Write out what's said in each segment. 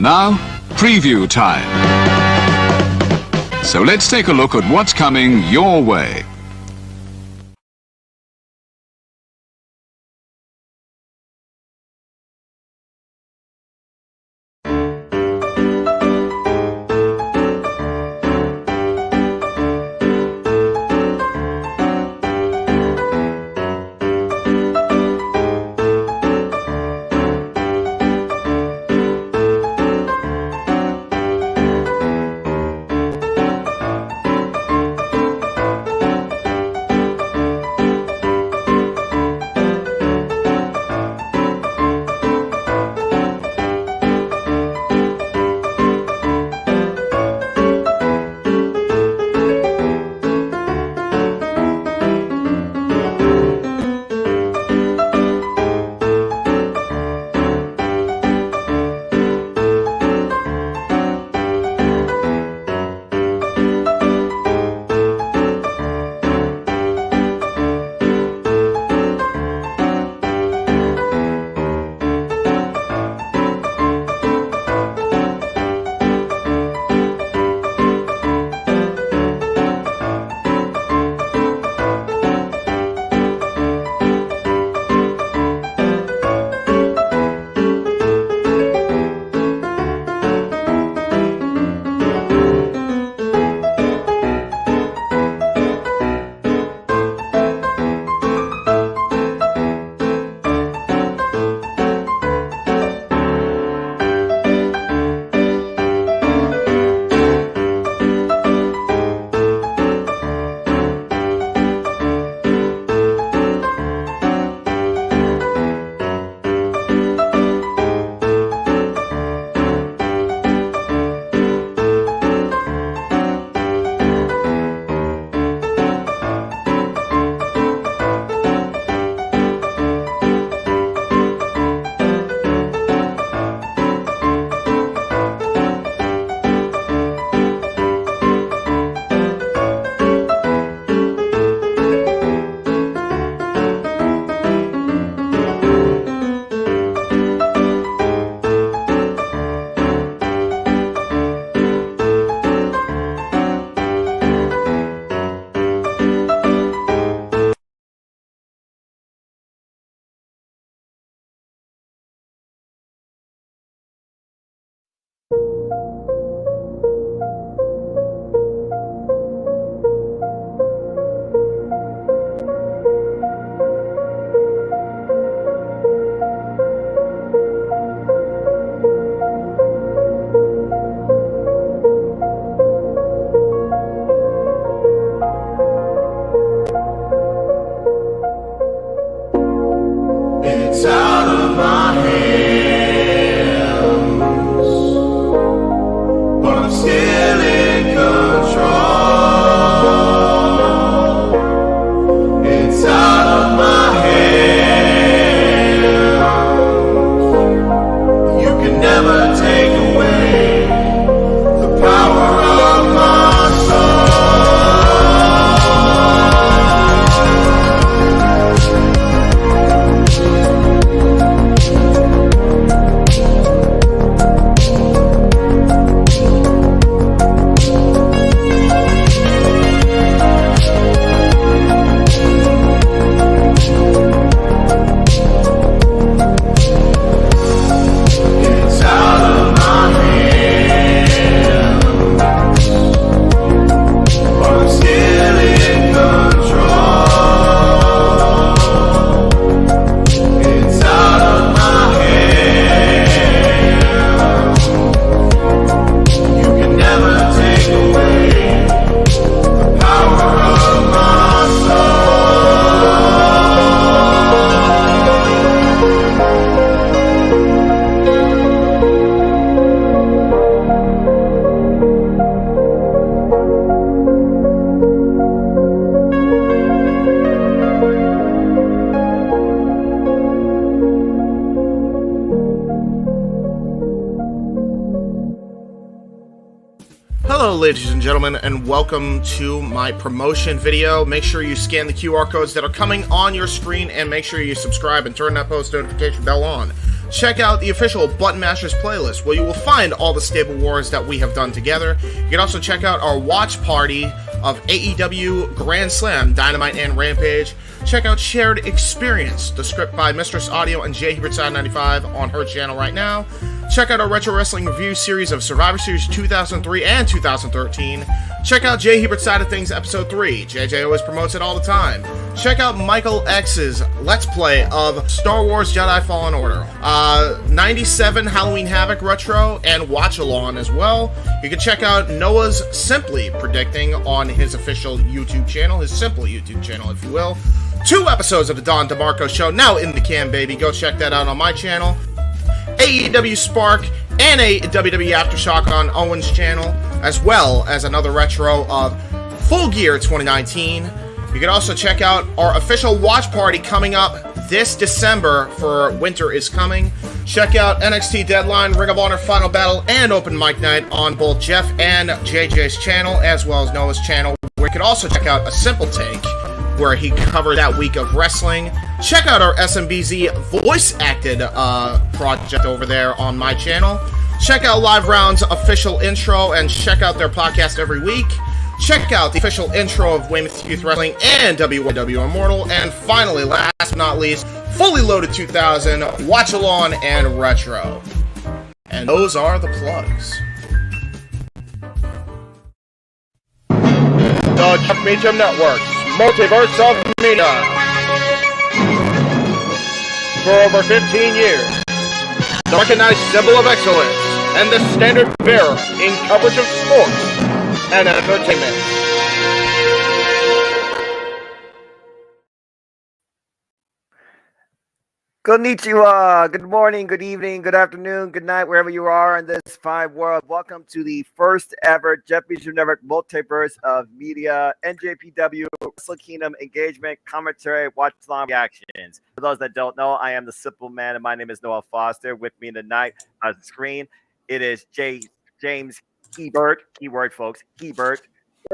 Now, preview time. So let's take a look at what's coming your way. Hello ladies and gentlemen, and welcome to my promotion video. Make sure you scan the QR codes that are coming on your screen, and make sure you subscribe and turn that post notification bell on. check out the official Button Mashers playlist, where you will find all the Stable Wars that we have done together. You can also check out our watch party of AEW Grand Slam, Dynamite, and Rampage. Check out Shared Experience, the script by Mistress Audio and J Hebert Side 95 on her channel right now. Check out our Retro Wrestling Review series of Survivor Series 2003 and 2013. Check out J Hebert's Side of Things Episode 3. JJ always promotes it all the time. Check out Michael X's Let's Play of Star Wars Jedi Fallen Order. 97 Halloween Havoc Retro and Watch-Along as well. You can check out Noah's Simply Predicting on his official YouTube channel, his simple YouTube channel, if you will. 2 episodes of the Don DeMarco Show now in the can, baby. Go check that out on my channel. AEW Spark and a WWE Aftershock on Owen's channel, as well as another retro of Full Gear 2019. You can also check out our official watch party coming up this December for Winter is Coming. Check out NXT Deadline, Ring of Honor Final Battle, and Open Mic Night on both Jeff and JJ's channel, as well as Noah's channel, where you can also check out A Simple Take, where he covered that week of wrestling. Check out our SMBZ voice-acted project over there on my channel. Check out Live Round's official intro and check out their podcast every week. Check out the official intro of Weymouth Youth Wrestling and WYW Immortal. And finally, last but not least, Fully Loaded 2000, Watch-Along, and Retro. And those are the plugs. The Jeff Meacham Network's Multiverse of Media. For over 15 years, the recognized symbol of excellence and the standard bearer in coverage of sports and entertainment. Konnichiwa, good morning, good evening, good afternoon, good night, wherever you are in this fine world. Welcome to the first ever Jeff Meacham Network Multiverse of Media, NJPW, Wrestle Kingdom engagement, commentary, watch-along reactions. For those that don't know, I am the Simple Man, and my name is Noah Foster. With me tonight on the screen, it is James Hebert, keyword folks, Hebert,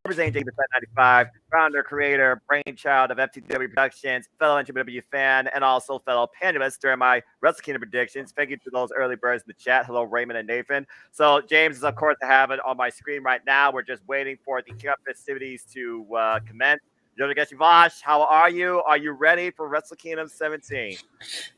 representing JMN 95, founder, creator, brainchild of FTW Productions, fellow NJPW fan, and also fellow panelist during my Wrestle Kingdom predictions. Thank you to those early birds in the chat. Hello, Raymond and Nathan. So James is, of course, to have it on my screen right now. We're just waiting for the kickoff festivities to commence. Jojo Vash, how are you? Are you ready for Wrestle Kingdom 17?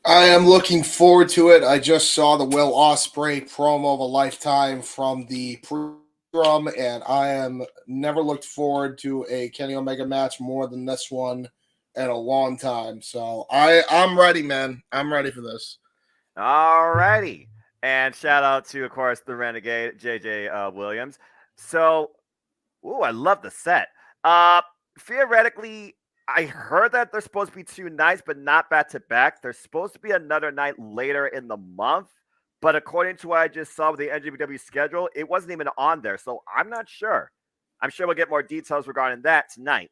I am looking forward to it. I just saw the Will Osprey promo of a lifetime from the pre-drum, and I am never looked forward to a Kenny Omega match more than this one in a long time. So I'm ready, man. I'm ready for this. All righty. And shout out to, of course, the Renegade, JJ Williams. So, I love the set. Theoretically, I heard that there's supposed to be 2 nights, but not back-to-back. There's supposed to be another night later in the month. But according to what I just saw with the NJPW schedule, it wasn't even on there. So I'm not sure. I'm sure we'll get more details regarding that tonight.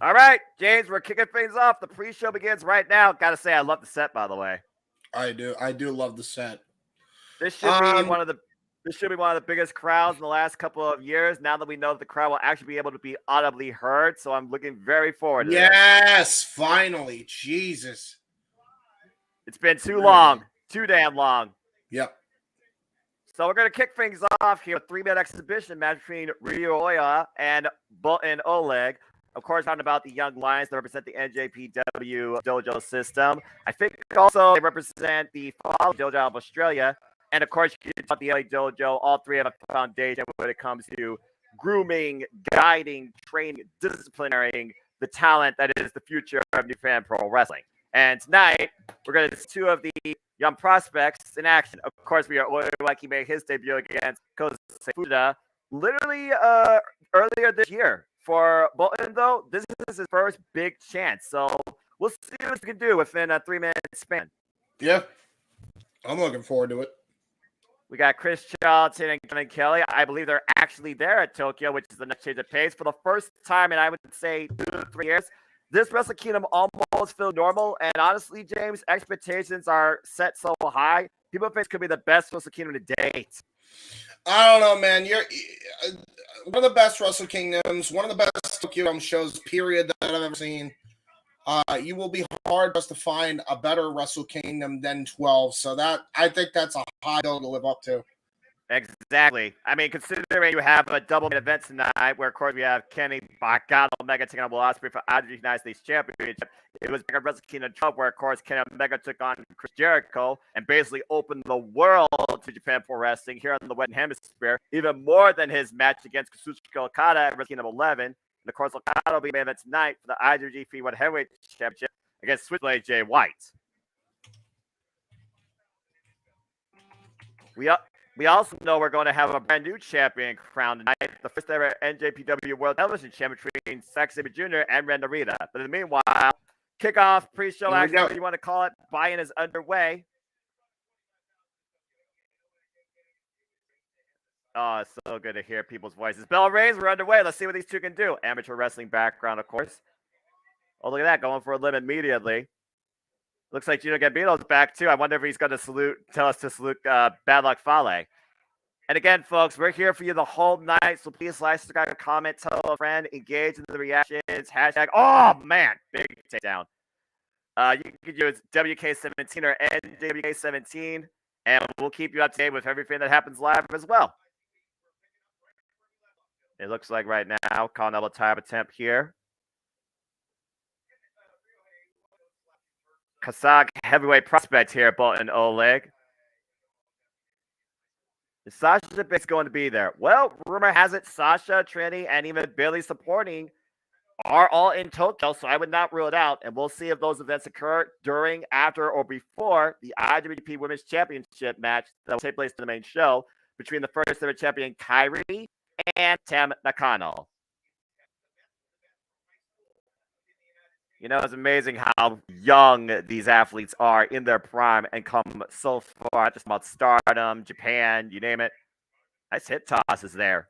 All right, James, we're kicking things off. The pre-show begins right now. Gotta say, I love the set, by the way. I do love the set. This should be one of the biggest crowds in the last couple of years. Now that we know that the crowd will actually be able to be audibly heard, so I'm looking very forward to this. Yes, finally. Jesus. It's been too long. Too damn long. Yep. So we're going to kick things off here with a 3-minute exhibition match between Ryu Oya and Bolton Oleg. Of course, talking about the Young Lions that represent the NJPW dojo system. I think also they represent the Follow Dojo of Australia. And of course, you can talk about the LA Dojo. All 3 have a foundation when it comes to grooming, guiding, training, disciplining the talent that is the future of New Japan Pro Wrestling. And tonight, we're going to see 2 of the young prospects in action. Of course, we are like he made his debut against Kosei Fuda literally earlier this year. For Bolton, though, this is his first big chance. So we'll see what he can do within a 3-minute span. Yeah, I'm looking forward to it. We got Chris Charlton and Kevin Kelly. I believe they're actually there at Tokyo, which is the next change of pace. For the first time in, I would say, 2 to 3 years, this Wrestle Kingdom almost feels normal. And honestly, James, expectations are set so high. People think it could be the best Wrestle Kingdom to date. I don't know, man. You're one of the best Wrestle Kingdoms, one of the best Tokyo shows, period, that I've ever seen. You will be hard pressed to find a better Wrestle Kingdom than 12. So I think that's a high bill to live up to. Exactly. I mean, considering you have a double main event tonight, where of course we have Kenny Okada Omega taking on Will Osprey for IWGP United States Championship. It was back at Wrestle Kingdom 12, where of course Kenny Omega took on Chris Jericho and basically opened the world to Japan Pro Wrestling here in the Western Hemisphere, even more than his match against Kazuchika Okada at Wrestle Kingdom 11. And of course, Okada will be main event tonight for the IWGP World Heavyweight Championship against Switchblade Jay White. We also know we're going to have a brand new champion crowned tonight, the first ever NJPW World Television Champion between Zack Sabre Jr. and Ren Narita. But in the meanwhile, kickoff, pre-show action, whatever you want to call it, buy-in is underway. Oh, it's so good to hear people's voices. Bell rings, we're underway. Let's see what these two can do. Amateur wrestling background, of course. Oh, look at that, going for a limb immediately. Looks like Gino Gambino's back, too. I wonder if he's going to tell us to salute Bad Luck Fale. And again, folks, we're here for you the whole night, so please like, subscribe, comment, tell a friend, engage in the reactions, hashtag, oh, man, big takedown. You can use WK17 or NWK17, and we'll keep you up to date with everything that happens live as well. It looks like right now, calling double type attempt here. Kazakh heavyweight prospect here, Bolton Oleg. Is Sasha Banks going to be there? Well, rumor has it Sasha, Trinity, and even Billy supporting are all in Tokyo, so I would not rule it out. And we'll see if those events occur during, after, or before the IWGP Women's Championship match that will take place in the main show between the first ever champion Kairi and Tam Nakano. You know, it's amazing how young these athletes are in their prime and come so far, just about Stardom, Japan, you name it. Nice hit toss is there.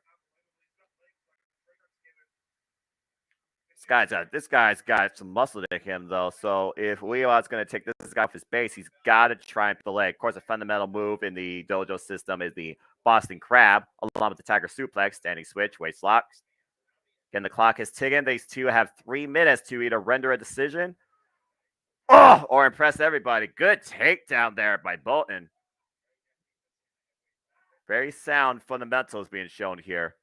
This guy's got some muscle to him, though. So if Leo's going to take this guy off his base, he's got to try and put the leg. Of course, a fundamental move in the dojo system is the Boston Crab, along with the Tiger Suplex, standing switch, waist locks. Again, the clock is ticking. These two have 3 minutes to either render a decision or impress everybody. Good takedown there by Bolton. Very sound fundamentals being shown here.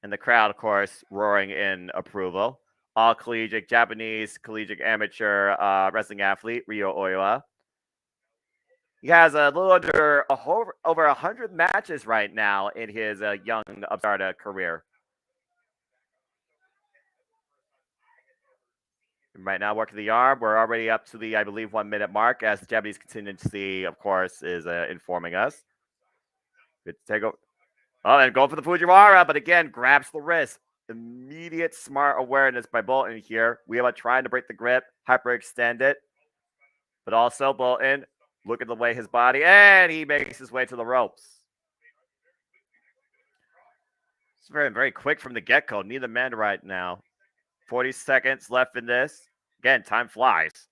And the crowd, of course, roaring in approval. All collegiate, Japanese, collegiate amateur wrestling athlete, Ryo Oiwa. He has a little over 100 matches right now in his young upstart career. Right now, working the arm. We're already up to the, I believe, 1 minute mark as the Japanese contingency, of course, is informing us. Good to take over. Oh, and going for the Fujiwara, but again, grabs the wrist. Immediate smart awareness by Bolton here. We are trying to break the grip, hyperextend it. But also, Bolton, look at the way his body, and he makes his way to the ropes. It's very, very quick from the get-go. Neither man right now. 40 seconds left in this. Again, time flies.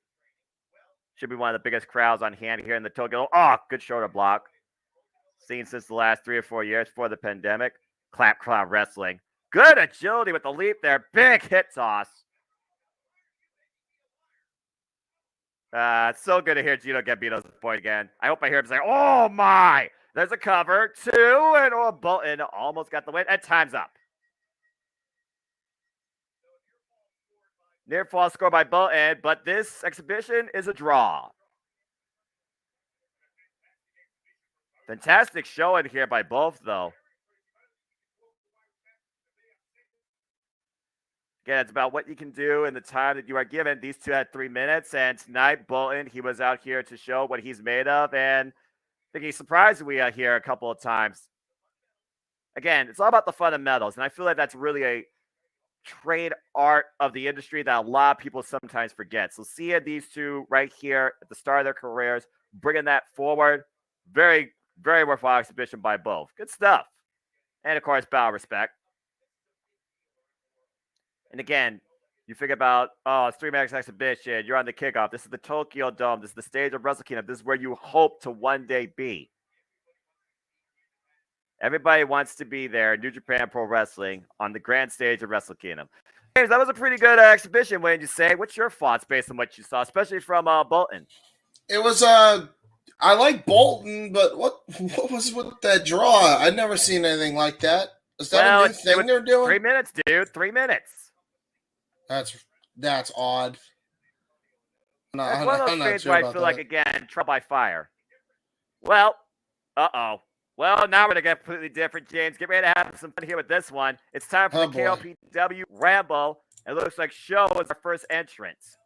Should be one of the biggest crowds on hand here in the Tokyo. Oh, good shoulder block. Seen since the last 3 or 4 years before the pandemic. Clap cloud wrestling. Good agility with the leap there. Big hit toss. It's so good to hear Gino Gambino's point again. I hope I hear him say, oh my! There's a cover. 2, and Bolton almost got the win. And time's up. Near fall score by Bolton, but this exhibition is a draw. Fantastic showing here by both, though. Again, it's about what you can do in the time that you are given. These two had 3 minutes, and tonight, Bolton, he was out here to show what he's made of, and I think he surprised me out here a couple of times. Again, it's all about the fundamentals, and I feel like that's really a trade art of the industry that a lot of people sometimes forget. So seeing these two right here at the start of their careers, bringing that forward, very, very worthwhile exhibition by both. Good stuff. And, of course, bow respect. And, again, you think about, oh, it's 3 minutes exhibition. You're on the kickoff. This is the Tokyo Dome. This is the stage of Wrestle Kingdom. This is where you hope to one day be. Everybody wants to be there, New Japan Pro Wrestling, on the grand stage of Wrestle Kingdom. James, that was a pretty good exhibition, wouldn't you say? What's your thoughts based on what you saw, especially from Bolton? It was I like Bolton, but what was with that draw? I'd never seen anything like that. Is that a new thing they're doing? 3 minutes, dude. 3 minutes. That's odd. No, it's one of those things where I feel like, again, trial by fire. Well, Well, now we're going to get completely different, James. Get ready to have some fun here with this one. It's time for the KOPW Ramble. It looks like Show is our first entrance.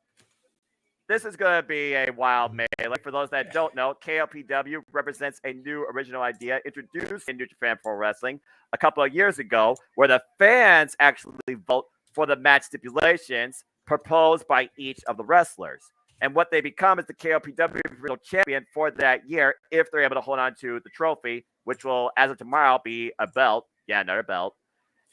This is going to be a wild melee. For those that don't know, KOPW represents a new original idea introduced in New Japan Pro Wrestling a couple of years ago, where the fans actually vote for the match stipulations proposed by each of the wrestlers. And what they become is the KOPW original champion for that year if they're able to hold on to the trophy, which will, as of tomorrow, be a belt. Yeah, another belt.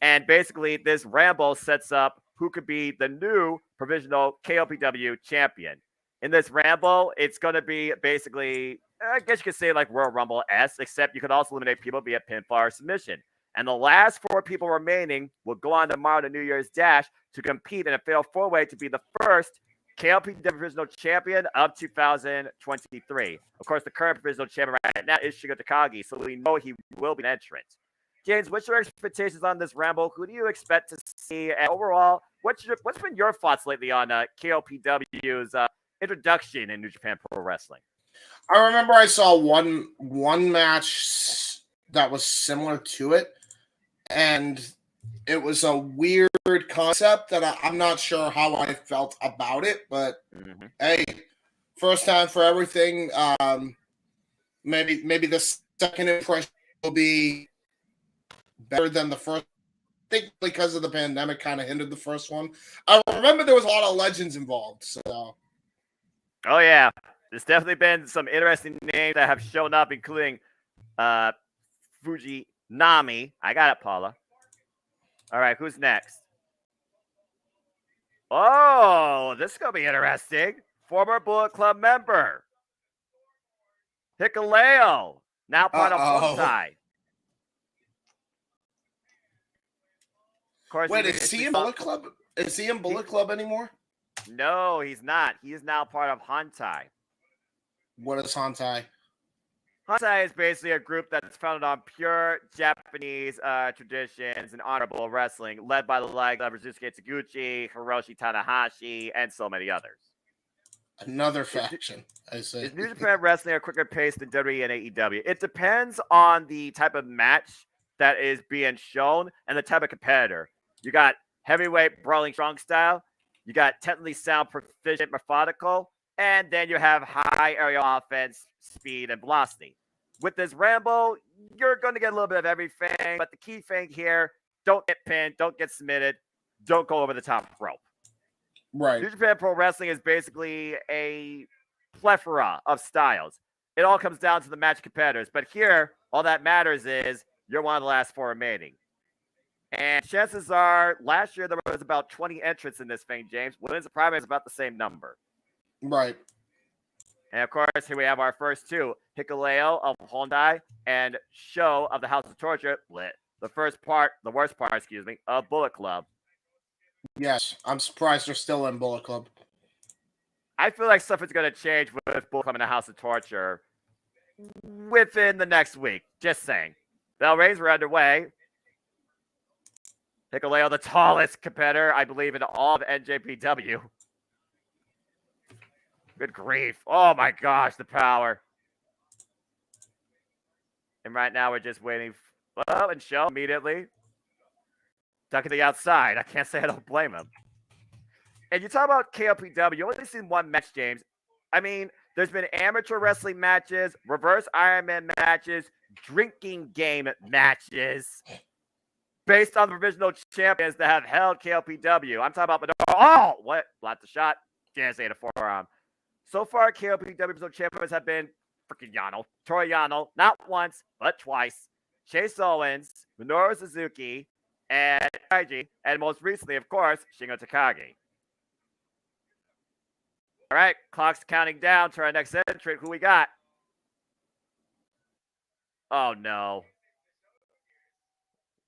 And basically, this Ramble sets up who could be the new provisional KOPW champion. In this Ramble, it's going to be basically, I guess you could say like Royal Rumble-esque, except you could also eliminate people via pinfall or submission. And the last 4 people remaining will go on tomorrow to New Year's Dash to compete in a fatal 4-way to be the first KOPW Provisional Champion of 2023. Of course, the current Provisional Champion right now is Shingo Takagi, so we know he will be an entrant. James, what's your expectations on this Ramble? Who do you expect to see? And overall, what's been your thoughts lately on KOPW's introduction in New Japan Pro Wrestling? I remember I saw one match that was similar to it, and it was a weird concept that I'm not sure how I felt about it, but hey, first time for everything. Maybe the second impression will be better than the first. I think because of the pandemic kind of hindered the first one. I remember there was a lot of legends involved. So, oh yeah, there's definitely been some interesting names that have shown up, including Fujinami. I got it, Paula. All right, who's next? Oh, this is going to be interesting. Former Bullet Club member. Hikuleo, now part of Hontai. Of course, wait, is he in Bullet Club? Is he in Bullet Club anymore? No, he's not. He is now part of Hontai. What is Hontai? Hontai is basically a group that's founded on pure Japanese traditions and honorable wrestling, led by the likes of Rizusuke Taguchi, Hiroshi Tanahashi, and so many others. Another faction, I say. Is New Japan Wrestling a quicker pace than WWE and AEW? It depends on the type of match that is being shown and the type of competitor. You got heavyweight brawling strong style, you got technically sound, proficient, methodical, and then you have high aerial offense, speed, and velocity. With this Rambo, you're going to get a little bit of everything, but the key thing here, don't get pinned, don't get submitted, don't go over the top rope. Right. New Japan Pro Wrestling is basically a plethora of styles. It all comes down to the match competitors, but here, all that matters is you're one of the last 4 remaining. And chances are, last year there was about 20 entrants in this thing, James. Women's primary is about the same number. Right. And of course, here we have our first 2, Hikuleo of Hontai and Sho of the House of Torture, the worst part, of Bullet Club. Yes, I'm surprised they're still in Bullet Club. I feel like stuff is going to change with Bullet Club and the House of Torture within the next week. Just saying. Bell rings were underway. Hikuleo, the tallest competitor, I believe, in all of NJPW. Good grief. Oh my gosh, the power. And right now we're just waiting. Well, and Show immediately. Ducking the outside. I can't say I don't blame him. And you talk about KOPW, you only seen one match, James. I mean, there's been amateur wrestling matches, reverse Ironman matches, drinking game matches based on the provisional champions that have held KOPW. I'm talking about oh, what? Blocked the shot. Can't say the forearm. So far, KOPW provisional champions have been freaking Yano, Toru Yano, not once, but twice. Chase Owens, Minoru Suzuki, and Kaiji, and most recently, of course, Shingo Takagi. All right, clock's counting down to our next entrant. Who we got? Oh, no.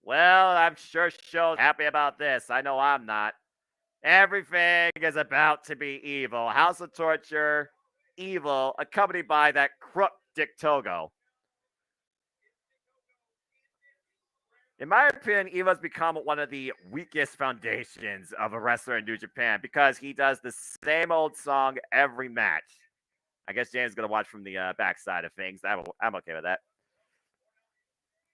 Well, I'm sure Show's happy about this. I know I'm not. Everything is about to be evil. House of Torture, evil, accompanied by that crook Dick Togo. In my opinion, Eva's become one of the weakest foundations of a wrestler in New Japan because he does the same old song every match. I guess James is going to watch from the backside of things. I'm okay with that.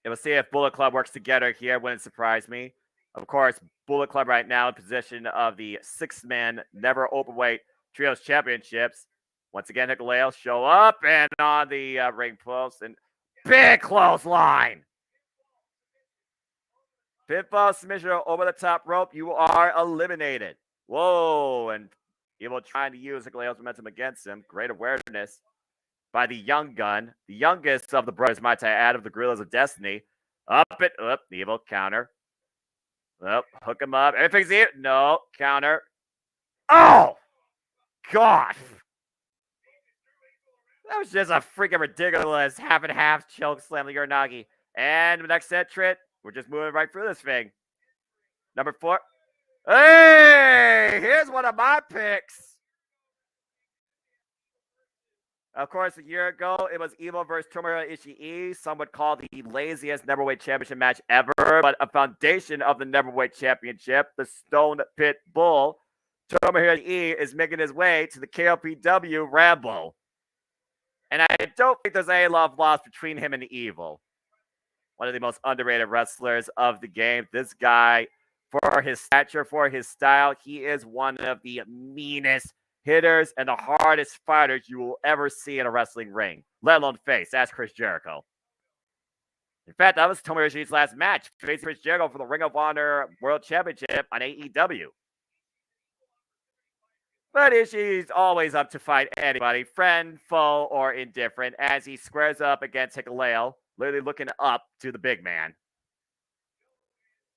And we'll see if Bullet Club works together here. Wouldn't surprise me. Of course, Bullet Club right now in position of the six-man never openweight trios championships. Once again, Hikuleo show up and on the ring post and big clothesline. Pinfall submission over the top rope. You are eliminated. Whoa, and Evil trying to use Hikuleo's momentum against him. Great awareness by the young gun, the youngest of the brothers, might I add, of the Gorillas of Destiny. Up. Evil counter. Up, hook him up. Everything's here. No, counter. Oh, God. That was just a freaking ridiculous half and half choke slam to Uranagi. And the next entrant, we're just moving right through this thing. Number 4. Hey, here's one of my picks. Of course, a year ago, it was Evil versus Tomohiro Ishii. Some would call the laziest Neverweight Championship match ever, but a foundation of the Neverweight Championship, the Stone Pit Bull, Tomohiro Ishii is making his way to the KOPW Ramble. And I don't think there's any love lost between him and Evil. One of the most underrated wrestlers of the game. This guy, for his stature, for his style, he is one of the meanest hitters and the hardest fighters you will ever see in a wrestling ring, let alone face. Ask Chris Jericho. In fact, that was Tomohiro Ishii's last match, facing Chris Jericho for the Ring of Honor World Championship on AEW. But Ishii's always up to fight anybody, friend, foe, or indifferent, as he squares up against Hikuleo, literally looking up to the big man.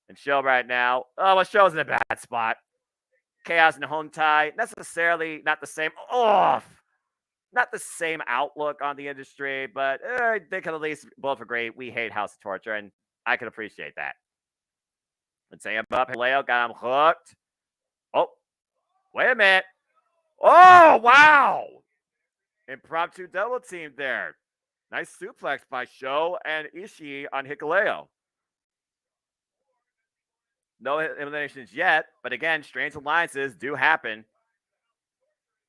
And Show right now, Show's in a bad spot. Chaos and Hontai, necessarily not the same. Not the same outlook on the industry, but they can at least both agree we hate House of Torture, and I can appreciate that. Let's say him up. Leo got him hooked. Oh, wait a minute. Oh, wow. Impromptu double team there. Nice suplex by Show and Ishii on Hikuleo. No eliminations yet, but again, strange alliances do happen.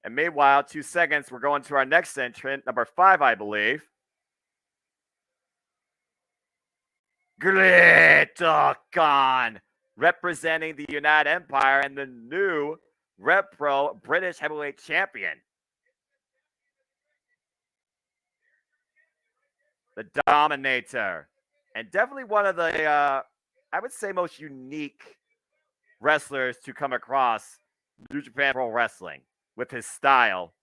And meanwhile, 2 seconds, we're going to our next entrant, number 5, I believe. Great Khan, representing the United Empire and the new RevPro British Heavyweight Champion. The Dominator. And definitely one of the, I would say, most unique wrestlers to come across New Japan Pro Wrestling with his style.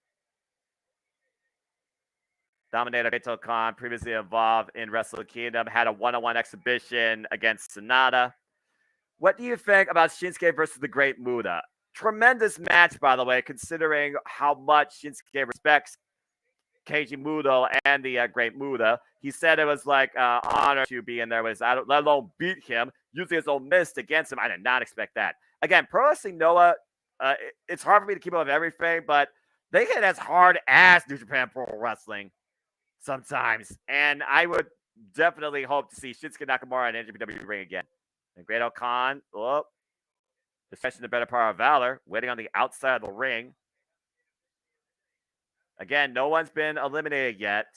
Dominator Great Khan, previously involved in Wrestle Kingdom, had a one-on-one exhibition against Sonata. What do you think about Shinsuke versus the Great Muta? Tremendous match, by the way, considering how much Shinsuke respects Keiji Muto and the Great Muta. He said it was like honor to be in there, let alone beat him, using his own mist against him. I did not expect that. Again, Pro Wrestling Noah, it's hard for me to keep up with everything, but they hit as hard as New Japan Pro Wrestling sometimes. And I would definitely hope to see Shinsuke Nakamura in NJPW ring again. And Great Khan, especially the better part of Valor, waiting on the outside of the ring. Again, no one's been eliminated yet.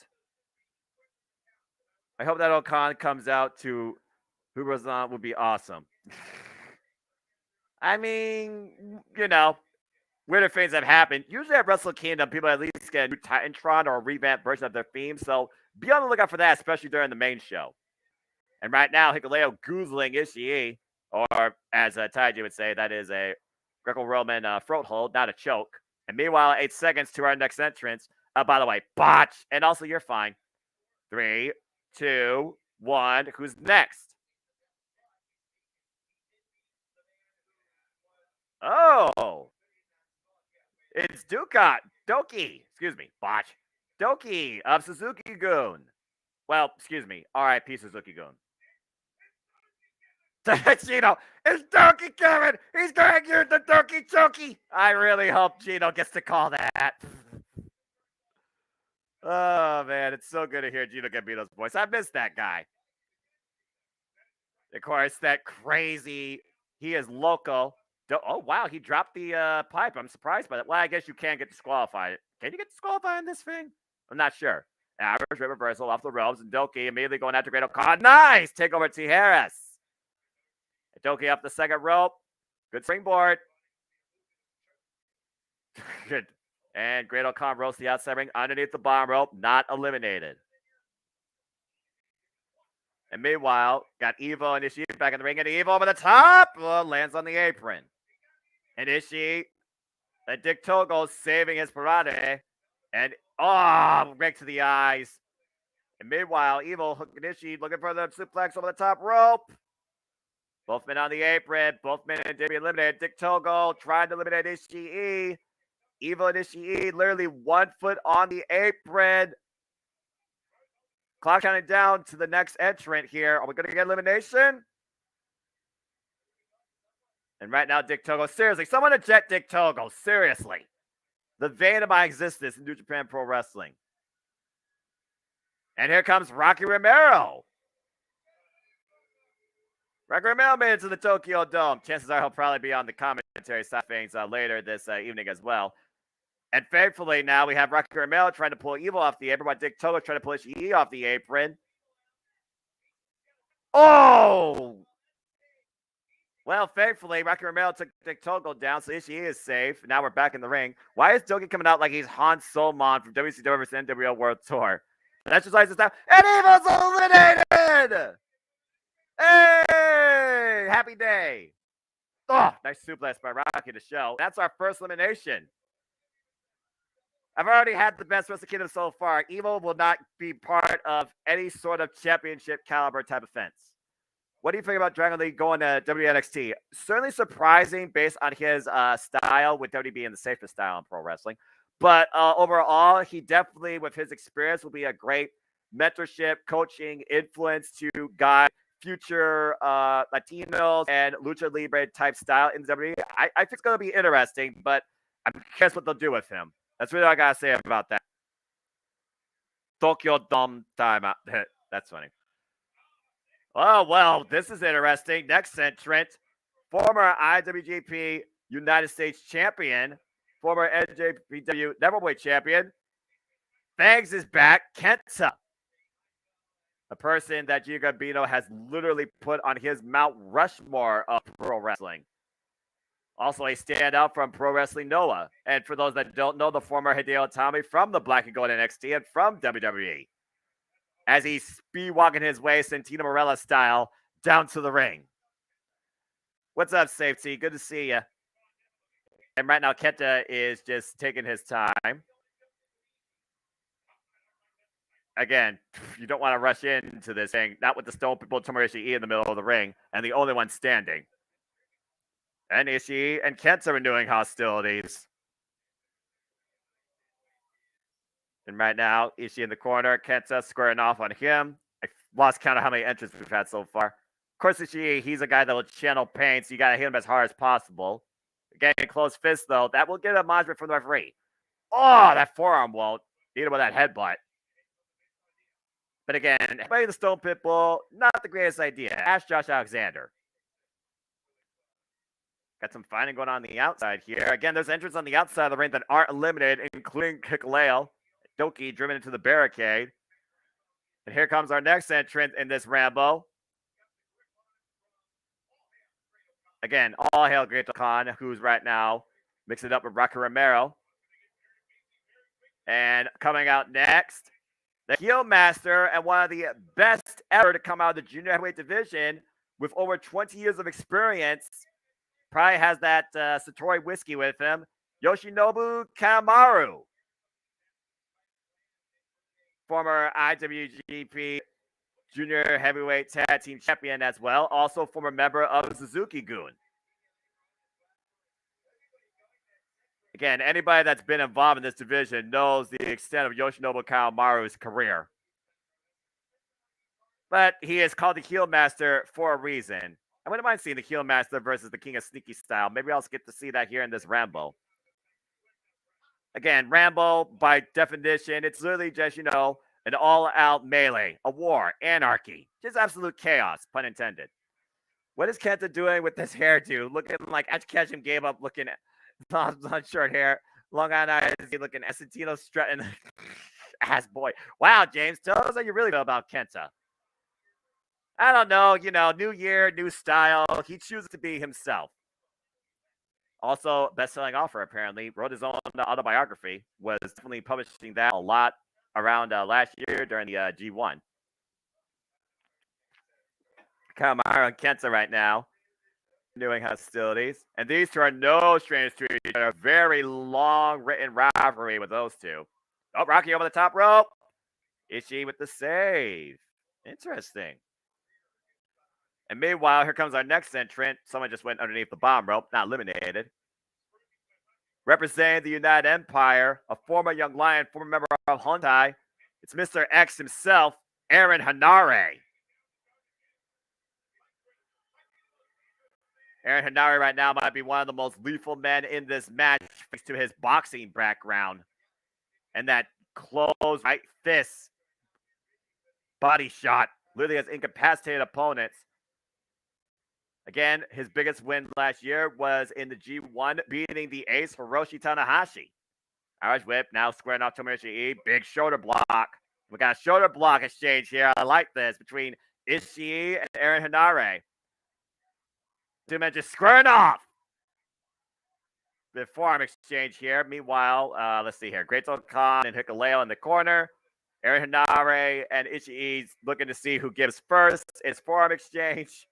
I hope that Okan comes out to who was on would be awesome. I mean, weirder things have happened. Usually at Wrestle Kingdom, people at least get a new Titantron or a revamped version of their theme. So be on the lookout for that, especially during the main show. And right now, Hikuleo goozling Ishii, or as Taiji would say, that is a Greco-Roman throat hold, not a choke. And meanwhile, 8 seconds to our next entrance. By the way, botch. And also, you're fine. 3, 2, 1. Who's next? Oh. It's Doki. Excuse me. Botch. Doki of Suzuki-gun. Well, excuse me. R.I.P. Suzuki-gun. Gino, it's Donkey Kevin. He's going to use the Donkey Chokey. I really hope Gino gets to call that. Oh, man, it's so good to hear Gino Gambino's voice. I miss that guy. Of course, that crazy, he is local. Oh, wow, he dropped the pipe. I'm surprised by that. Well, I guess you can get disqualified. Can you get disqualified in this thing? I'm not sure. Average rip reversal off the ropes, and Doki immediately going after Great Okada. Nice! Take over Tijeras. Doki up the second rope. Good springboard. Good. And Great Okada roasts the outside ring underneath the bottom rope. Not eliminated. And meanwhile, got Evo and Ishii back in the ring. And Evo over the top. Lands on the apron. And Ishii and Dick Togo saving his parade. And, right to the eyes. And meanwhile, Evo hooking Ishii looking for the suplex over the top rope. Both men on the apron. Both men did be eliminated. Dick Togo trying to eliminate Ishii. Evo and Ishii literally 1 foot on the apron. Clock counting down to the next entrant here. Are we going to get elimination? And right now, Dick Togo. Seriously, someone eject Dick Togo. Seriously. The vein of my existence in New Japan Pro Wrestling. And here comes Rocky Romero. Rocky Romero made it to the Tokyo Dome. Chances are he'll probably be on the commentary side of things later this evening as well. And thankfully, now we have Rocky Romero trying to pull Evil off the apron, while Dick Togo trying to pull Ishii off the apron. Oh! Well, thankfully, Rocky Romero took Dick Togo down, so Ishii is safe. Now we're back in the ring. Why is Doki coming out like he's Han Solomon from WCW vs. NWO World Tour? Exercises down, and Evil's eliminated! Hey! Happy day! Oh, nice suplex by Rocky to show. That's our first elimination. I've already had the best Wrestle Kingdom so far. Evil will not be part of any sort of championship caliber type of fence. What do you think about Dragon Lee going to WNXT? Certainly surprising based on his style, with WWE being the safest style in pro wrestling. But overall, he definitely, with his experience, will be a great mentorship, coaching, influence to guide future Latinos and Lucha Libre type style in WWE. I think it's going to be interesting, but I'm curious what they'll do with him. That's really all I got to say about that. Tokyo Dome timeout. That's funny. Oh, well, this is interesting. Next entrant, former IWGP United States champion, former NJPW Neverweight champion. Fangs is back. Kenta. A person that Gio Gambino has literally put on his Mount Rushmore of pro wrestling. Also a standout from Pro Wrestling Noah. And for those that don't know, the former Hideo Itami from the Black and Gold NXT and from WWE. As he's speed-walking his way, Santino Marella style, down to the ring. What's up, Safety? Good to see you. And right now, Kenta is just taking his time. Again, you don't want to rush into this thing. Not with the Stone People, Tomohiro Ishii in the middle of the ring, and the only one standing. And Ishii and Kenta renewing hostilities. And right now, Ishii in the corner, Kenta squaring off on him. I lost count of how many entries we've had so far. Of course, Ishii, he's a guy that will channel pain, so you got to hit him as hard as possible. Again, close fist, though. That will get a admonishment from the referee. Oh, that forearm won't. Need him with that headbutt. But again, playing the Stone Pitbull, not the greatest idea. Ask Josh Alexander. Got some fighting going on the outside here. Again, there's entrants on the outside of the ring that aren't eliminated, including Hikuleo. Doki driven into the barricade. And here comes our next entrant in this Rambo. Again, all hail Great Khan, who's right now mixing it up with Rocky Romero. And coming out next, the heel master and one of the best ever to come out of the junior heavyweight division with over 20 years of experience. Probably has that Satori whiskey with him. Yoshinobu Kamaru. Former IWGP Junior Heavyweight Tag Team Champion as well. Also former member of Suzuki-gun. Again, anybody that's been involved in this division knows the extent of Yoshinobu Kamaru's career. But he is called the heel master for a reason. I wouldn't mind seeing the heel master versus the King of Sneaky style. Maybe I'll get to see that here in this Rambo. Again, Rambo, by definition, it's literally just, an all-out melee, a war, anarchy, just absolute chaos, pun intended. What is Kenta doing with this hairdo? Looking like Ash Ketchum gave up looking at long short hair, long eyes, looking Esentino strutting ass boy. Wow, James, tell us how you really feel about Kenta. I don't know, new year, new style. He chooses to be himself. Also, best-selling author, apparently. Wrote his own autobiography. Was definitely publishing that a lot around last year during the G1. Kamaru and Kenta right now doing hostilities. And these two are no strangers to each other. Very long written rivalry with those two. Oh, Rocky over the top rope. Ishii with the save. Interesting. And meanwhile, here comes our next entrant. Someone just went underneath the bomb rope, not eliminated. Representing the United Empire, a former Young Lion, former member of Hontai, it's Mr. X himself, Aaron Hanare. Aaron Hanare right now might be one of the most lethal men in this match thanks to his boxing background and that closed right fist body shot literally has incapacitated opponents. Again, his biggest win last year was in the G1, beating the ace Hiroshi Tanahashi. Irish whip, now squaring off Tomoyoshi Ishii. Big shoulder block. We got a shoulder block exchange here. I like this between Ishii and Aaron Hanare. Two men just squaring off. The forearm exchange here. Meanwhile, let's see here. Great Khan and Hikuleo in the corner. Aaron Hanare and Ishii's looking to see who gives first. It's forearm exchange.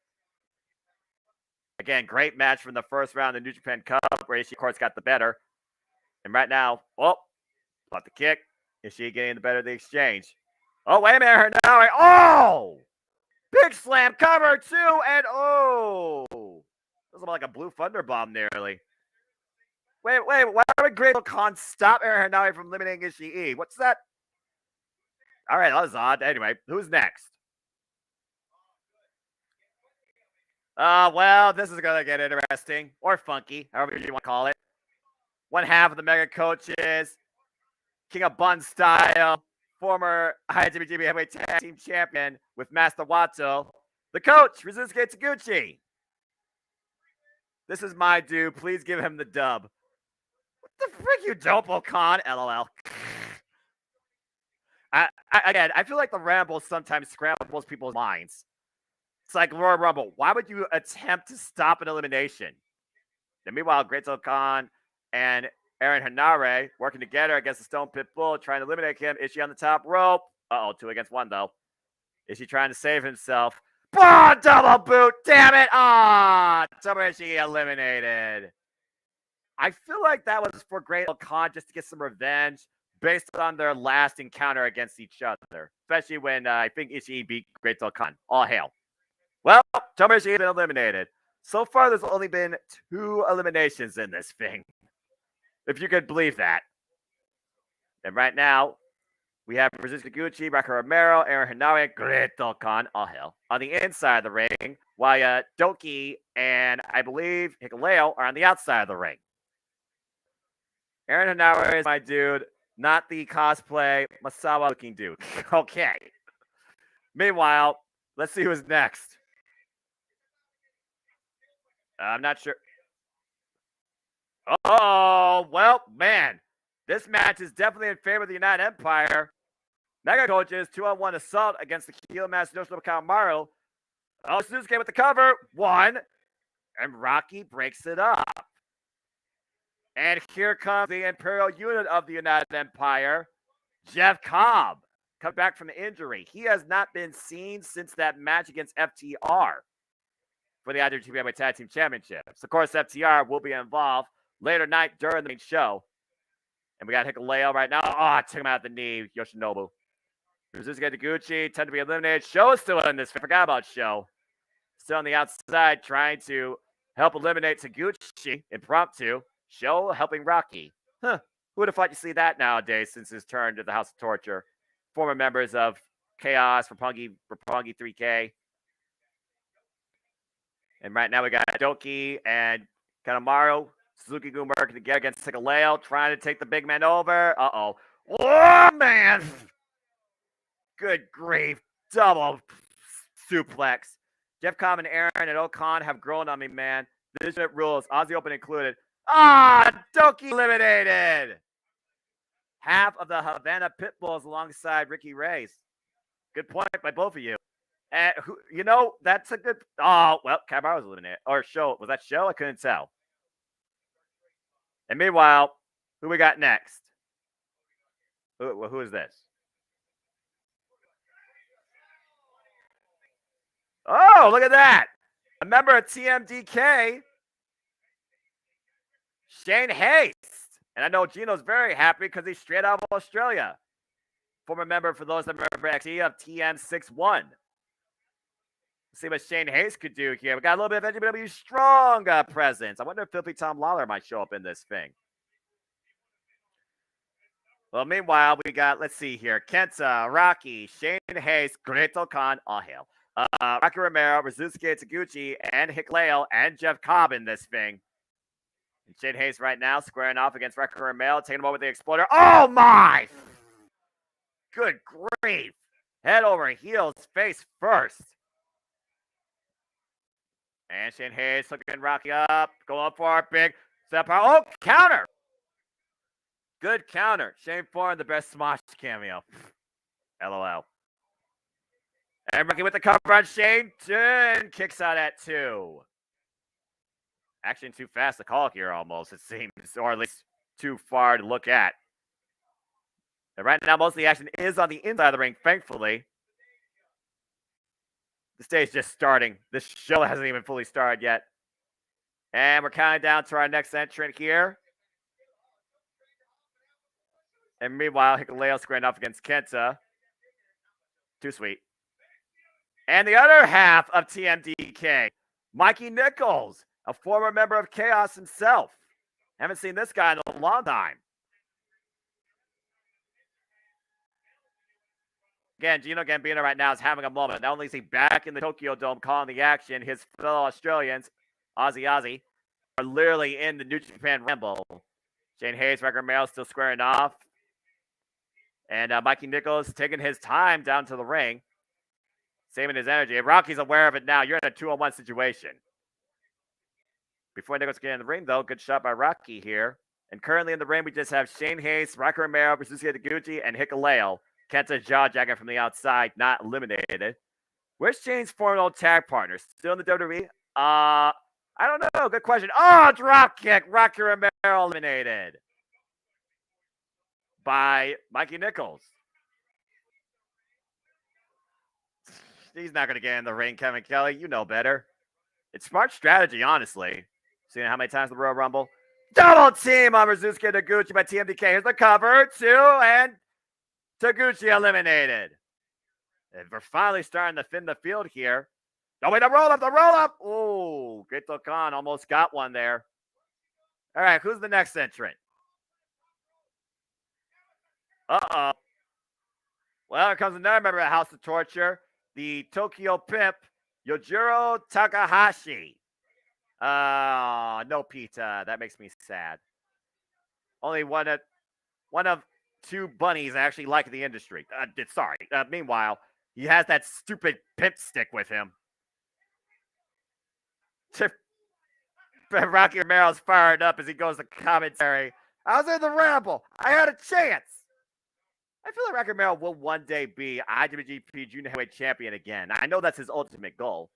Again, great match from the first round of the New Japan Cup, where Ishii, of course, got the better. And right now, about the kick. Ishii getting the better of the exchange. Oh, wait a minute, Hanare. Oh! Big slam cover, too, and oh! This was like a blue thunder bomb nearly. Wait, why would Great Khan stop Aaron Hanare from eliminating Ishii? What's that? All right, that was odd. Anyway, who's next? Well, this is going to get interesting. Or funky, however you want to call it. One half of the Mega Coaches, King of Bun Style, former IWGP Heavyweight Tag Team Champion with Master Wato. The coach, Rizusuke Taguchi. This is my dude. Please give him the dub. What the frick, you dope, Khan? LOL. I feel like the Ramble sometimes scrambles people's minds. It's like Royal Rumble. Why would you attempt to stop an elimination? And meanwhile, Great Khan and Aaron Hanare working together against the Stone Pit Bull, trying to eliminate him. Ishii on the top rope. 2 against 1, though. Ishii trying to save himself. Oh, double boot. Damn it. Ishii eliminated. I feel like that was for Great Khan just to get some revenge based on their last encounter against each other. Especially when I think Ishii beat Great Khan. All hail. Well, Tomoyoshi has been eliminated. So far, there's only been 2 eliminations in this thing. If you could believe that. And right now, we have Rizusuke Taguchi, Rocky Romero, Aaron Hanare, Great Khan, all hell, on the inside of the ring, while Doki and I believe Hikuleo are on the outside of the ring. Aaron Hanare is my dude, not the cosplay Masawa looking dude. Okay. Meanwhile, let's see who's next. I'm not sure. Oh, well, man. This match is definitely in favor of the United Empire. Mega Coaches, 2-on-1 assault against the heel master Yoshinobu Kanemaru. Oh, Suzuki with the cover. 1. And Rocky breaks it up. And here comes the Imperial unit of the United Empire. Jeff Cobb. Come back from injury. He has not been seen since that match against FTR for the IWGP Heavyweight Tag Team Championships. Of course, FTR will be involved later night during the main show. And we got Hikuleo right now. Oh, took him out the knee, Yoshinobu. Rizusuke Taguchi, tend to be eliminated. Show is still in this. I forgot about Show. Still on the outside, trying to help eliminate Taguchi. Impromptu. Show helping Rocky. Who would have thought you see that nowadays since his turn to the House of Torture? Former members of Chaos, Roppongi 3K. And right now we got Doki and Kanemaru, Suzuki-gun working together against Hikuleo, trying to take the big man over. Uh-oh. Oh, man! Good grief. Double suplex. Jeff Cobb and Aaron and Okan have grown on me, man. This shit rules. Aussie Open included. Doki eliminated! Half of the Havana Pitbulls alongside Ricky Reyes. Good point by both of you. And that's a good. Oh, well, Cabar was eliminated. Or Show. Was that Show? I couldn't tell. And meanwhile, who we got next? Who is this? Oh, look at that. A member of TMDK, Shane Haste. And I know Gino's very happy because he's straight out of Australia. Former member, for those that remember XE, of TM61. See what Shane Hayes could do here. We got a little bit of NJPW strong presence. I wonder if Filthy Tom Lawler might show up in this thing. Well, meanwhile, we got, let's see here, Kenta, Rocky, Shane Hayes, Greto Khan, all hail. Rocky Romero, Rizusuke Taguchi, and Hikuleo, and Jeff Cobb in this thing. And Shane Hayes right now squaring off against Rocky Romero, taking him over with the Exploder. Oh, my! Good grief. Head over heels, face first. And Shane Hayes hooking Rocky up, going for a big step. Oh, counter! Good counter. Shane Foreign, the best Smosh cameo. LOL. And Rocky with the cover on Shane. Kicks out at 2. Action too fast to call here almost, it seems. Or at least too far to look at. And right now, most of the action is on the inside of the ring, thankfully. The stage just starting. This show hasn't even fully started yet. And we're counting down to our next entrant here. And meanwhile, Hikuleo squaring off against Kenta. Too sweet. And the other half of TMDK, Mikey Nichols, a former member of Chaos himself. Haven't seen this guy in a long time. Again, Gino Gambino right now is having a moment. Not only is he back in the Tokyo Dome calling the action, his fellow Australians, Aussie, are literally in the New Japan Ramble. Shane Hayes, Rocky Romero still squaring off. And Mikey Nichols taking his time down to the ring. Saving his energy. If Rocky's aware of it now, you're in a 2-on-1 situation. Before Nichols get in the ring, though, good shot by Rocky here. And currently in the ring, we just have Shane Hayes, Rocky Romero, Rizusuke Taguchi, and Hikuleo. Kenta jawjacker from the outside, not eliminated. Where's Shane's former tag partner? Still in the WWE? I don't know. Good question. Oh, drop kick. Rocky Romero eliminated by Mikey Nichols. He's not going to get in the ring, Kevin Kelly. You know better. It's smart strategy, honestly. Seeing how many times the Royal Rumble. Double team on Rizusuke Taguchi by TMDK. Here's the cover. 2, and Taguchi eliminated. And we're finally starting to thin the field here. Oh, wait, the roll up. Oh, Greto Khan almost got one there. All right, who's the next entrant? Uh-oh. Well, here comes another member of House of Torture, the Tokyo Pimp, Yojiro Takahashi. No pizza. That makes me sad. Only one of 2 bunnies I actually like in the industry. Meanwhile, he has that stupid pimp stick with him. Rocky Romero's fired up as he goes to commentary. I was in the Ramble. I had a chance. I feel like Rocky Romero will one day be IWGP Junior Heavyweight Champion again. I know that's his ultimate goal.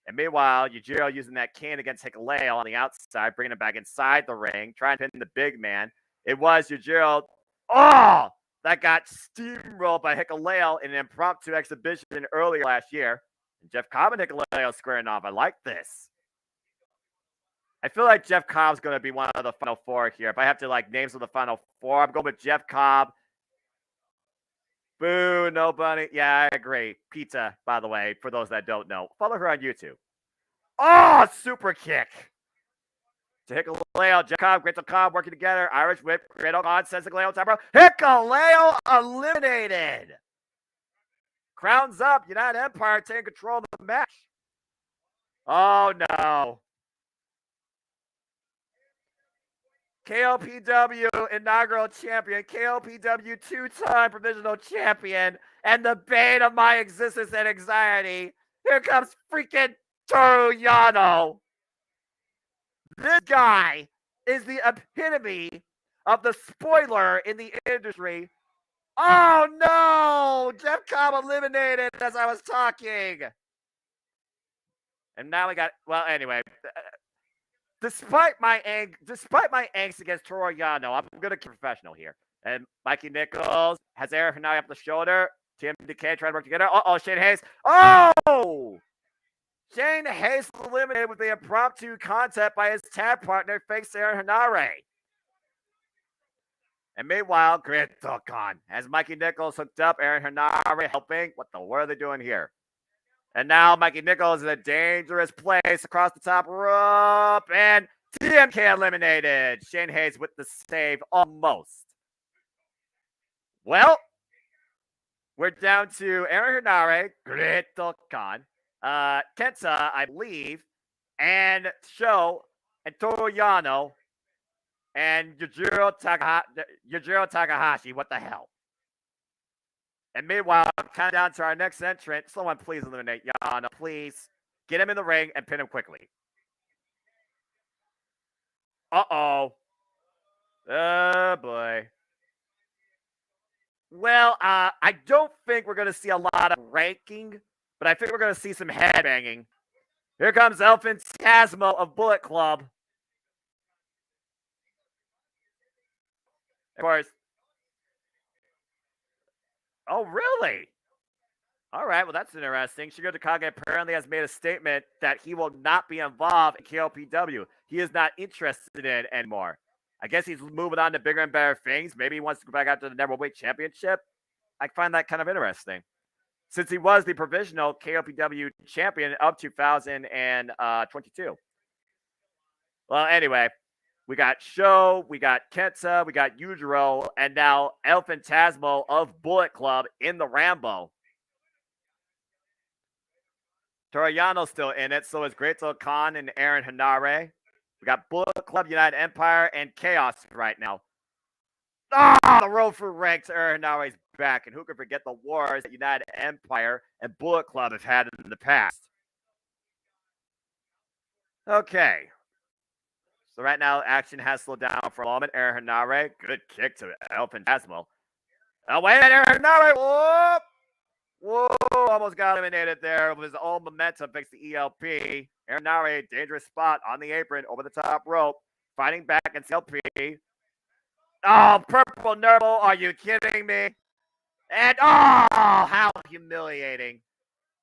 And meanwhile, Yujiro using that cane against Hikuleo on the outside, bringing him back inside the ring, trying to pin the big man. It was Yujiro. Oh, that got steamrolled by Hikuleo in an impromptu exhibition earlier last year. And Jeff Cobb and Hikuleo squaring off. I like this. I feel like Jeff Cobb's going to be one of the final 4 here. If I have to names of the final 4, I'm going with Jeff Cobb. Boo, no bunny. Yeah, I agree. Pizza, by the way, for those that don't know. Follow her on YouTube. Oh, super kick. To Hikuleo, Jeff Cobb, Greto Cobb working together. Irish whip, Greto Cobb sends Hikuleo top rope. Hikuleo eliminated. Crowns up. United Empire taking control of the match. Oh no. KOPW inaugural champion, KOPW two-time provisional champion, and the bane of my existence and anxiety. Here comes freaking Toru Yano. This guy is the epitome of the spoiler in the industry. Oh no! Jeff Cobb eliminated as I was talking. And now we got, well, anyway. Despite my angst against Toru Yano, I'm going to keep professional here. And Mikey Nichols has Aaron Hanai up the shoulder. Tim DK trying to work together. Uh-oh, Shane Hayes. Oh! Shane Hayes eliminated with the impromptu contact by his tag partner, fake Aaron Hanare. And meanwhile, Great Dokkan has Mikey Nichols hooked up, Aaron Hanare helping. What the world are they doing here? And now Mikey Nichols in a dangerous place across the top rope. And TMK eliminated. Shane Hayes with the save almost. Well, we're down to Aaron Hanare, Great Dokkan, Kenta, I believe, and Sho, and Toru Yano, and Yujiro Takahashi. What the hell? And meanwhile, count down to our next entrant. Someone please eliminate Yano. Please get him in the ring and pin him quickly. Uh-oh. Oh, boy. Well, I don't think we're going to see a lot of ranking, but I think we're going to see some headbanging. Here comes El Phantasmo of Bullet Club. Of course. Oh, really? All right, well, that's interesting. Shigeru Takagi apparently has made a statement that he will not be involved in KOPW. He is not interested in it anymore. I guess he's moving on to bigger and better things. Maybe he wants to go back after the Neverweight Championship. I find that kind of interesting. Since he was the provisional KOPW champion of 2022. Well, anyway, we got Sho, we got Kenta, we got Yujiro, and now El Phantasmo of Bullet Club in the Rambo. Toru Yano's still in it, so is Great Khan and Aaron Hanare. We got Bullet Club, United Empire, and Chaos right now. The road for ranks, Aaron Hanare's back, and who could forget the wars that United Empire and Bullet Club have had in the past? Okay. So right now, action has slowed down for a moment. Aaron Hanare, good kick to El Phantasmo. Oh, wait, Aaron Hanare, whoop! Whoa, almost got eliminated there with his own momentum thanks to ELP. Aaron Hanare, dangerous spot on the apron, over the top rope, fighting back against ELP. Oh, purple nurple, are you kidding me? And, oh, how humiliating.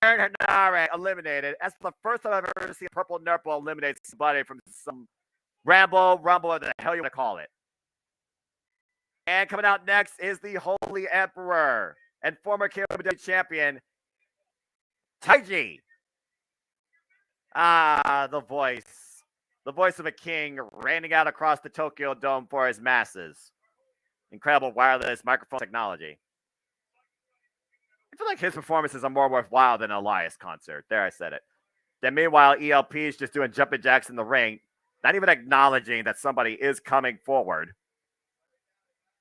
Aaron Hanare eliminated. That's the first time I've ever seen purple nurple eliminate somebody from some ramble, rumble, or the hell you want to call it. And coming out next is the Holy Emperor and former KOPW champion, Taiji. The voice. The voice of a king reigning out across the Tokyo Dome for his masses. Incredible wireless microphone technology. I feel like his performances are more worthwhile than an Elias concert. There, I said it. Then meanwhile, ELP is just doing jumping jacks in the ring, not even acknowledging that somebody is coming forward.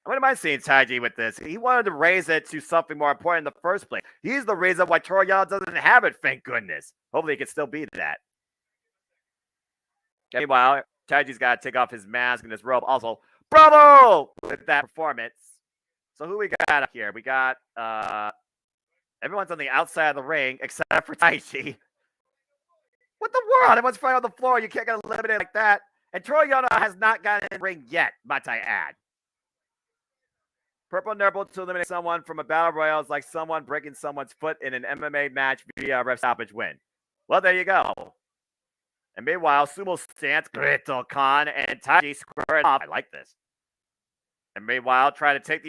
I wouldn't mind seeing Taiji with this. He wanted to raise it to something more important in the first place. He's the reason why Toru Yano doesn't have it, thank goodness. Hopefully he can still be that. Meanwhile, Taiji's got to take off his mask and his robe. Also, bravo! With that performance. So who we got up here? We got, everyone's on the outside of the ring except for Taiji. What the world? Everyone's fighting on the floor. You can't get eliminated like that. And Toru Yano has not gotten in the ring yet, might I add. Purple nurple to eliminate someone from a battle royale is like someone breaking someone's foot in an MMA match via a ref stoppage win. Well, there you go. And meanwhile, Sumo stance, Great Khan and Taiji square it off. I like this. And meanwhile, trying to take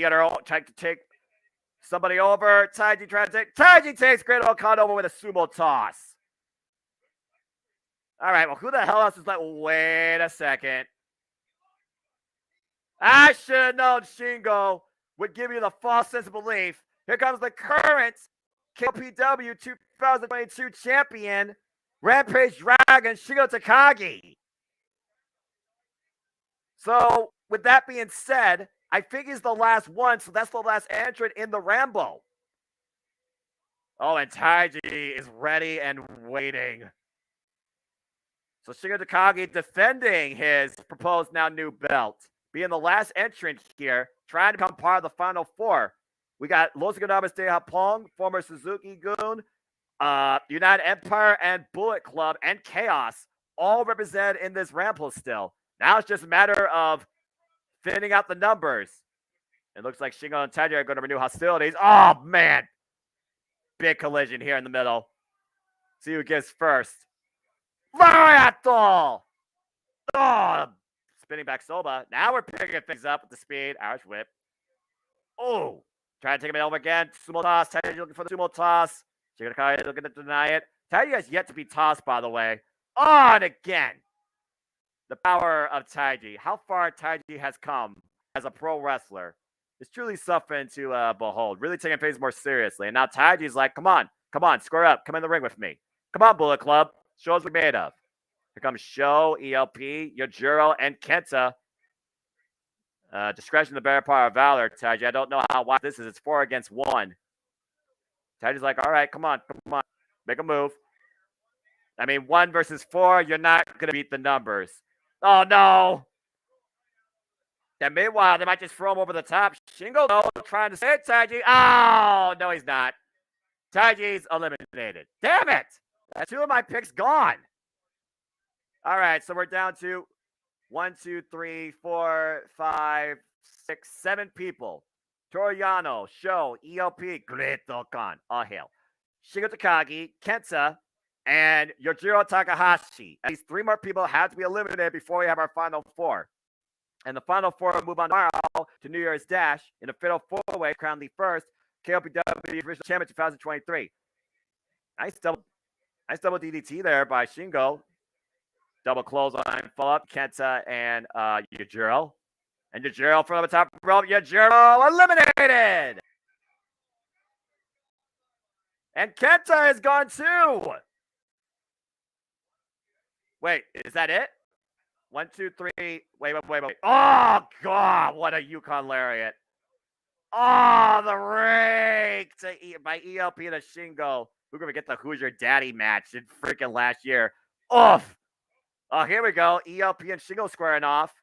somebody over. Taiji takes Great Khan over with a sumo toss. All right, well, who the hell else is like, wait a second. I should have known Shingo would give you the false sense of belief. Here comes the current KOPW 2022 champion, Rampage Dragon, Shingo Takagi. So, with that being said, I think he's the last one, so that's the last entrant in the Ramble. Oh, and Taiji is ready and waiting. So Shingo Takagi defending his proposed now new belt, being the last entrant here, trying to become part of the Final Four. We got Los Ganabas de Japón, former Suzuki-gun, United Empire, and Bullet Club, and Chaos, all represented in this Ramble still. Now it's just a matter of thinning out the numbers. It looks like Shingo and Taiji are going to renew hostilities. Oh, man. Big collision here in the middle. See who gets first. Variato! Oh, spinning back Soba. Now we're picking things up with the speed. Irish whip. Oh, trying to take him over again. Sumo toss. Taiji looking for the sumo toss. Shingo Takagi looking to deny it. Taiji has yet to be tossed, by the way. Oh, and again. The power of Taiji. How far Taiji has come as a pro wrestler is truly something to behold. Really taking things more seriously. And now Taiji's like, come on, square up. Come in the ring with me. Come on, Bullet Club. Show us what we're made of. Here comes Sho, ELP, Yojiro, and Kenta. Discretion the better part of valor, Taiji. I don't know how wide this is. It's 4 against 1. Taiji's like, all right, come on. Make a move. I mean, 1 versus 4, you're not going to beat the numbers. Oh, no. And meanwhile, they might just throw him over the top. Shingo, though, trying to save Taiji. Oh, no, he's not. Taiji's eliminated. Damn it. That's 2 of my picks gone. All right, so we're down to 1, 2, 3, 4, 5, 6, 7 people. Toriano, Sho, ELP, Great-O-Kan, all hail. Shingo Takagi, Kenta, and Yojiro Takahashi. At least 3 more people have to be eliminated before we have our final 4. And the final 4 will move on tomorrow to New Year's Dash in a fatal 4-way, crown the first KOPW Original Champion 2023. Nice double DDT there by Shingo. Double clothesline follow-up, Kenta and Yujiro. And Yujiro from the top rope. Yujiro eliminated! And Kenta is gone too! Wait, is that it? 1, 2, 3. Wait. Oh, God, what a Yukon Lariat. Oh, the rake by ELP to Shingo. We're going to get the Hoosier Daddy match in freaking last year. Oof. Oh, here we go. ELP and Shingo squaring off.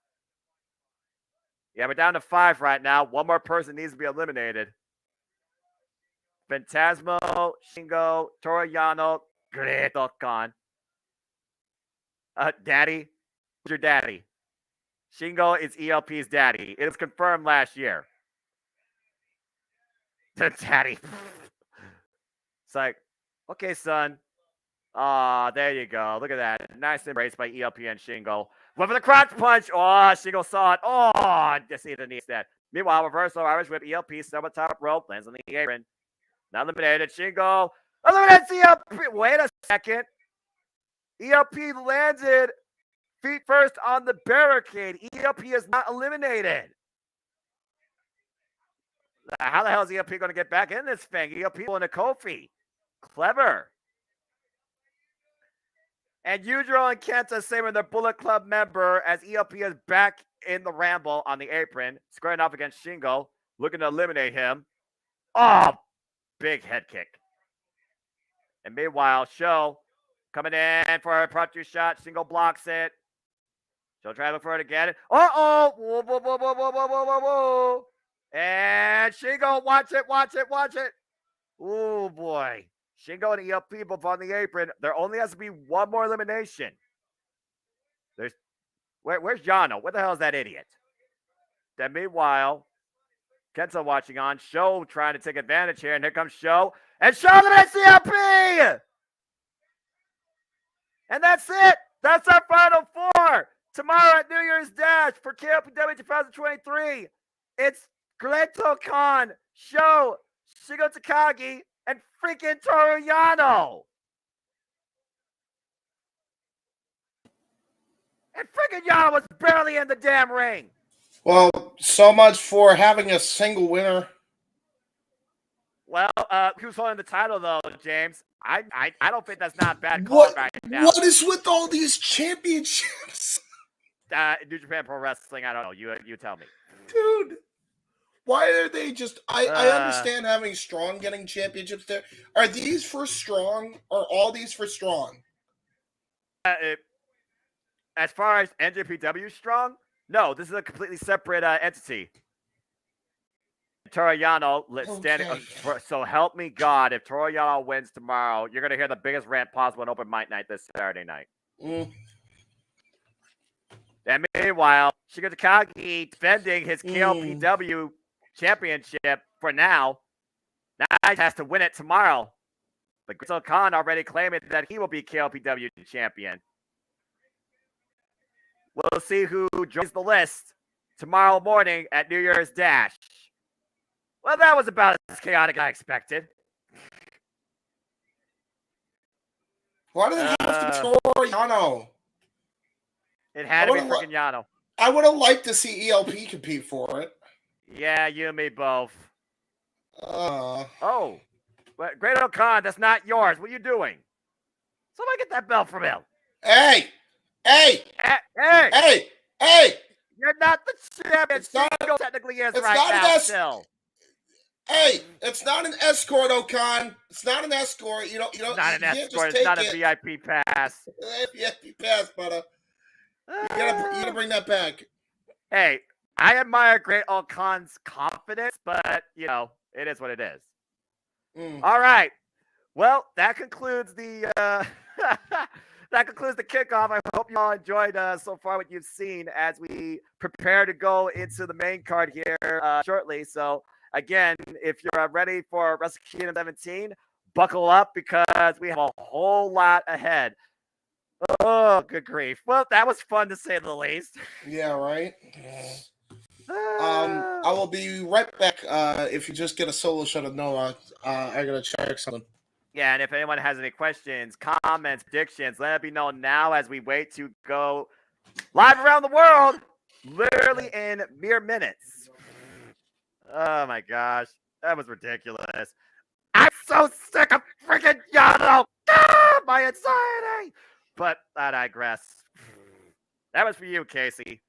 Yeah, we're down to 5 right now. 1 more person needs to be eliminated. Phantasmo, Shingo, Toriano, Great-O-Kan. Daddy. Who's your daddy? Shingo is ELP's daddy. It was confirmed last year. The daddy. It's like, okay, son. There you go. Look at that. Nice embrace by ELP and Shingo. Went for the crotch punch. Oh, Shingo saw it. Oh, just see the knee instead. Meanwhile, reversal Irish whip. ELP still top rope. Lands on the apron. Now eliminated. Shingo. Eliminates ELP. Wait a second. ELP landed feet first on the barricade. ELP is not eliminated. How the hell is ELP going to get back in this thing? ELP in a Kofi. Clever. And Yujiro and Kenta saving their Bullet Club member as ELP is back in the Ramble on the apron, squaring off against Shingo, looking to eliminate him. Oh, big head kick. And meanwhile, Sho coming in for a prop 2 shot. Shingo blocks it. Sho trying to look for it again. Uh-oh. Whoa. And Shingo, watch it. Oh, boy. Shingo and ELP both on the apron. There only has to be 1 more elimination. Where's Yano? What the hell is that idiot? Then meanwhile, Kenta watching on. Sho trying to take advantage here. And here comes Sho. And Sho eliminates ELP! And that's it. That's our final 4. Tomorrow at New Year's Dash for KOPW 2023. It's Great-O-Kan, Sho, Shingo Takagi, and freaking Toru Yano. And freaking Yano was barely in the damn ring. – Well, so much for having a single winner. Well, who's holding the title though, James? I don't think that's not a bad call What? right now. What is with all these championships? New Japan Pro Wrestling. I don't know. You tell me, Dude. Why are they just? I understand having Strong getting championships there. Are these for Strong? Or all these for Strong? As far as NJPW Strong, no, this is a completely separate entity. Toriano standing. Okay. So help me God, if Toriano wins tomorrow, you're gonna hear the biggest rant possible in Open Mic Night this Saturday night. And meanwhile, Shigeru Takagi defending his KOPW championship for now. Now he has to win it tomorrow. But Grizzle Khan already claiming that he will be KOPW champion. We'll see who joins the list tomorrow morning at New Year's Dash. Well, that was about as chaotic as I expected. Why did it have to be Toriano? It had to be freaking Yano. I would have liked to see ELP compete for it. Yeah, you and me both. Oh. But Great Khan, that's not yours. What are you doing? Somebody get that belt from him. Hey! You're not the champion. Shingo technically is right now still. Hey, it's not an escort, Okan. It's not an escort. You know. Not an escort. It's not a VIP pass. VIP pass, brother. You gotta bring that back. Hey, I admire Great Khan's confidence, but it is what it is. All right. Well, that concludes the kickoff. I hope you all enjoyed so far what you've seen as we prepare to go into the main card here shortly. So again, if you're ready for Wrestle Kingdom 17, buckle up because we have a whole lot ahead. Oh, good grief. Well, that was fun to say the least. Yeah, right? I will be right back. If you just get a solo shot of Noah, I gotta check something. Yeah, and if anyone has any questions, comments, predictions, let it be known now as we wait to go live around the world, literally in mere minutes. Oh my gosh, that was ridiculous. I'm so sick of freaking Yano! My anxiety! But I digress. That was for you, Casey.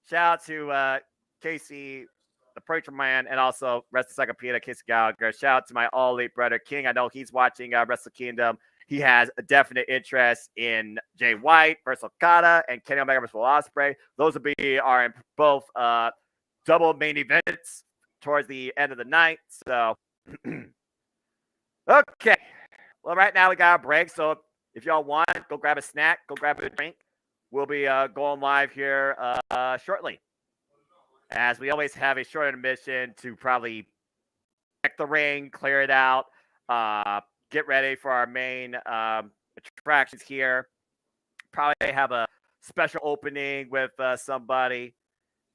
Shout out to Casey, the Preacher Man, and also Rest Encyclopedia, Casey Gallagher. Shout out to my all-elite brother, King. I know he's watching Wrestle Kingdom. He has a definite interest in Jay White versus Okada and Kenny Omega versus Osprey. Those are in both double main events towards the end of the night. So, okay. Well, right now we got a break. So if y'all want, go grab a snack, go grab a drink. We'll be going live here shortly. As we always have a short intermission to probably check the ring, clear it out, get ready for our main attractions here. Probably have a special opening with somebody.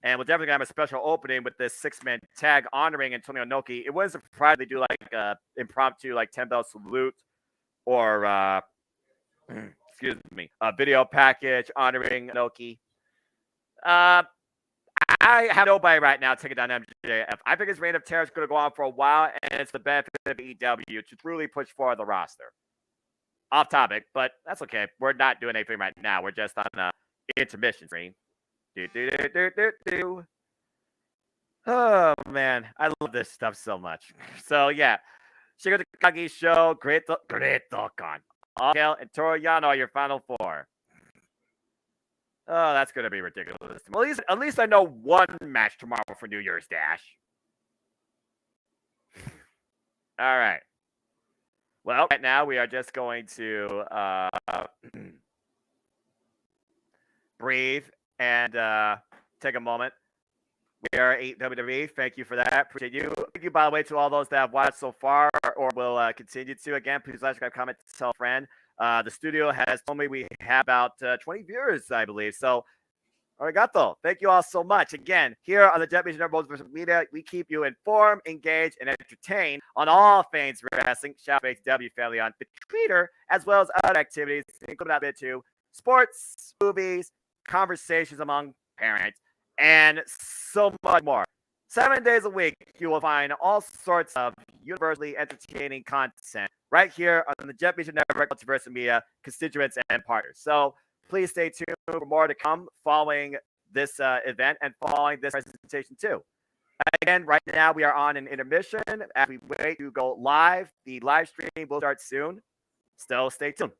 And we'll definitely have a special opening with this 6-man tag honoring Antonio Inoki. It wasn't surprising they do like a impromptu 10-bell salute or a video package honoring Inoki. I have nobody right now taking down MJF. I think his reign of terror is going to go on for a while, and it's the benefit of AEW to truly push forward the roster. Off topic, but that's okay. We're not doing anything right now. We're just on an intermission screen. Oh, man. I love this stuff so much. So, yeah. Shigeru Takagi show. Great Dokkan. Okada and Toru Yano are your final 4. Oh, that's going to be ridiculous. Well, at least I know one match tomorrow for New Year's Dash. All right. Well, right now we are just going to breathe and take a moment. We are 8 WWE. Thank you for that. Appreciate you. Thank you, by the way, to all those that have watched so far or will continue to. Again, please like, subscribe, comment, tell a friend. The studio has told me we have about 20 viewers, I believe. So, arigato. Thank you all so much. Again, here on the Japanese Multiverse Media, we keep you informed, engaged, and entertained on all things wrestling. Shout out to W family on Twitter, as well as other activities, including that bit too. Sports, movies, conversations among parents, and so much more. 7 days a week, you will find all sorts of universally entertaining content right here on the Jet Meacham Network, Multiverse Media constituents and partners. So please stay tuned for more to come following this event and following this presentation too. Again, right now we are on an intermission as we wait to go live. The live stream will start soon. Still, stay tuned.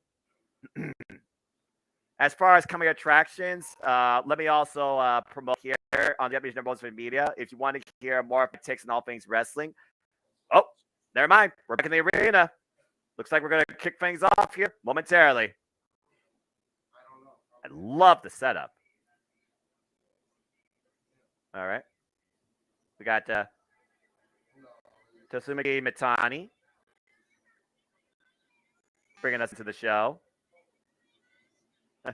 As far as coming attractions, let me also promote here on the Jet Meacham Network Media. If you want to hear more of my takes on all things wrestling, oh, never mind. We're back in the arena. Looks like we're going to kick things off here momentarily. I love the setup. All right. We got Tosuke Mitani bringing us into the show. I'll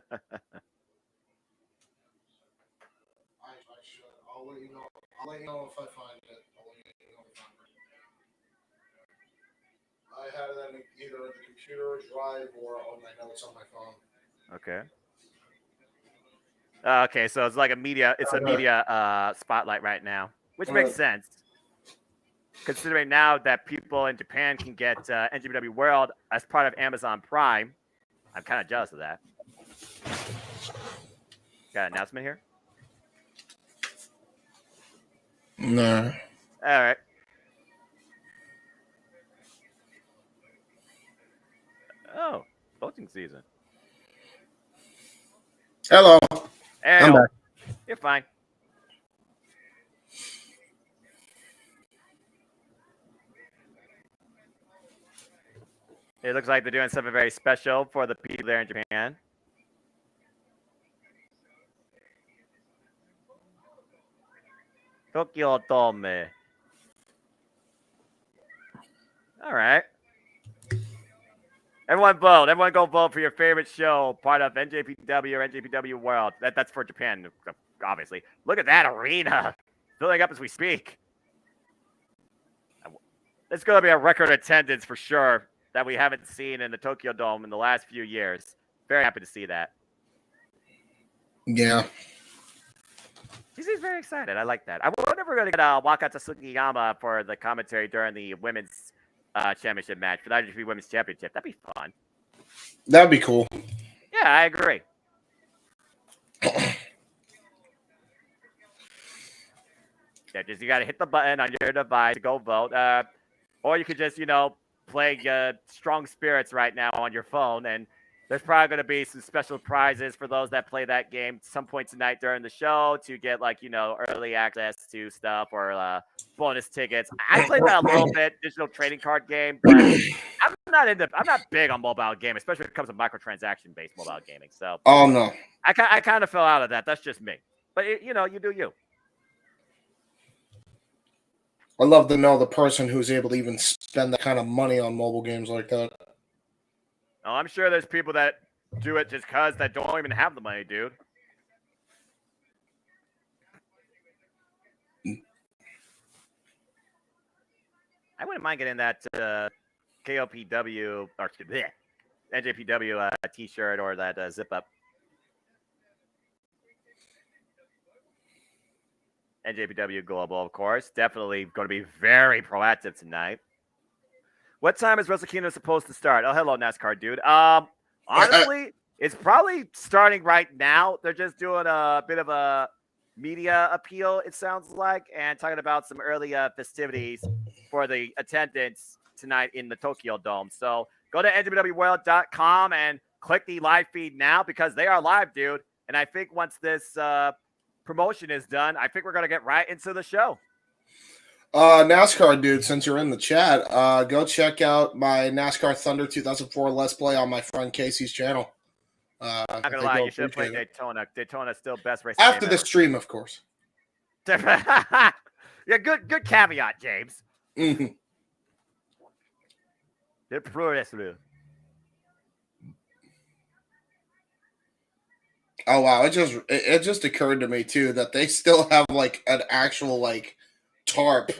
let you know. I'll let you know if I find it. I have it in either the computer drive or on my notes on my phone. Okay. Okay, so it's like a media spotlight right now, which makes sense. Considering now that people in Japan can get NJPW World as part of Amazon Prime, I'm kind of jealous of that. Got an announcement here? No. All right. Oh, voting season. Hello. Hey, I'm back. You're fine. It looks like they're doing something very special for the people there in Japan. Tokyo Dome. All right. Everyone vote. Everyone go vote for your favorite show, part of NJPW or NJPW World. That's for Japan, obviously. Look at that arena. Filling up as we speak. It's going to be a record attendance for sure that we haven't seen in the Tokyo Dome in the last few years. Very happy to see that. Yeah. He seems very excited. I like that. I wonder if we're going to get Wakata Sugiyama for the commentary during the women's championship match for the IWGP Women's Championship. That'd be fun. That'd be cool. Yeah, I agree. Yeah, just you got to hit the button on your device to go vote. Or you could just, play Strong Spirits right now on your phone. And there's probably going to be some special prizes for those that play that game some point tonight during the show to get, early access to stuff or bonus tickets. I played that a little bit, digital trading card game, but I'm not big on mobile gaming, especially when it comes to microtransaction-based mobile gaming. So, oh, no. I kind of fell out of that. That's just me. But, you do you. I love to know the person who's able to even spend that kind of money on mobile games like that. Oh, I'm sure there's people that do it just because that don't even have the money, dude. I wouldn't mind getting that KOPW or NJPW t-shirt or that zip up. NJPW Global, of course. Definitely going to be very proactive tonight. What time is Wrestle Kingdom supposed to start? Oh, hello, NASCAR dude. Honestly, it's probably starting right now. They're just doing a bit of a media appeal, it sounds like, and talking about some early festivities for the attendance tonight in the Tokyo Dome. So go to NJPWWorld.com and click the live feed now because they are live, dude. And I think once this promotion is done, I think we're going to get right into the show. NASCAR dude, since you're in the chat, go check out my NASCAR Thunder 2004 Let's Play on my friend Casey's channel. I'm not gonna lie, you should play Daytona. Daytona's still best race after the stream, of course. Yeah, good caveat, James. Mm-hmm. The pro wrestler. Oh wow! It just occurred to me too that they still have an actual tarp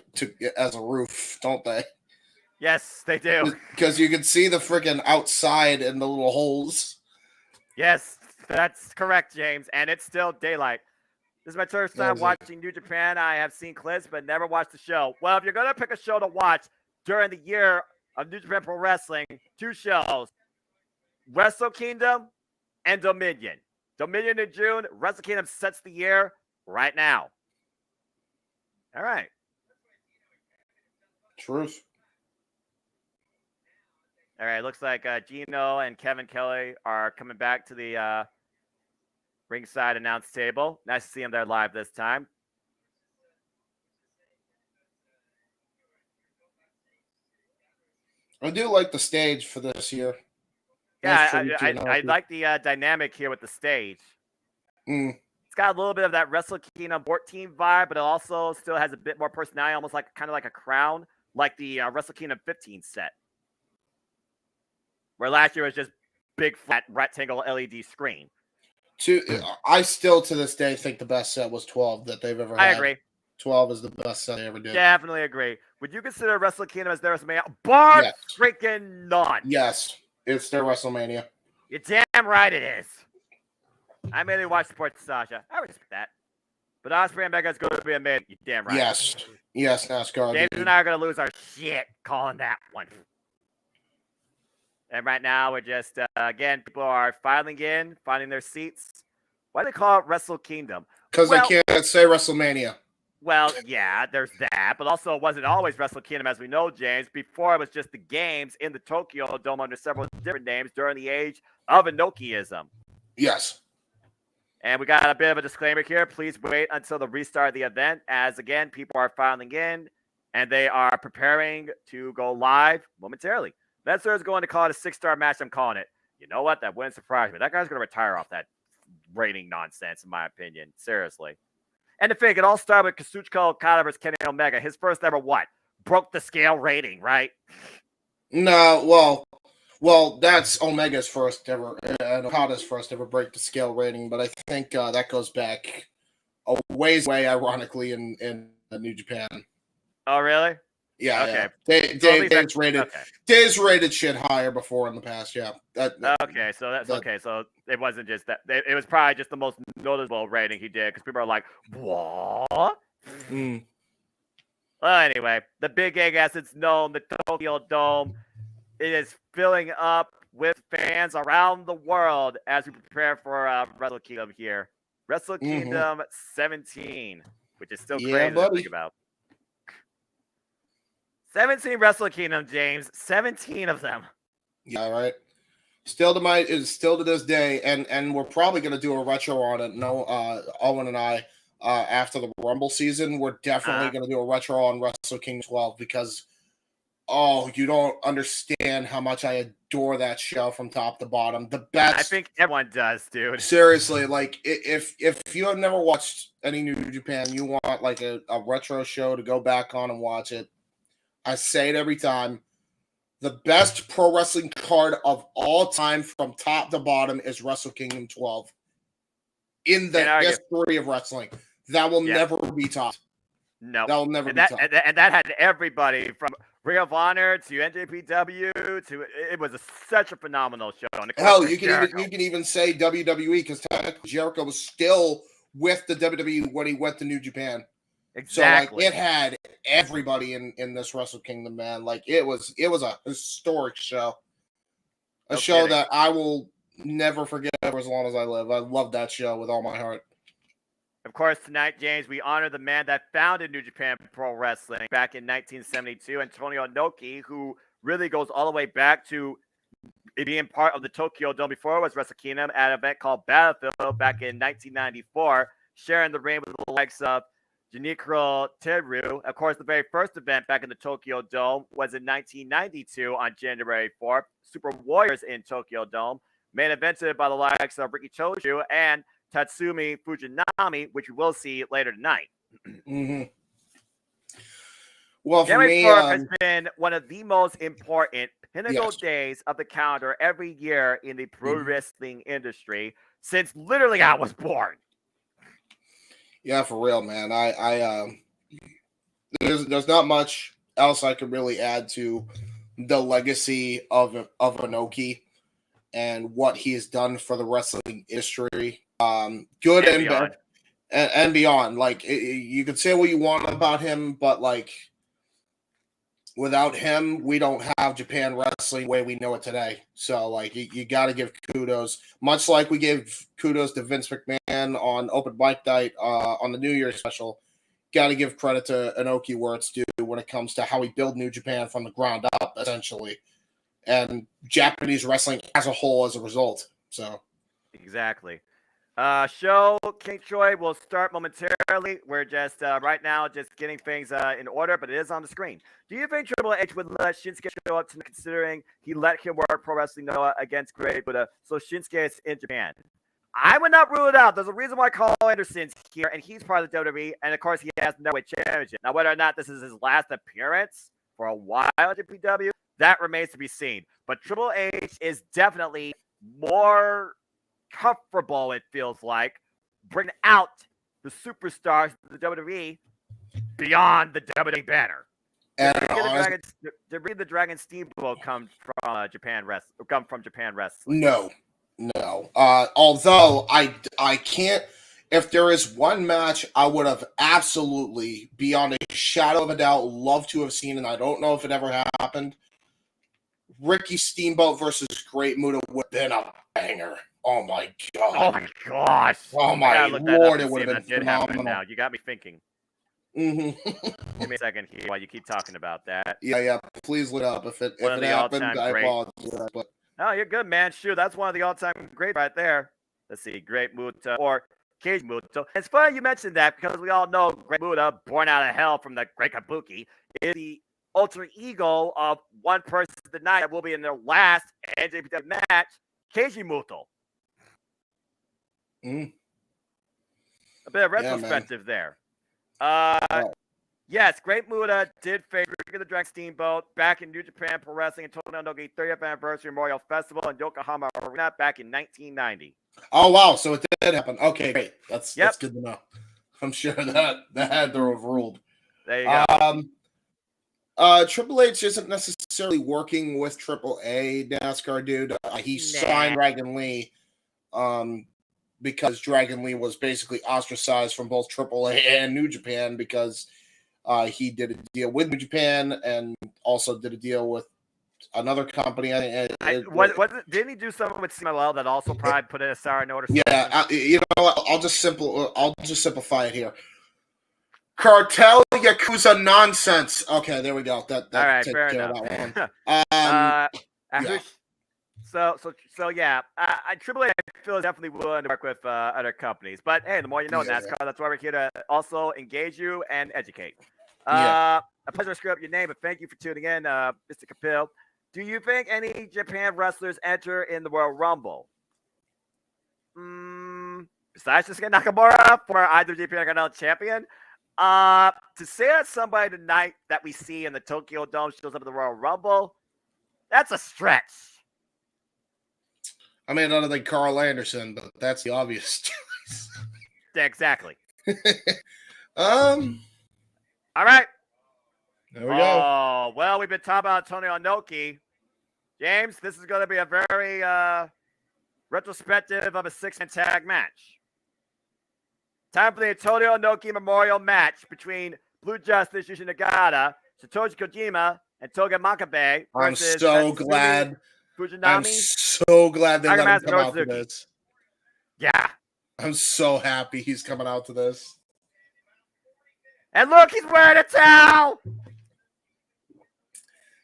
as a roof, don't they? Yes, they do. Because you can see the freaking outside and the little holes. Yes, that's correct, James. And it's still daylight. This is my first time watching New Japan. I have seen clips, but never watched the show. Well, if you're going to pick a show to watch during the year of New Japan Pro Wrestling, 2 shows, Wrestle Kingdom and Dominion. Dominion in June, Wrestle Kingdom sets the year right now. All right. Truth. All right, looks like Gino and Kevin Kelly are coming back to the ringside announce table. Nice to see them there live this time. I do like the stage for this year. Yeah, I like the dynamic here with the stage. It's got a little bit of that Wrestle Kingdom 14 vibe, but it also still has a bit more personality, almost like kind of like a crown, like the Wrestle Kingdom 15 set. Where last year was just big flat rectangle LED screen. I still to this day think the best set was 12 that they've ever had. I agree. 12 is the best set they ever did. Definitely agree. Would you consider Wrestle Kingdom as their WrestleMania? Bar freaking none. Yes, it's their WrestleMania. You're damn right it is. I mainly watch Sports Sasha. I respect that. But Osprey and Mega is going to be amazing. You're damn right. Yes, NASCAR. James and I are going to lose our shit calling that one. And right now, we're just, again, people are filing in, finding their seats. Why do they call it Wrestle Kingdom? Because they can't say WrestleMania. Well, yeah, there's that. But also, it wasn't always Wrestle Kingdom, as we know, James. Before, it was just the games in the Tokyo Dome under several different names during the age of Inokiism. Yes. And we got a bit of a disclaimer here. Please wait until the restart of the event, as, again, people are filing in, and they are preparing to go live momentarily. Metzler is going to call it a 6-star match. I'm calling it. You know what? That wouldn't surprise me. That guy's going to retire off that rating nonsense, in my opinion. Seriously. And to think, it all started with Kazuchika Okada versus Kenny Omega. His first ever what? Broke the scale rating, right? No, well, that's Omega's first ever, and Okada's first ever break the scale rating. But I think that goes back a ways way, ironically, in New Japan. Oh, really? Yeah, okay. Yeah. Dave's rated shit higher before in the past. Yeah. Okay, so that's okay. So it wasn't just that. It was probably just the most noticeable rating he did because people are like, "What?" Well, anyway, the big egg, as it's known, the Tokyo Dome, it is filling up with fans around the world as we prepare for Wrestle Kingdom here. Wrestle Kingdom 17, which is still crazy to think about. 17 Wrestle Kingdom, James. 17 of them. Yeah, right. Still to this day, and we're probably going to do a retro on it. No, Owen and I, after the Rumble season, we're definitely going to do a retro on Wrestle Kingdom 12 because, you don't understand how much I adore that show from top to bottom. The best. I think everyone does, dude. Seriously, like if you have never watched any New Japan, you want like a retro show to go back on and watch it. I say it every time. The best pro wrestling card of all time from top to bottom is Wrestle Kingdom 12. In the history of wrestling. That will never be topped. No. That will never be topped. And that had everybody from Ring of Honor to NJPW to it was such a phenomenal show. And hell, you can even say WWE because Jericho was still with the WWE when he went to New Japan. Exactly. So, like, it had everybody in this Wrestle Kingdom, man. Like, it was a historic show. A show that I will never forget for as long as I live. I love that show with all my heart. Of course, tonight, James, we honor the man that founded New Japan Pro Wrestling back in 1972, Antonio Inoki, who really goes all the way back to being part of the Tokyo Dome before it was Wrestle Kingdom at an event called Battlefield back in 1994, sharing the reign with the likes of Junichiro Teru. Of course, the very first event back in the Tokyo Dome was in 1992 on January 4th. Super Warriors in Tokyo Dome, main evented by the likes of Riki Choshu and Tatsumi Fujinami, which we will see later tonight. Well, for me, has been one of the most important pinnacle days of the calendar every year in the pro wrestling industry since literally I was born. Yeah, for real, man. There's not much else I could really add to the legacy of Inoki and what he has done for the wrestling industry. Good and bad. and beyond. Like, you could say what you want about him, but like, without him, we don't have Japan wrestling the way we know it today. So, like, you got to give kudos, much like we gave kudos to Vince McMahon on Open Mic Night on the New Year's special. Got to give credit to Inoki where it's due when it comes to how he built New Japan from the ground up, essentially, and Japanese wrestling as a whole as a result. So, exactly. Show King Troy will start momentarily. We're just right now just getting things in order, but it is on the screen. Do you think Triple H would let Shinsuke show up tonight, considering he let him work Pro Wrestling Noah against Great Buddha? So Shinsuke is in Japan. I would not rule it out. There's a reason why Carl Anderson's here, and he's part of the WWE, and of course he has no championship. Now, whether or not this is his last appearance for a while at JPW, that remains to be seen. But Triple H is definitely more comfortable, it feels like, bringing out the superstars of the WWE beyond the WWE banner. Did Read the Dragon Steamboat come from Japan Wrestling? No. Although I can't. If there is one match I would have absolutely, beyond a shadow of a doubt, loved to have seen, and I don't know if it ever happened, Ricky Steamboat versus Great Muta would have been a banger. Oh my god! Oh my gosh! Oh my lord! It would have been phenomenal. Now you got me thinking. Mm-hmm. Give me a second here while you keep talking about that. Yeah. Please look up if it happened. I apologize, but no, you're good, man. Shoot, that's one of the all-time greats right there. Let's see, Great Muta or Cage Muta. It's funny you mentioned that because we all know Great Muta, born out of hell from the Great Kabuki, is the alter ego of one person tonight that will be in their last NJPW match, Keiji Muto. A bit of retrospective there. Yes, Great Muta did favor the Dragon Steamboat back in New Japan Pro Wrestling and Total Inoki 30th Anniversary Memorial Festival in Yokohama Arena back in 1990. Oh, wow. So it did happen. Okay, great. That's good to know. I'm sure that had to have ruled. There you go. Triple H isn't necessarily working with Triple A NASCAR, dude. He signed Dragon Lee because Dragon Lee was basically ostracized from both Triple A and New Japan because he did a deal with New Japan and also did a deal with another company. Didn't he do something with CMLL that also probably put in a sour note or something? Yeah, I'll just simplify it here. Cartel Yakuza nonsense. Okay, there we go. That all right, takes fair care enough. of that one. Yeah. So yeah, Triple H I feel is definitely willing to work with other companies. But hey, the more you know, NASCAR. That's why we're here to also engage you and educate. A pleasure to screw up your name, but thank you for tuning in, Mr. Kapil. Do you think any Japan wrestlers enter in the Royal Rumble? Besides Shinsuke Nakamura for either Japan Intercontinental Champion, to say that somebody tonight that we see in the Tokyo Dome shows up in the Royal Rumble, that's a stretch. I mean, other than Carl Anderson, but that's the obvious choice. Exactly. All right. There we go. Oh, well, we've been talking about Antonio Inoki. James, this is going to be a very retrospective of a six-man tag match. Time for the Antonio Inoki Memorial match between Blue Justice, Yushin Nagata, Satoshi Kojima, and Toga Makabe. I'm so glad. Fujinami. I'm so glad they let him come out to this. Yeah. I'm so happy he's coming out to this. And look, he's wearing a towel.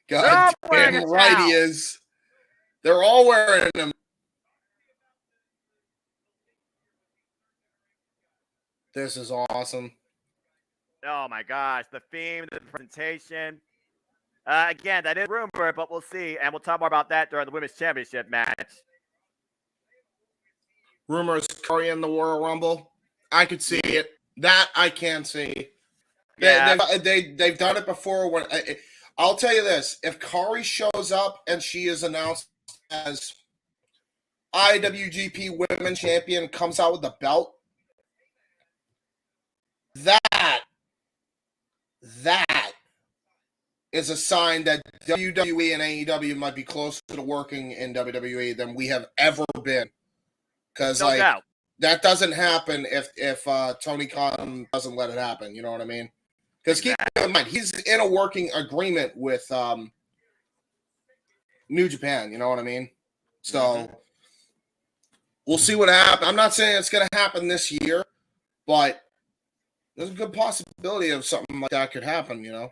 God damn right he is. They're all wearing them. This is awesome. Oh my gosh, the theme, the presentation. Again, that is rumor, but we'll see, and we'll talk more about that during the Women's Championship match. Rumors Curry in the Royal Rumble. I could see it. That I can see. Yeah. They've done it before. When I'll tell you this: if Kari shows up and she is announced as IWGP Women's Champion, comes out with the belt, that is a sign that WWE and AEW might be closer to working in WWE than we have ever been. Because, no doubt. that doesn't happen if Tony Khan doesn't let it happen. You know what I mean? Because keep in mind, he's in a working agreement with New Japan. You know what I mean? So we'll see what happens. I'm not saying it's going to happen this year, but there's a good possibility of something like that could happen. You know?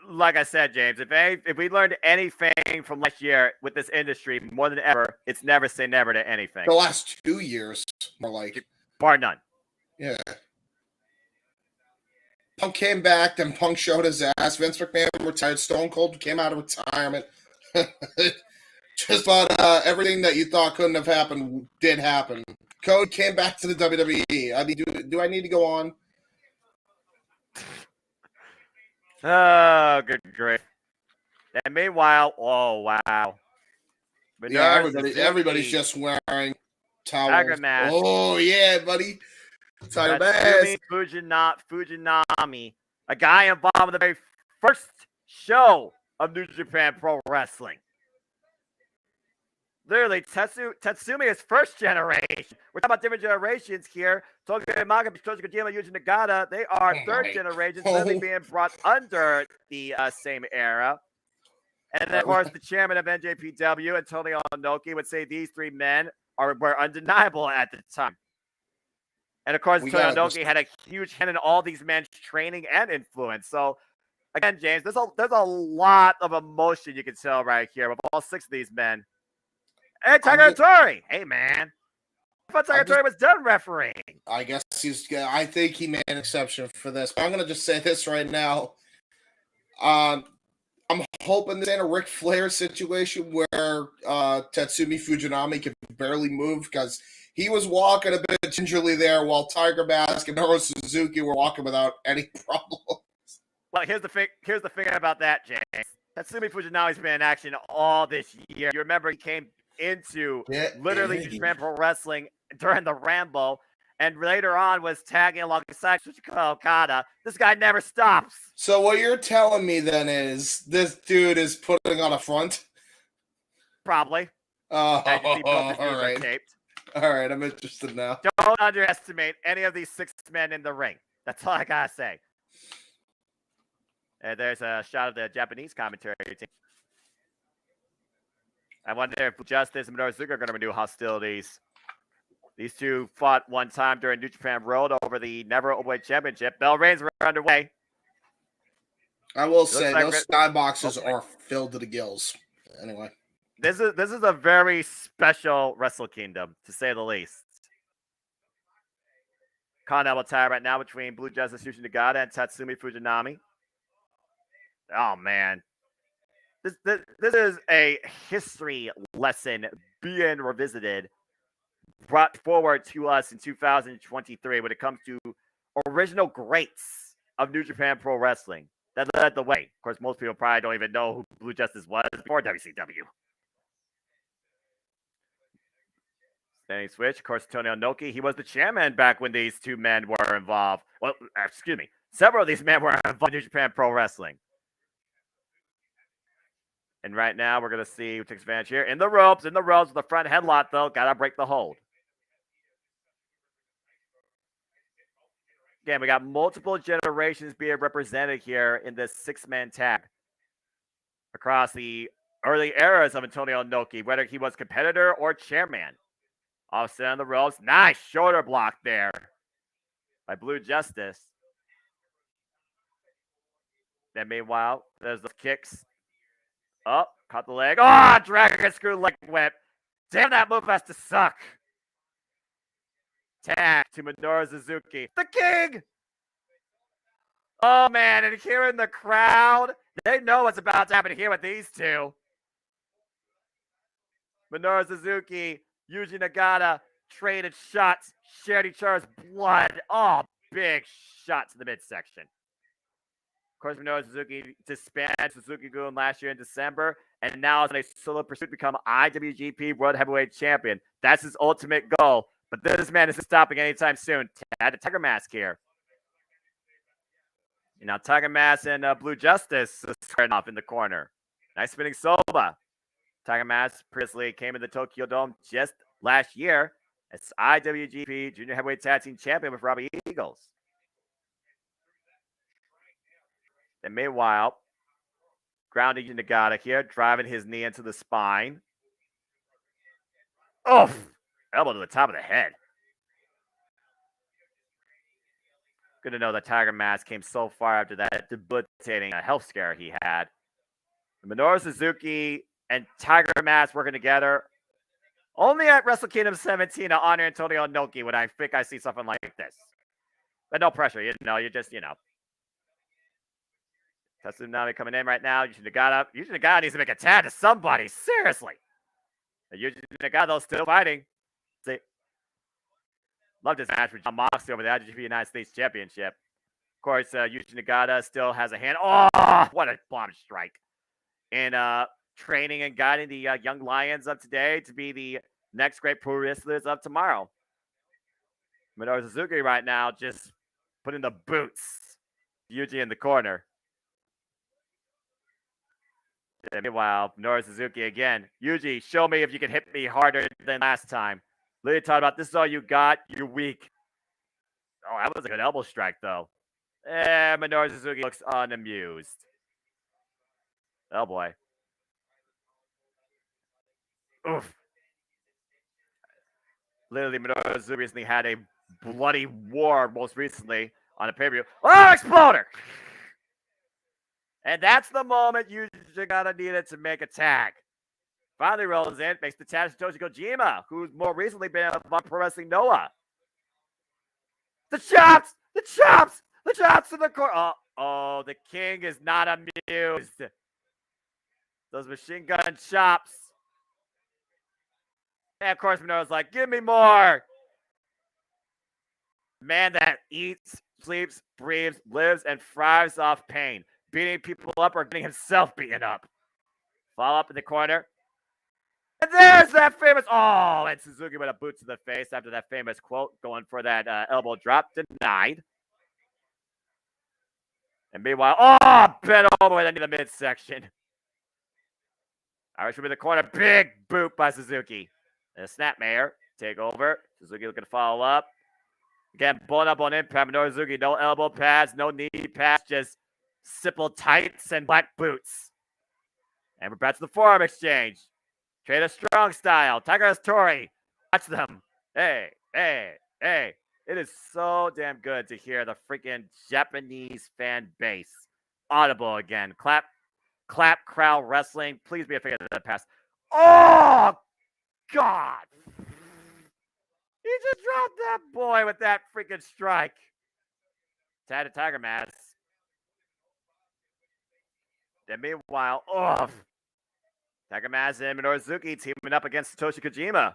Like I said, James, if we learned anything from last year with this industry more than ever, it's never say never to anything. The last 2 years, more like. Bar none. Yeah. Punk came back, then Punk showed his ass. Vince McMahon retired. Stone Cold came out of retirement. Just about everything that you thought couldn't have happened did happen. Code came back to the WWE. I mean, do I need to go on? Oh, good grief. And meanwhile, oh, wow. Yeah, everybody's just wearing towels. Tiger mask. Oh, yeah, buddy. Tiger mask. Fujinami, a guy involved in the very first show of New Japan Pro Wrestling. Literally, Tatsumi is first generation. We're talking about different generations here. Togi Umaga, Toshiko Kojima, Yuji Nagata, they are third generation, literally being brought under the same era. And then, of course, the chairman of NJPW, Antonio Inoki, would say these three men were undeniable at the time. And, of course, Antonio Inoki had a huge hand in all these men's training and influence. So, again, James, there's a lot of emotion you can tell right here with all six of these men. Hey, Tiger Tori! Hey, man. I thought Tiger Tori was done refereeing. I guess I think he made an exception for this. But I'm going to just say this right now. I'm hoping this ain't a Ric Flair situation where Tatsumi Fujinami can barely move because he was walking a bit gingerly there while Tiger Mask and Minoru Suzuki were walking without any problems. Well, here's the thing about that, James. Tatsumi Fujinami's been in action all this year. You remember he came into literally Japan Pro Wrestling during the Ramble, and later on was tagging alongside Shuchiko Okada. This guy never stops. So what you're telling me then is this dude is putting on a front? Probably. All right. Taped. All right, I'm interested now. Don't underestimate any of these six men in the ring. That's all I gotta say. And there's a shot of the Japanese commentary team. I wonder if Justice and Minoru Suzuki are going to do hostilities. These two fought one time during New Japan Road over the Never Openweight Championship. Bell reigns were underway. I will say those skyboxes are filled to the gills. Anyway, this is a very special Wrestle Kingdom, to say the least. Continental tie right now between Blue Justice Yuji Nagata and Tatsumi Fujinami. Oh man. This is a history lesson being revisited, brought forward to us in 2023 when it comes to original greats of New Japan Pro Wrestling that led the way. Of course, most people probably don't even know who Blue Justice was before WCW. Standing switch, of course, Tony Inoki, he was the chairman back when these two men were involved. Well, excuse me, several of these men were involved in New Japan Pro Wrestling. And right now, we're going to see who takes advantage here. In the ropes, with the front headlock, though. Got to break the hold. Again, we got multiple generations being represented here in this six-man tag across the early eras of Antonio Inoki, whether he was competitor or chairman. Offset on the ropes. Nice shoulder block there by Blue Justice. Then meanwhile, there's the kicks. Oh, caught the leg. Oh, dragon screw leg whip. Damn, that move has to suck. Tag to Minoru Suzuki. The king! Oh, man, and here in the crowd, they know what's about to happen here with these two. Minoru Suzuki, Yuji Nagata, traded shots, shared each other's blood. Oh, big shot to the midsection. Of course, Minoru Suzuki disbanded Suzuki-gun last year in December, and now is in a solo pursuit to become IWGP World Heavyweight Champion. That's his ultimate goal, but this man isn't stopping anytime soon. Had a Tiger Mask here. And now Tiger Mask and Blue Justice squaring off in the corner. Nice spinning Soba. Tiger Mask previously came in the Tokyo Dome just last year It's IWGP Junior Heavyweight Tag Team Champion with Robbie Eagles. And meanwhile, grounding Nagata here, driving his knee into the spine. Oh, elbow to the top of the head. Good to know that Tiger Mask came so far after that debilitating health scare he had. Minoru Suzuki and Tiger Mask working together. Only at Wrestle Kingdom 17 to honor Antonio Inoki would I think I see something like this. But no pressure, you just. Tatsunami coming in right now. Yuji Nagata needs to make a tag to somebody. Seriously. And Yuji Nagata still fighting. See, love this match with John Moxley over the IWGP United States Championship. Of course, Yuji Nagata still has a hand. Oh, what a bomb strike. And training and guiding the young Lions of today to be the next great pro wrestlers of tomorrow. Minoru Suzuki right now just putting the boots. Yuji in the corner. And meanwhile, Minoru Suzuki again. Yuji, show me if you can hit me harder than last time. Literally talking about this is all you got. You're weak. Oh, that was a good elbow strike, though. And Minoru Suzuki looks unamused. Oh, boy. Oof. Literally, Minoru Suzuki recently had a bloody war most recently on a pay-per-view. Oh, exploder! And that's the moment you gotta need it to make a tag. Finally rolls in, makes the tag to Satoshi Kojima, who's more recently been on Pro Wrestling Noah. The chops! The chops! The chops in the corner! Oh, the king is not amused. Those machine gun chops. And of course, Minoru's like, give me more. Man that eats, sleeps, breathes, lives, and thrives off pain. Beating people up or getting himself beaten up. Follow up in the corner. And there's that famous... Oh, and Suzuki with a boot to the face after that famous quote. Going for that elbow drop. Denied. And meanwhile... Oh, bent all the way into the midsection. Irish in the corner. Big boot by Suzuki. And a snapmare. Take over. Suzuki looking to follow up. Again, blowing up on impact. Minoru Suzuki, no elbow pads, no knee pads, just simple tights and black boots. And we're back to the forearm exchange. Trade a strong style. Tiger Tori. Watch them. Hey, hey, hey. It is so damn good to hear the freaking Japanese fan base audible again. Clap, clap, crowd wrestling. Please be a fan of that pass. Oh, God. He just dropped that boy with that freaking strike. Tag to Tiger Mask. Then meanwhile, Tiger Mask and Minoru Suzuki teaming up against Satoshi Kojima.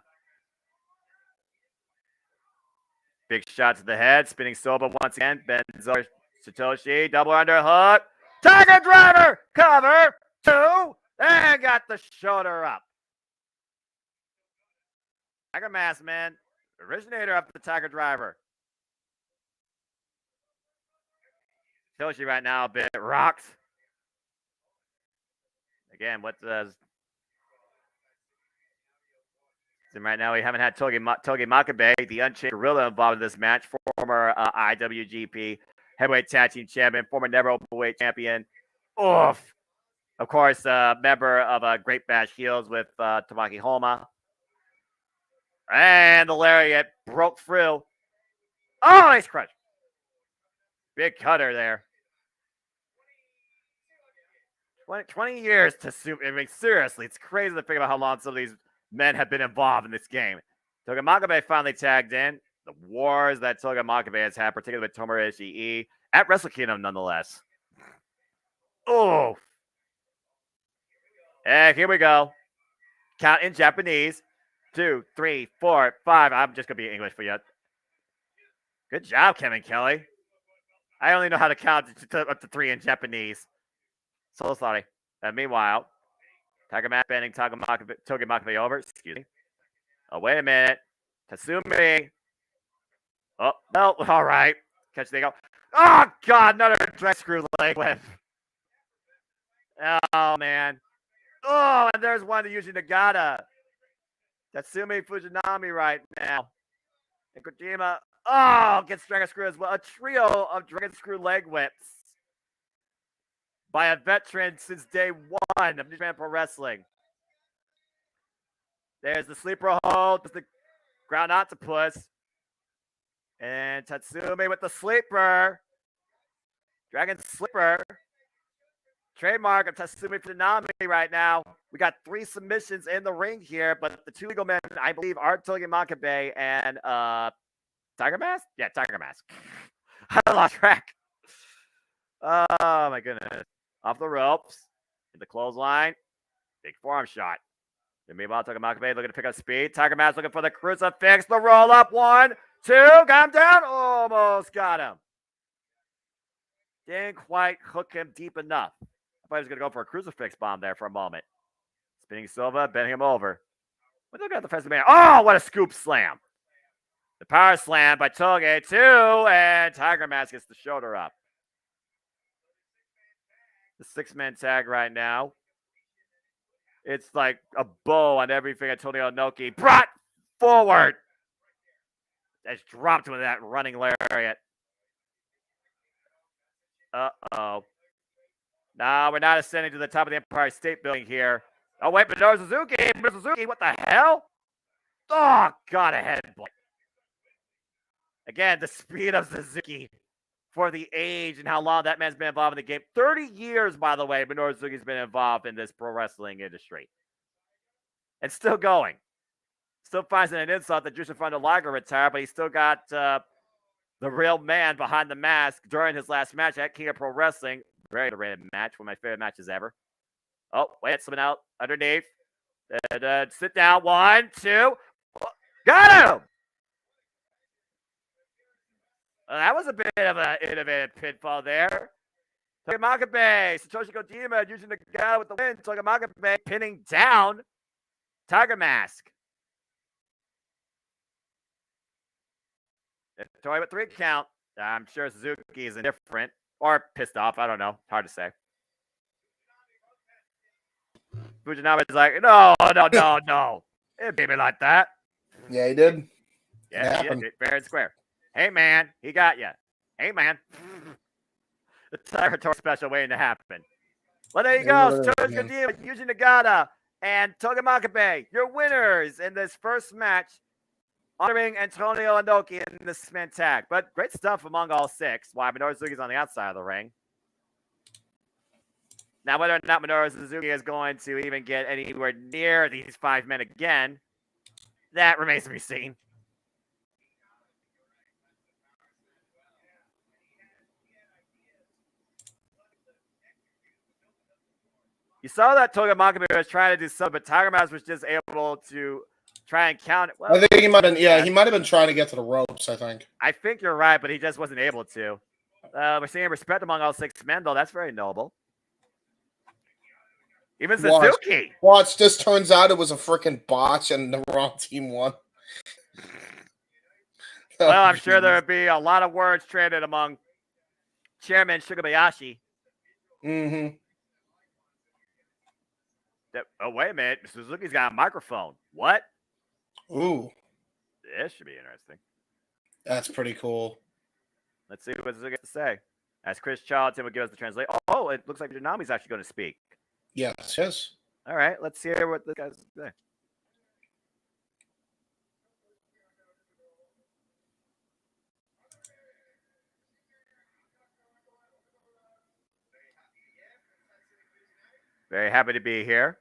Big shot to the head, spinning Soba once again. Bends over Satoshi, double underhook. Tiger Driver, cover, 2, and got the shoulder up. Tiger Mask, man, originator of the Tiger Driver. Satoshi right now a bit rocked. Again, what does... And right now we haven't had Togi Makabe, the Unchained Gorilla, involved in this match. Former IWGP Heavyweight Tag Team Champion, former Never Openweight Champion. Oof. Of course, member of Great Bash Heels with Tamaki Homa. And the lariat broke through. Oh, nice crunch. Big cutter there. 20 years to sue. I mean, seriously, it's crazy to think about how long some of these men have been involved in this game. Toga Makabe finally tagged in. The wars that Toga Makabe has had, particularly with Tomohiro Ishii, at Wrestle Kingdom nonetheless. Oh. And here we go. Count in Japanese. 2, 3, 4, 5. I'm just going to be English for you. Good job, Kevin Kelly. I only know how to count up to 3 in Japanese. So sorry. And meanwhile, Tiger Mask bending Toga Makabe over. Excuse me. Oh, wait a minute. Tatsumi. Oh, no. All right. Catch the go. Oh, God. Another dress screw leg whip. Oh, man. Oh, and there's one to Yuji Nagata. Tatsumi Fujinami right now. And Kojima, gets Dragon Screw as well. A trio of Dragon Screw leg whips by a veteran since day one of New Japan Pro Wrestling. There's the sleeper hold. There's the ground octopus. And Tatsumi with the sleeper. Dragon Slipper. Trademark of Tatsumi Fujinami right now. We got 3 submissions in the ring here, but the 2 legal men, I believe, are Togi Makabe and Tiger Mask? Yeah, Tiger Mask. I lost track. Oh, my goodness. Off the ropes. In the clothesline. Big forearm shot. And meanwhile, Togi Makabe looking to pick up speed. Tiger Mask looking for the crucifix. The roll up. 1, 2. Got him down. Almost got him. Didn't quite hook him deep enough. I thought he was going to go for a crucifix bomb there for a moment. Spinning Silva, bending him over. Look at the defensive man. Oh, what a scoop slam. The power slam by Toge, 2, and Tiger Mask gets the shoulder up. The 6-man tag right now. It's like a bow on everything Antonio Inoki brought forward. That's dropped with that running lariat. Uh-oh. No, we're not ascending to the top of the Empire State Building here. Oh, wait, Minoru Suzuki. Minoru Suzuki, what the hell? Oh, God, a headbutt. Again, the speed of Suzuki for the age and how long that man's been involved in the game. 30 years, by the way, Minoru Suzuki's been involved in this pro wrestling industry. And still going. Still finds it an insult that Jushin Thunder Liger retired, but he still got the real man behind the mask during his last match at King of Pro Wrestling. Very underrated match, one of my favorite matches ever. Oh, wait, something out underneath. Sit down. 1, 2. Got him! That was a bit of an innovative pinfall there. Togi Makabe, Satoshi Kojima using the guy with the win. Togi Makabe pinning down Tiger Mask. Toy with 3 count. I'm sure Suzuki is indifferent or pissed off. I don't know. Hard to say. Fujinami's like, no. It beat me like that. Yeah, he did. Yeah, he did. Fair and square. Hey, man. He got you. Hey, man. The territory special waiting to happen. Well, there you go. Satoshi Kojima, Yuji Nagata, and Togi Makabe, your winners in this first match, honoring Antonio Inoki in the 6-man tag. But great stuff among all 6. While Minoru Suzuki's on the outside of the ring. Now, whether or not Minoru Suzuki is going to even get anywhere near these 5 men again, that remains to be seen. You saw that Togi Makabe was trying to do something, but Tiger Mask was just able to try and count it. Well, I think he might have been, he might have been trying to get to the ropes, I think. I think you're right, but he just wasn't able to. We're seeing respect among all 6 men, though. That's very noble. Even Suzuki. Watch, this turns out it was a freaking botch and the wrong team won. Well, I'm sure there would be a lot of words traded among Chairman Shigebayashi. Mm-hmm. Oh, wait a minute. Suzuki's got a microphone. What? Ooh. This should be interesting. That's pretty cool. Let's see what Suzuki has to say. As Chris Charlton would give us the translation. Oh, it looks like Janami's actually going to speak. Yes. All right, let's hear what this guy's saying. Very happy to be here.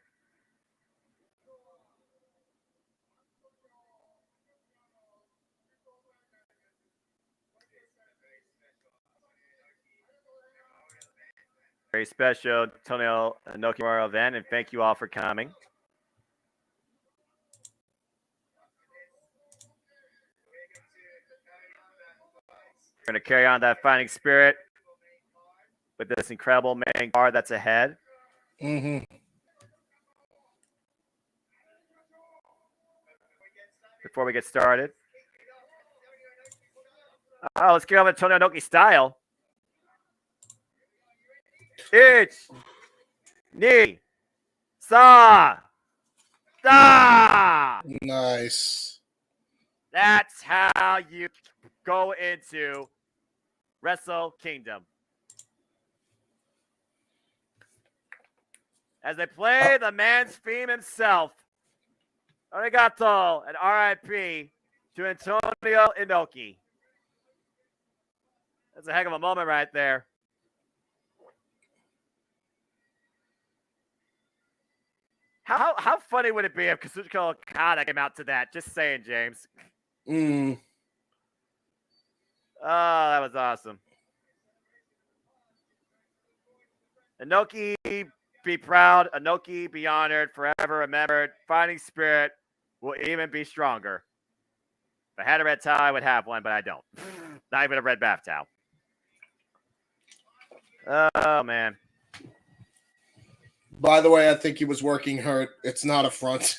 Very special Antonio Inoki Memorial event, and thank you all for coming. We're going to carry on that fighting spirit with this incredible main card that's ahead. Mm-hmm. Before we get started. Oh, let's get over Antonio Inoki style. It's ni sa da. Nice. That's how you go into Wrestle Kingdom. As they play the man's theme himself, arigato and RIP to Antonio Inoki. That's a heck of a moment right there. How funny would it be if Kazuchika Okada came out to that? Just saying, James. Oh, that was awesome. Inoki, be proud. Inoki, be honored. Forever remembered. Fighting spirit will even be stronger. If I had a red towel, I would have one, but I don't. Not even a red bath towel. Oh, man. By the way, I think he was working hurt. It's not a front.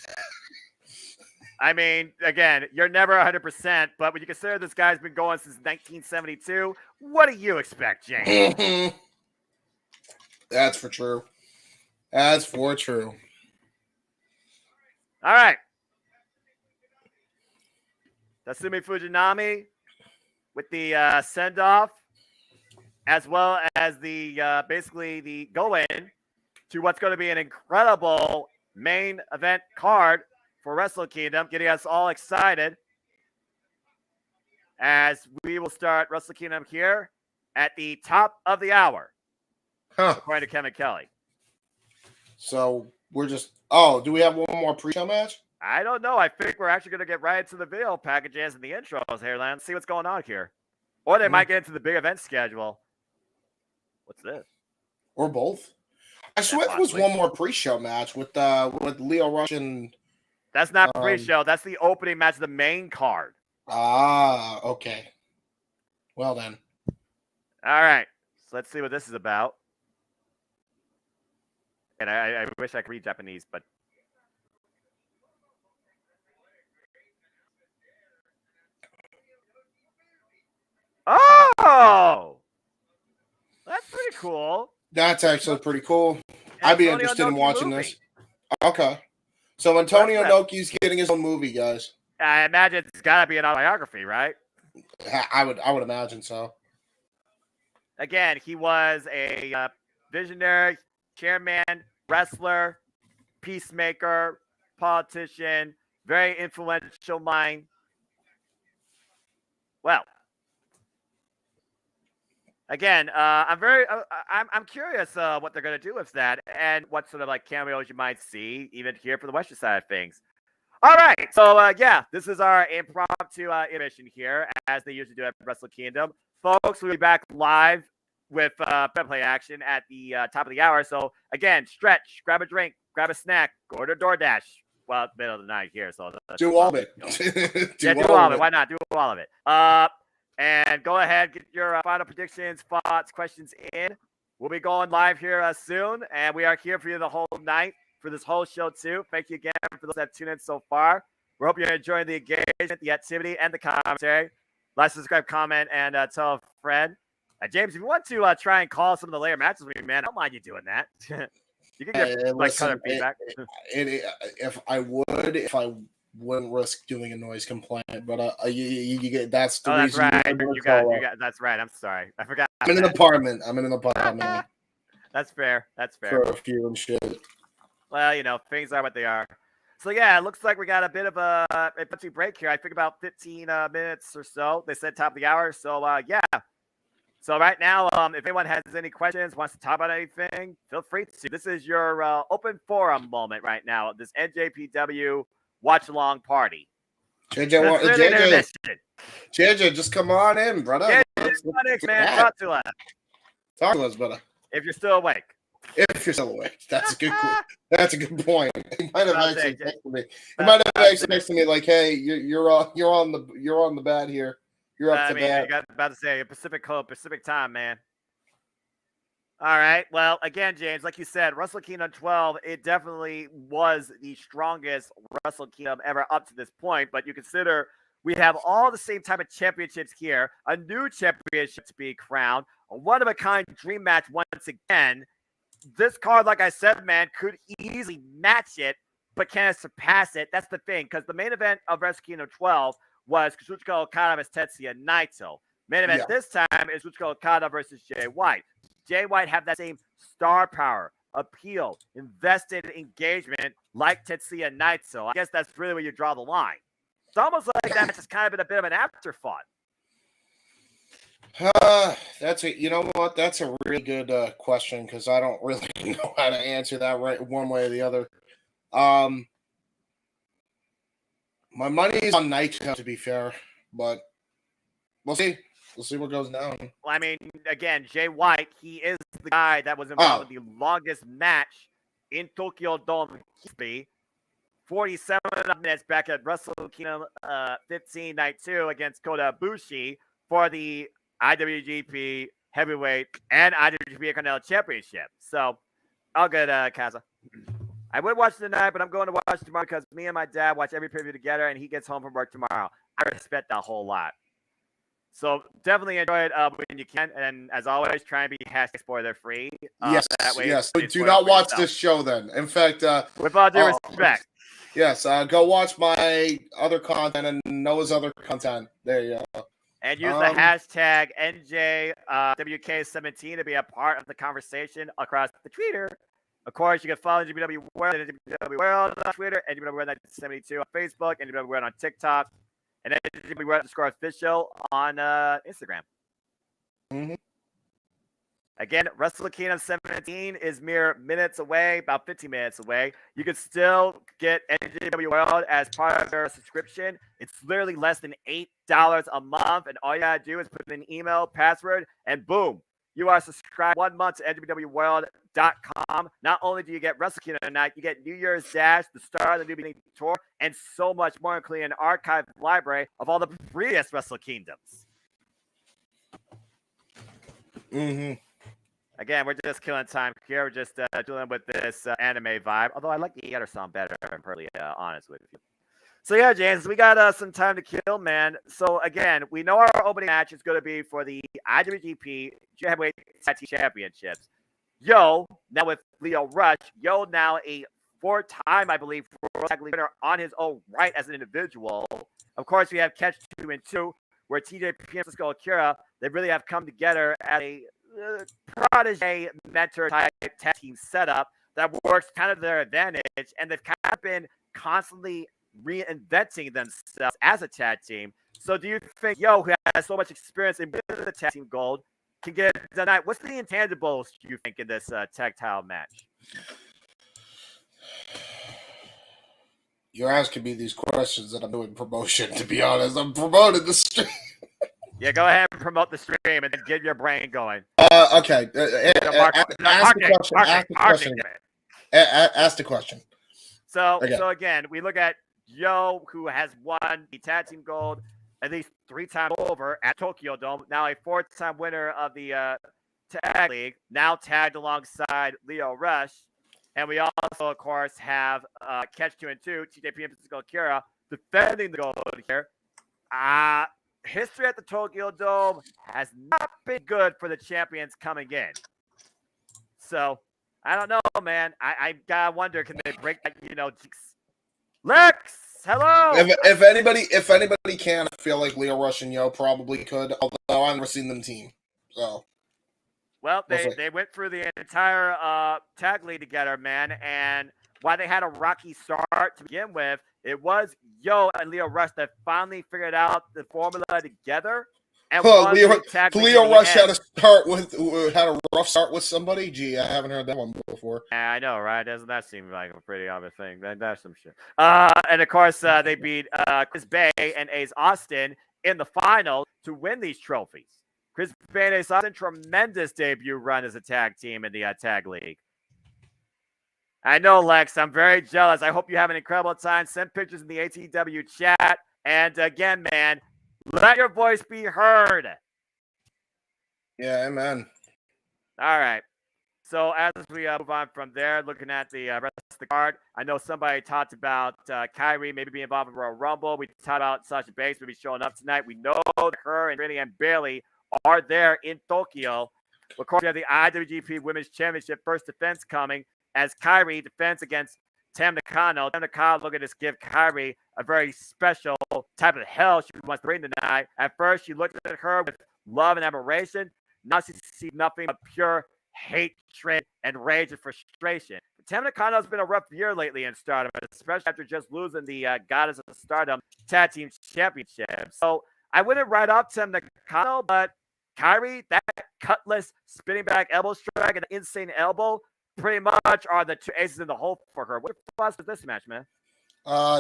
I mean, again, you're never 100%, but when you consider this guy's been going since 1972, what do you expect, James? That's for true. That's for true. All right. Tatsumi Fujinami with the send-off, as well as the basically the go-in to what's going to be an incredible main event card for Wrestle Kingdom, getting us all excited as we will start Wrestle Kingdom here at the top of the hour, according to Kevin Kelly. So we're just... Oh, do we have one more pre-show match? I don't know. I think we're actually going to get right into the video packages and the intros here, Lance. See what's going on here. Or they might get into the big event schedule. What's this? Or both. I swear there was one more pre-show match with Leo Rush and... That's not pre-show. That's the opening match of the main card. Ah, okay. Well then. All right. So let's see what this is about. And I wish I could read Japanese, but... Oh! That's pretty cool. That's actually pretty cool. I'd be interested in watching this. Okay. So Antonio Inoki's getting his own movie, guys. I imagine it's got to be an autobiography, right? I would imagine so. Again, he was a visionary, chairman, wrestler, peacemaker, politician, very influential mind. Well, again, I'm curious what they're going to do with that and what sort of like cameos you might see even here for the Western side of things. All right, so yeah, this is our impromptu intermission here, as they usually do at Wrestle Kingdom. Folks, we'll be back live with play action at the top of the hour. So again, stretch, grab a drink, grab a snack, go to DoorDash. Well, middle of the night here, so do all of it. Do all of it. Why not? Do all of it. And go ahead, get your final predictions, thoughts, questions in. We'll be going live here soon, and we are here for you the whole night for this whole show, too. Thank you again for those that have tuned in so far. We hope you're enjoying the engagement, the activity, and the commentary. Like, subscribe, comment, and tell a friend. James, if you want to try and call some of the later matches with me, man, I don't mind you doing that. You can get color feedback. If I wouldn't risk doing a noise complaint, but you get that's the reason. That's right. You got. That's right. I'm sorry. I forgot. I'm in an apartment. That's fair. For a few and shit. Well, things are what they are. So yeah, it looks like we got a bit of a break here. I think about 15 minutes or so. They said top of the hour. So yeah. So right now, if anyone has any questions, wants to talk about anything, feel free to. This is your open forum moment right now. This NJPW watch-along party. JJ, just come on in, brother. Yeah, man, talk to us. Talk to us, brother. If you're still awake. If you're still awake, that's a good. That's a good point. He might have actually texted me. He might have actually texted me like, "Hey, you're on the bat here. You're up to bat." I got about to say Pacific time, man. All right. Well, again, James, like you said, Wrestle Kingdom 12, it definitely was the strongest Wrestle Kingdom ever up to this point. But you consider we have all the same type of championships here, a new championship to be crowned, a one-of-a-kind dream match once again. This card, like I said, man, could easily match it, but can it surpass it? That's the thing, because the main event of Wrestle Kingdom 12 was Kazuchika Okada versus Tetsuya Naito. Main event this time is Kazuchika Okada versus Jay White. Jay White have that same star power, appeal, invested engagement like Tetsuya Naito. I guess that's really where you draw the line. It's almost like that has kind of been a bit of an afterthought. That's a, you know what? That's a really good question because I don't really know how to answer that right one way or the other. My money is on Naito, to be fair, but we'll see. We'll see what goes down. Well, I mean, again, Jay White, he is the guy that was involved with the longest match in Tokyo Dome history. 47 minutes back at Wrestle Kingdom 15 Night 2 against Kota Ibushi for the IWGP Heavyweight and IWGP Continental Championship. So, all good, Kaza. I would watch tonight, but I'm going to watch tomorrow because me and my dad watch every preview together, and he gets home from work tomorrow. I respect that a whole lot. So definitely enjoy it when you can, and as always, try and be spoiler free. Yes, that way yes. Do not watch this show then. In fact, with all due respect. Yes, go watch my other content and Noah's other content. There you go. And use the hashtag NJWK17 to be a part of the conversation across the Twitter. Of course, you can follow NJPW World at NJPW World on Twitter, NJPW World 1972 on Facebook, NJPW World on TikTok, and NJPW World _official on Instagram. Mm-hmm. Again, Wrestle Kingdom 17 is mere minutes away, about 15 minutes away. You can still get NJPW World as part of your subscription. It's literally less than $8 a month, and all you gotta do is put in an email, password, and boom. You are subscribed 1 month to NJPWWorld.com. Not only do you get Wrestle Kingdom tonight, you get New Year's Dash, the start of the New Beginning Tour, and so much more, including an archive library of all the previous Wrestle Kingdoms. Mm-hmm. Again, we're just killing time here. We're just dealing with this anime vibe. Although I like the other song better, I'm pretty honest with you. So yeah, James, we got some time to kill, man. So again, we know our opening match is going to be for the IWGP Heavyweight Tag Team Championships. Yo, now with Lio Rush. Yo, now a 4-time, I believe, World Tag League winner on his own right as an individual. Of course, we have Catch 2 and 2, where TJP and Francisco Akira, they really have come together as a protege mentor type tag team setup that works kind of to their advantage, and they've kind of been constantly reinventing themselves as a tag team. So do you think Yo, who has so much experience in the tag team gold, can get the night? What's the intangibles you think in this tag title match? You're asking me these questions that I'm doing promotion, to be honest. I'm promoting the stream. Yeah, go ahead and promote the stream and then get your brain going. Okay. Ask the question. So again, we look at Yo, who has won the tag team gold at least 3 times over at Tokyo Dome, now a 4th-time winner of the tag league, now tagged alongside Lio Rush. And we also, of course, have Catch 2 and 2, TJP and Francisco Akira, defending the gold here. History at the Tokyo Dome has not been good for the champions coming in. So, I don't know, man. I gotta wonder, can they break that, Lex, hello! If anybody can, I feel like Lio Rush and Yo probably could, although I've never seen them team. So. Well, they went through the entire tag league together, man, and while they had a rocky start to begin with, it was Yo and Lio Rush that finally figured out the formula together. And Lio Rush had a rough start with somebody. Gee, I haven't heard that one before. I know, right? Doesn't that seem like a pretty obvious thing? That's some shit. And of course, they beat Chris Bay and Ace Austin in the final to win these trophies. Chris Bay and Ace Austin, tremendous debut run as a tag team in the tag league. I know, Lex. I'm very jealous. I hope you have an incredible time. Send pictures in the ATW chat. And again, man, let your voice be heard. Yeah, amen. All right. So as we move on from there, looking at the rest of the card, I know somebody talked about Kyrie maybe being involved in Royal Rumble. We talked about Sasha Banks maybe showing up tonight. We know that her and Brittany and Bayley are there in Tokyo. Of course, we have the IWGP Women's Championship first defense coming as Kyrie defends against Tam Nakano. Tam Nakano looking to give Kairi a very special type of hell she wants to bring tonight. At first, she looked at her with love and admiration. Now she sees nothing but pure hatred and rage and frustration. Tam Nakano's been a rough year lately in Stardom, especially after just losing the Goddess of Stardom Tag Team Championship. So I wouldn't write off Tam Nakano, but Kairi, that cutlass, spinning back elbow strike, and the insane elbow pretty much are the two aces in the hole for her. What are your thoughts with this match, man?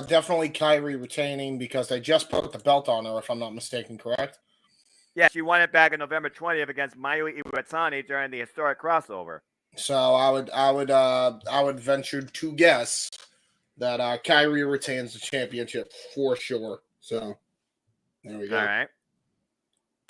Definitely Kairi retaining because they just put the belt on her, if I'm not mistaken, correct? Yeah, she won it back on November 20th against Mayu Iwatani during the historic crossover. So I would venture to guess that Kairi retains the championship for sure. So there we go. All right.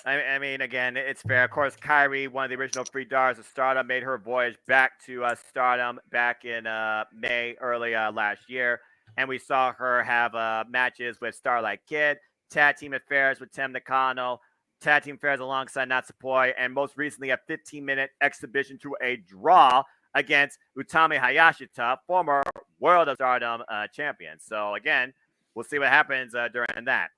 I mean, again, it's fair. Of course, Kairi, one of the original Free Stars of Stardom, made her voyage back to Stardom back in May, early last year. And we saw her have matches with Starlight Kid, tag team affairs with Tam Nakano, tag team affairs alongside Natsupoi, and most recently a 15-minute exhibition to a draw against Utami Hayashita, former World of Stardom champion. So, again, we'll see what happens during that.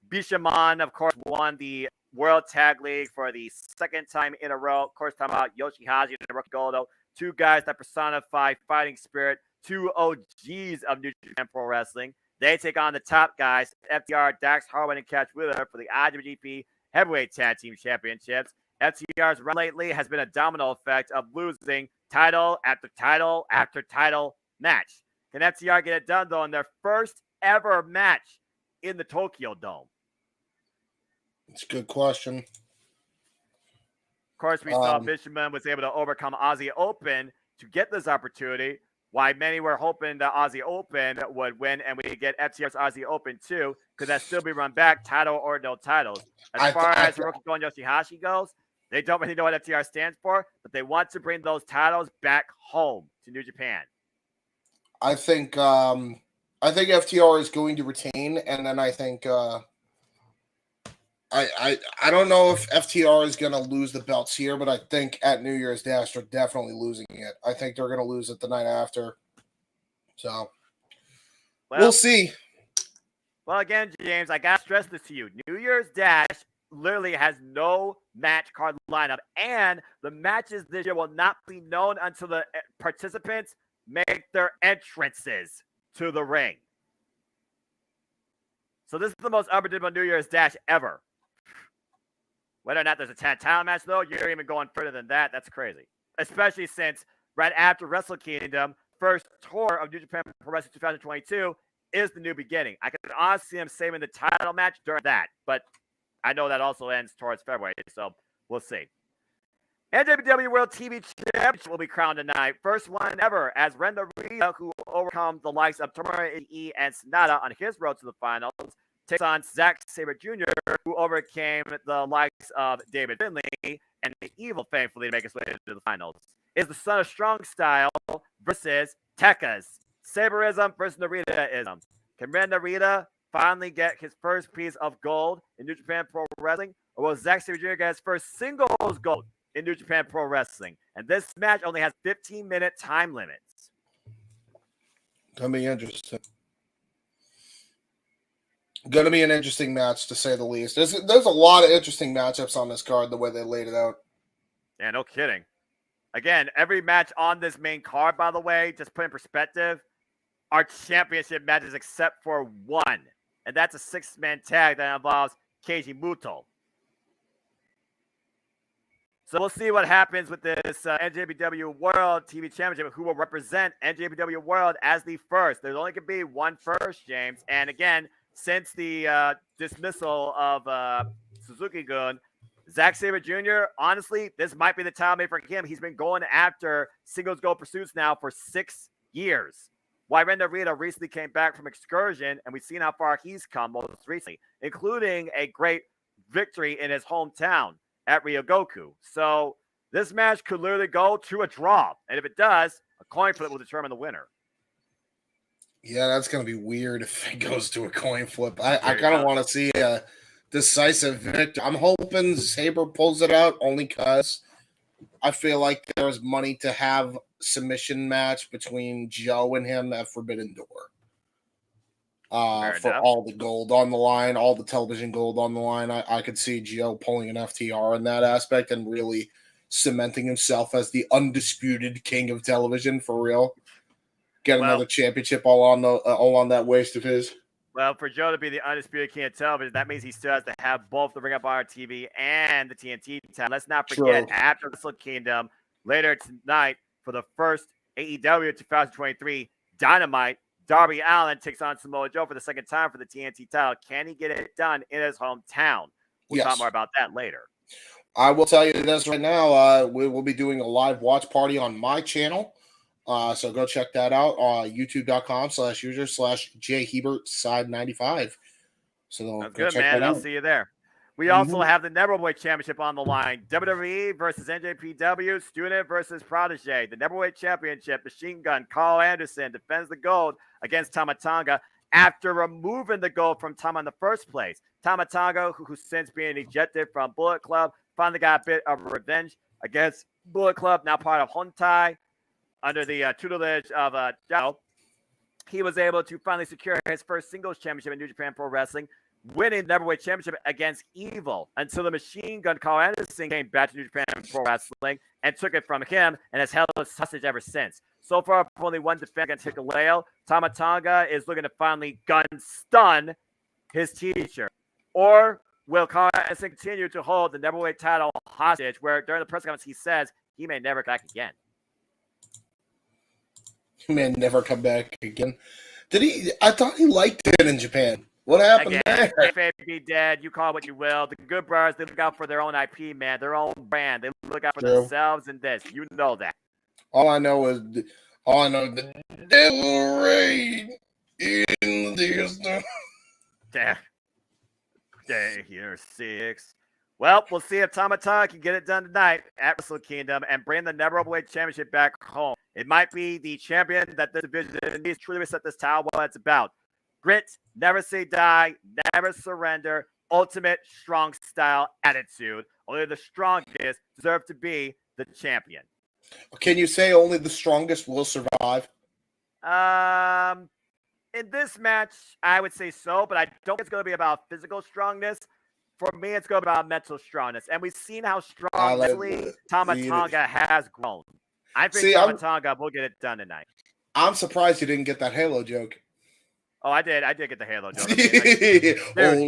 Bishamon, of course, won the World Tag League for the second time in a row. Of course, talking about Yoshihashi and Rookie Goldo, two guys that personify fighting spirit, two OGs of New Japan Pro Wrestling. They take on the top guys, FTR, Dax Harwood, and Catch Wheeler for the IWGP Heavyweight Tag Team Championships. FTR's run lately has been a domino effect of losing title after title after title match. Can FTR get it done, though, in their first ever match in the Tokyo Dome? It's a good question. Of course, we saw Bishamon was able to overcome Aussie Open to get this opportunity, while many were hoping the Aussie Open would win and we get FTR's Aussie Open too. Could that still be run back, title or no titles? As far as Hiroki and Yoshihashi goes, they don't really know what FTR stands for, but they want to bring those titles back home to New Japan. I think FTR is going to retain, and then I think I don't know if FTR is going to lose the belts here, but I think at New Year's Dash they're definitely losing it. I think they're going to lose it the night after. So we'll see. Well, again, James, I got to stress this to you. New Year's Dash literally has no match card lineup, and the matches this year will not be known until the participants make their entrances to the ring. So this is the most unpredictable New Year's Dash ever. Whether or not there's a tag title match, though, you're even going further than that. That's crazy. Especially since right after Wrestle Kingdom, first tour of New Japan Pro Wrestling 2022 is the new beginning. I can honestly see them saving the title match during that, but I know that also ends towards February, so we'll see. NJPW World TV Championship will be crowned tonight. First one ever as Ren Narita, who overcome the likes of Tomohiro Ishii and Sanada on his road to the finals, takes on Zack Sabre Jr., who overcame the likes of David Finlay and the Evil, thankfully, to make his way to the finals. Is the Son of Strong Style versus Tekka's Sabreism versus Narita-ism. Can Ren Narita finally get his first piece of gold in New Japan Pro Wrestling, or will Zack Sabre Jr. get his first singles gold in New Japan Pro Wrestling? And this match only has 15-minute time limits. Gonna be interesting. Going to be an interesting match, to say the least. There's a lot of interesting matchups on this card, the way they laid it out. Yeah, no kidding. Again, every match on this main card, by the way, just put in perspective, are championship matches except for one. And that's a six-man tag that involves Keiji Muto. So we'll see what happens with this NJPW World TV Championship, who will represent NJPW World as the first. There's only going to be one first, James. And again, since the dismissal of Suzuki-gun, Zack Sabre Jr., honestly, this might be the time made for him. He's been going after singles gold pursuits now for 6 years. Why Ren Narita recently came back from excursion, and we've seen how far he's come most recently, including a great victory in his hometown at Ryogoku. So this match could literally go to a draw. And if it does, a coin flip will determine the winner. Yeah, that's going to be weird if it goes to a coin flip. I kind of want to see a decisive victory. I'm hoping Sabre pulls it out only because I feel like there's money to have submission match between Joe and him at Forbidden Door. For all the gold on the line, all the television gold on the line. I could see Joe pulling an FTR in that aspect and really cementing himself as the undisputed king of television for real. Get another championship all on that waist of his. Well, for Joe to be the undisputed king of television, that means he still has to have both the Ring of Honor TV and the TNT title. Let's not forget, after Wrestle Kingdom, later tonight, for the first AEW 2023 Dynamite, Darby Allin takes on Samoa Joe for the second time for the TNT title. Can he get it done in his hometown? We'll talk more about that later. I will tell you this right now. We will be doing a live watch party on my channel. So go check that out on youtube.com/user/jhebertside95. So that's good, man. I'll see you there. We also have the Neverweight Championship on the line. WWE versus NJPW, Student versus Protege. The Neverweight Championship, Machine Gun Carl Anderson defends the gold against Tama Tonga after removing the gold from Tama in the first place. Tama Tonga, who's since being ejected from Bullet Club, finally got a bit of revenge against Bullet Club, now part of Hontai, under the tutelage of Jao. He was able to finally secure his first singles championship in New Japan Pro Wrestling, winning the Neverweight Championship against Evil until the Machine Gun Carl Anderson came back to New Japan Pro Wrestling and took it from him and has held his hostage ever since. So far, only one defense against Hikuleo. Tama Tonga is looking to finally gun stun his teacher. Or will Carl Anderson continue to hold the Neverweight title hostage, where during the press conference he says he may never come back again? He may never come back again. Did he? I thought he liked it in Japan. What happened there? Be dead. You call it what you will. The Good Brothers, they look out for their own IP, man, their own brand. They look out for themselves and this. You know that. All I know the devil reign in the distance. Day here, 6. Well, we'll see if Tama Tonga can get it done tonight at Wrestle Kingdom and bring the Neverweight Championship back home. It might be the champion that this division needs to truly reset this title what it's about. Grit, never say die, never surrender, ultimate strong style attitude. Only the strongest deserve to be the champion. Can you say only the strongest will survive? In this match, I would say so, but I don't think it's going to be about physical strongness. For me, it's going to be about mental strongness. And we've seen how strong Tama Tonga has grown. I think Tama Tonga will get it done tonight. I'm surprised you didn't get that Halo joke. Oh, I did. I did get the Halo joke. Dude, you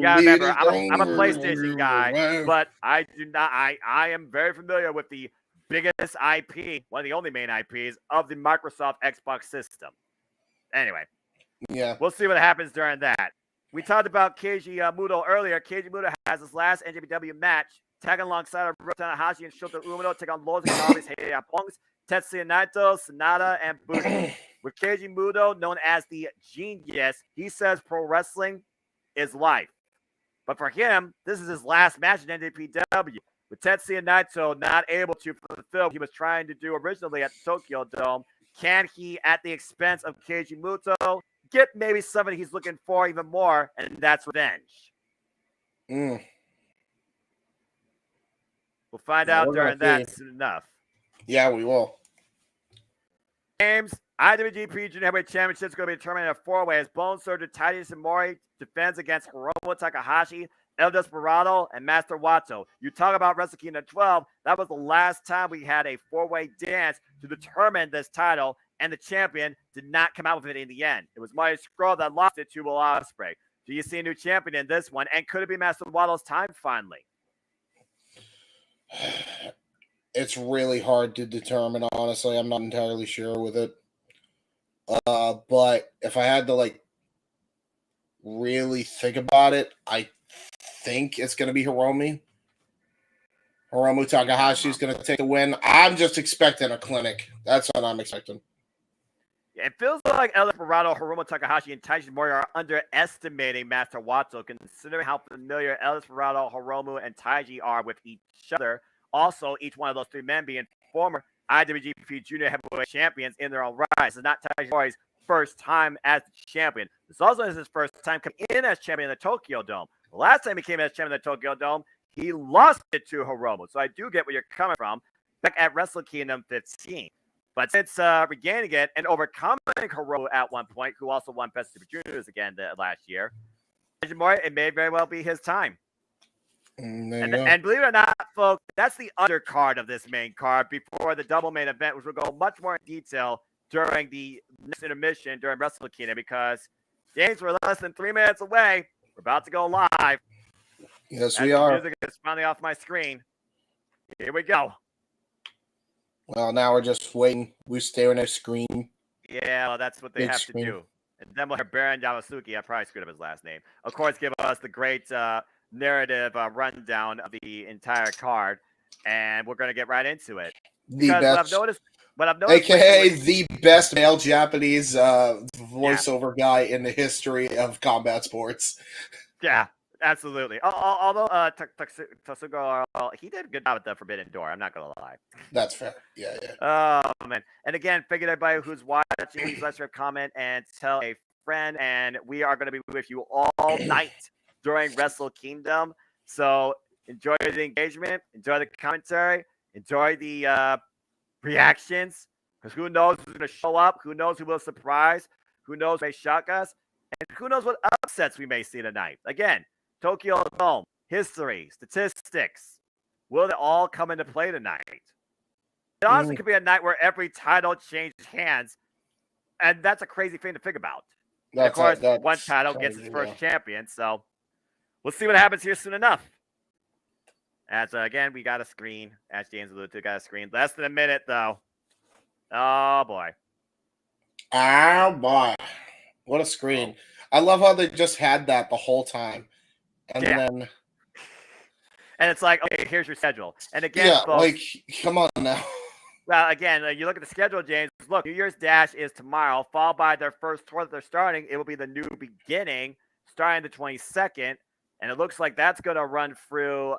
gotta remember, I'm a PlayStation guy, but I do not. I am very familiar with the biggest IP, one of the only main IPs of the Microsoft Xbox system. Anyway, we'll see what happens during that. We talked about Keiji Muto earlier. Keiji Muto has his last NJPW match, tagging alongside Tanahashi and Shota Umino, take on Los Angeles, Heiya Pongs, Tetsuya Naito, Sonata, and Bushi. With Keiji Muto, known as the Genius, he says pro wrestling is life. But for him, this is his last match in NJPW. With Tetsuya Naito not able to fulfill what he was trying to do originally at the Tokyo Dome, can he, at the expense of Keiji Muto, get maybe somebody he's looking for even more, and that's revenge? We'll find out during that soon enough. Yeah, we will. Games, IWGP Junior Heavyweight Championship is going to be determined in a four-way as Bone Surgeon Taiji Ishimori defends against Hiromu Takahashi, El Desperado, and Master Wato. You talk about Wrestle Kingdom 12. That was the last time we had a four-way dance to determine this title, and the champion did not come out with it in the end. It was Marty Scurll that lost it to Will Osprey. Do you see a new champion in this one? And could it be Master Wato's time finally? It's really hard to determine, honestly. I'm not entirely sure with it. But if I had to, really think about it, I think it's going to be Hiromu. Hiromu Takahashi is going to take the win. I'm just expecting a clinic. That's what I'm expecting. It feels like El Desperado, Hiromu Takahashi, and Taiji Ishimori are underestimating Master Wato, considering how familiar El Desperado, Hiromu, and Taiji are with each other. Also, each one of those three men being former IWGP Junior Heavyweight Champions in their own right. This is not Taiji Ishimori's first time as champion. This also is his first time coming in as champion in the Tokyo Dome. The last time he came as champion in the Tokyo Dome, he lost it to Hiromu. So I do get where you're coming from. back at Wrestle Kingdom 15. But since regaining it and overcoming Hiromu at one point, who also won Best Super Juniors again last year, it may very well be his time. And believe it or not, folks, that's the undercard of this main card before the double main event, which will go much more in detail during the next intermission during Wrestle Kingdom, because James, we're less than 3 minutes away. We're about to go live. Yes, we are. The music is finally off my screen. Here we go. Well, now we're just waiting. We stay on our screen. Yeah, well, that's what they have to do. And then we'll hear Baron Yamasuki. I probably screwed up his last name. Of course, give us the great narrative rundown of the entire card, and we're going to get right into it. What I've noticed, aka the best male Japanese voiceover guy in the history of combat sports. Yeah, absolutely. Although Tatsugo, he did a good job at the Forbidden Door. I'm not going to lie. That's fair. Yeah. Oh, man. And again, figured everybody who's watching, please let us comment and tell a friend. And we are going to be with you all night during Wrestle Kingdom. So enjoy the engagement, enjoy the commentary, enjoy the reactions. Because who knows who's going to show up? Who knows who will surprise? Who knows who may shock us? And who knows what upsets we may see tonight? Again, Tokyo Dome, history, statistics. Will they all come into play tonight? It honestly could be a night where every title changes hands, and that's a crazy thing to think about. Of course, one title gets its first champion, so we'll see what happens here soon enough. As again, we got a screen, as James alluded to, got a screen. Less than a minute, though. Oh, boy. Oh, boy. What a screen. I love how they just had that the whole time. And it's like, okay, here's your schedule. And again, folks, come on now. Well, again, you look at the schedule, James. Look, New Year's Dash is tomorrow, followed by their first tour that they're starting. It will be the New Beginning, starting the 22nd. And it looks like that's going to run through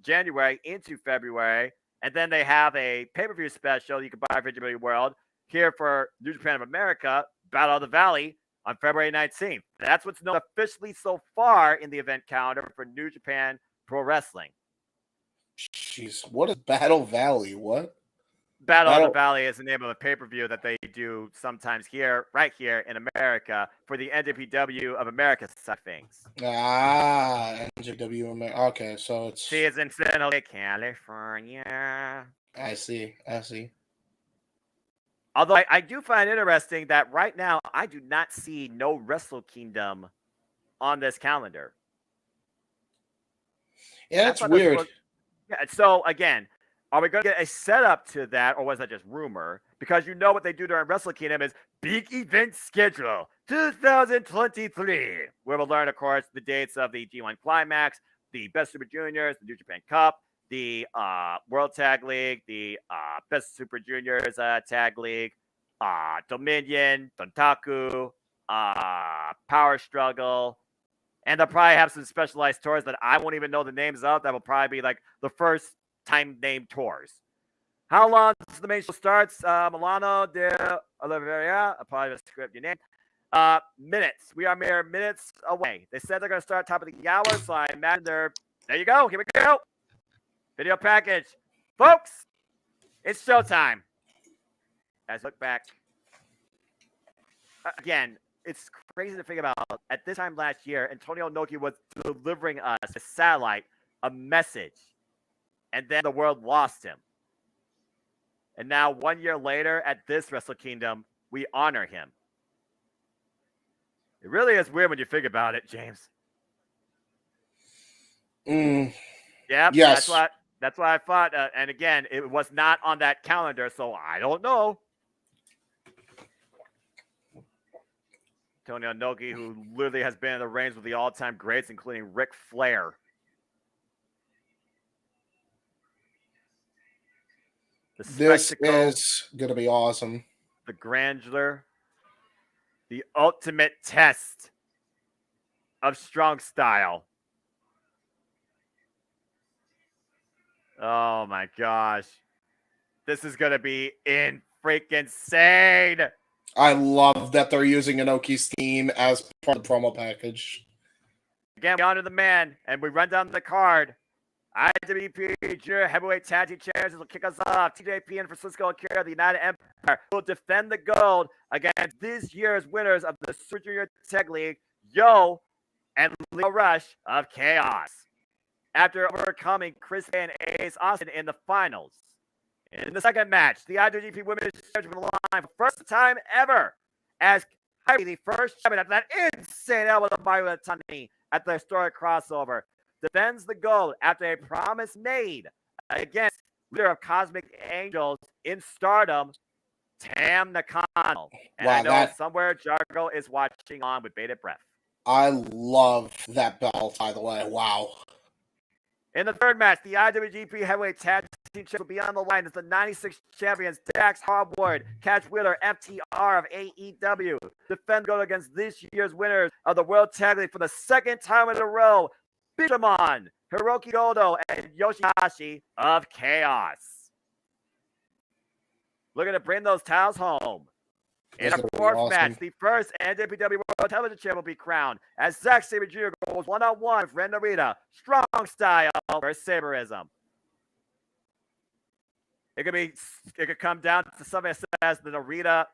January into February. And then they have a pay-per-view special you can buy for WWE World here for New Japan of America, Battle of the Valley, on February 19th. That's what's known officially so far in the event calendar for New Japan Pro Wrestling. Jeez, what is Battle Valley? What? Battle of the Valley is the name of a pay-per-view that they do sometimes here, right here in America, for the NJPW of America side of things. NJPW America. Okay, so it's... See, it's in San Jose, California. I see. Although I do find it interesting that right now I do not see no Wrestle Kingdom on this calendar. Yeah, that's weird. So, again, are we going to get a setup to that, or was that just rumor? Because you know what they do during Wrestle Kingdom is Big Event Schedule 2023, where we'll learn, of course, the dates of the G1 Climax, the Best Super Juniors, the New Japan Cup, the World Tag League, the Best Super Juniors Tag League, Dominion, Dontaku, Power Struggle, and they'll probably have some specialized tours that I won't even know the names of. That will probably be like the first time named tours. How long does the main show starts? Milano de Oliveira, I probably just script your name. Minutes. We are mere minutes away. They said they're going to start top of the hour, so I imagine there you go. Here we go. Video package. Folks, it's showtime. As look back. Again, it's crazy to think about. At this time last year, Antonio Inoki was delivering us a satellite, a message. And then the world lost him. And now 1 year later at this Wrestle Kingdom, we honor him. It really is weird when you think about it, James. Yeah, yes. That's why I thought. And again, it was not on that calendar, so I don't know. Antonio Inoki, who literally has been in the reigns with the all-time greats, including Ric Flair. This is going to be awesome. The grandeur, the ultimate test of strong style. Oh my gosh. This is going to be freaking insane. I love that they're using Inoki's theme as part of the promo package. Again, we honor the man, and we run down the card. IWGP Junior Heavyweight Tag Team Champions will kick us off. TJP and Francisco Akira of the United Empire will defend the gold against this year's winners of the Super Junior Tag League, Yo and Leo Rush of Chaos, after overcoming Chris Bay and Ace Austin in the finals. In the second match, the IWGP Women's Championship on the line for the first time ever, as Kyrie, the first champion after that insane elbow to Mario Tani at the historic crossover, defends the gold after a promise made against leader of Cosmic Angels in Stardom, Tam Nakano. And I know somewhere Jargo is watching on with bated breath. I love that belt, by the way. Wow. In the third match, the IWGP Heavyweight Tag Team Championship will be on the line as the 96 champions Dax Harwood, Cash Wheeler, FTR of AEW defend gold against this year's winners of the World Tag League for the second time in a row, Meacham, Hiroki Goto, and Yoshihashi of Chaos. Looking to bring those titles home. In our fourth match, the first NJPW World Television Champion will be crowned as Zack Sabre Jr. goes one-on-one with Ren Narita, strong style versus Saberism. It could come down to something that says the Narita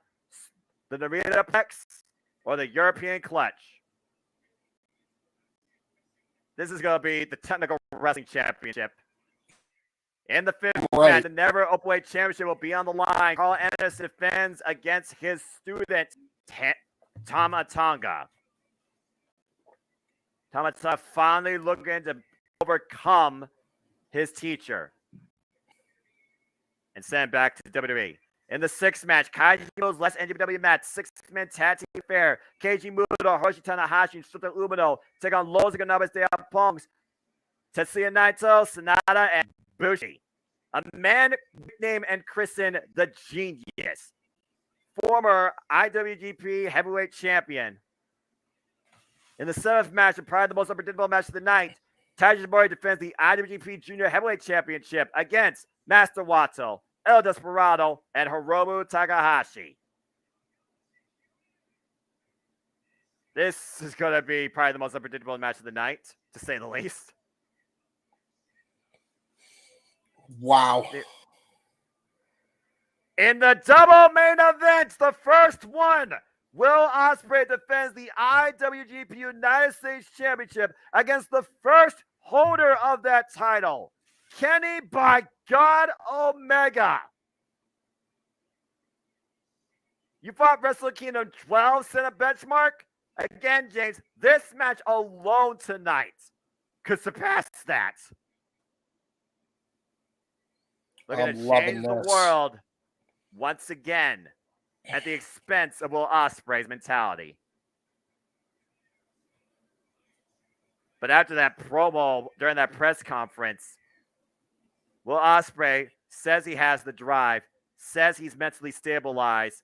Plex or the European Clutch. This is going to be the Technical Wrestling Championship. In the fifth match, the Never Openweight Championship will be on the line. Carl Anderson defends against his student, Tama Tonga. Tama Tonga finally looking to overcome his teacher and send him back to WWE. In the sixth match, Kaiji Muto's last NJPW match, six-man tag team fair. Keiji Muto, Hiroshi Tanahashi, and Shota Umino take on Los Ingobernables de Pongs, Tetsuya Naito, Sanada, and Bushi. A man nicknamed and christened the Genius, former IWGP Heavyweight Champion. In the seventh match, and probably the most unpredictable match of the night, Taiji Ishimori defends the IWGP Junior Heavyweight Championship against Master Wato, El Desperado, and Hiromu Takahashi. This is going to be probably the most unpredictable match of the night, to say the least. Wow. In the double main event, the first one, Will Osprey defends the IWGP United States Championship against the first holder of that title, Kenny by God Omega. You fought Wrestle Kingdom 12, set a benchmark? Again, James, this match alone tonight could surpass that. Looking to change the world once again at the expense of Will Ospreay's mentality. But after that promo during that press conference, Will Ospreay says he has the drive, says he's mentally stabilized,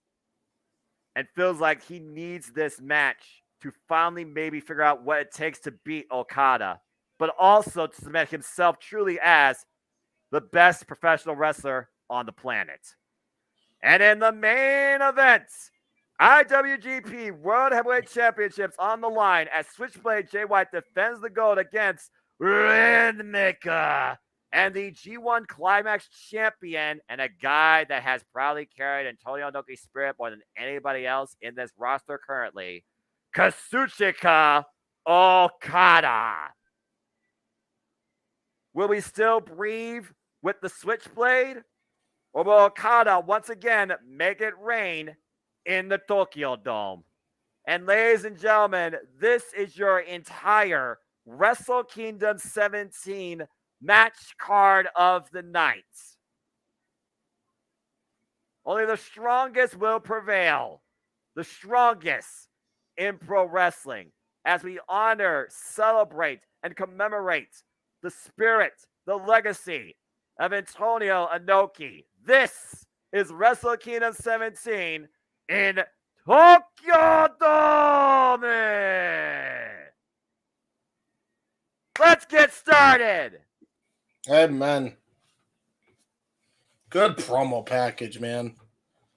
and feels like he needs this match to finally maybe figure out what it takes to beat Okada, but also to cement himself truly as the best professional wrestler on the planet. And in the main event, IWGP World Heavyweight Championships on the line as Switchblade Jay White defends the gold against Rhythmica and the G1 Climax champion and a guy that has proudly carried Antonio Inoki's spirit more than anybody else in this roster currently, Kazuchika Okada. Will we still breathe with the Switchblade? Or will Okada once again make it rain in the Tokyo Dome? And ladies and gentlemen, this is your entire Wrestle Kingdom 17 match card of the night. Only the strongest will prevail. The strongest in pro wrestling as we honor, celebrate, and commemorate the spirit, the legacy of Antonio Inoki. This is Wrestle Kingdom 17 in Tokyo Dome. Let's get started. Amen. Good promo package, man.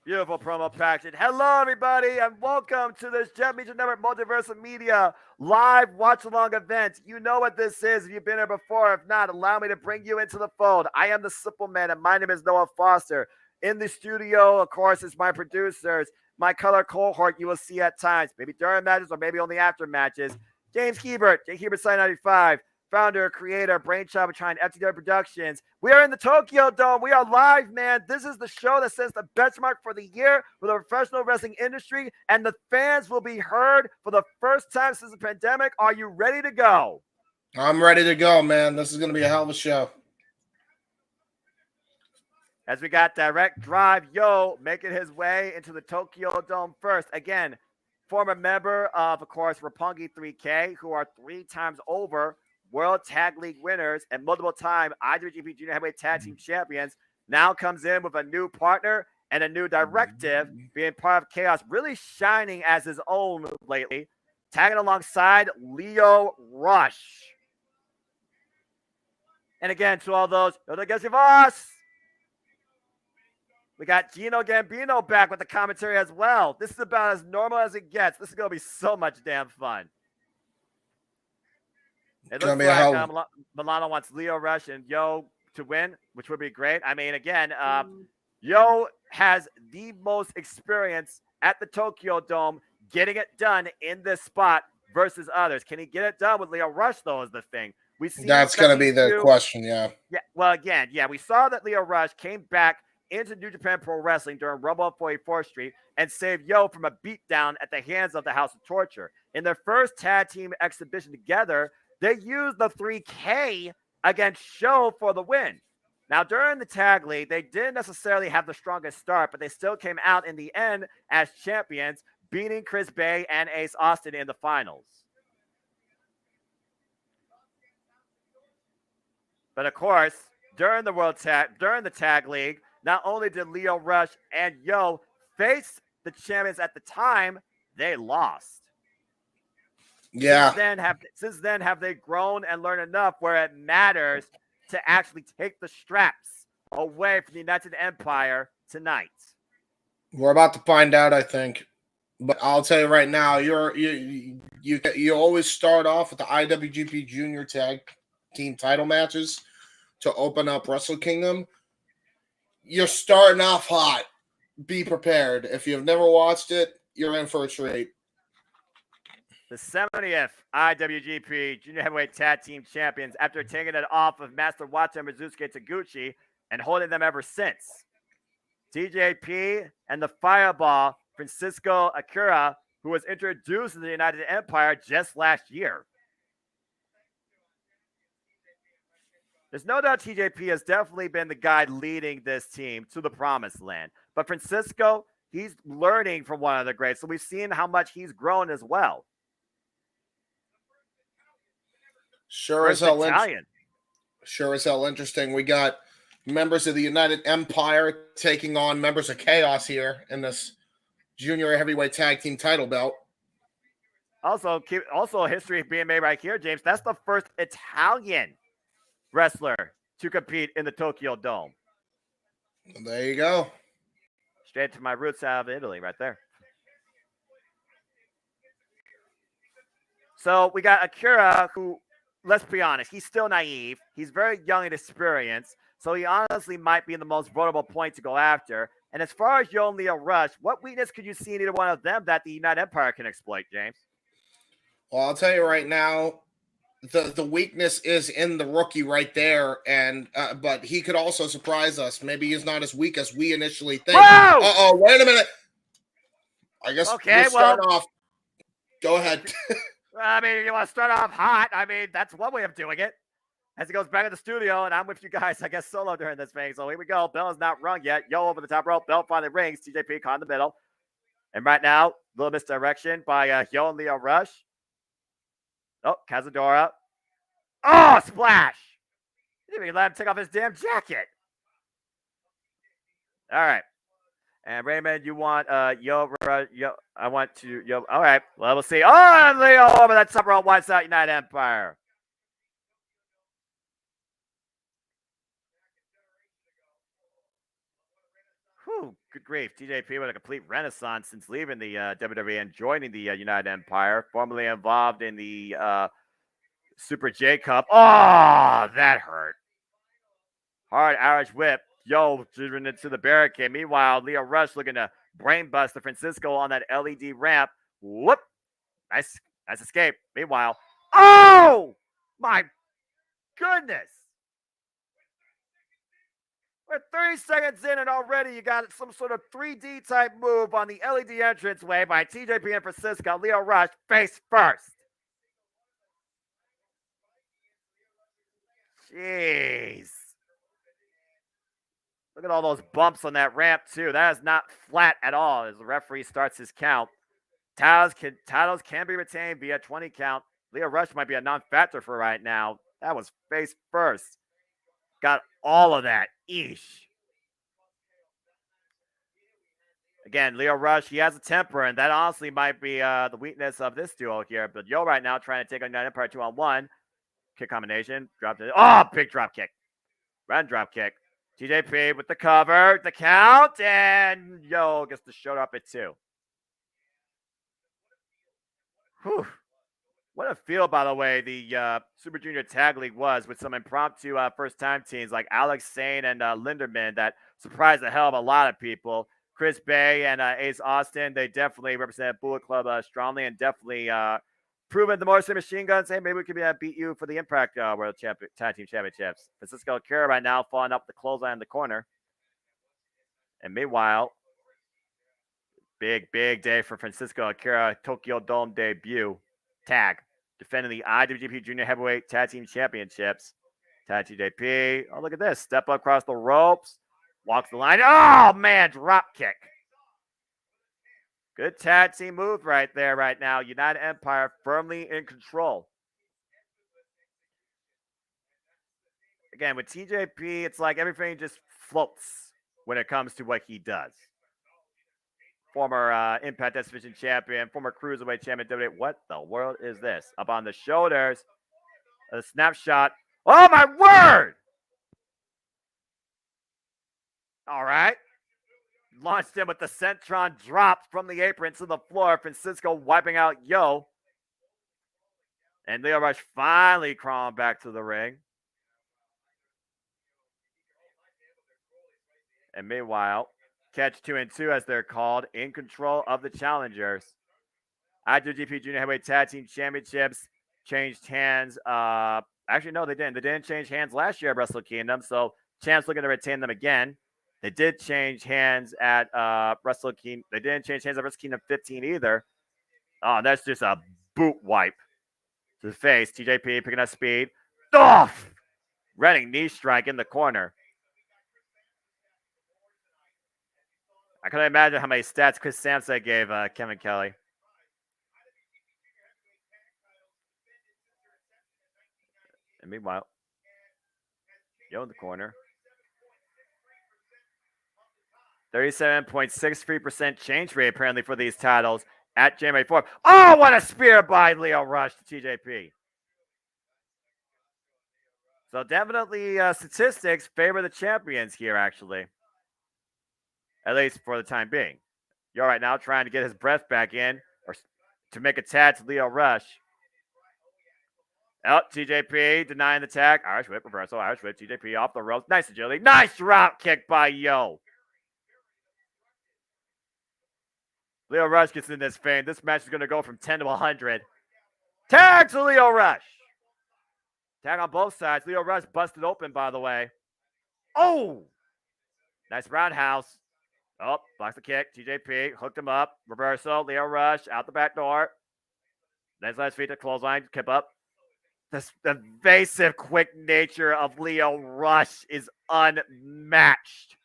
Beautiful promo package. Hello, everybody, and welcome to this Meacham Network Multiverse of Media live watch-along event. You know what this is if you've been here before. If not, allow me to bring you into the fold. I am the Simple Man, and my name is Noah Foster. In the studio, of course, is my producers, my color cohort you will see at times, maybe during matches or maybe only after matches. James Hebert, J. Hebert Sign 95. Founder, creator, brainchild behind FTW Productions. We are in the Tokyo Dome. We are live, man. This is the show that sets the benchmark for the year for the professional wrestling industry, and the fans will be heard for the first time since the pandemic. Are you ready to go? I'm ready to go, man. This is going to be a hell of a show. As we got Direct Drive Yo making his way into the Tokyo Dome first. Again, former member of course, Roppongi 3K, who are 3 times over World Tag League winners and multiple-time IWGP Junior Heavyweight Tag Team Champions, now comes in with a new partner and a new directive, being part of Chaos, really shining as his own lately, tagging alongside Lio Rush. And again, to all those, we got Gino Gambino back with the commentary as well. This is about as normal as it gets. This is going to be so much damn fun. It looks like Milano wants Lio Rush and Yo to win, which would be great. I mean, again, Yo has the most experience at the Tokyo Dome getting it done in this spot versus others. Can he get it done with Lio Rush, though, is the thing. That's going to be the question, yeah. Yeah. Well, again, yeah, we saw that Lio Rush came back into New Japan Pro Wrestling during Rumble on 44th Street and saved Yo from a beatdown at the hands of the House of Torture. In their first tag team exhibition together, they used the 3K against Show for the win. Now, during the tag league, they didn't necessarily have the strongest start, but they still came out in the end as champions, beating Chris Bay and Ace Austin in the finals. But of course, during the tag league, not only did Lio Rush and Yo face the champions at the time, they lost. Yeah. Since then, have they grown and learned enough where it matters to actually take the straps away from the United Empire tonight? We're about to find out, I think. But I'll tell you right now, you always start off with the IWGP Junior Tag Team title matches to open up Wrestle Kingdom. You're starting off hot. Be prepared. If you've never watched it, you're in for a treat. The 70th IWGP Junior Heavyweight Tag Team Champions after taking it off of Master Wato and Mizusuke Taguchi and holding them ever since. TJP and the Fireball, Francisco Akira, who was introduced to the United Empire just last year. There's no doubt TJP has definitely been the guy leading this team to the promised land. But Francisco, he's learning from one of the greats, so we've seen how much he's grown as well. Sure as hell interesting. We got members of the United Empire taking on members of Chaos here in this Junior Heavyweight Tag Team title belt. Also, history being made right here, James. That's the first Italian wrestler to compete in the Tokyo Dome. There you go. Straight to my roots out of Italy right there. So we got Akira, who, let's be honest, he's still naive. He's very young and experienced, so he honestly might be the most vulnerable point to go after. And as far as Yo and Lio Rush, what weakness could you see in either one of them that the United Empire can exploit, James? Well, I'll tell you right now, the weakness is in the rookie right there, and but he could also surprise us. Maybe he's not as weak as we initially think. Whoa! Wait a minute. I guess we'll start off. Go ahead. I mean, you want to start off hot. I mean, that's one way of doing it. As he goes back in the studio, and I'm with you guys, I guess, solo during this thing. So here we go. Bell is not rung yet. Yo over the top rope. Bell finally rings. TJP caught in the middle. And right now, little misdirection by Yo and Lio Rush. Oh, Cazadora. Oh, splash. You didn't even let him take off his damn jacket. All right. And Raymond, you want Yo, I want to Yo. All right. Well, we'll see. Oh, and Leo over that top rope, wants out United Empire. Ooh, good grief. TJP with a complete renaissance since leaving the WWE and joining the United Empire, formerly involved in the Super J Cup. Oh, that hurt. Hard Irish whip. Yo, driven into the barricade. Meanwhile, Leo Rush looking to brainbuster the Francisco on that LED ramp. Whoop. Nice escape. Meanwhile, oh my goodness. We're 30 seconds in and already you got some sort of 3D type move on the LED entranceway by TJP and Francisco. Leo Rush face first. Jeez. Look at all those bumps on that ramp, too. That is not flat at all as the referee starts his count. Titles can be retained via 20 count. Leo Rush might be a non-factor for right now. That was face first. Got all of that. Eesh. Again, Leo Rush, he has a temper, and that honestly might be the weakness of this duo here. But Yo right now trying to take on United Empire 2-on-1. Kick combination. Drop it. Oh, big drop kick. Run drop kick. TJP with the cover, the count, and Yo gets to show up at 2. Whew. What a feel, by the way, the Super Junior Tag League was with some impromptu first-time teams like Alex Sane and Linderman that surprised the hell of a lot of people. Chris Bay and Ace Austin, they definitely represented Bullet Club strongly and definitely proven the Morrison Machine Guns. Hey, maybe we could beat you for the Impact World Tag Team Championships. Francisco Akira right now falling up the clothesline in the corner. And meanwhile, big day for Francisco Akira, Tokyo Dome debut. Tag. Defending the IWGP Junior Heavyweight Tag Team Championships. Tag TJP. Oh, look at this. Step up across the ropes. Walks the line. Oh, man. Drop kick. Good tag team move right there right now. United Empire firmly in control. Again, with TJP, it's like everything just floats when it comes to what he does. Former Impact Division champion, former Cruiserweight champion, WWE. What the world is this? Up on the shoulders. A snapshot. Oh, my word! All right. Launched him with the Centron drop from the apron to the floor. Francisco wiping out Yo. And Leo Rush finally crawling back to the ring. And meanwhile, catch 2 and 2 as they're called, in control of the challengers. IWGP Junior Heavyweight Tag Team Championships changed hands. Actually, no, they didn't. They didn't change hands last year at Wrestle Kingdom, so Champ's looking to retain them again. They did change hands at Wrestle Kingdom. They didn't change hands at Wrestle Kingdom 15 either. Oh, that's just a boot wipe to the face. TJP picking up speed. Off! Running knee strike in the corner. I couldn't imagine how many stats Chris Sampson gave Kevin Kelly. And meanwhile, Yo in the corner. 37.63% change rate apparently for these titles at January 4th. Oh, what a spear by Leo Rush to TJP. So definitely statistics favor the champions here, actually. At least for the time being. Yo right now trying to get his breath back in or to make a tag to Leo Rush. Oh, TJP denying the tag. Irish whip reversal. Irish whip. TJP off the ropes. Nice agility. Nice drop kick by Yo. Leo Rush gets in this fame. This match is going to go from 10 to 100. Tag to Leo Rush. Tag on both sides. Leo Rush busted open, by the way. Oh! Nice roundhouse. Oh, blocks the kick. TJP hooked him up. Reversal. Leo Rush out the back door. Nice last feet to clothesline. Keep up. The evasive, quick nature of Leo Rush is unmatched.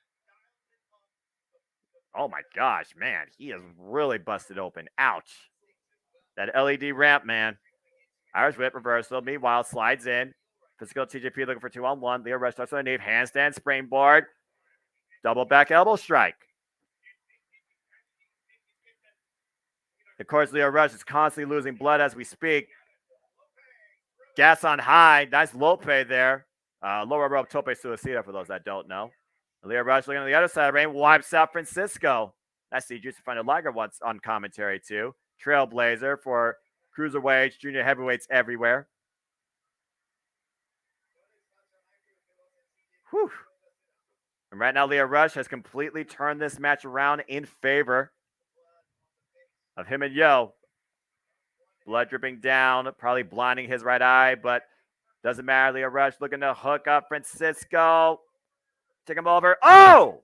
Oh my gosh, man. He is really busted open. Ouch. That LED ramp, man. Irish whip reversal. Meanwhile, slides in. Physical TJP looking for 2-on-1. Leo Rush starts underneath. Handstand, springboard. Double back elbow strike. Of course, Leo Rush is constantly losing blood as we speak. Gas on high. Nice Lope there. Lower rope tope suicida for those that don't know. Leo Rush looking on the other side of the ring, wipes out Francisco. I see Juicy Thunder Liger once on commentary too. Trailblazer for cruiserweights, junior heavyweights everywhere. Whew. And right now, Leo Rush has completely turned this match around in favor of him and Yo. Blood dripping down, probably blinding his right eye, but doesn't matter. Leo Rush looking to hook up Francisco. Take him over. Oh!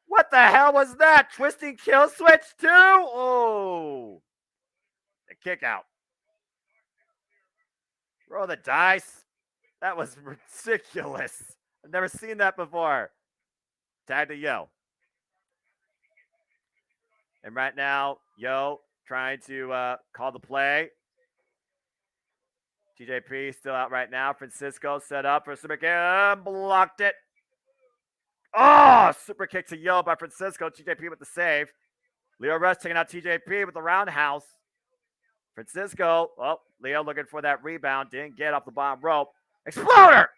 What the hell was that? Twisting kill switch too? Oh! The kick out. Roll the dice. That was ridiculous. I've never seen that before. Tag to Yo. And right now, Yo trying to call the play. TJP still out right now. Francisco set up for a super kick. Blocked it. Oh, super kick to Yo by Francisco. TJP with the save. Leo Rush taking out TJP with the roundhouse. Francisco, well, Leo looking for that rebound. Didn't get off the bottom rope. Exploder!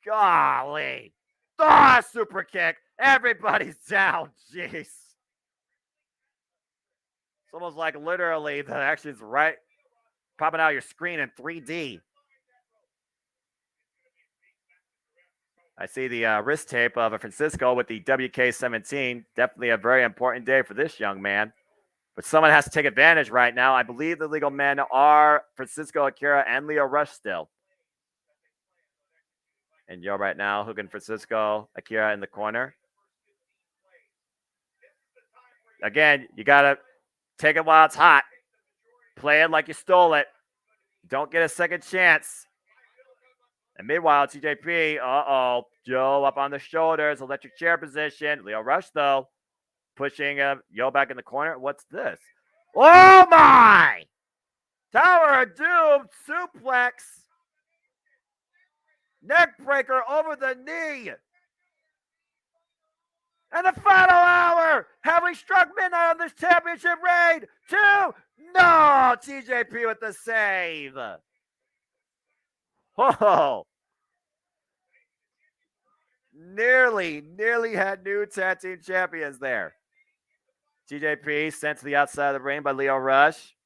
Golly. Ah, super kick. Everybody's down. Jeez. It's almost like literally the action's right popping out your screen in 3D. I see the wrist tape of a Francisco with the WK17. Definitely a very important day for this young man. But someone has to take advantage right now. I believe the legal men are Francisco Akira and Leo Rush still. And Yo right now hooking Francisco Akira in the corner. Again, you got to take it while it's hot. Play it like you stole it. Don't get a second chance. And meanwhile, TJP, Joe up on the shoulders, electric chair position. Leo Rush, though, pushing Yo back in the corner. What's this? Oh, my! Tower of Doom suplex. Neck breaker over the knee. And the final hour, having struck midnight on this championship reign. 2, no! TJP with the save. Oh, nearly had new tag team champions there. TJP sent to the outside of the ring by Leo Rush.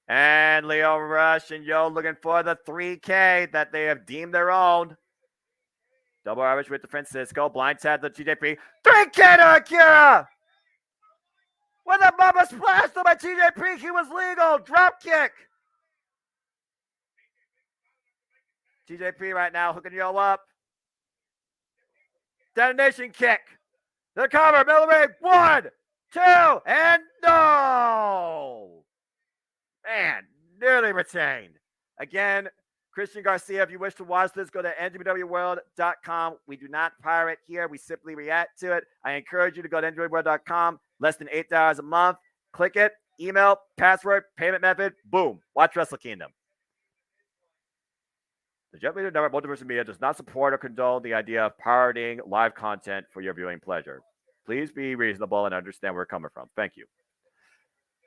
And Leo Rush and Yo looking for the 3K that they have deemed their own. Double Irish with the Francisco. Blind tag to TJP. 3K to Akira! With a Bubba splash by TJP, he was legal. Drop kick. TJP right now hooking Yo up. Detonation kick. The cover, middle of the ring. 1, 2, and no! Man, nearly retained. Again, Christian Garcia, if you wish to watch this, go to njpwworld.com. We do not pirate here. We simply react to it. I encourage you to go to njpwworld.com. Less than $8 a month. Click it. Email, password, payment method. Boom. Watch Wrestle Kingdom. The Jet Leader Network Multiverse Media does not support or condone the idea of pirating live content for your viewing pleasure. Please be reasonable and understand where we're coming from. Thank you.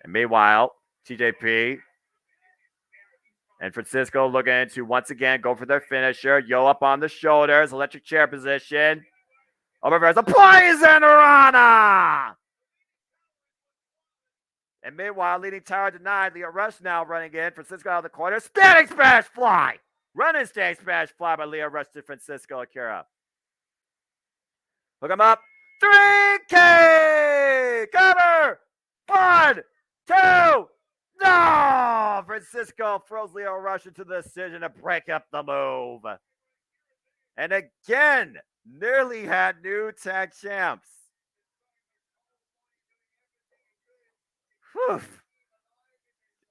And meanwhile, TJP and Francisco looking to once again go for their finisher. Yo up on the shoulders, electric chair position. Over a Poison Rana! And meanwhile, leading tower denied. Leo Rush now running in. Francisco out of the corner. Standing smash fly! Running stage smash fly by Leo Rush to Francisco Akira. Hook him up. 3K! Cover! 1, 2, no! Francisco throws Leo Rush into the decision to break up the move. And again, nearly had new tag champs. Whew.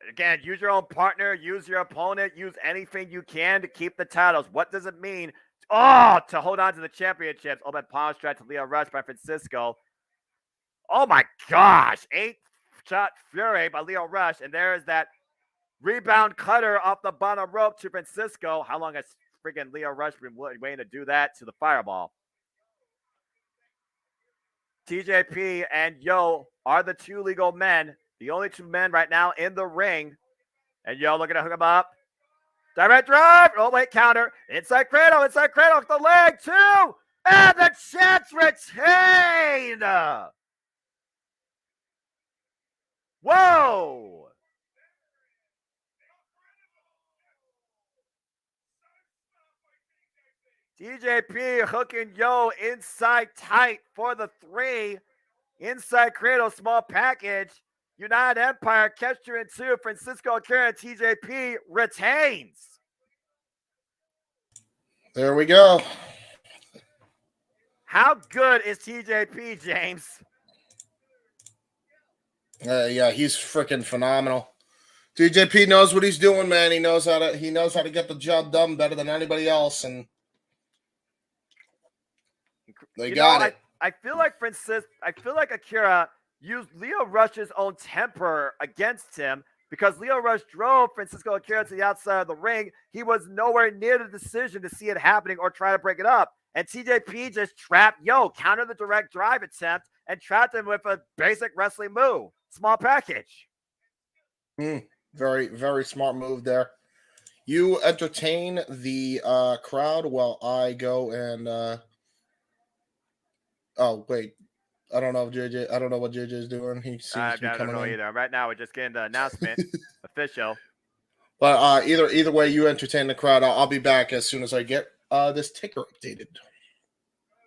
Again, use your own partner, use your opponent, use anything you can to keep the titles. What does it mean? To hold on to the championships. Open palm strike to Leo Rush by Francisco. Oh my gosh. 8-shot fury by Leo Rush. And there is that rebound cutter off the bottom rope to Francisco. How long has freaking Leo Rush been waiting to do that to the fireball? TJP and Yo are the two legal men. The only two men right now in the ring. And Yo looking to hook him up. Direct drive. Oh, wait, counter. Inside cradle with the leg, 2. And the chance retained. Whoa. TJP hooking Yo inside tight for the 3. Inside cradle, small package. United Empire, catch 2 and 2. Francisco Akira and TJP retains. There we go. How good is TJP, James? Yeah, he's freaking phenomenal. TJP knows what he's doing, man. He knows how to get the job done better than anybody else, and they got it. I feel like Akira used Leo Rush's own temper against him because Leo Rush drove Francisco Akira to the outside of the ring. He was nowhere near the decision to see it happening or try to break it up. And TJP just trapped Yo, countered the direct drive attempt, and trapped him with a basic wrestling move. Small package. Very, very smart move there. You entertain the crowd while I go and oh wait, I don't know what JJ is doing. He seems to be coming in. I don't know either. Right now we're just getting the announcement official. But either way, you entertain the crowd. I'll be back as soon as I get this ticker updated.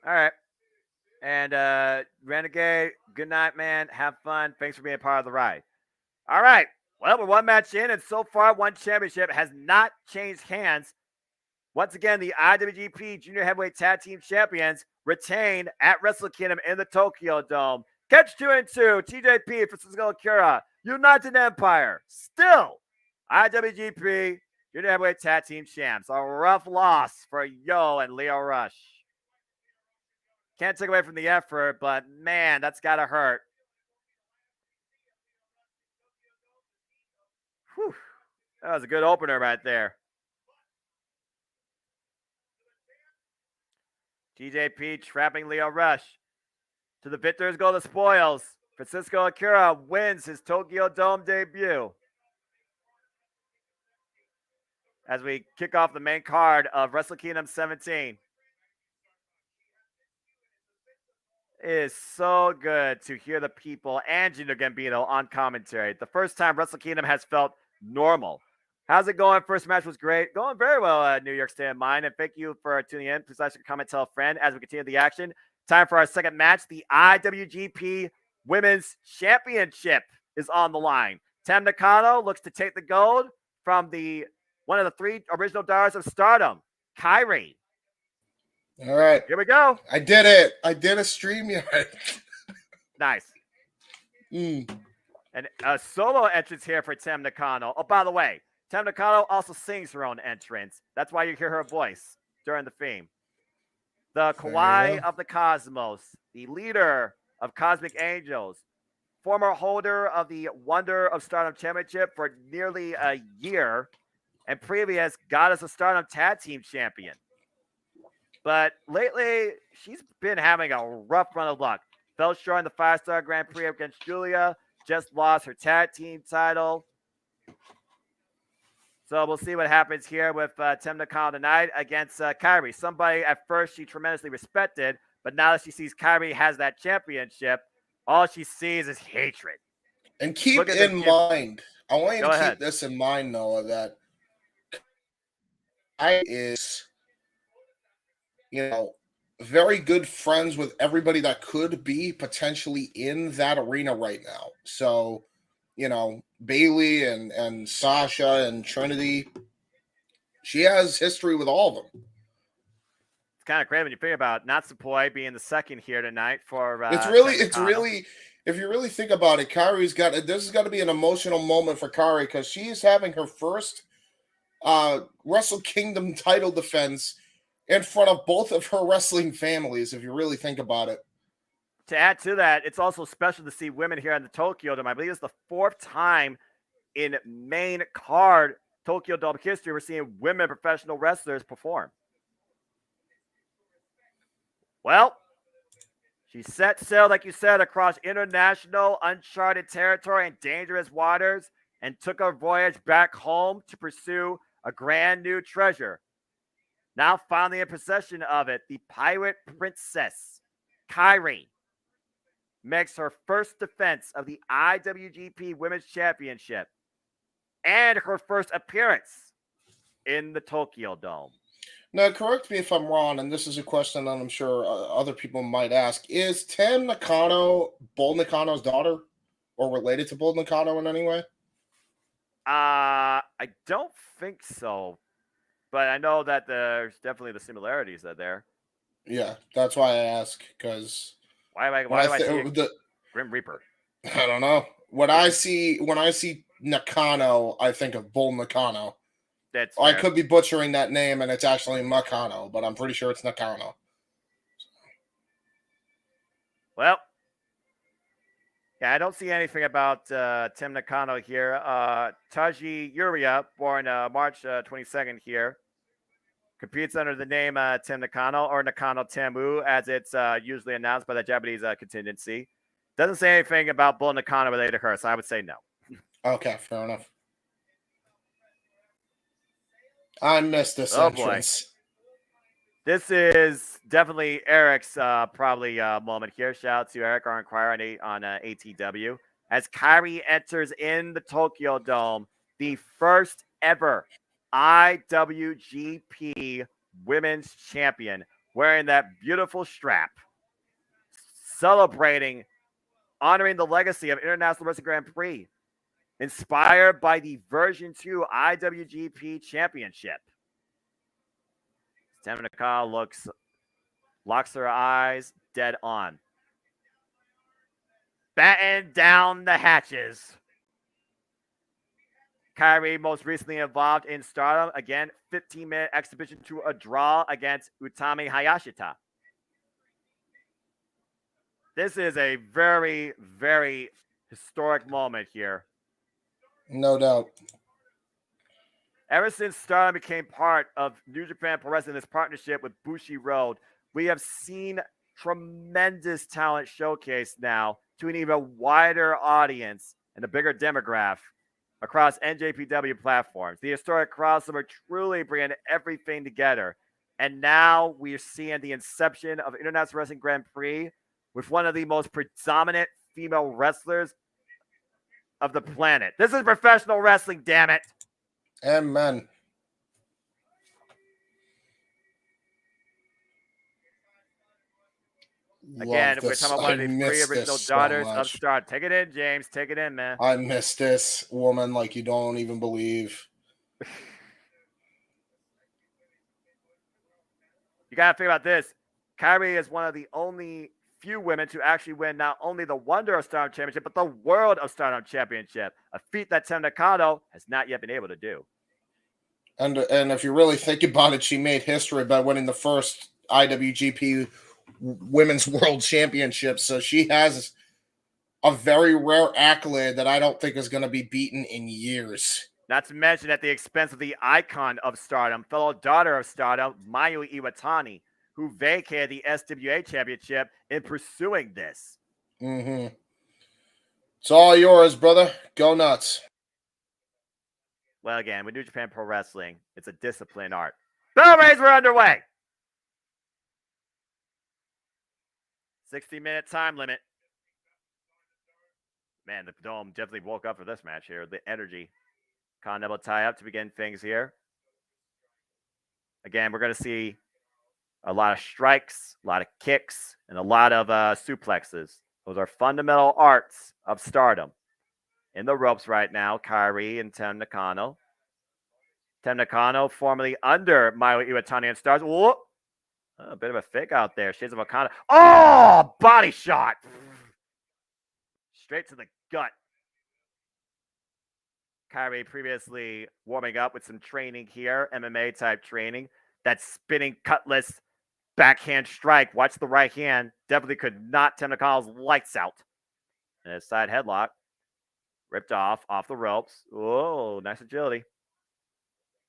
All right. And Renegade, good night, man. Have fun. Thanks for being part of the ride. All right. Well, we're 1 match in, and so far, 1 championship has not changed hands. Once again, the IWGP Junior Heavyweight Tag Team Champions retain at Wrestle Kingdom in the Tokyo Dome. Catch 2 and 2, TJP, Francisco Akira, United Empire, still IWGP Junior Heavyweight Tag Team Champs. A rough loss for Yo and Leo Rush. Can't take away from the effort, but man, that's got to hurt. Whew. That was a good opener right there. TJP trapping Leo Rush. To the victors go the spoils. Francisco Akira wins his Tokyo Dome debut. As we kick off the main card of Wrestle Kingdom 17. It is so good to hear the people and Gino Gambino on commentary. The first time Wrestle Kingdom has felt normal. How's it going? First match was great. Going very well, New York State of Mind. And thank you for tuning in. Please like, comment, tell a friend as we continue the action. Time for our second match. The IWGP Women's Championship is on the line. Tam Nakano looks to take the gold from one of the 3 original Daughters of Stardom, Kairi. All right. Here we go. I did it. I did a StreamYard. Nice. And a solo entrance here for Tam Nakano. Oh, by the way, Tam Nakano also sings her own entrance. That's why you hear her voice during the theme. The Kawhi of the Cosmos, the leader of Cosmic Angels, former holder of the Wonder of Stardom Championship for nearly a year, and previous Goddess of Stardom Tag Team Champion. But lately, she's been having a rough run of luck. Fell short in the 5-star Grand Prix against Julia. Just lost her tag team title. So we'll see what happens here with Tam Nakano tonight against Kairi. Somebody at first she tremendously respected, but now that she sees Kairi has that championship, all she sees is hatred. And keep in mind, I want you to keep this in mind, Noah, that I is, very good friends with everybody that could be potentially in that arena right now. So, Bailey and Sasha and Trinity, she has history with all of them. It's kind of crazy when you think about Natsupoi being the second here tonight for. It's really, if you really think about it, this has got to be an emotional moment for Kairi because she's having her first Wrestle Kingdom title defense in front of both of her wrestling families, if you really think about it. To add to that, it's also special to see women here in the Tokyo Dome. I believe it's the 4th time in main card Tokyo Dome history we're seeing women professional wrestlers perform. Well, she set sail, like you said, across international, uncharted territory and dangerous waters and took a voyage back home to pursue a brand new treasure. Now finally in possession of it, the Pirate Princess, Kairi, makes her first defense of the IWGP Women's Championship and her first appearance in the Tokyo Dome. Now, correct me if I'm wrong, and this is a question that I'm sure other people might ask. Is Tam Nakano Bull Nakano's daughter or related to Bull Nakano in any way? I don't think so, but I know that there's definitely the similarities are there. Yeah, that's why I ask, because why do I see Grim Reaper? I don't know. When I see Nakano, I think of Bull Nakano. That's I could be butchering that name, and it's actually Nakano, but I'm pretty sure it's Nakano. Well, yeah, I don't see anything about Tim Nakano here. Taji Yuria, born March 22nd here, competes under the name Tim Nakano, or Nakano Tamu, as it's usually announced by the Japanese contingency. Doesn't say anything about Bull Nakano related to her, so I would say no. Okay, fair enough. I missed this entrance. Boy. This is definitely Eric's probably moment here. Shout out to Eric, our inquirer on ATW. As Kairi enters in the Tokyo Dome, the first ever IWGP Women's Champion, wearing that beautiful strap, celebrating, honoring the legacy of International Wrestling Grand Prix, inspired by the Version 2 IWGP Championship. Tam Nakano locks her eyes dead on. Batten down the hatches. Kairi most recently involved in Stardom. Again, 15-minute exhibition to a draw against Utami Hayashita. This is a very, very historic moment here. No doubt. Ever since Stardom became part of New Japan Pro Wrestling, this partnership with Bushiroad, we have seen tremendous talent showcased now to an even wider audience and a bigger demographic across NJPW platforms. The historic crossover truly bringing everything together. And now we are seeing the inception of International Wrestling Grand Prix with one of the most predominant female wrestlers of the planet. This is professional wrestling, damn it. Amen. Again, we're talking about one of the three original daughters of Stardom. Take it in, James. Take it in, man. I miss this woman like you don't even believe. You got to think about this. Kairi is one of the only few women to actually win not only the Wonder of Stardom Championship, but the World of Stardom Championship, a feat that Tam Nakano has not yet been able to do. And if you really think about it, she made history by winning the first IWGP Women's World Championship. So she has a very rare accolade that I don't think is going to be beaten in years. Not to mention at the expense of the icon of Stardom, fellow daughter of Stardom, Mayu Iwatani, who vacated the SWA Championship in pursuing this. Mm-hmm. It's all yours, brother. Go nuts. Well, again, with New Japan Pro Wrestling, it's a disciplined art. Bell rays were underway. 60-minute time limit. Man, the Dome definitely woke up for this match here. The energy. Continental tie-up to begin things here. Again, we're going to see a lot of strikes, a lot of kicks, and a lot of suplexes. Those are fundamental arts of Stardom. In the ropes right now, Kairi and Tam Nakano. Tam Nakano, formerly under Mayu Iwatani and Stars. Whoa! A bit of a fake out there. Shades of Okada. Oh! Body shot! Straight to the gut. Kairi previously warming up with some training here, MMA type training. That spinning cutlass backhand strike. Watch the right hand. Definitely could not Tam Nakano's lights out. And a side headlock. Ripped off the ropes. Oh, nice agility.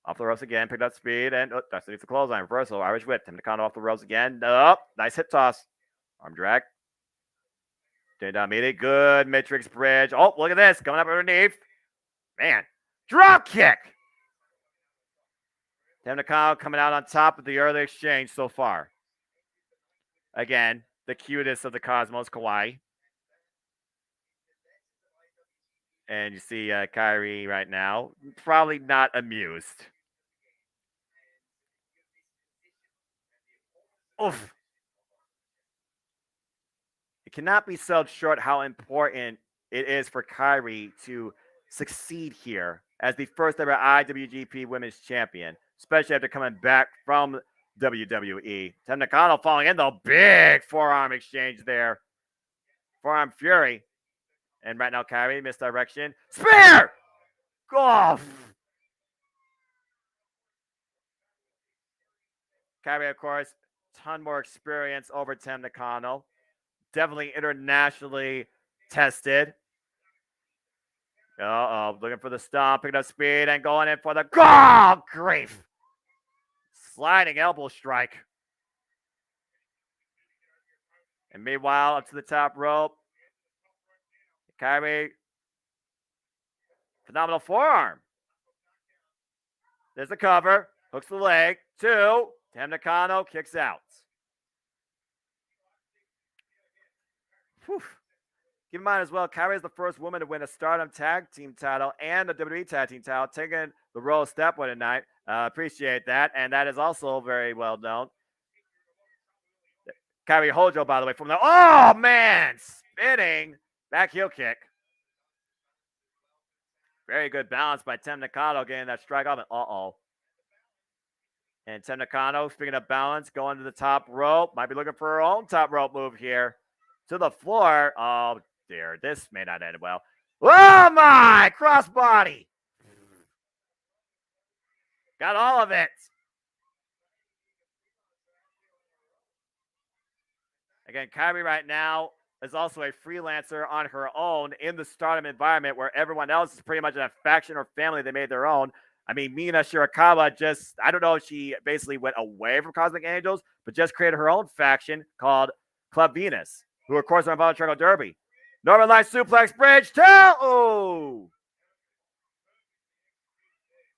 Off the ropes again, picked up speed, and that's the clothesline. Reversal, Irish whip. Tam Nakano off the ropes again. Nice hip toss. Arm drag. Down immediate. Good Matrix bridge. Oh, look at this. Coming up underneath. Man. Drop kick. Tam Nakano coming out on top of the early exchange so far. Again, the cutest of the Cosmos, Kawaii. And you see Kyrie right now, probably not amused. Oof. It cannot be sold short how important it is for Kyrie to succeed here as the first ever IWGP Women's Champion, especially after coming back from WWE. Tam Nakano falling in the big forearm exchange there. Forearm Fury. And right now, Kyrie, misdirection. Spear! Golf! Kyrie, of course, ton more experience over Tam Nakano. Definitely internationally tested. Uh-oh, looking for the stomp, picking up speed, and going in for the... Oh, grief! Sliding elbow strike. And meanwhile, up to the top rope. Kyrie. Phenomenal forearm. There's the cover. Hooks the leg. 2. Tam Nakano kicks out. Whew. Keep in mind as well, Kyrie is the first woman to win a Stardom Tag Team title and a WWE Tag Team title, taking the role of Stepway tonight. Appreciate that. And that is also very well known. Kyrie Hojo, by the way, from the... Oh, man! Spinning back heel kick. Very good balance by Tam Nakano getting that strike off. And uh-oh. And Tam Nakano, speaking of balance, going to the top rope. Might be looking for her own top rope move here. To the floor. Oh, dear. This may not end well. Oh, my! Crossbody! Got all of it. Again, Kyrie right now is also a freelancer on her own in the Stardom environment where everyone else is pretty much in a faction or family they made their own. I mean, Mina Shirakawa just, I don't know if she basically went away from Cosmic Angels, but just created her own faction called Club Venus, who, of course, are involved in Triangle Derby. Northern Light Suplex Bridge to... Oh!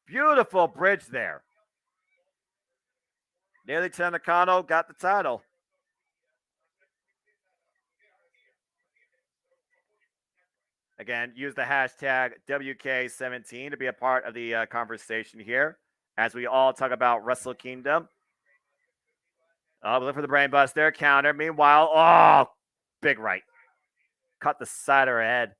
Beautiful bridge there. Nearly Tam Nakano got the title. Again, use the hashtag WK17 to be a part of the conversation here as we all talk about Wrestle Kingdom. Oh, we look for the brain buster counter. Meanwhile, oh, big right. Cut the side of her head.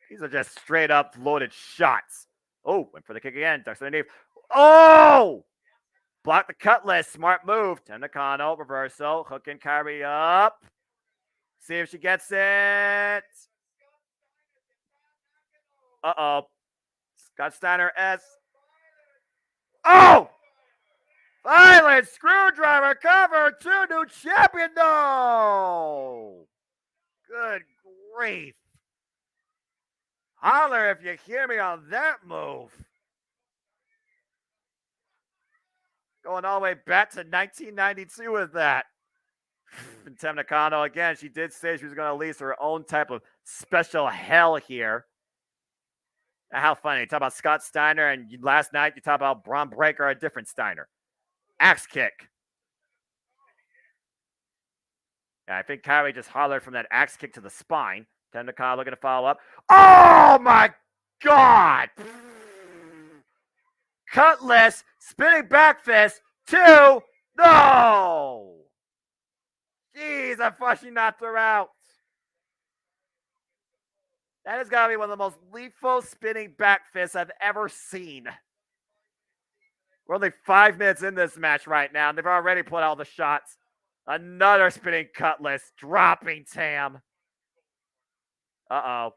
These are just straight up loaded shots. Oh, went for the kick again. Ducks underneath. Oh! Block the cutlass. Smart move. Tam Nakano, reversal. Hooking Kyrie up. See if she gets it. Uh-oh. Scott Steiner S. Oh! Violent screwdriver cover to new champion. No! Good grief. Holler if you hear me on that move. Going all the way back to 1992 with that. And Tam Nakano, again, she did say she was going to release her own type of special hell here. How funny. You talk about Scott Steiner, and last night you talk about Braun Breaker, a different Steiner. Axe kick. Yeah, I think Kyrie just hollered from that axe kick to the spine. Tam Nakano looking to follow up. Oh, my God! Cutlass, spinning back fist, 2. No! Jeez, I thought she knocked her out. That has got to be one of the most lethal spinning back fists I've ever seen. We're only 5 minutes in this match right now, and they've already put all the shots. Another spinning cutlass, dropping Tam. Uh-oh.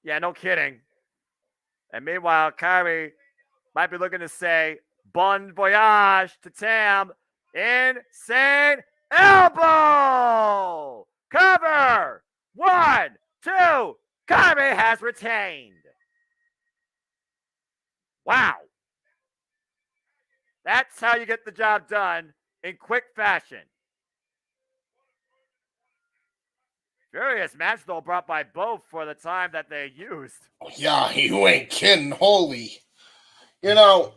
Yeah, no kidding. And meanwhile, Kyrie might be looking to say, bon voyage to Tam. Insane elbow! Cover! 1, 2. Kyrie has retained. Wow. That's how you get the job done in quick fashion. Furious match, though, brought by both for the time that they used. Yeah, you ain't kidding. Holy. You know,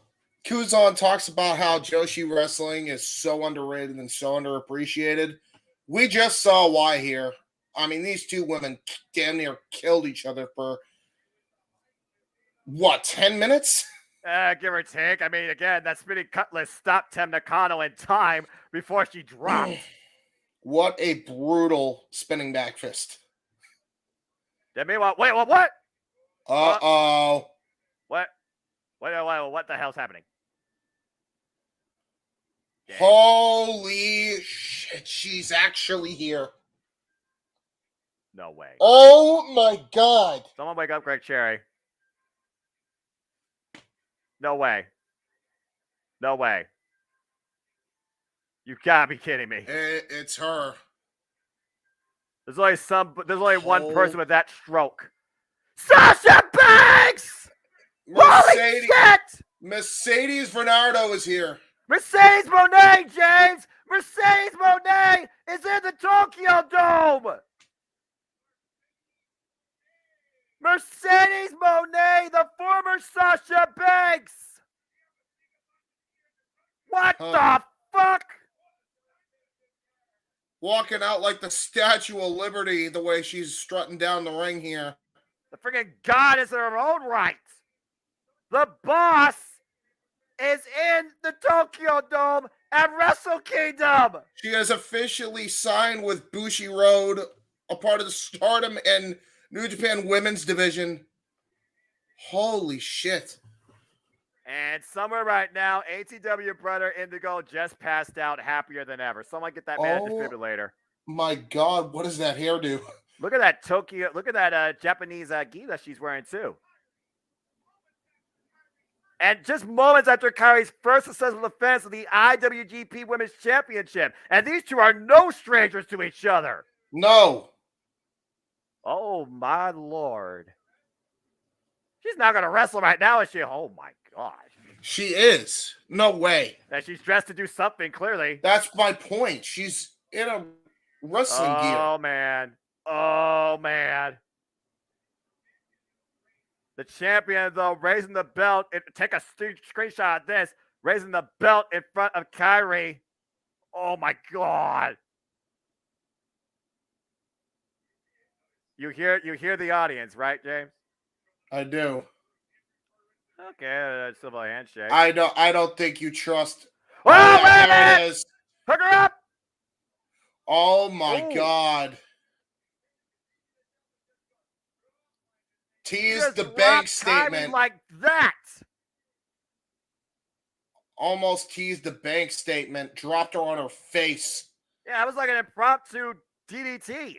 Kuzan talks about how Joshi wrestling is so underrated and so underappreciated. We just saw why here. I mean, these two women damn near killed each other for, 10 minutes? Give or take. I mean, again, that spinning cutlass stopped Tem Nakano in time before she dropped. What a brutal spinning back fist. Then meanwhile, wait, what? Uh-oh. What? Wait, what the hell's happening? Dang. Holy shit, she's actually here. No way. Oh my god. Someone wake up Greg Cherry. No way. No way. You gotta be kidding me. It's her. There's only one person with that stroke. Sasha Banks! Holy shit! Mercedes Bernardo is here. Mercedes Moné, James! Mercedes Moné is in the Tokyo Dome! Mercedes Moné, the former Sasha Banks! What the fuck? Walking out like the Statue of Liberty, the way she's strutting down the ring here. The freaking goddess in her own right. The boss is in the Tokyo Dome at Wrestle Kingdom. She has officially signed with Bushiroad, a part of the Stardom and New Japan Women's Division. Holy shit. And somewhere right now, ATW brother Indigo just passed out happier than ever. Someone get that man a defibrillator. My God, what does that hair do? Look at that Tokyo, look at that Japanese gi that she's wearing too. And just moments after Kairi's first successful defense of the IWGP Women's Championship. And these two are no strangers to each other. No. Oh, my Lord. She's not going to wrestle right now, is she? Oh, my gosh. She is. No way. And she's dressed to do something, clearly. That's my point. She's in a wrestling gear. Oh, man. Oh, man. The champion, though, raising the belt. Take a screenshot of this. Raising the belt in front of Kairi. Oh, my God. You hear the audience, right, James? I do. Okay, civil handshake. I don't think you trust. Oh, yeah, there it is. Hook her up. Oh my God. Tease the bank statement. Like that. Almost teased the bank statement. Dropped her on her face. Yeah, it was like an impromptu DDT.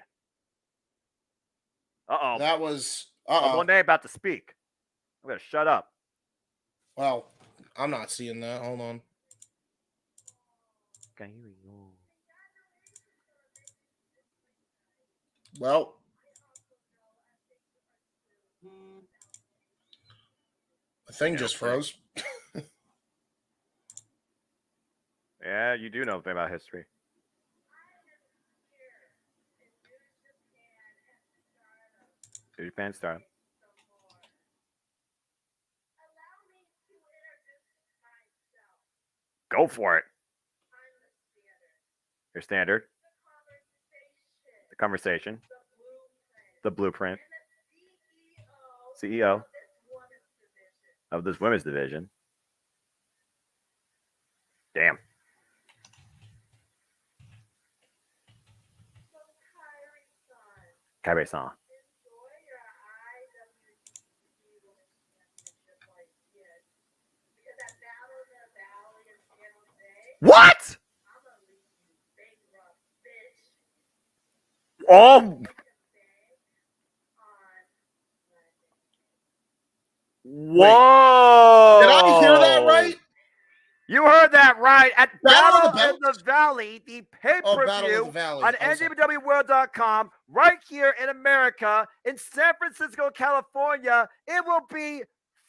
Uh-oh. That was... One day about to speak. I'm going to shut up. Well, I'm not seeing that. Hold on. Okay, here we go. Well... The thing just froze. Yeah, you do know a thing about history. New Japan Star. Go for it. Your standard. The conversation. The blueprint. CEO of this women's division. Damn. Kairi-san. What? Oh. Whoa. Did I hear that right? You heard that right. At Battle in the Valley, the pay-per-view on NJPWWorld.com, right here in America, in San Francisco, California, it will be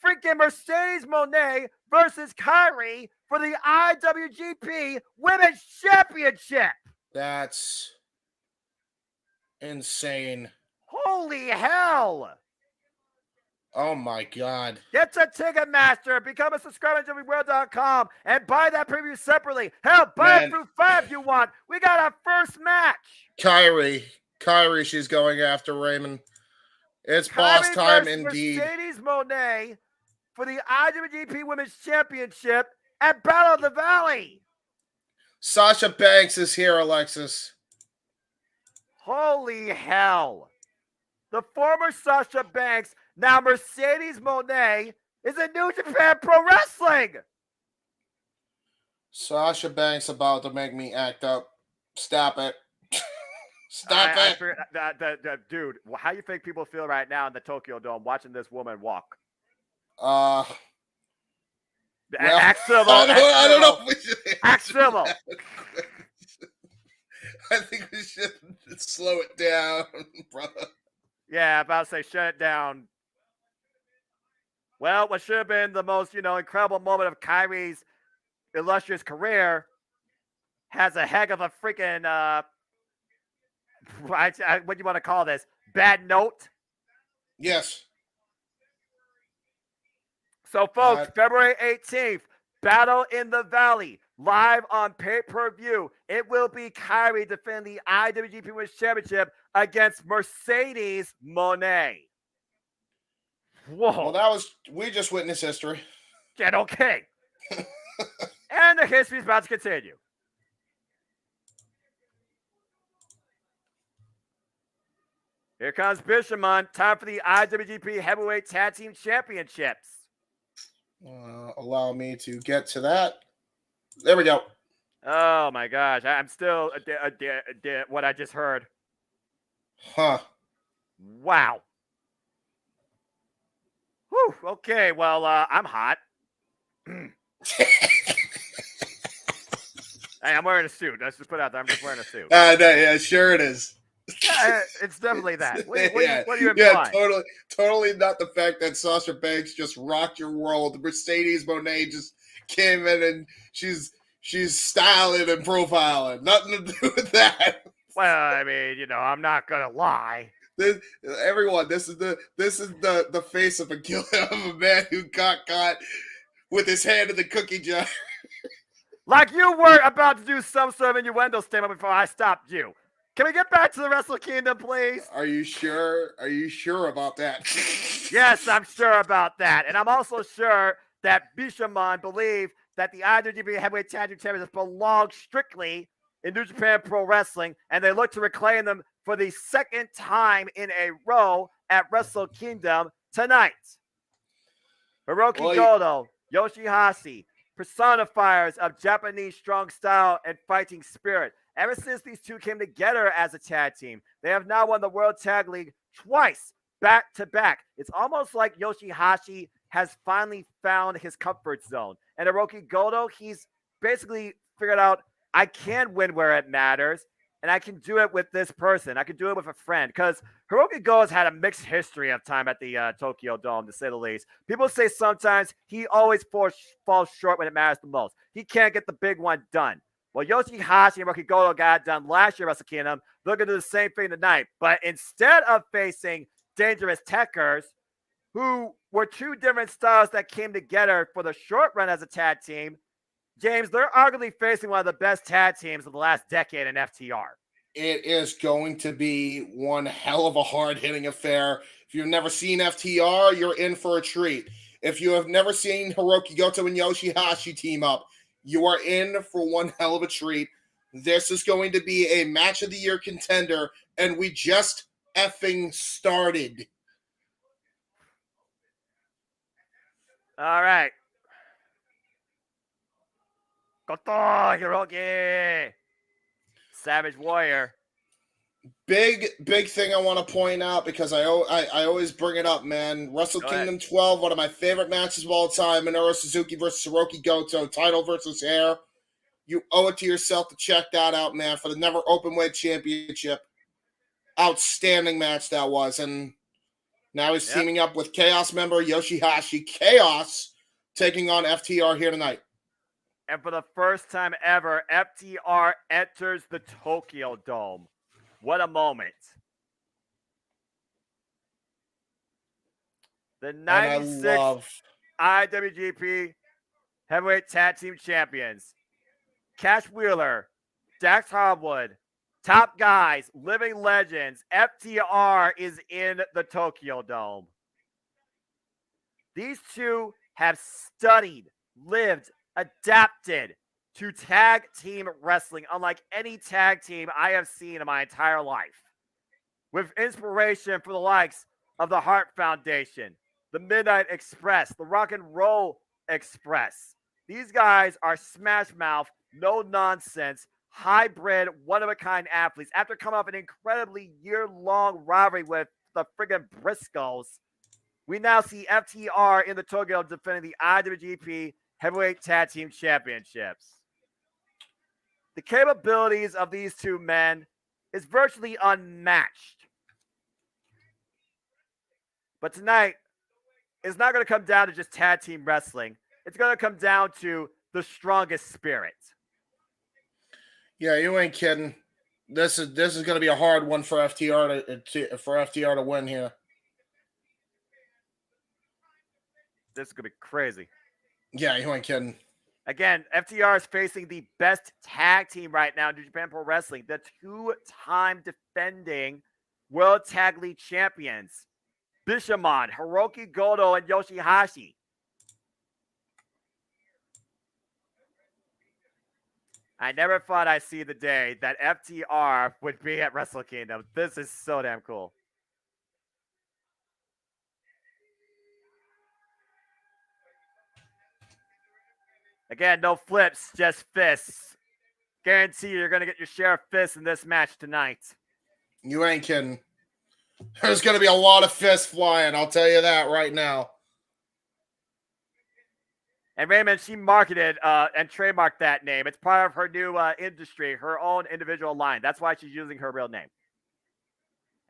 freaking Mercedes Moné versus Kairi for the IWGP Women's Championship. That's Insane. Holy hell! Oh my God. Get to Ticketmaster, become a subscriber to WWEworld.com, and buy that preview separately. Hell, buy it through 5 if you want. We got our first match. Kyrie, she's going after Raymond. It's boss time indeed. Mercedes Moné for the IWGP Women's Championship at Battle of the Valley. Sasha Banks is here, Alexis. Holy hell. The former Sasha Banks, now Mercedes Moné, is in New Japan Pro Wrestling. Sasha Banks about to make me act up. Stop it. Stop it. Dude, how you think people feel right now in the Tokyo Dome watching this woman walk? Act civil. I don't know if we should act civil. I think we should slow it down, brother. Yeah, about to say shut it down. Well, what should have been the most, incredible moment of Kyrie's illustrious career has a heck of a freaking, what do you want to call this? Bad note? Yes. So, folks, February 18th, Battle in the Valley, live on pay-per-view. It will be Kyrie defending the IWGP Women's Championship against Mercedes Moné. Whoa. Well, we just witnessed history. Get okay. And the history is about to continue. Here comes Bishamon. Time for the IWGP Heavyweight Tag Team Championships. Allow me to get to that. There we go. Oh my gosh. I'm still what I just heard. Huh. Wow. Whew. Okay. Well, I'm hot. Hey, I'm wearing a suit. Let's just put it out there. I'm just wearing a suit. No, yeah, sure it is. Yeah, it's definitely that. What do you imply? Yeah, totally not the fact that Sasha Banks just rocked your world. Mercedes Moné just came in and she's styling and profiling. Nothing to do with that. Well, I mean, I'm not gonna lie. This is the face of a man who got caught with his hand in the cookie jar. Like you were about to do some sort of innuendo statement before I stopped you. Can we get back to the Wrestle Kingdom, please? Are you sure? Are you sure about that? Yes, I'm sure about that. And I'm also sure that Bishamon believed that the IWGP Heavyweight Tag Team Championships belong strictly in New Japan Pro Wrestling, and they look to reclaim them for the second time in a row at Wrestle Kingdom tonight. Hiroki Goto, Yoshihashi, personifiers of Japanese strong style and fighting spirit. Ever since these two came together as a tag team, they have now won the World Tag League twice, back to back. It's almost like Yoshihashi has finally found his comfort zone. And Hiroki Goto, he's basically figured out, I can win where it matters, and I can do it with this person. I can do it with a friend. Because Hiroki Goto's had a mixed history of time at the Tokyo Dome, to say the least. People say sometimes he always falls short when it matters the most. He can't get the big one done. Well, Yoshihashi and Hiroki Goto got it done last year at Wrestle Kingdom. They're going to do the same thing tonight. But instead of facing Dangerous Techers, who were two different styles that came together for the short run as a tag team, James, they're arguably facing one of the best tag teams of the last decade in FTR. It is going to be one hell of a hard-hitting affair. If you've never seen FTR, you're in for a treat. If you have never seen Hiroki Goto and Yoshihashi team up, you are in for one hell of a treat. This is going to be a match of the year contender, and we just effing started. All right. Goto, Hiroki. Savage Warrior. Big thing I want to point out, because I always bring it up, man. Wrestle Kingdom 12, one of my favorite matches of all time. Minoru Suzuki versus Hiroki Goto, title versus hair. You owe it to yourself to check that out, man, for the Never Openweight Championship. Outstanding match that was. And now he's teaming up with Chaos member Yoshihashi. Chaos taking on FTR here tonight. And for the first time ever, FTR enters the Tokyo Dome. What a moment. the And I 96 love IWGP Heavyweight Tag Team Champions, Cash Wheeler, Dax Harwood, top guys, living legends. FTR is in the Tokyo Dome. These two have studied, lived, adapted to tag team wrestling, unlike any tag team I have seen in my entire life. With inspiration for the likes of the Hart Foundation, the Midnight Express, the Rock and Roll Express. These guys are smash mouth, no nonsense, hybrid, one of a kind athletes. After coming off an incredibly year-long rivalry with the friggin' Briscoes, we now see FTR in the Tokyo defending the IWGP Heavyweight Tag Team Championships. The capabilities of these two men is virtually unmatched. But tonight, it's not going to come down to just tag team wrestling. It's going to come down to the strongest spirit. Yeah, you ain't kidding. This is going to be a hard one for FTR to win here. This is going to be crazy. Yeah, you ain't kidding. Again, FTR is facing the best tag team right now in New Japan Pro Wrestling, the two-time defending World Tag League champions, Bishamon, Hiroki Goto, and Yoshihashi. I never thought I'd see the day that FTR would be at Wrestle Kingdom. This is so damn cool. Again, no flips, just fists. Guarantee you're going to get your share of fists in this match tonight. You ain't kidding. There's going to be a lot of fists flying, I'll tell you that right now. And Raymond, she marketed and trademarked that name. It's part of her new industry, her own individual line. That's why she's using her real name.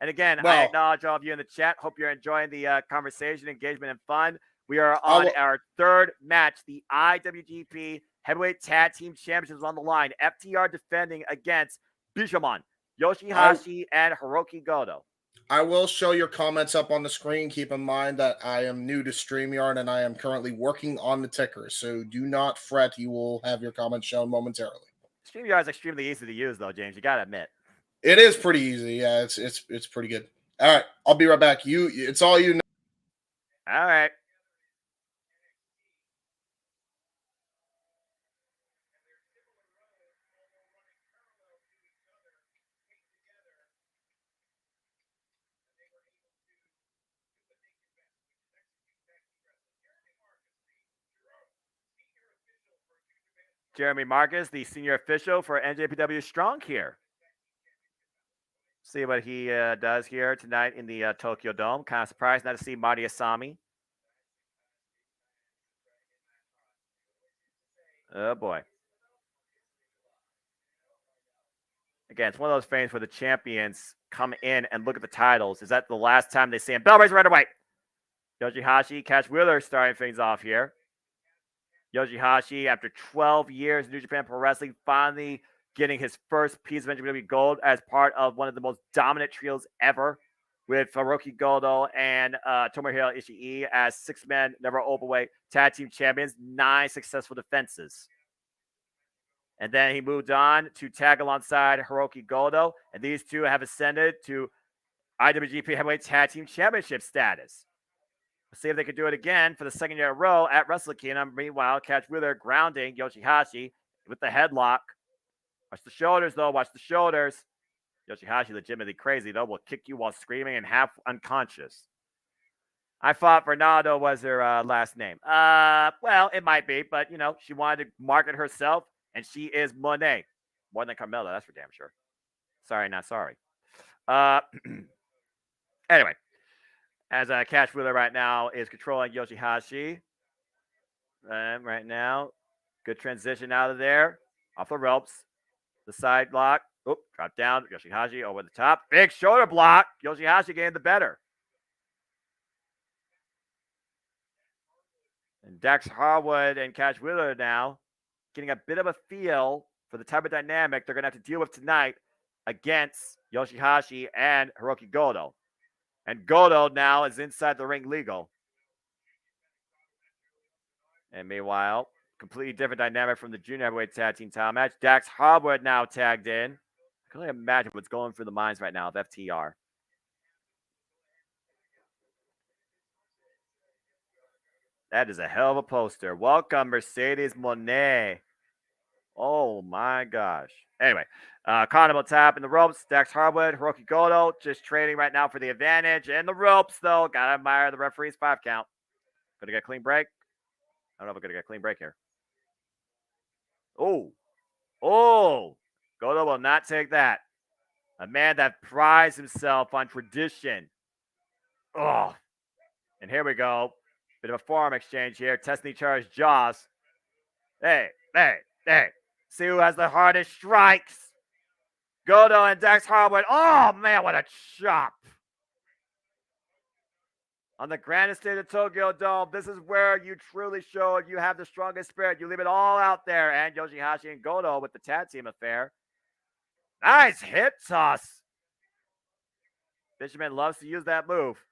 And again, I acknowledge all of you in the chat. Hope you're enjoying the conversation, engagement, and fun. We are on our third match. The IWGP Heavyweight Tag Team Championships on the line. FTR defending against Bishamon, Yoshihashi, and Hiroki Goto. I will show your comments up on the screen. Keep in mind that I am new to StreamYard and I am currently working on the ticker. So do not fret. You will have your comments shown momentarily. StreamYard is extremely easy to use, though, James. You got to admit. It is pretty easy. Yeah, it's pretty good. All right, I'll be right back. It's all you know. All right. Jeremy Marcus, the senior official for NJPW Strong here. See what he does here tonight in the Tokyo Dome. Kind of surprised not to see Marty Asami. Oh, boy. Again, it's one of those things where the champions come in and look at the titles. Is that the last time they see him? Bell raise right away. Yoshihashi, Cash Wheeler starting things off here. Yoshihashi, after 12 years in New Japan Pro Wrestling, finally getting his first piece of NJPW gold as part of one of the most dominant trios ever, with Hiroki Goto and Tomohiro Ishii as six-man, never openweight tag team champions, 9 successful defenses. And then he moved on to tag alongside Hiroki Goto, and these two have ascended to IWGP Heavyweight Tag Team Championship status. Let's see if they can do it again for the second year in a row at Wrestle Kingdom. Meanwhile, Cash Wheeler grounding Yoshihashi with the headlock. Watch the shoulders, though. Watch the shoulders. Yoshihashi, legitimately crazy, though, will kick you while screaming and half unconscious. I thought Bernardo was her last name. Well, it might be, but, you know, she wanted to market herself, and she is Monet. More than Carmella, that's for damn sure. Sorry, not sorry. Anyway, as Cash Wheeler right now is controlling Yoshihashi. Right now, good transition out of there. Off the ropes. The side block. Oop, drop down. Yoshihashi over the top. Big shoulder block. Yoshihashi getting the better. And Dax Harwood and Cash Wheeler now getting a bit of a feel for the type of dynamic they're going to have to deal with tonight against Yoshihashi and Hiroki Goto. And Goto now is inside the ring legal. And meanwhile, completely different dynamic from the junior heavyweight tag team title match. Dax Harwood now tagged in. I can only imagine what's going through the minds right now of FTR. That is a hell of a poster. Welcome, Mercedes Monet. Oh my gosh. Anyway, Carnival tap in the ropes. Dax Harwood, Hiroki Goto just trading right now for the advantage. In the ropes, though. Gotta admire the referee's 5 count. Gonna get a clean break. I don't know if we're gonna get a clean break here. Oh. Oh. Goto will not take that. A man that prides himself on tradition. Oh. And here we go. Bit of a forearm exchange here. Testing each other's jaws. Hey. See who has the hardest strikes. Goto and Dax Harwood. Oh, man, what a chop. On the grandest stage of Tokyo Dome, this is where you truly show you have the strongest spirit. You leave it all out there. And Yoshihashi and Goto with the tag team affair. Nice hip toss. Fisherman loves to use that move.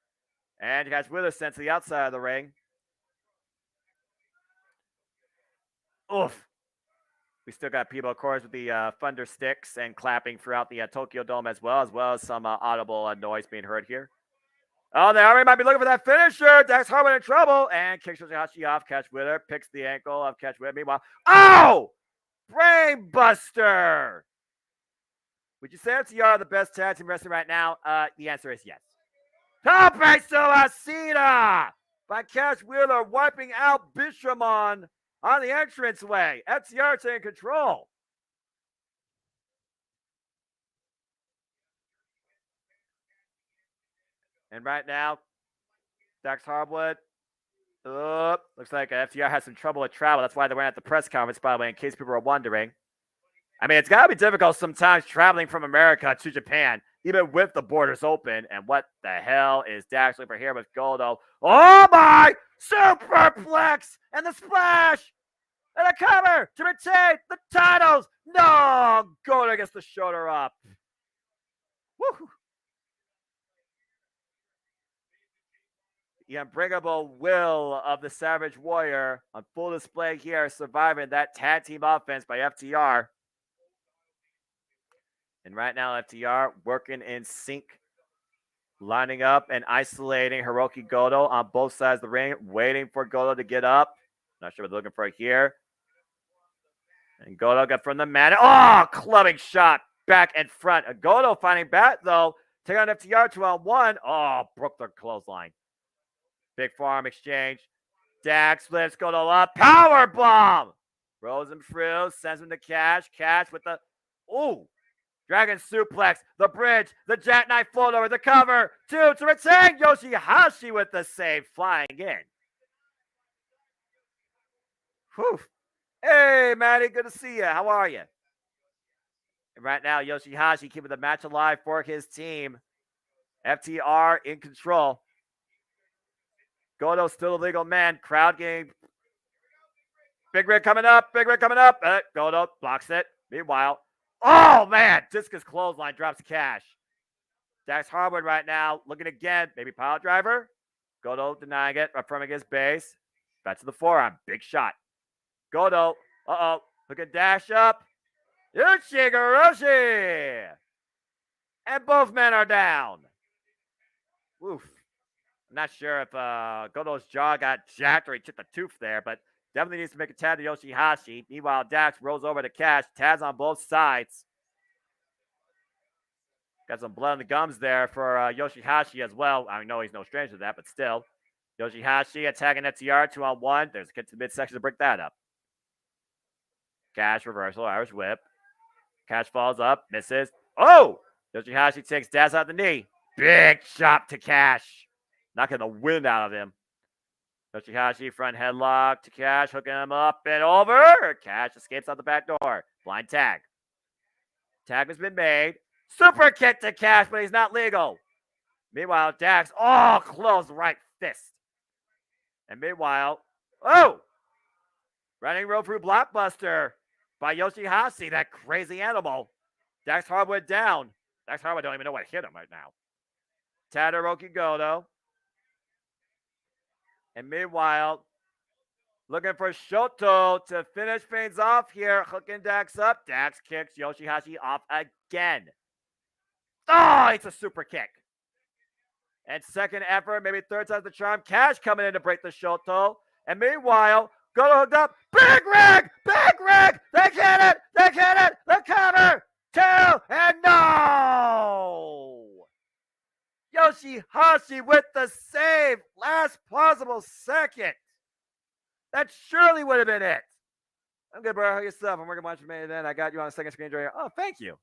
And you guys Wheeler sent to the outside of the ring. Oof. We still got people, of course, with the thunder sticks and clapping throughout the Tokyo Dome as well as some audible noise being heard here. Oh, the Army might be looking for that finisher. Dax Harwood in trouble. And kicks Yoshihashi off. Catch Wheeler picks the ankle of Catch Wheeler. Meanwhile, oh! Brain Buster! Would you say FTR are the best tag team wrestling right now? The answer is yes. Tope Suicida by Cash Wheeler wiping out Bishamon on the entranceway. FTR taking control. And right now, Dax Harwood. Looks like FTR has some trouble with travel. That's why they went at the press conference, by the way, in case people are wondering. I mean, it's got to be difficult sometimes traveling from America to Japan, even with the borders open. And what the hell is Dax looking for here with Goto? Oh my! Superplex! And the splash! And a cover to retain the titles! No! Goto gets the shoulder up. Woo! The unbreakable will of the Savage Warrior on full display here, surviving that tag team offense by FTR. And right now, FTR working in sync, lining up and isolating Hiroki Goto on both sides of the ring, waiting for Goto to get up. Not sure what they're looking for here. And Goto got from the man. Oh, clubbing shot back and front. Goto finding back, though. Take on FTR 2-on-1. Oh, broke their clothesline. Big forearm exchange. Dax lifts Goto up. Power bomb. Rolls him through. Sends him to Cash. Cash with the... Ooh. Dragon suplex. The bridge. The jackknife float over. The cover. 2 to retain. Yoshihashi with the save. Flying in. Whew. Hey, Matty. Good to see you. How are you? And right now, Yoshihashi keeping the match alive for his team. FTR in control. Goto still a legal man. Crowd game. Big Rig coming up. Big Rig coming up. Goto blocks it. Meanwhile, oh man, Discus clothesline drops Cash. Dax Harwood right now looking again. Maybe pile driver. Goto denying it. Affirming his base. Back to the forearm. Big shot. Goto. Look at dash up. Uchigurushi. And both men are down. Woof. I'm not sure if Goto's jaw got jacked or he chipped a tooth there, but definitely needs to make a tag to Yoshihashi. Meanwhile, Dax rolls over to Cash. Tags on both sides. Got some blood on the gums there for Yoshihashi as well. I know he's no stranger to that, but still. Yoshihashi attacking FTR 2-on-1. There's a kid to the midsection to break that up. Cash reversal, Irish whip. Cash falls up, misses. Oh! Yoshihashi takes Dax out the knee. Big chop to Cash. Knocking the wind out of him. Yoshihashi front headlock to Cash, hooking him up and over. Cash escapes out the back door. Blind tag. Tag has been made. Super kick to Cash, but he's not legal. Meanwhile, Dax, close right fist. And meanwhile, running road through blockbuster by Yoshihashi, that crazy animal. Dax Harwood down. Dax Harwood don't even know what hit him right now. Tadoroki Goto. And meanwhile, Looking for Shoto to finish things off here. Hooking Dax up. Dax kicks Yoshihashi off again. Oh, it's a super kick. And second effort, maybe third time's the charm. Cash coming in to break the Shoto. And meanwhile, Goto hooked up. Big rig! Big rig! They get it! They get it! The cover! 2 and no! Yoshihashi with the save. Last possible second. That surely would have been it. I'm good, bro. How yourself? I'm working much for me. Then I got you on the second screen. Oh, thank you.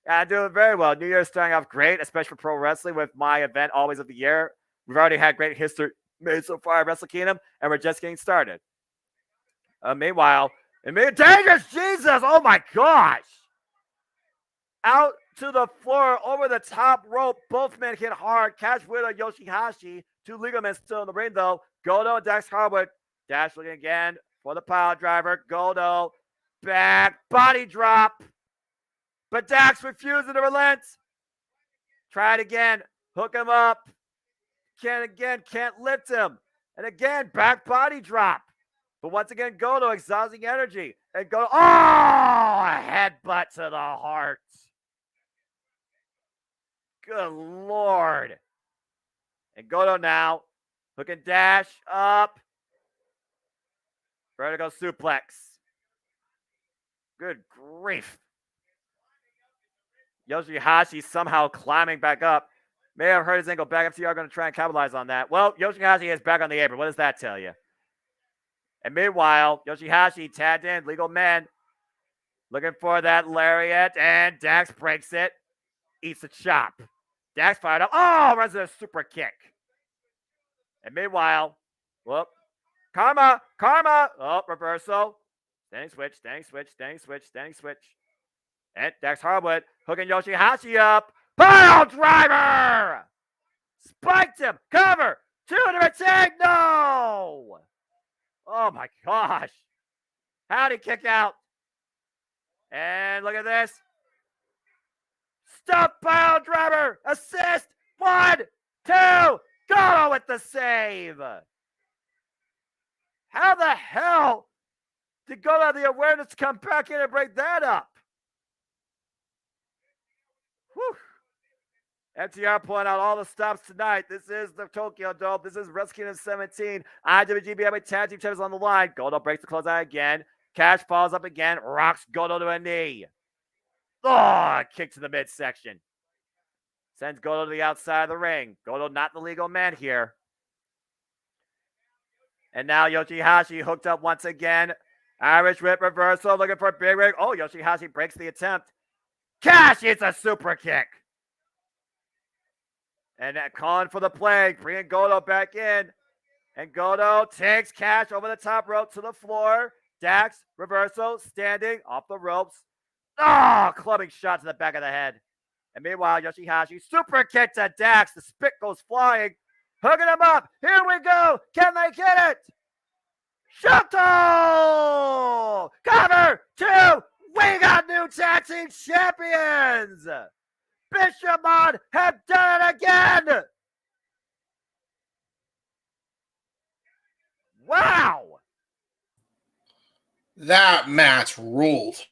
Yeah, I'm doing very well. New Year's starting off great, especially for pro wrestling with my event always of the year. We've already had great history made so far at Wrestle Kingdom, and we're just getting started. Meanwhile, dangerous Jesus! Oh my gosh! Out to the floor, over the top rope. Both men hit hard. Catch with Yoshihashi. 2 legal men still in the ring, though. Goto and Dax Harwood. Dash looking again for the pile driver. Goto. Back. Body drop. But Dax refusing to relent. Try it again. Hook him up. Can't lift him. And again, back body drop. But once again, Goto exhausting energy. And Goto, a headbutt to the heart. Good Lord. And Goto now. Hook and dash up. Vertical suplex. Good grief. Yoshihashi somehow climbing back up. May have hurt his ankle back. FTR going to try and capitalize on that. Well, Yoshihashi is back on the apron. What does that tell you? And meanwhile, Yoshihashi tagged in. Legal men looking for that lariat. And Dax breaks it. Eats a chop. Dax fired up. Oh, runs a super kick. And meanwhile, whoop. Karma. Oh, reversal. Standing switch. And Dax Harwood hooking Yoshihashi up. Pile driver! Spiked him. Cover. 2 to retain. No! Oh my gosh. How'd he kick out? And look at this. Stop pile driver. Assist. 1, 2. Goto with the save. How the hell did Goto have the awareness to come back in and break that up? Whew. FTR pulling out all the stops tonight. This is the Tokyo Dome. This is Wrestle Kingdom 17. IWGP Heavyweight Tag Team Champions on the line. Goto breaks the closeout again. Cash falls up again. Rocks Goto to a knee. Oh, kick to the midsection. Sends Goto to the outside of the ring. Goto not the legal man here. And now Yoshihashi hooked up once again. Irish whip reversal. Looking for a big rig. Oh, Yoshihashi breaks the attempt. Cash, it's a super kick. And calling for the plague, bringing Goto back in. And Goto takes Cash over the top rope to the floor. Dax, reversal, standing off the ropes. Oh, clubbing shot to the back of the head. And meanwhile, Yoshihashi super kick to Dax. The spit goes flying. Hooking him up. Here we go. Can they get it? Shoto! Cover 2. We got new tag team champions. Bishamon have done it again! Wow! That match ruled.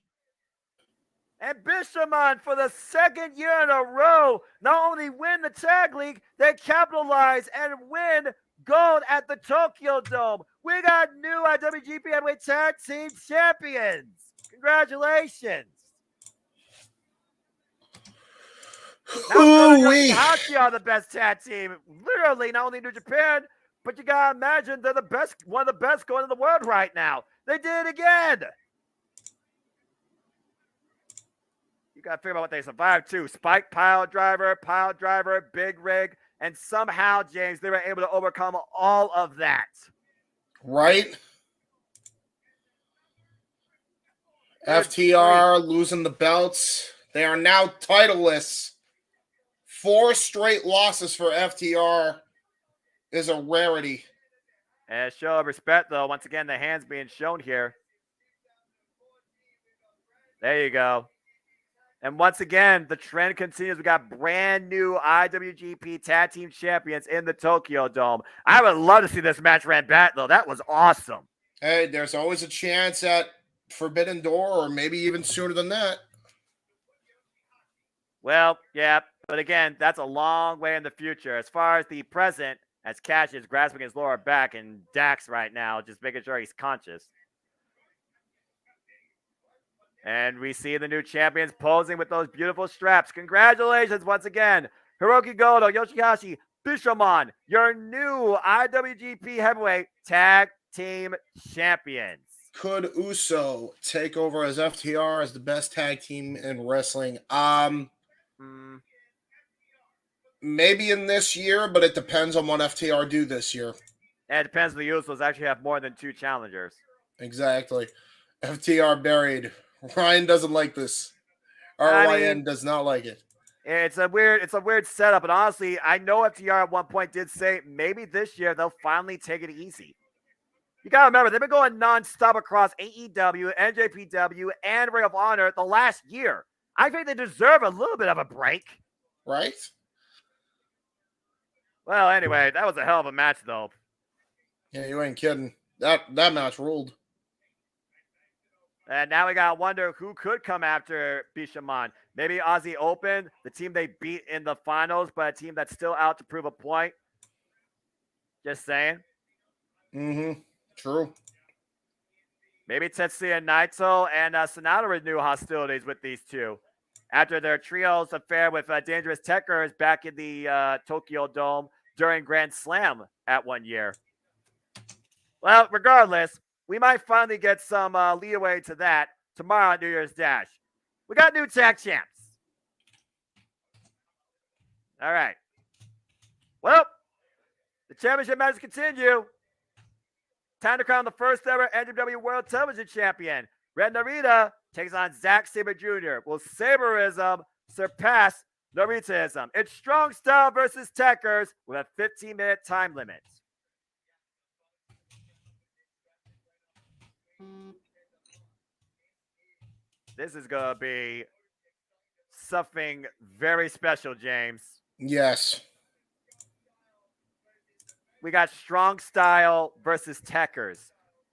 And Bishamon, for the second year in a row, not only win the tag league, they capitalize and win gold at the Tokyo Dome. We got new IWGP Heavyweight Tag Team Champions. Congratulations. Now Yoshihashi are the best tag team. Literally, not only New Japan, but you gotta imagine they're the best, one of the best going in the world right now. They did it again. You gotta figure out what they survived too. Spike pile driver, big rig, and somehow, James, they were able to overcome all of that. Right? FTR losing the belts. They are now titleless. 4 straight losses for FTR is a rarity. And a show of respect, though. Once again, the hands being shown here. There you go. And once again, the trend continues. We got brand new IWGP Tag Team Champions in the Tokyo Dome. I would love to see this match ran back, though. That was awesome. Hey, there's always a chance at Forbidden Door, or maybe even sooner than that. Well, yeah, but again, that's a long way in the future. As far as the present, as Cash is grasping his lower back and Dax right now, just making sure he's conscious. And we see the new champions posing with those beautiful straps. Congratulations once again, Hiroki Goto, Yoshihashi, Bishamon, your new IWGP Heavyweight Tag Team Champions. Could Uso take over as FTR as the best tag team in wrestling? Maybe in this year, but it depends on what FTR do this year. And it depends if the Usos actually have more than 2 challengers. Exactly. FTR buried. Ryan doesn't like this. RYN does not like it. It's a weird setup, and honestly, I know FTR at one point did say maybe this year they'll finally take it easy. You gotta remember, they've been going non-stop across AEW, NJPW, and Ring of Honor the last year. I think they deserve a little bit of a break. Right? Well, anyway, that was a hell of a match, though. Yeah, you ain't kidding. That match ruled. And now we gotta wonder who could come after Bishamon. Maybe Aussie Open, the team they beat in the finals, but a team that's still out to prove a point. Just saying. True. Maybe Tetsuya Naito and Sonata renew hostilities with these two after their trios affair with Dangerous Tekkers back in the Tokyo Dome during Grand Slam at one year. Well, regardless, we might finally get some leeway to that tomorrow at New Year's Dash. We got new tag champs. All right. Well, the championship matches continue. Time to crown the first ever NJPW World Television Champion. Red Narita takes on Zack Sabre Jr. Will Sabreism surpass Naritaism? It's Strong Style versus Tekkers with a 15-minute time limit. This is going to be something very special, James. Yes. We got Strong Style versus Tekkers.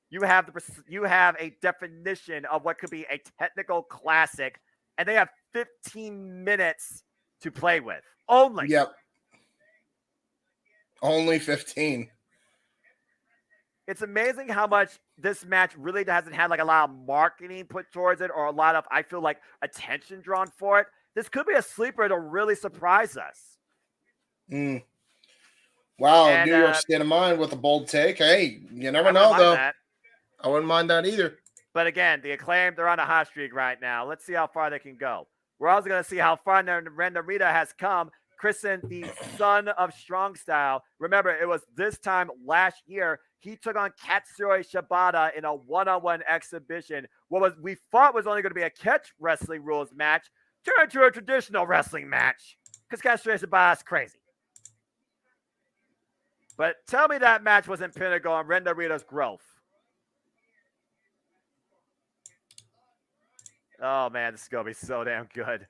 You have a definition of what could be a technical classic, and they have 15 minutes to play with. Only. Yep. Only 15. It's amazing how much this match really hasn't had like a lot of marketing put towards it, or a lot of, I feel like, attention drawn for it. This could be a sleeper to really surprise us. Wow, and, New York State of Mind with a bold take. Hey, you never know, though. I wouldn't mind that either. But again, the Acclaimed, they're on a hot streak right now. Let's see how far they can go. We're also going to see how far Ren Narita has come. Christened the son of Strong Style. Remember, it was this time last year he took on Katsuyori Shibata in a one-on-one exhibition. What we thought was only going to be a catch wrestling rules match turned into a traditional wrestling match because Katsuyori Shibata is crazy. But tell me that match wasn't pinnacle on Ren Narita's growth. Oh, man, this is going to be so damn good.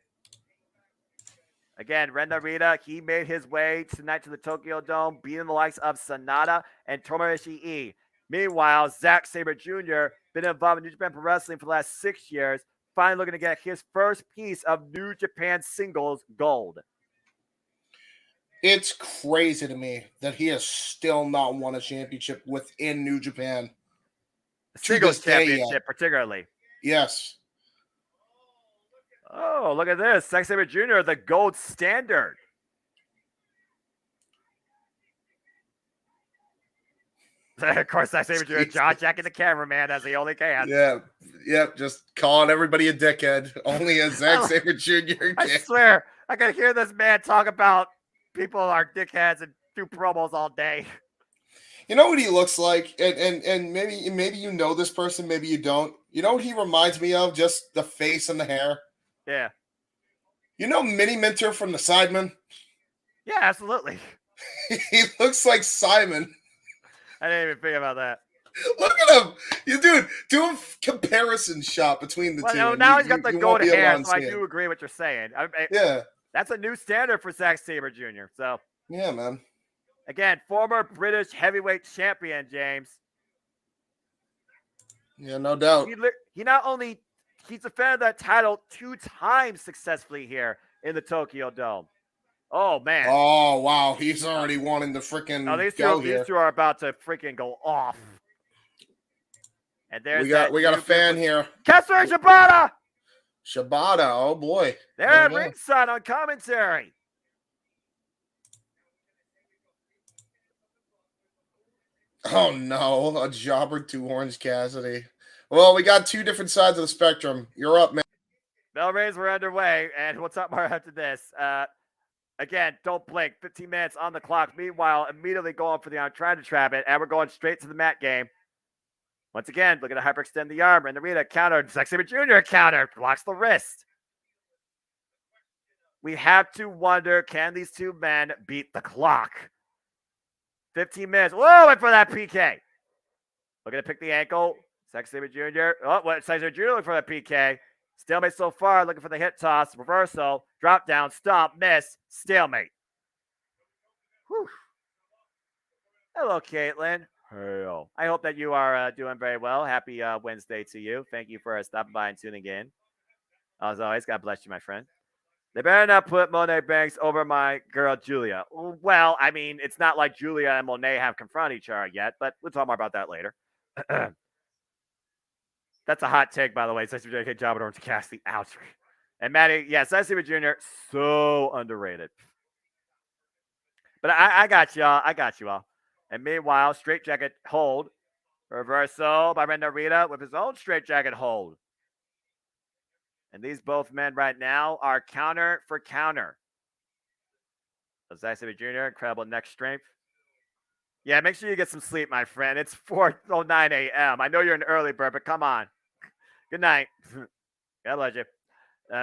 Again, Ren Narita, he made his way tonight to the Tokyo Dome, beating the likes of Sonata and Tomohiro Ishii. Meanwhile, Zack Sabre Jr., been involved in New Japan Pro Wrestling for the last 6 years, finally looking to get his first piece of New Japan singles gold. It's crazy to me that he has still not won a championship within New Japan. Singles championship, particularly. Yes. Oh, look at this. Zack Sabre Jr., the gold standard. Of course, Zack Sabre Jr. jaw-jacking the cameraman as he only can. Yeah, just calling everybody a dickhead. Only a Zack Sabre Jr. can. I swear, I could hear this man talk about people are dickheads and do promos all day. You know what he looks like? And maybe you know this person, maybe you don't. You know what he reminds me of? Just the face and the hair. Yeah. You know Mini Minter from the Sidemen? Yeah, absolutely. He looks like Simon. I didn't even think about that. Look at him. Do a comparison shot between the two. No, now he's got the gold hair, so I do agree with what you're saying. Yeah. That's a new standard for Zack Sabre Jr. So yeah, man. Again, former British heavyweight champion, James. Yeah, no doubt. He not only he's defended that title 2 times successfully here in the Tokyo Dome. Oh man. Oh wow, he's already wanting to freaking go here. These two are about to freaking go off. And there's we got a fan here. Katsura Shibata! Shibata, oh boy. They're at ringside on commentary. Oh no, a jobber to Orange Cassidy. Well, we got two different sides of the spectrum. You're up, man. Bell rings were underway, and we'll talk more after this. Again, don't blink. 15 minutes on the clock. Meanwhile, immediately going for the arm, trying to trap it, and we're going straight to the mat game. Once again, looking to hyperextend the arm, and Narita counter. Zack Sabre Jr. counter, blocks the wrist. We have to wonder, can these two men beat the clock? 15 minutes. Whoa, went for that PK. Looking to pick the ankle. Zack Sabre Jr. Oh, what? Zack Sabre Jr. looking for the PK. Stalemate so far. Looking for the hit toss. Reversal. Drop down. Stomp. Miss. Stalemate. Whew. Hello, Caitlin. Hello. I hope that you are doing very well. Happy Wednesday to you. Thank you for stopping by and tuning in. As always, God bless you, my friend. They better not put Monet Banks over my girl, Julia. Well, I mean, it's not like Julia and Monet have confronted each other yet, but we'll talk more about that later. That's a hot take, by the way. Sexy JK Jobber to cast the out. And Matty, yeah, Sexy Jr., so underrated. But I got y'all. I got you all. And meanwhile, straight jacket hold. Reversal by Ren Narita with his own straight jacket hold. And these both men right now are counter for counter. So Zack Sabre Jr., incredible neck strength. Yeah, make sure you get some sleep, my friend. It's 4:09 a.m. I know you're an early bird, but come on. Good night. God bless you.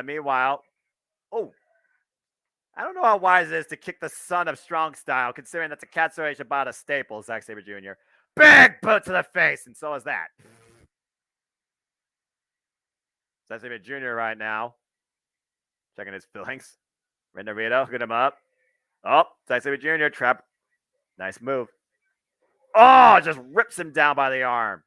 Meanwhile, I don't know how wise it is to kick the son of Strong Style, considering that's a Katsura Shibata staple, Zack Sabre Jr. Big boot to the face, and so is that. Zack Sabre Jr. right now. Checking his feelings. Ren Narita, hook him up. Oh, Zack Sabre Jr. trap. Nice move. Oh, just rips him down by the arm.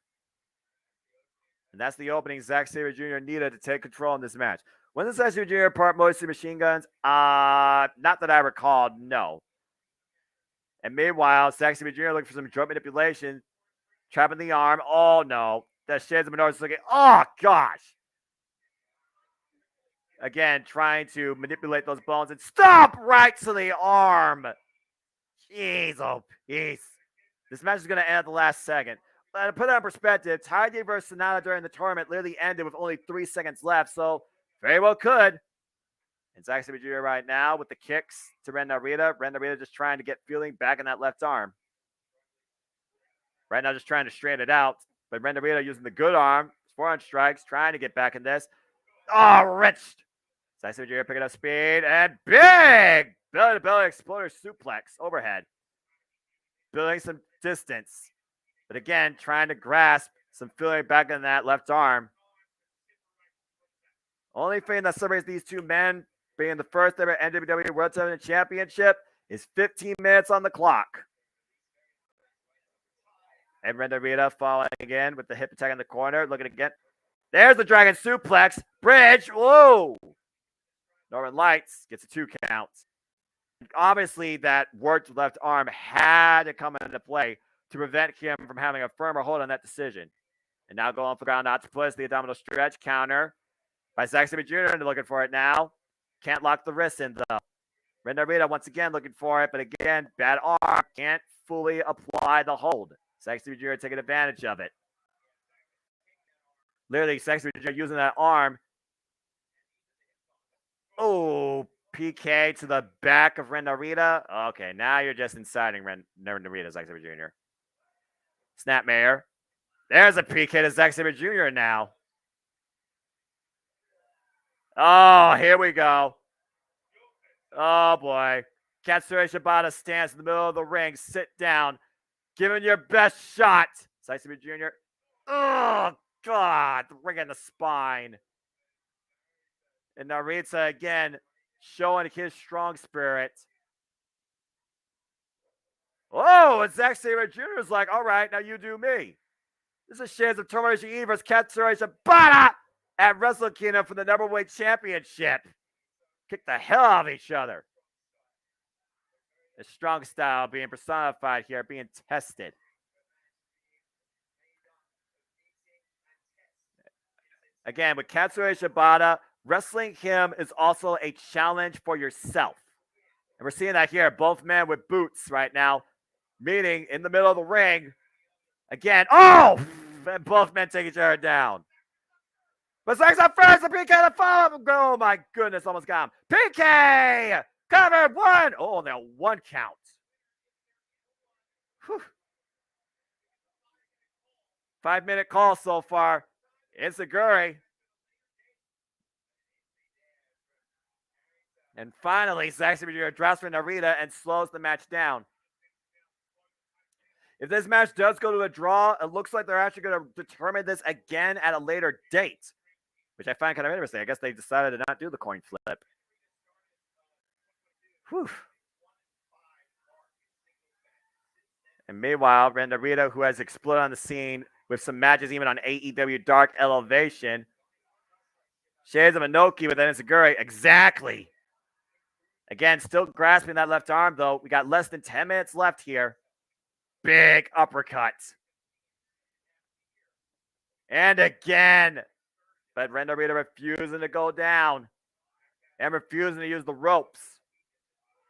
And that's the opening Zack Sabre Jr. needed to take control in this match. When did Zack Sabre Jr. part mostly machine guns? Not that I recall, no. And meanwhile, Zack Sabre Jr. looking for some joint manipulation. Trapping the arm. Oh, no. That Shades of Menorah's looking. Oh, gosh. Again, trying to manipulate those bones and stop right to the arm. Jeez, oh, jeez. This match is going to end at the last second. But to put it in perspective, Taiji versus Sonata during the tournament literally ended with only 3 seconds left, so very well could. And Zack Sabre Jr. right now with the kicks to Ren Narita. Ren Narita just trying to get feeling back in that left arm. Right now just trying to straighten it out. But Ren Narita using the good arm. Forearm strikes, trying to get back in this. Oh, rich. Zack Sabre Jr. picking up speed. And big belly-to-belly exploder suplex overhead. Building some distance. But again, trying to grasp some feeling back in that left arm. Only thing that separates these two men being the first ever NWW World Television Championship is 15 minutes on the clock. And Ren Narita following again with the hip attack in the corner. Looking again. There's the Dragon Suplex. Bridge. Whoa. Northern Lights gets a 2 count. Obviously, that worked left arm had to come into play to prevent him from having a firmer hold on that decision. And now going for ground octopus, the abdominal stretch counter by Zack Sabre Jr. Looking for it now. Can't lock the wrist in, though. Ren Narita once again looking for it, but again, bad arm. Can't fully apply the hold. Zack Sabre Jr. taking advantage of it. Literally, Zack Sabre Jr. using that arm. Oh, PK to the back of Ren Narita. Okay, now you're just inciting Ren Narita, Zack Sabre Jr. Snapmare. There's a PK to Zack Sabre Jr. now. Oh, here we go. Oh, boy. Katsura Shibata stands in the middle of the ring. Sit down. Give him your best shot. Zack Sabre Jr. Oh, God. The ring in the spine. And Narita again showing his strong spirit. Oh, and Zack Sabre Jr. is like, all right, now you do me. This is shares of Tomoyasu Ii versus Katsura Shibata at Wrestle Kingdom for the number one championship. Kick the hell out of each other. The strong style being personified here, being tested. Again, with Katsura Shibata, wrestling him is also a challenge for yourself. And we're seeing that here. Both men with boots right now, meeting in the middle of the ring. Again, oh! And both men take each other down. But Zack's up first, the PK to follow. Oh my goodness, almost got him. PK! Covered one! Oh, now 1 count. Whew. 5-minute call so far. Inoki. And finally, Zack Sabre Jr. drops for Narita and slows the match down. If this match does go to a draw, it looks like they're actually going to determine this again at a later date, which I find kind of interesting. I guess they decided to not do the coin flip. Whew. And meanwhile, Narita, who has exploded on the scene with some matches even on AEW Dark Elevation. Shades of Inoki with Inoki. Exactly. Again, still grasping that left arm, though. We got less than 10 minutes left here. Big uppercut. And again. But Narita refusing to go down. And refusing to use the ropes.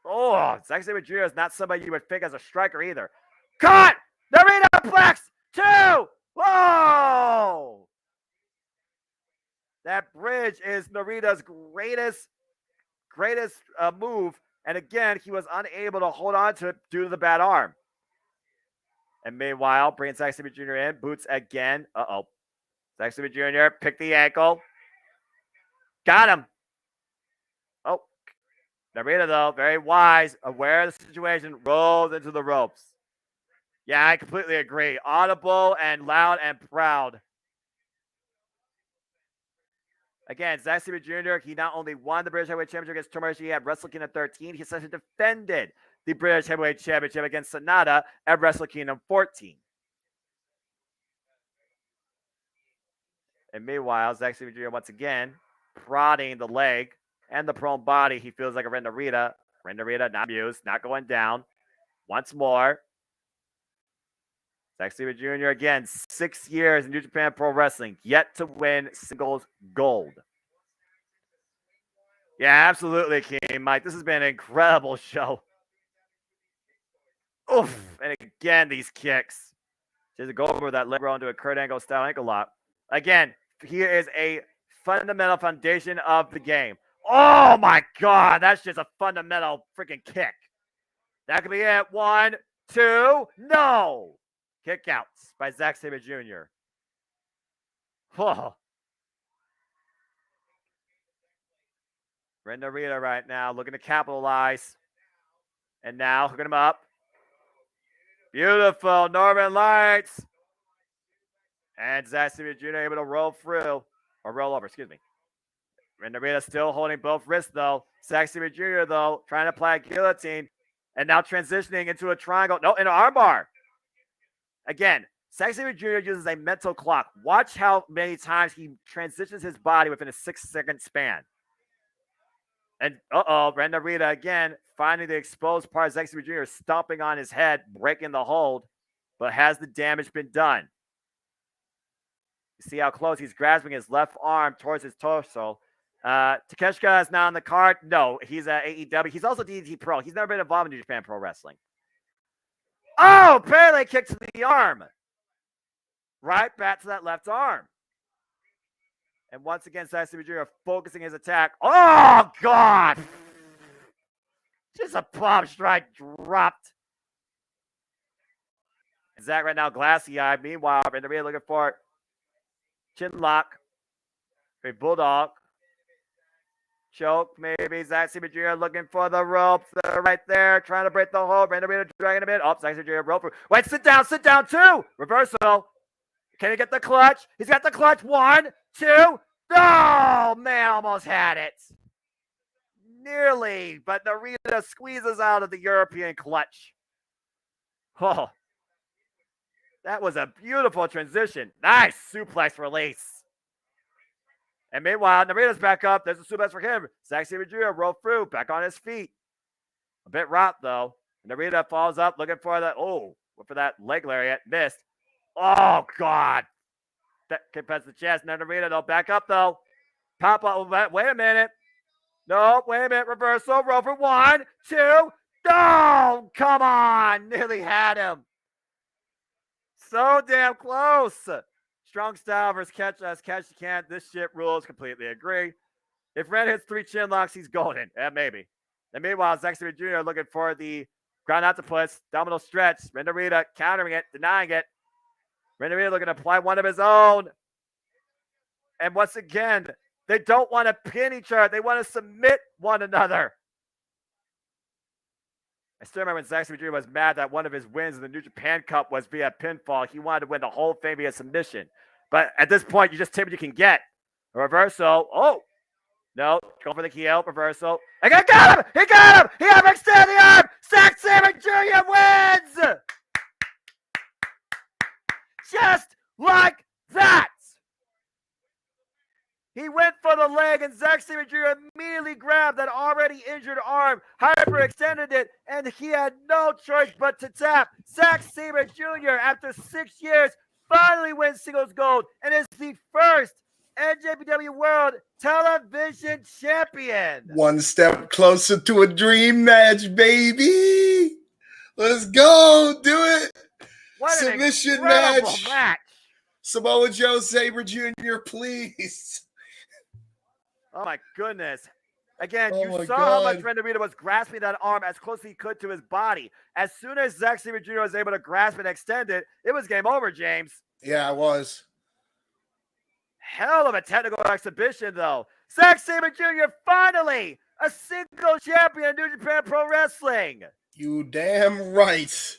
Oh, Zack Sabre Jr. is not somebody you would think as a striker either. Cut! Narita Plex! 2! Whoa! That bridge is Narita's greatest move. And again, he was unable to hold on to it due to the bad arm. And meanwhile, bringing Zack Sabre Jr. in. Boots again. Uh-oh. Zack Sabre Jr. picked the ankle. Got him. Oh. Narita, though, very wise. Aware of the situation. Rolls into the ropes. Yeah, I completely agree. Audible and loud and proud. Again, Zack Sabre Jr., he not only won the British Heavyweight Championship against Tomoyasu at Wrestle Kingdom 13, he essentially defended the British Heavyweight Championship against Sonata at Wrestle Kingdom 14. And meanwhile, Zack Sabre Jr. once again prodding the leg and the prone body. He feels like a Narita. Narita not abused, not going down. Once more. Zack Sabre Jr. again, 6 years in New Japan Pro Wrestling, yet to win singles gold. Yeah, absolutely, King Mike. This has been an incredible show. Oof. And again, these kicks. Just go over that leg roll into a Kurt Angle style ankle lock. Again, here is a fundamental foundation of the game. Oh my God, that's just a fundamental freaking kick. That could be it. 1, 2, no. Kickouts by Zack Sabre Jr. Whoa. Narita right now looking to capitalize. And now hooking him up. Beautiful Northern Lights. And Zack Sabre Jr. able to roll through. Or roll over, excuse me. Narita still holding both wrists, though. Zack Sabre Jr., though, trying to apply a guillotine. And now transitioning into a triangle. No, an armbar. Again, Zack Sabre Jr. uses a mental clock. Watch how many times he transitions his body within a 6-second span. And Narita again finding the exposed part of Zack Sabre Jr. stomping on his head, breaking the hold. But has the damage been done? You see how close he's grasping his left arm towards his torso. Takeshita is not on the card. No, he's at AEW. He's also DDT Pro. He's never been involved in New Japan Pro Wrestling. Oh, Pele kick to the arm. Right back to that left arm. And once again, Zack Sabre Jr. focusing his attack. Oh, God. Just a palm strike dropped. And Zack right now glassy-eyed. Meanwhile, Narita looking for it. Chin lock. A bulldog. Choke, maybe. Zack Sabre Jr. looking for the ropes. They're right there, trying to break the hold. Narita dragging him in. Oh, Zack Sabre Jr. rope through. Wait, sit down too. Reversal. Can he get the clutch? He's got the clutch. 1, 2. Oh, man, almost had it. Nearly, but Narita squeezes out of the European clutch. Oh. That was a beautiful transition. Nice suplex release. And meanwhile, Narita's back up. There's a suplex for him. Zack Sabre Jr. rolled through, back on his feet. A bit rocked, though. Narita falls up, looking for that. Oh, for that leg lariat. Missed. Oh, God. That kick past the chest. Now Narita, though. Back up, though. Pop up. Wait a minute. No, wait a minute. Reversal. Roll for 1, 2. No! Come on. Nearly had him. So damn close. Strong style versus catch as catch you can't. This shit rules. Completely agree. If Ren hits 3 chin locks, he's golden. Maybe. And meanwhile, Zack Sabre Jr. looking for the ground octopus. Domino stretch. Ren Narita countering it, denying it. Ren Narita looking to apply one of his own. And once again, they don't want to pin each other. They want to submit one another. I still remember when Zack Sabre Jr. was mad that one of his wins in the New Japan Cup was via pinfall. He wanted to win the whole thing via submission. But at this point, you just take what you can get. A reversal. Oh. No. Go for the heel. Reversal. I got him! He got him! He overextended the arm! Zack Sabre Jr. wins! Just like that! He went for the leg, and Zack Sabre Jr. immediately grabbed that already injured arm, hyperextended it, and he had no choice but to tap. Zack Sabre Jr., after 6 years, finally wins singles gold and is the first NJPW World Television Champion. One step closer to a dream match, baby. Let's go. Do it. What an submission match. Samoa Joe Sabre Jr., please. Oh, my goodness. Again, Oh you my saw how God. much Ren Narita was grasping that arm as close as he could to his body. As soon as Zack Sabre Jr. was able to grasp and extend it, it was game over, James. Yeah, it was. Hell of a technical exhibition, though. Zack Sabre Jr. finally a single champion in New Japan Pro Wrestling. You damn right.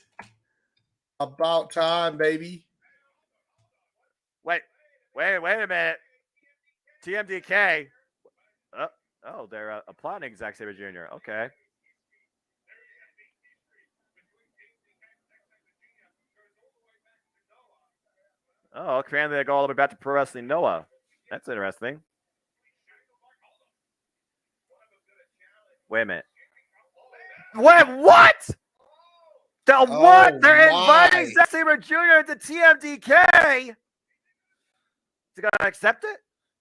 About time, baby. Wait a minute. TMDK. Oh, they're applauding Zack Sabre Jr. Okay. Oh, apparently they go all the way back to Pro Wrestling Noah. That's interesting. Wait a minute. Wait, what? What? They're inviting Zack Sabre Jr. to TMDK. Is he going to accept it?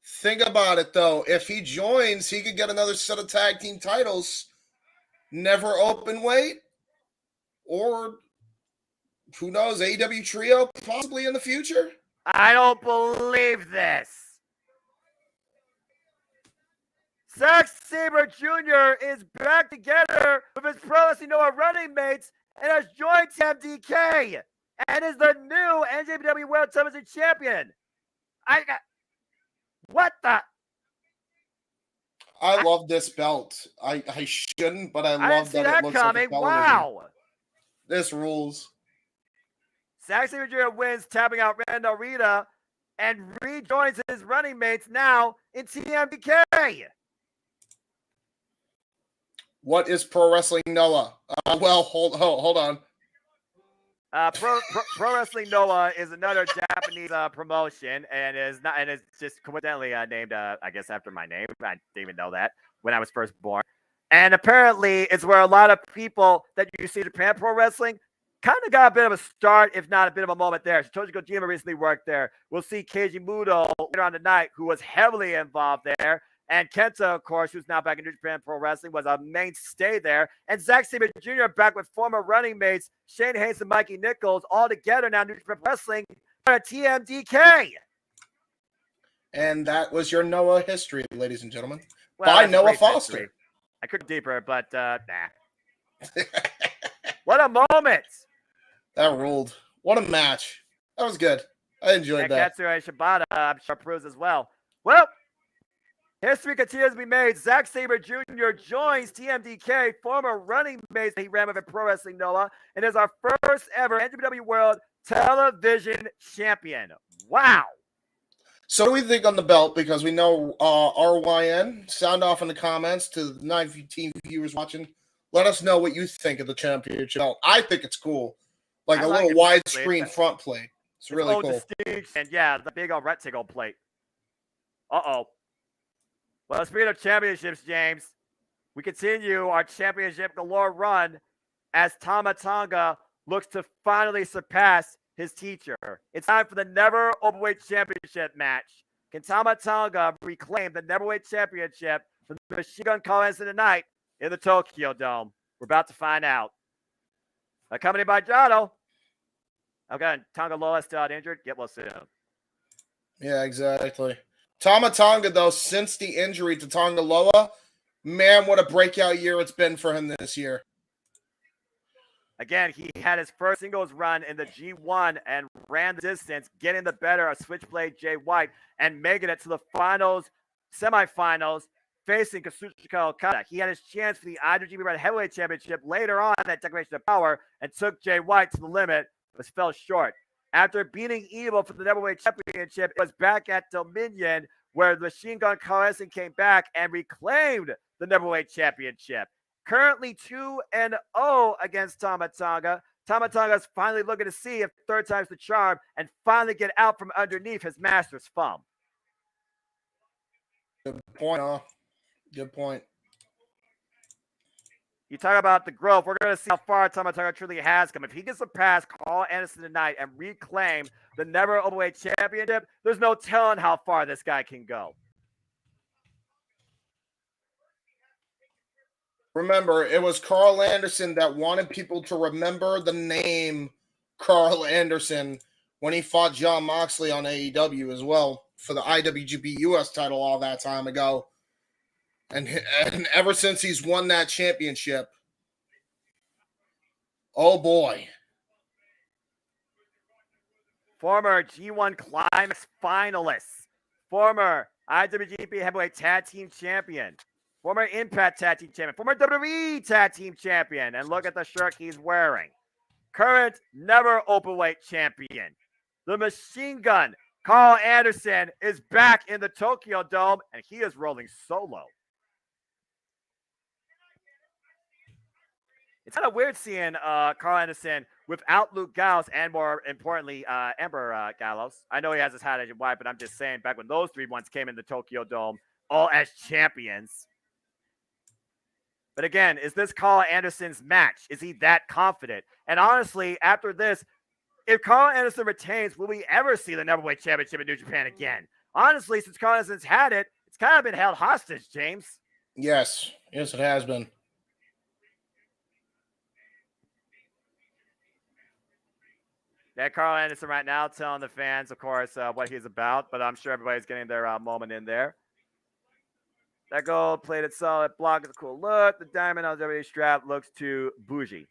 Think about it, though. If he joins, he could get another set of tag team titles. Never open weight. Or, who knows, AEW Trio possibly in the future? I don't believe this. Zack Sabre Jr. is back together with his Pro Wrestling Noah running mates and has joined TMDK and is the new NJPW World Television Champion. What the? I love this belt. I shouldn't, but I love that it looks coming. like a television. Wow. This rules. Zack Sabre Jr. wins, tapping out Ren Narita, and rejoins his running mates now in TMDK. What is Pro Wrestling Noah? Well, hold on. Pro Wrestling Noah is another Japanese promotion, and is just coincidentally named, I guess, after my name. I didn't even know that when I was first born. And apparently, it's where a lot of people that you see in Japan Pro Wrestling kind of got a bit of a start, if not a bit of a moment there. Satoshi Kojima recently worked there. We'll see Keiji Muto later on tonight, who was heavily involved there. And Kenta, of course, who's now back in New Japan Pro Wrestling, was a mainstay there. And Zack Sabre Jr. back with former running mates Shane Hayes and Mikey Nichols, all together now in New Japan Pro Wrestling at TMDK. And that was your Noah history, ladies and gentlemen. Well, by Noah Foster. History. I could deeper, but nah. What a moment. That ruled. What a match. That was good. I enjoyed that. Katsura Shibata, I'm sure, proves as well. Well, history continues to be made. Zack Sabre Jr. joins TMDK, former running mates he ran with at Pro Wrestling Noah, and is our first ever NJPW World Television Champion. Wow. So what do we think on the belt? Because we know RYN. Sound off in the comments to the 19 viewers watching. Let us know what you think of the championship belt. I think it's cool. Like a little widescreen front plate. It's really own cool. distinction. Yeah, the big old rectangle plate. Uh-oh. Well, speaking of championships, James, we continue our championship galore run as Tama Tonga looks to finally surpass his teacher. It's time for the Never Openweight Championship match. Can Tama Tonga reclaim the Neverweight Championship from the Machine Gun Collins tonight in the Tokyo Dome? We're about to find out. Accompanied by Jado. Okay, Tonga Loa still out injured. Get well soon. Yeah, exactly. Tama Tonga, though, since the injury to Tonga Loa, man, what a breakout year it's been for him this year. Again, he had his first singles run in the G1 and ran the distance, getting the better of Switchblade Jay White and making it to the finals, semifinals, facing Kazuchika Okada. He had his chance for the IWGP World Heavyweight Championship later on at Declaration of Power and took Jay White to the limit, but fell short. After beating Evil for the Neverweight Championship, it was back at Dominion where the Machine Gun Carlson came back and reclaimed the Neverweight Championship. Currently 2-0 against Tama Tonga. Tama Tonga is finally looking to see if third time's the charm and finally get out from underneath his master's thumb. Good point, huh? Good point. You talk about the growth. We're going to see how far Tama Tonga truly has come. If he can surpass Carl Anderson tonight and reclaim the Never Openweight Championship, there's no telling how far this guy can go. Remember, it was Carl Anderson that wanted people to remember the name Carl Anderson when he fought John Moxley on AEW as well for the IWGP US title all that time ago. And ever since he's won that championship, oh boy. Former G1 Climax finalist, former IWGP Heavyweight Tag Team Champion, former Impact Tag Team Champion, former WWE Tag Team Champion, and look at the shirt he's wearing. Current Never Openweight Champion. The Machine Gun, Carl Anderson, is back in the Tokyo Dome, and he is rolling solo. It's kind of weird seeing Carl Anderson without Luke Gallows and, more importantly, Ember Gallows. I know he has his hat as white, but I'm just saying back when those three ones came in the Tokyo Dome, all as champions. But again, is this Carl Anderson's match? Is he that confident? And honestly, after this, if Carl Anderson retains, will we ever see the Neverweight Championship in New Japan again? Honestly, since Carl Anderson's had it, it's kind of been held hostage, James. Yes, it has been. Yeah, Carl Anderson right now telling the fans, of course, what he's about, but I'm sure everybody's getting their moment in there. That gold-plated solid block is a cool look. The diamond on the WWE strap looks too bougie.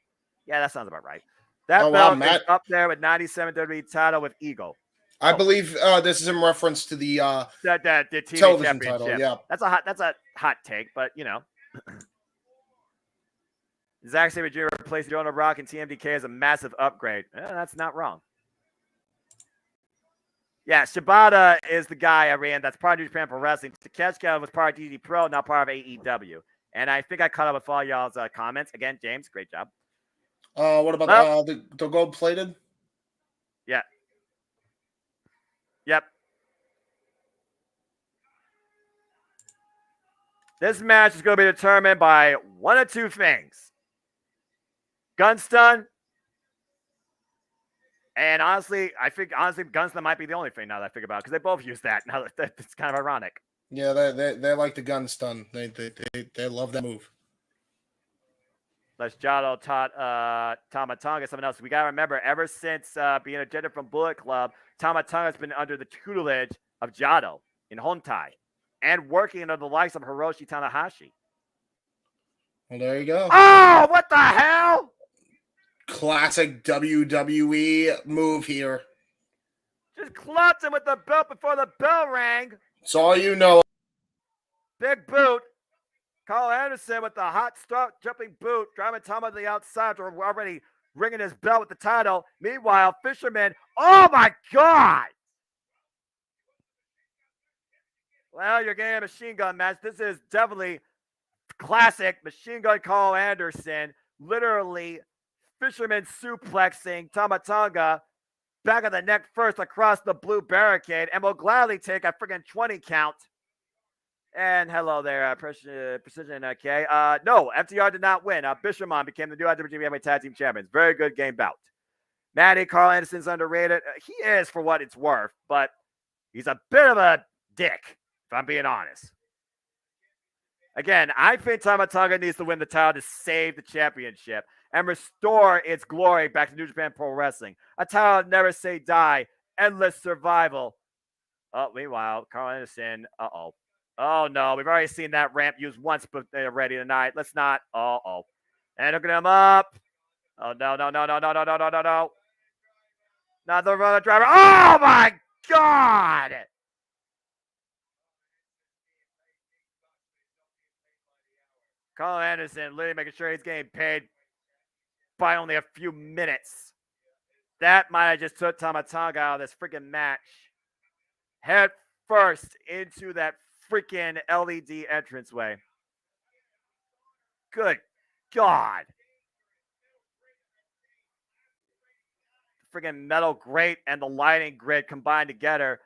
Yeah, that sounds about right. That belt is up there with 97 WWE title with Eagle. I believe this is in reference to the TV television title. Yeah, that's a hot take, but you know. Zack Sabre Jr. replaced Jonah Rock and TMDK as a massive upgrade. That's not wrong. Yeah, Shibata is the guy I ran that's part of New Japan Pro Wrestling. Takeshita was part of DD Pro, now part of AEW. And I think I caught up with all y'all's comments. Again, James, great job. What about the gold-plated? Yeah. Yep. This match is going to be determined by one of two things. Gun stun. And honestly, I think gun stun might be the only thing now that I think about it, because they both use that. Now it's kind of ironic. Yeah, they like the gun stun. They love that move. Les Jado taught Tama Tonga something else. We got to remember, ever since being ejected from Bullet Club, Tama Tonga has been under the tutelage of Jado in Hontai and working under the likes of Hiroshi Tanahashi. Well, there you go. Oh, what the hell? Classic WWE move here. Just clocked him with the belt before the bell rang. That's all you know. Big boot. Carl Anderson with the hot start jumping boot, driving Tama to the outside. We're already ringing his bell with the title. Meanwhile, Fisherman. Oh my God! Well, you're getting a machine gun match. This is definitely classic machine gun Carl Anderson. Literally, Fisherman suplexing Tama Tonga back of the neck first across the blue barricade and will gladly take a freaking 20 count. And hello there, Precision K. No, FTR did not win. Bishamon became the new IWGP Heavyweight Tag Team Champions. Very good game bout. Matty, Carl Anderson's underrated. He is for what it's worth, but he's a bit of a dick, if I'm being honest. Again, I think Tama Tonga needs to win the title to save the championship and restore its glory back to New Japan Pro Wrestling. A title never say die, endless survival. Oh, meanwhile, Carl Anderson, Oh, no, we've already seen that ramp used once already tonight. Let's not. And hooking him up. Oh, no. Not the runner driver. Oh, my God. Carl Anderson literally making sure he's getting paid by only a few minutes. That might have just took Tama Tonga out of this freaking match. Head first into that freaking LED entranceway. Good God. The freaking metal grate and the lighting grid combined together.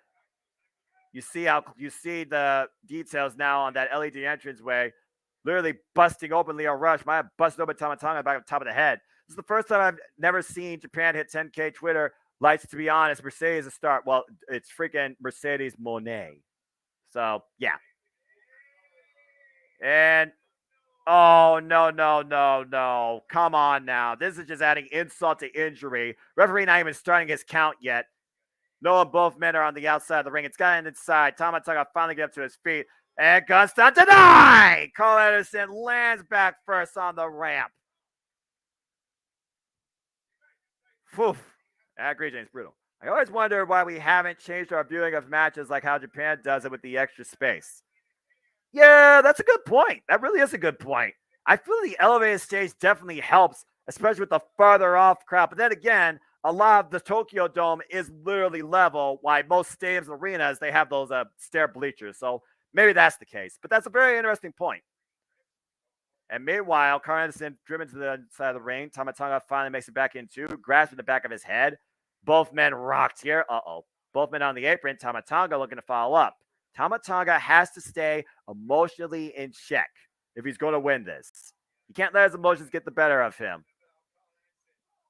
You see the details now on that LED entranceway. Literally busting open Leo Rush. Might have busted open Tama Tonga back on top of the head. This is the first time I've never seen Japan hit 10K Twitter lights, to be honest. Mercedes a start. Well, it's freaking Mercedes Monet. So, yeah. And, oh, no. Come on now. This is just adding insult to injury. Referee not even starting his count yet. Knowing both men are on the outside of the ring. It's gotten inside. Tama Tonga finally gets up to his feet. And guns down tonight. Carl Anderson lands back first on the ramp. Whew. I agree, James. Brutal. I always wonder why we haven't changed our viewing of matches like how Japan does it with the extra space. Yeah, that's a good point. That really is a good point. I feel the elevated stage definitely helps, especially with the farther off crowd. But then again, a lot of the Tokyo Dome is literally level, while most stadiums and arenas, they have those stair bleachers. So maybe that's the case. But that's a very interesting point. And meanwhile, Carl Anderson driven to the side of the ring. Tama Tonga finally makes it back into, grasping the back of his head. Both men rocked here. Both men on the apron. Tama Tonga looking to follow up. Tama Tonga has to stay emotionally in check if he's going to win this. He can't let his emotions get the better of him.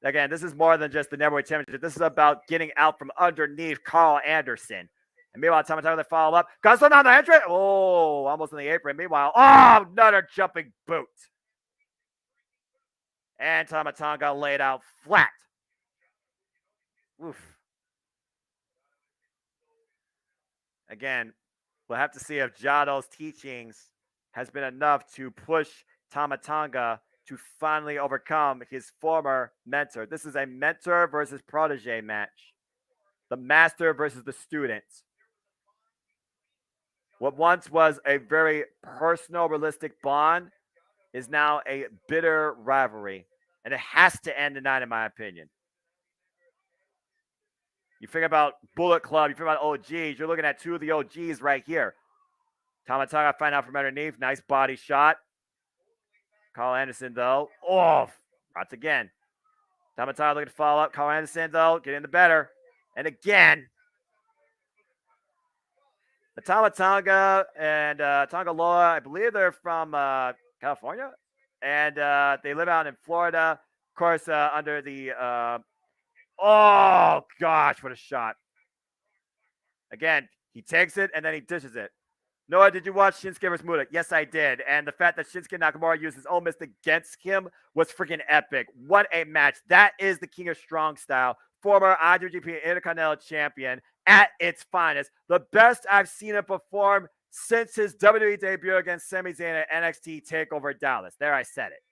Again, this is more than just the Neverweight Championship. This is about getting out from underneath Carl Anderson. And meanwhile, Tama Tonga to follow up. Gunstone on the entrance. Oh, almost on the apron. Meanwhile, another jumping boot. And Tama Tonga laid out flat. Oof. Again, we'll have to see if Jado's teachings has been enough to push Tama Tonga to finally overcome his former mentor. This is a mentor versus protege match. The master versus the student. What once was a very personal, realistic bond is now a bitter rivalry. And it has to end tonight, in my opinion. You think about Bullet Club, you think about OGs, you're looking at two of the OGs right here. Tama Tonga find out from underneath. Nice body shot. Carl Anderson, though. Oh, once again. Tama Tonga looking to follow up. Carl Anderson, though, getting the better. And again, the Tama Tonga and Tonga Loa, I believe they're from California. And they live out in Florida. Of course, under the... oh, gosh, what a shot. Again, he takes it and then he dishes it. Noah, did you watch Shinsuke vs. Muta? Yes, I did. And the fact that Shinsuke Nakamura used his own mist against him was freaking epic. What a match. That is the King of Strong Style, former IWGP Intercontinental Champion at its finest. The best I've seen him perform since his WWE debut against Sami Zayn at NXT TakeOver Dallas. There, I said it.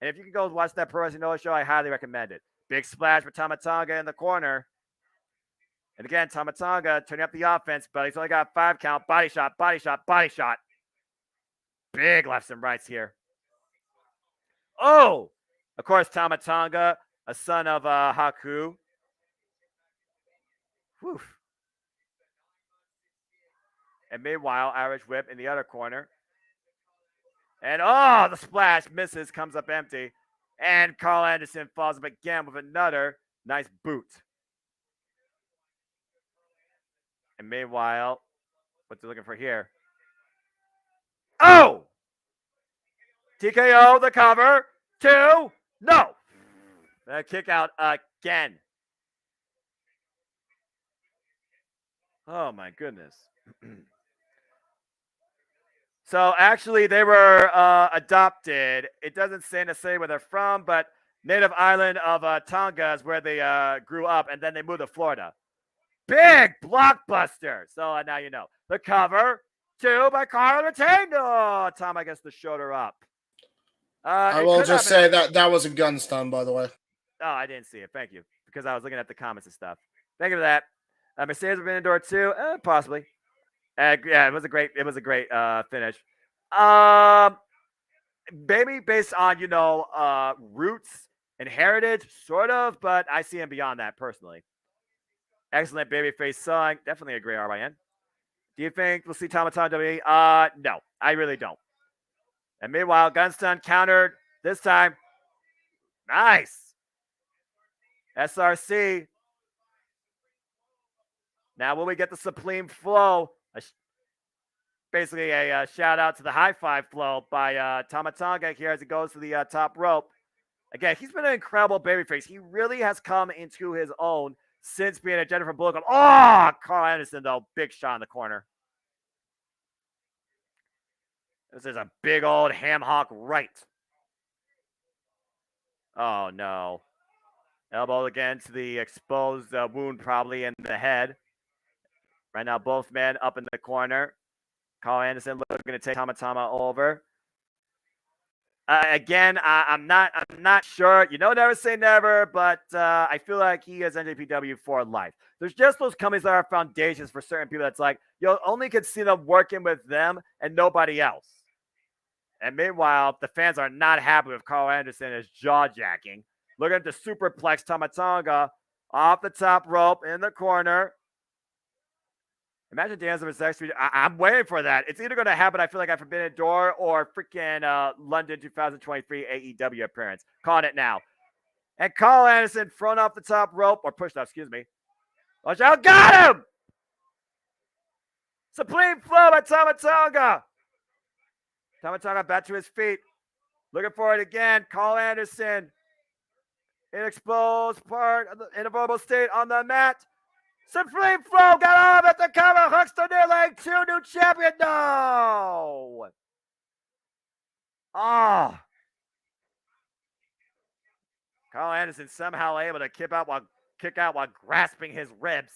And if you can go watch that Pro Wrestling Noah show, I highly recommend it. Big splash for Tama Tonga in the corner. And again, Tama Tonga turning up the offense, but he's only got a 5 count. Body shot, body shot, body shot. Big lefts and rights here. Oh! Of course, Tama Tonga, a son of Haku. Whew. And meanwhile, Irish whip in the other corner. And the splash misses, comes up empty. And Carl Anderson falls up again with another nice boot. And meanwhile, what's he looking for here? Oh! TKO, the cover. 2. No. Kick out again. Oh, my goodness. So, actually, they were adopted. It doesn't say where they're from, but native island of Tonga is where they grew up, and then they moved to Florida. Big blockbuster. So, now you know. The cover. 2 by Carl retained. Oh, Tom, I guess, the shoulder up. I will just say that was a gun stun, by the way. Oh, I didn't see it. Thank you, because I was looking at the comments and stuff. Thank you for that. Mercedes been indoor too, possibly. Yeah, it was a great finish. Maybe based on roots and heritage, sort of, but I see him beyond that personally. Excellent babyface song, definitely a great RYN. Do you think we'll see Tama Tonga WWE? No, I really don't. And meanwhile, Gunstun countered this time. Nice. SRC. Now, will we get the Supreme Flow? Basically, a shout out to the high five flow by Tama Tonga here as he goes to the top rope. Again, he's been an incredible babyface. He really has come into his own since being a Jennifer Bullock. Oh, Carl Anderson, though. Big shot in the corner. This is a big old ham hock right. Oh, no. Elbow again to the exposed wound, probably in the head. Right now, both men up in the corner. Carl Anderson looking to take Tama over. Again, I'm not sure. Never say never, but I feel like he is NJPW for life. There's just those companies that are foundations for certain people. That's like you only could see them working with them and nobody else. And meanwhile, the fans are not happy with Carl Anderson as jaw-jacking. Looking to superplex Tama Tonga off the top rope in the corner. Imagine dancing with Sex. I'm waiting for that. It's either going to happen, I feel like, at Forbidden Door or freaking London 2023 AEW appearance. Calling it now. And Carl Anderson thrown off the top rope, or pushed up, excuse me. Watch out, got him! Supreme Flow by Tama Tonga. Tama Tonga back to his feet. Looking for it again. Carl Anderson. In exposed part, in a vulnerable state on the mat. Supreme Flow got off at the cover. Hooks to near leg 2. New champion. No. Oh. Carl Anderson somehow able to kick out while grasping his ribs.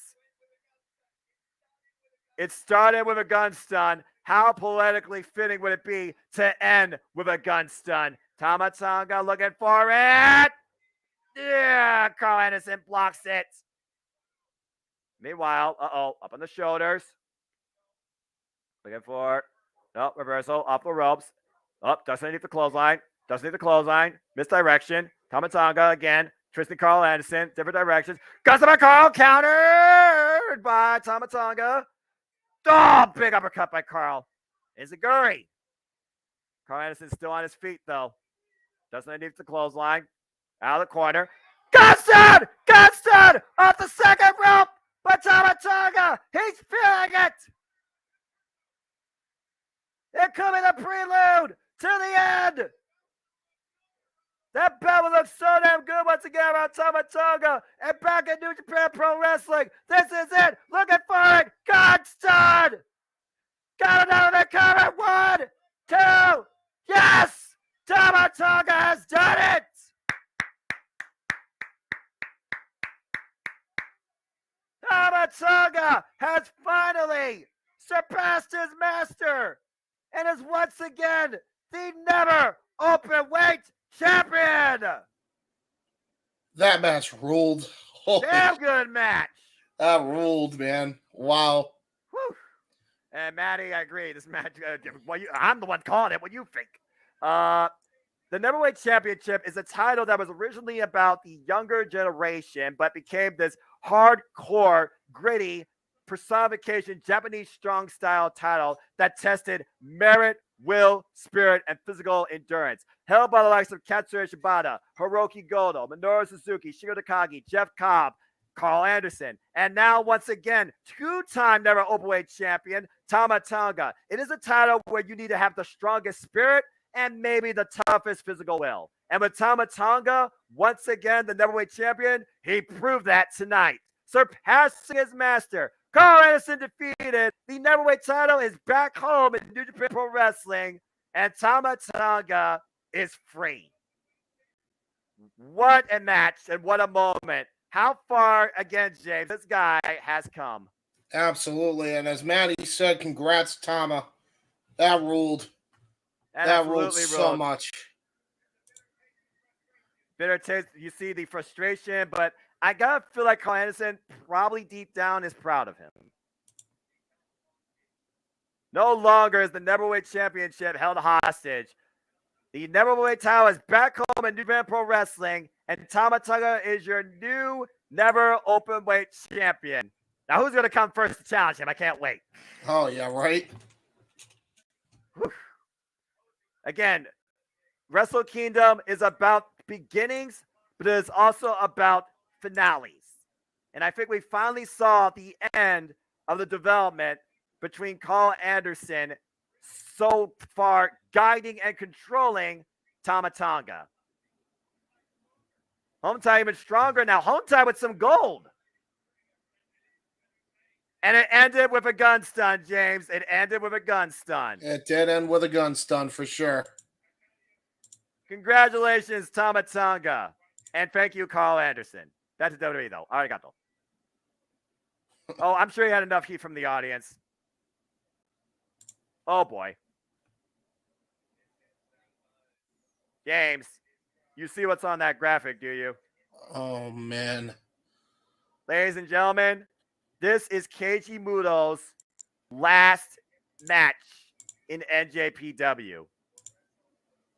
It started with a gun stun. How poetically fitting would it be to end with a gun stun? Tama Tonga looking for it. Yeah, Carl Anderson blocks it. Meanwhile, up on the shoulders. Looking for, reversal, off the ropes. Doesn't need the clothesline. Misdirection. Tama Tonga again. Tristan Carl Anderson, different directions. Guns by Carl, countered by Tama Tonga. Oh, big uppercut by Carl. Izaguri. Carl Anderson's still on his feet, though. Doesn't need the clothesline. Out of the corner. Gunstun! Off the second rope by Tama Tonga. He's feeling it. It could be the prelude to the end. That belt looks so damn good once again around Tama Tonga and back in New Japan Pro Wrestling. This is it. Looking for it. Gunstun! Got another cover. 1, 2. Yes! Tama Tonga has done it. Tama Tonga has finally surpassed his master and is once again the never open weight champion. That match ruled. Damn good match. That ruled, man. Wow. Whew. And Maddie, I agree. This match, I'm the one calling it. What do you think? The Neverweight Championship is a title that was originally about the younger generation, but became this hardcore, gritty personification, Japanese strong style title that tested merit, will, spirit, and physical endurance. Held by the likes of Katsura Shibata, Hiroki Goto, Minoru Suzuki, Shingo Takagi, Jeff Cobb, Carl Anderson. And now, once again, two-time never openweight champion, Tama Tonga. It is a title where you need to have the strongest spirit and maybe the toughest physical will. And with Tama Tonga, once again, the neverweight champion, he proved that tonight, surpassing his master. Carl Anderson defeated. The neverweight title is back home in New Japan Pro Wrestling, and Tama Tonga is free. What a match and what a moment. How far, again, James, this guy has come. Absolutely. And as Maddie said, congrats, Tama. That ruled. That ruled so much. Bitter taste. You see the frustration, but I gotta feel like Carl Anderson probably deep down is proud of him. No longer is the Neverweight Championship held hostage. The Neverweight title is back home in New Japan Pro Wrestling, and Tama Tonga is your new Never Openweight Champion. Now, who's going to come first to challenge him? I can't wait. Oh, yeah, right? Whew. Again, Wrestle Kingdom is about beginnings, but it is also about finales. And I think we finally saw the end of the development between Carl Anderson, so far guiding and controlling Tama Tonga. Home tie even stronger now. Home tie with some gold. And it ended with a gun stun, James. It ended with a gun stun. It did end with a gun stun for sure. Congratulations, Tama Tonga. And thank you, Carl Anderson. That's WWE, though. Arigato. Oh, I'm sure he had enough heat from the audience. Oh, boy. James, you see what's on that graphic, do you? Oh, man. Ladies and gentlemen, this is Keiji Muto's last match in NJPW.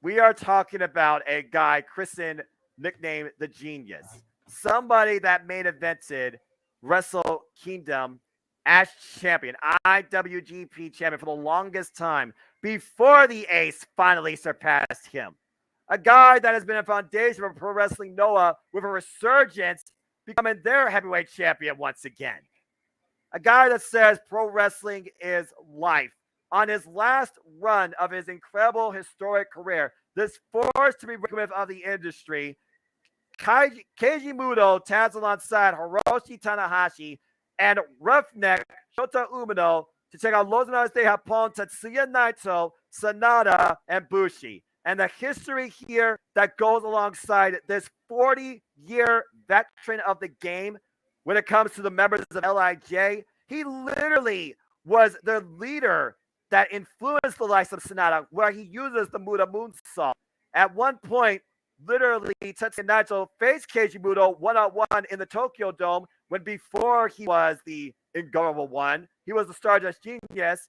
We are talking about a guy christened, nicknamed The Genius. Somebody that main evented Wrestle Kingdom as champion, IWGP champion for the longest time before the Ace finally surpassed him. A guy that has been a foundation for Pro Wrestling Noah with a resurgence, becoming their heavyweight champion once again. A guy that says pro wrestling is life. On his last run of his incredible historic career, this force to be reckoned with of the industry, Keiji Muto tags alongside Hiroshi Tanahashi and Roughneck Shota Umino to take on Los Angeles de Japón, Tetsuya Naito, Sanada, and Bushi. And the history here that goes alongside this 40-year veteran of the game when it comes to the members of LIJ, he literally was the leader that influenced the likes of Sanada, where he uses the Muda Moonsault. At one point, literally, Tetsuya Naito faced Keiji Muto one-on-one in the Tokyo Dome, when before he was the Ingovernable One, he was the Stardust Genius.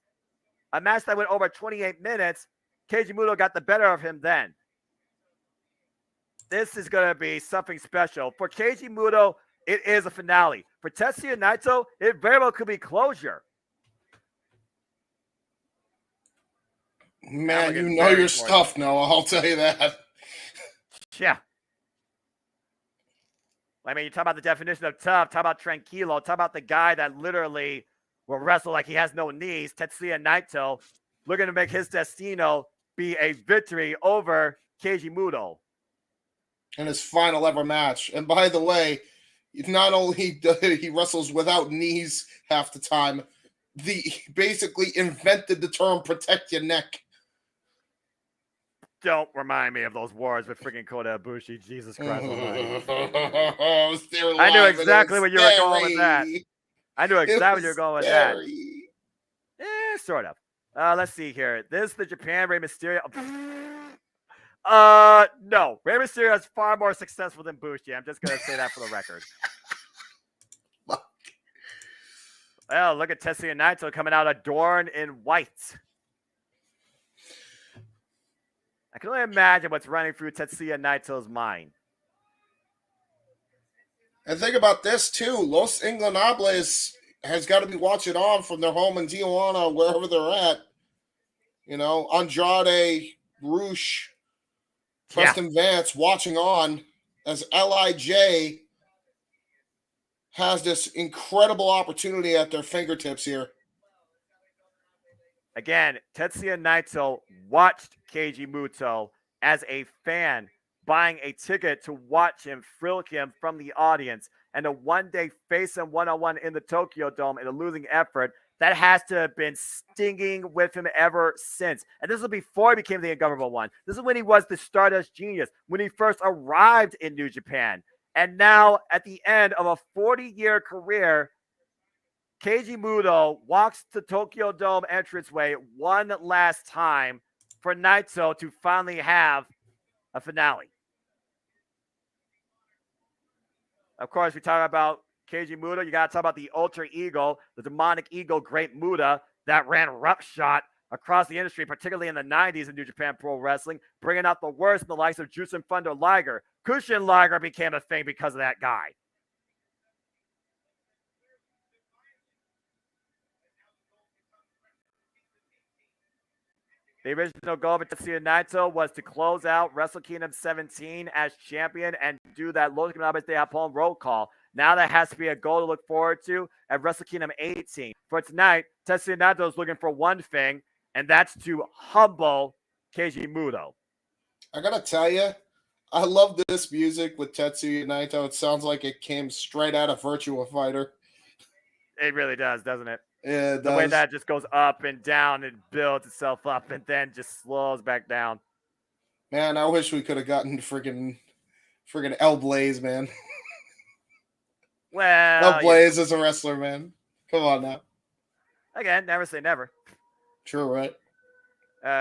A match that went over 28 minutes. Keiji Muto got the better of him then. This is going to be something special. For Keiji Muto, it is a finale. For Tetsuya Naito, it very well could be closure. Man, you know your stuff, Noah. I'll tell you that. Yeah. I mean, you talk about the definition of tough, talk about tranquilo, talk about the guy that literally will wrestle like he has no knees, Tetsuya Naito, looking to make his destino be a victory over Keiji Muto. In his final ever match. And by the way, not only does he wrestles without knees half the time, he basically invented the term protect your neck. Don't remind me of those wars with freaking Kota Ibushi. Jesus Christ. I knew exactly where you were going with that. I knew exactly where you were going with that. Sort of. Let's see here. This is the Japan Rey Mysterio. No. Rey Mysterio is far more successful than Bushi. I'm just going to say that for the record. Well, look at Tetsuya Naito coming out adorned in white. I can only imagine what's running through Tetsuya Naito's mind. And think about this, too. Los Ingobernables has got to be watching on from their home in Tijuana, wherever they're at. You know, Andrade, Roosh, Preston Vance watching on as LIJ has this incredible opportunity at their fingertips here. Again, Tetsuya Naito watched Keiji Muto as a fan, buying a ticket to watch him frill him from the audience, and to one day face him one-on-one in the Tokyo Dome in a losing effort. That has to have been stinging with him ever since. And this was before he became the ungovernable one. This is when he was the Stardust Genius, when he first arrived in New Japan. And now, at the end of a 40-year career, Keiji Muto walks the Tokyo Dome entranceway one last time for Naito to finally have a finale. Of course, we talk about Keiji Muto. You got to talk about the alter ego, the demonic ego, Great Muta, that ran roughshod across the industry, particularly in the 90s in New Japan Pro Wrestling, bringing out the worst in the likes of Jushin Thunder Liger. Kushin Liger became a thing because of that guy. The original goal of Tetsuya Naito was to close out Wrestle Kingdom 17 as champion and do that Los Campeones de Japón roll call. Now that has to be a goal to look forward to at Wrestle Kingdom 18. For tonight, Tetsuya Naito is looking for one thing, and that's to humble Keiji Muto. I gotta tell you, I love this music with Tetsuya Naito. It sounds like it came straight out of Virtua Fighter. It really does, doesn't it? Yeah, the way that just goes up and down and builds itself up and then just slows back down. Man, I wish we could have gotten friggin' El Blaze, man. Well, El Blaze is a wrestler, man. Come on now. Again, never say never. True, right?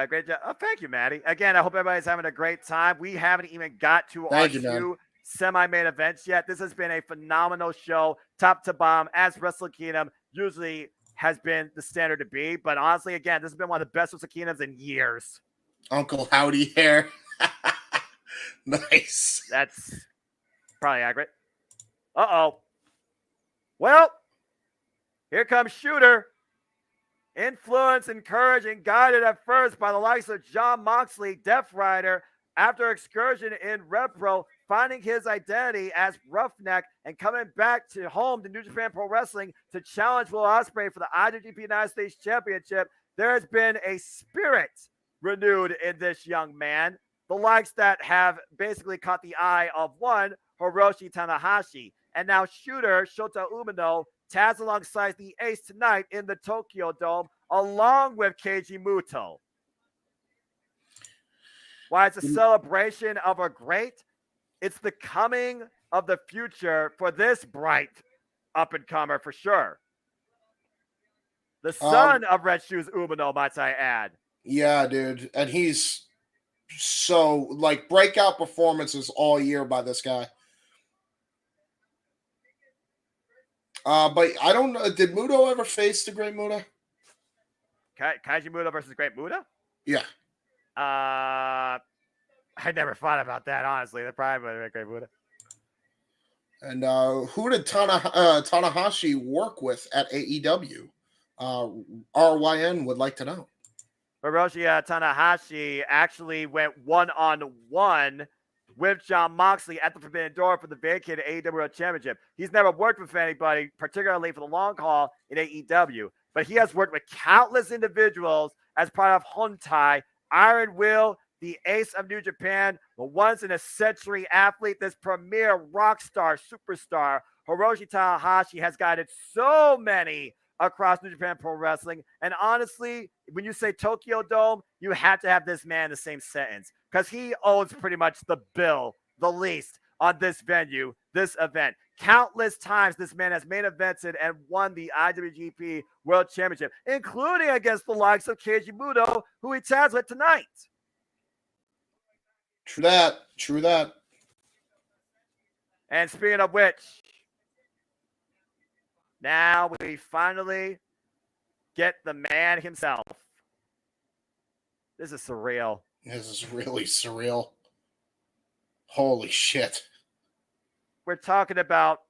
Great job. Oh, thank you, Maddie. Again, I hope everybody's having a great time. We haven't even got to our two semi-main events yet. This has been a phenomenal show, top to bottom, as Wrestle Kingdom usually has been the standard to be. But honestly, again, this has been one of the best Wrestle Kingdoms in years. Uncle Howdy hair. Nice. That's probably accurate. Uh-oh. Well, here comes Shooter. Influenced, encouraged, and guided at first by the likes of Jon Moxley, Death Rider, after excursion in Repro, finding his identity as Roughneck and coming back to home to New Japan Pro Wrestling to challenge Will Osprey for the IWGP United States Championship. There has been a spirit renewed in this young man, the likes that have basically caught the eye of one, Hiroshi Tanahashi, and now Shooter Shota Umino tags alongside the Ace tonight in the Tokyo Dome, along with Keiji Muto. Why it's a celebration of a great, it's the coming of the future for this bright up-and-comer for sure. The son of Red Shoes Umino, might I add. Yeah, dude. And he's so, like, breakout performances all year by this guy. But I don't know. Did Muto ever face the Great Muta? Keiji Muto versus Great Muta? Yeah. I never thought about that, honestly. That probably would have been Great Muta. And who did Tanahashi work with at AEW? RYN would like to know. Hiroshi Tanahashi actually went one-on-one with Jon Moxley at the Forbidden Door for the vacated AEW World Championship. He's never worked with anybody, particularly for the long haul in AEW, but he has worked with countless individuals as part of Hontai, Iron Will, the Ace of New Japan, the once-in-a-century athlete, this premier rock star, superstar. Hiroshi Tanahashi has guided so many across New Japan Pro Wrestling. And honestly, when you say Tokyo Dome, you have to have this man in the same sentence because he owns pretty much the bill, the least, on this venue, this event. Countless times this man has main evented and won the IWGP World Championship, including against the likes of Keiji Muto, who he tags with tonight. True that. True that. And speaking of which, now we finally get the man himself. This is surreal. This is really surreal. Holy shit. We're talking about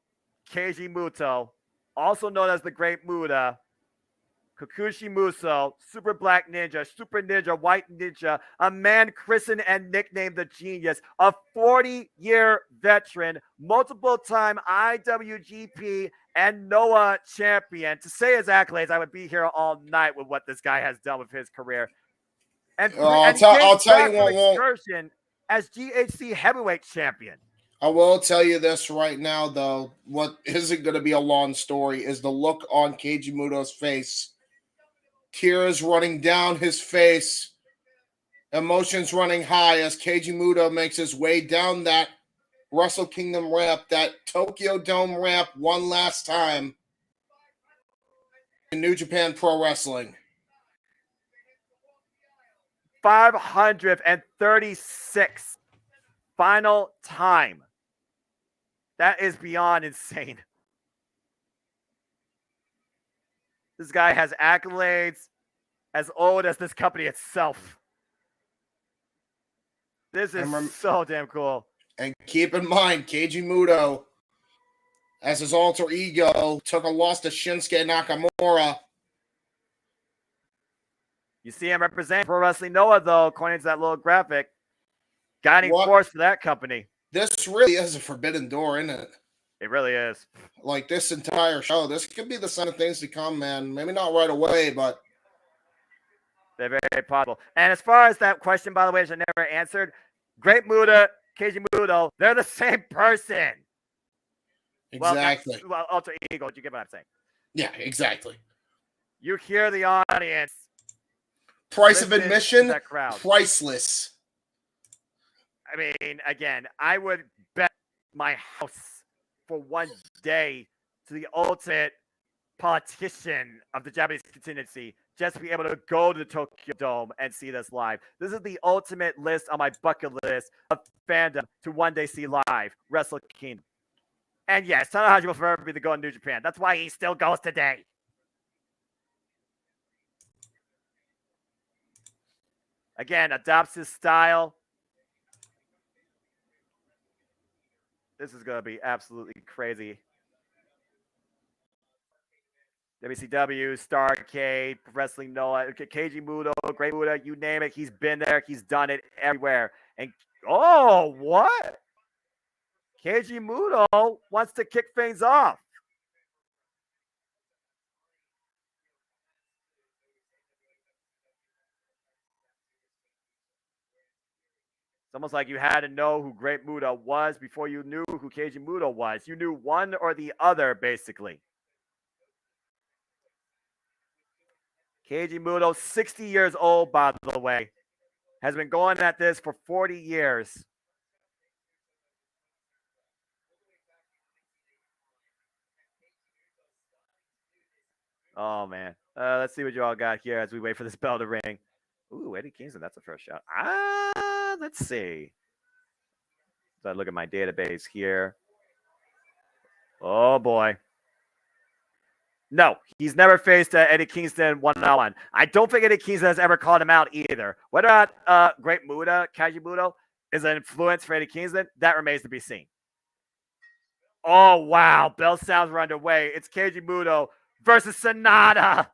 Keiji Muto, also known as the Great Muta, Kikuchi Muso, Super Black Ninja, Super Ninja, White Ninja, a man christened and nicknamed the Genius, a 40-year veteran, multiple-time IWGP and NOAH champion. To say his accolades, I would be here all night with what this guy has done with his career. And, I'll tell you what excursion as GHC heavyweight champion. I will tell you this right now, though. What isn't going to be a long story is the look on Keiji Muto's face. Tears running down his face. Emotions running high as Keiji Muto makes his way down that Wrestle Kingdom ramp, that Tokyo Dome ramp one last time in New Japan Pro Wrestling. 536 final time. That is beyond insane. This guy has accolades as old as this company itself. This is so damn cool. And keep in mind, Keiji Muto, as his alter ego, took a loss to Shinsuke Nakamura. You see him represent Pro Wrestling Noah, though, according to that little graphic. Guiding force for that company. This really is a forbidden door, isn't it? It really is. Like this entire show, this could be the sign of things to come, man. Maybe not right away, but they're very, very possible. And as far as that question, by the way, which I never answered, Great Muta, Keiji Muto, they're the same person. Exactly. Well, alter ego. You get what I'm saying? Yeah, exactly. You hear the audience. Price of admission, priceless. I mean, again, I would bet my house for one day to the ultimate politician of the Japanese contingency just to be able to go to the Tokyo Dome and see this live. This is the ultimate list on my bucket list of fandom to one day see live Wrestle Kingdom. And yes, Tanahashi will forever be the GOAT in New Japan. That's why he still goes today. Again, adopts his style. This is going to be absolutely crazy. WCW, Starrcade, Wrestling Noah, Keiji Muto, Great Muta, you name it. He's been there. He's done it everywhere. And, oh, what? Keiji Muto wants to kick things off. It's almost like you had to know who Great Muta was before you knew who Keiji Muto was. You knew one or the other, basically. Keiji Muto, 60 years old, by the way, has been going at this for 40 years. Oh, man. Let's see what you all got here as we wait for this bell to ring. Ooh, Eddie Kingston, that's the first shot. Let's see. So I look at my database here. Oh, boy. No, he's never faced Eddie Kingston one-on-one. I don't think Eddie Kingston has ever called him out either. Whether or not Great Muta, Keiji Muto, is an influence for Eddie Kingston, that remains to be seen. Oh, wow. Bell sounds are underway. It's Keiji Muto versus Sanada.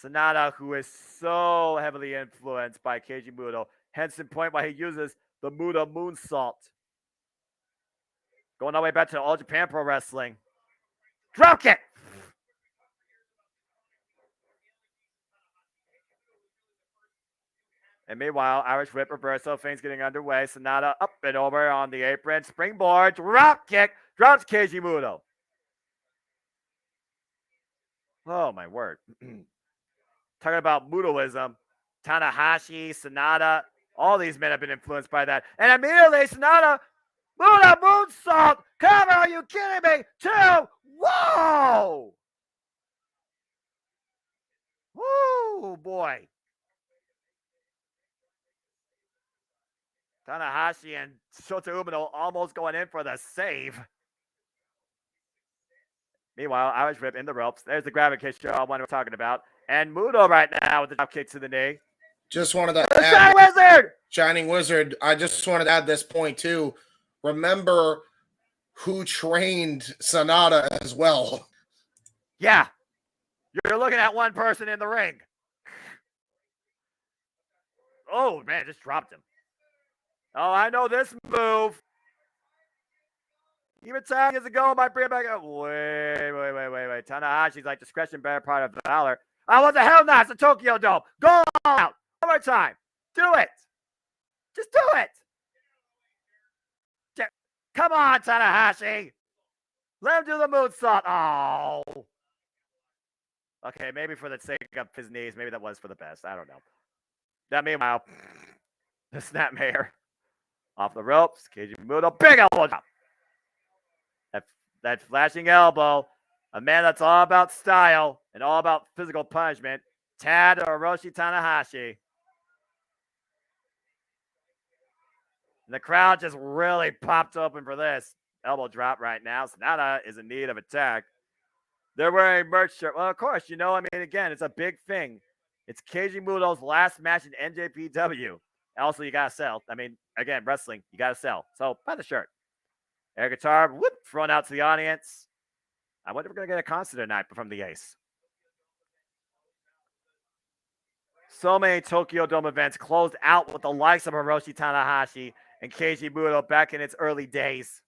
Sanada, who is so heavily influenced by Keiji Muto, hence the point why he uses the Muta moonsault. Going all the way back to All Japan Pro Wrestling. Drop kick! And meanwhile, Irish Whip reversal, things getting underway. Sanada up and over on the apron. Springboard, drop kick, drops Keiji Muto. Oh, my word. Talking about Mutoism, Tanahashi, Sanada, all these men have been influenced by that. And immediately, Sanada, Muta moonsault, cover, are you kidding me? 2, whoa! Woo, boy. Tanahashi and Shota Umino almost going in for the save. Meanwhile, Irish Whip in the ropes. There's the grab and kick show, one we're talking about. And Muto right now with the drop kick to the knee. Just wanted to add, Wizard! Shining Wizard. I just wanted to add this point too. Remember, who trained Sonata as well. Yeah. You're looking at one person in the ring. Oh, man, just dropped him. Oh, I know this move. Even time is a go. Might bring it back up. Wait. Tanahashi's like discretion, better part of valor. Oh, what the hell not? It's the Tokyo Dome. Go out. One more time. Do it. Just do it. Come on, Tanahashi. Let him do the moonsault. Oh. Okay, maybe for the sake of his knees, maybe that was for the best. I don't know. That meanwhile, the Snapmare off the ropes. Keiji Muto, big elbow drop. That flashing elbow, a man that's all about style and all about physical punishment, Tad Hiroshi Tanahashi. And the crowd just really popped open for this elbow drop right now. Sonata is in need of attack. They're wearing merch shirt. Well, of course, I mean, again, it's a big thing. It's Keiji Muto's last match in NJPW. Also, you got to sell. I mean, again, wrestling, you got to sell. So buy the shirt. Air guitar, thrown out to the audience. I wonder if we're going to get a concert tonight from the Ace. So many Tokyo Dome events closed out with the likes of Hiroshi Tanahashi and Keiji Muto back in its early days.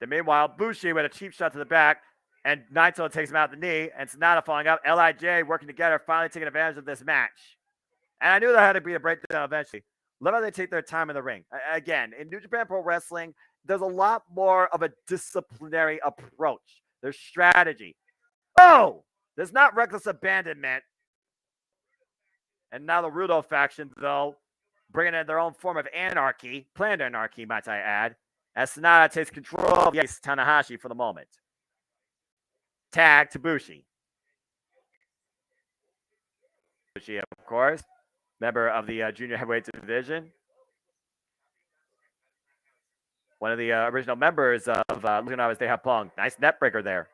Then meanwhile, Bushi with a cheap shot to the back, and Naito takes him out the knee, and Sonata falling up. LIJ working together, finally taking advantage of this match. And I knew there had to be a breakdown eventually. Love how they take their time in the ring. Again, in New Japan Pro Wrestling, there's a lot more of a disciplinary approach. There's strategy. Oh! There's not reckless abandonment. And now the Rudo faction, though, bringing in their own form of anarchy, planned anarchy, might I add, as Sonata takes control of Tanahashi for the moment. Tag to Bushi. Bushi, of course, member of the junior heavyweight division. One of the original members of Looking Out as They Have Pong. Nice net breaker there.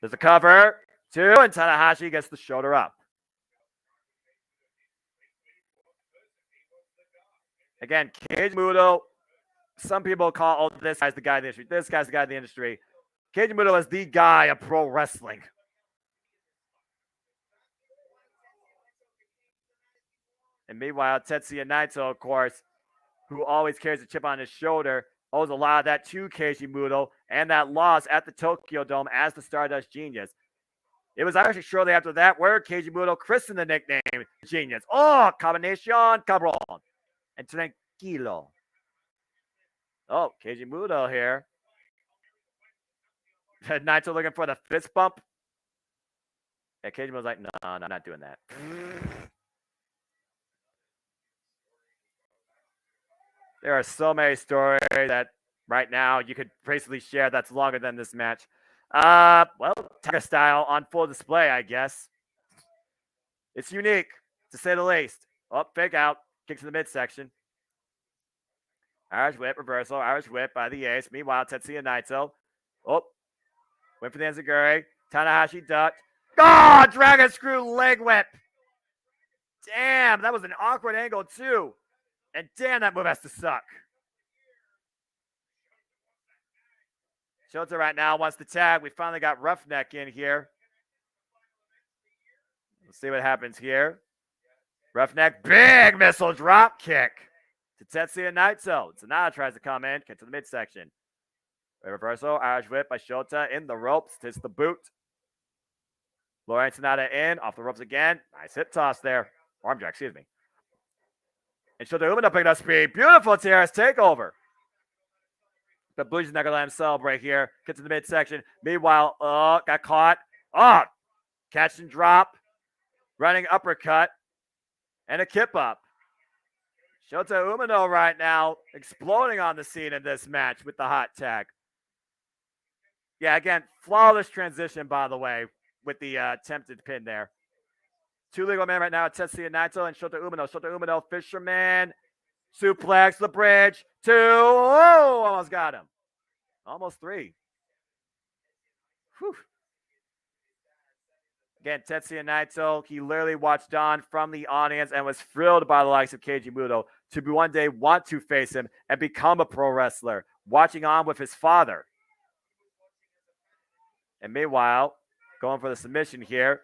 There's a cover. 2, and Tanahashi gets the shoulder up. Again, Keiji Muto. Some people call, this guy's the guy in the industry. This guy's the guy in the industry. Keiji Muto is the guy of pro wrestling. And meanwhile, Tetsuya Naito, of course, who always carries a chip on his shoulder, owes a lot of that to Keiji Muto and that loss at the Tokyo Dome as the Stardust Genius. It was actually shortly after that where Keiji Muto christened the nickname Genius. Oh, combination, cabron. And tranquilo. Oh, Keiji Muto here. Naito looking for the fist bump. Yeah, Keiji Muto's like, no, I'm not doing that. There are so many stories that right now you could basically share that's longer than this match. Well, Tiger style on full display, I guess. It's unique, to say the least. Oh, fake out. Kick to the midsection. Irish whip, reversal. Irish whip by the Ace. Meanwhile, Tetsuya Naito. Oh, went for the enziguri. Tanahashi ducked. Oh, dragon screw leg whip. Damn, that was an awkward angle, too. And damn, that move has to suck. Shota right now wants to tag. We finally got Roughneck in here. Let's see what happens here. Roughneck, big missile drop kick to Tetsuya Naito. Sonata tries to come in, get to the midsection. Reversal, Irish whip by Shota in the ropes. Tis the boot. Lowering Sonata in, off the ropes again. Nice hip toss there. Arm drag, excuse me. And Shota Umino picking up speed. Beautiful TRS takeover. But Blue's not going to let him celebrate here. Get to the midsection. Meanwhile, got caught. Oh, catch and drop. Running uppercut. And a kip up. Shota Umino right now exploding on the scene in this match with the hot tag. Yeah, again, flawless transition, by the way, with the attempted pin there. 2 legal men right now, Tetsuya Naito and Shota Umino. Shota Umino, fisherman, suplex, the bridge, 2. Oh, almost got him. Almost 3. Whew. Again, Tetsuya Naito, he literally watched on from the audience and was thrilled by the likes of Keiji Muto to be one day want to face him and become a pro wrestler, watching on with his father. And meanwhile, going for the submission here.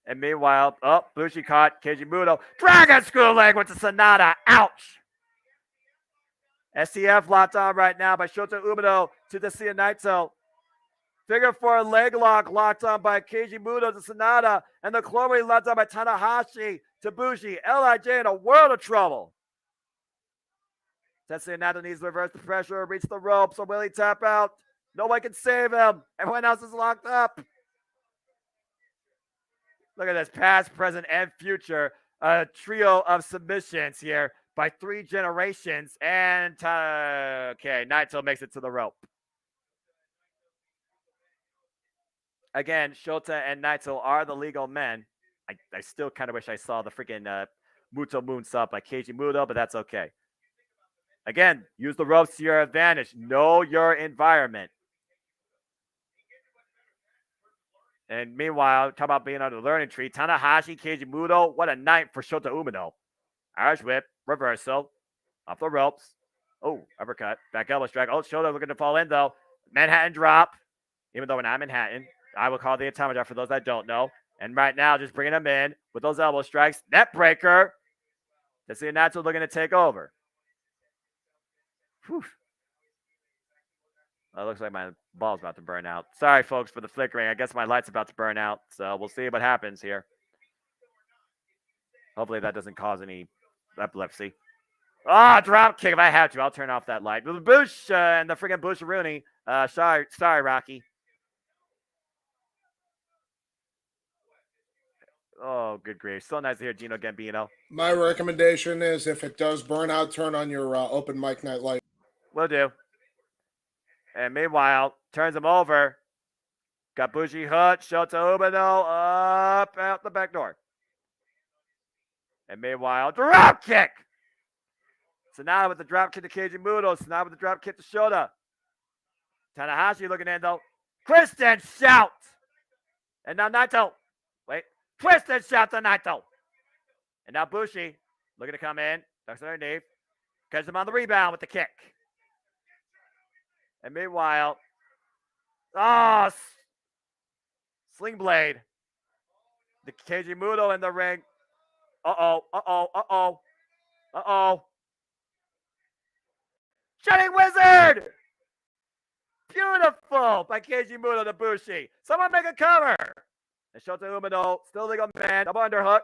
And meanwhile, Bushi caught Keiji Muto. Dragon screw leg with the Sonata. Ouch. SCF locked on right now by Shota Umino to Tetsuya Naito. Figure 4 leg lock locked on by Keiji Muto to Sonata. And the Clover locked on by Tanahashi to Bushi. LIJ in a world of trouble. Tetsuya Naito needs to reverse the pressure, reach the ropes, or will he tap out? No one can save him. Everyone else is locked up. Look at this, past, present, and future. A trio of submissions here by 3 generations. And, okay, Naito makes it to the rope. Again, Shota and Naito are the legal men. I still kind of wish I saw the freaking Muto moonsault by Keiji Muto, but that's okay. Again, use the ropes to your advantage. Know your environment. And meanwhile, talk about being on the learning tree. Tanahashi, Keiji Muto, what a night for Shota Umino. Irish whip, reversal, off the ropes. Oh, uppercut, back elbow strike. Oh, Shota looking to fall in though. Manhattan drop. Even though we're not Manhattan, I will call the atomic drop for those that don't know. And right now, just bringing them in with those elbow strikes. Net breaker. Tetsuya Naito looking to take over. Whew. It looks like my ball's about to burn out. Sorry, folks, for the flickering. I guess my light's about to burn out, so we'll see what happens here. Hopefully that doesn't cause any epilepsy. Drop kick if I have to. I'll turn off that light. The Bush and the freaking Bush-Rooney. Sorry, Rocky. Oh, good grief. So nice to hear Gino Gambino. My recommendation is if it does burn out, turn on your open mic night light. Will do. And meanwhile, turns him over. Got Bushi hook, Shota Umino up out the back door. And meanwhile, drop kick. Sonata with the drop kick to Keiji Muto. Sonata with the drop kick to Shota. Tanahashi looking in though. Twist and shout. And now Naito. Wait. Twist and shout to Naito. And now Bushi looking to come in. Ducks underneath. Catches him on the rebound with the kick. And meanwhile, Sling Blade. The Keiji Muto in the ring. Uh-oh. Shining Wizard! Beautiful by Keiji Muto to Bushi. Someone make a cover. And Shota Umino, still legal man. Double underhook.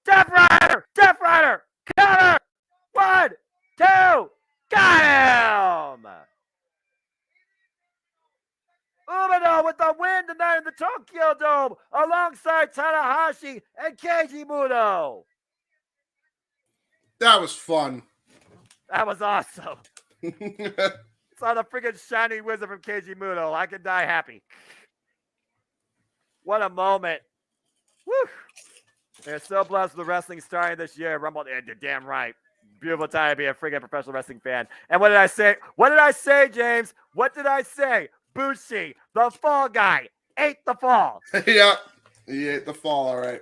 Death Rider! Cover! 1, 2, got him! Umino with the win tonight in the Tokyo Dome alongside Tanahashi and Keiji Muto. That was fun. That was awesome. Saw the freaking shiny wizard from Keiji Muto. I could die happy. What a moment. Woo! They're so blessed with the wrestling starting this year. Rumble, you're damn right. Beautiful time to be a freaking professional wrestling fan. And what did I say? James? What did I say? Bushi, the fall guy, ate the fall. Yeah, he ate the fall, all right.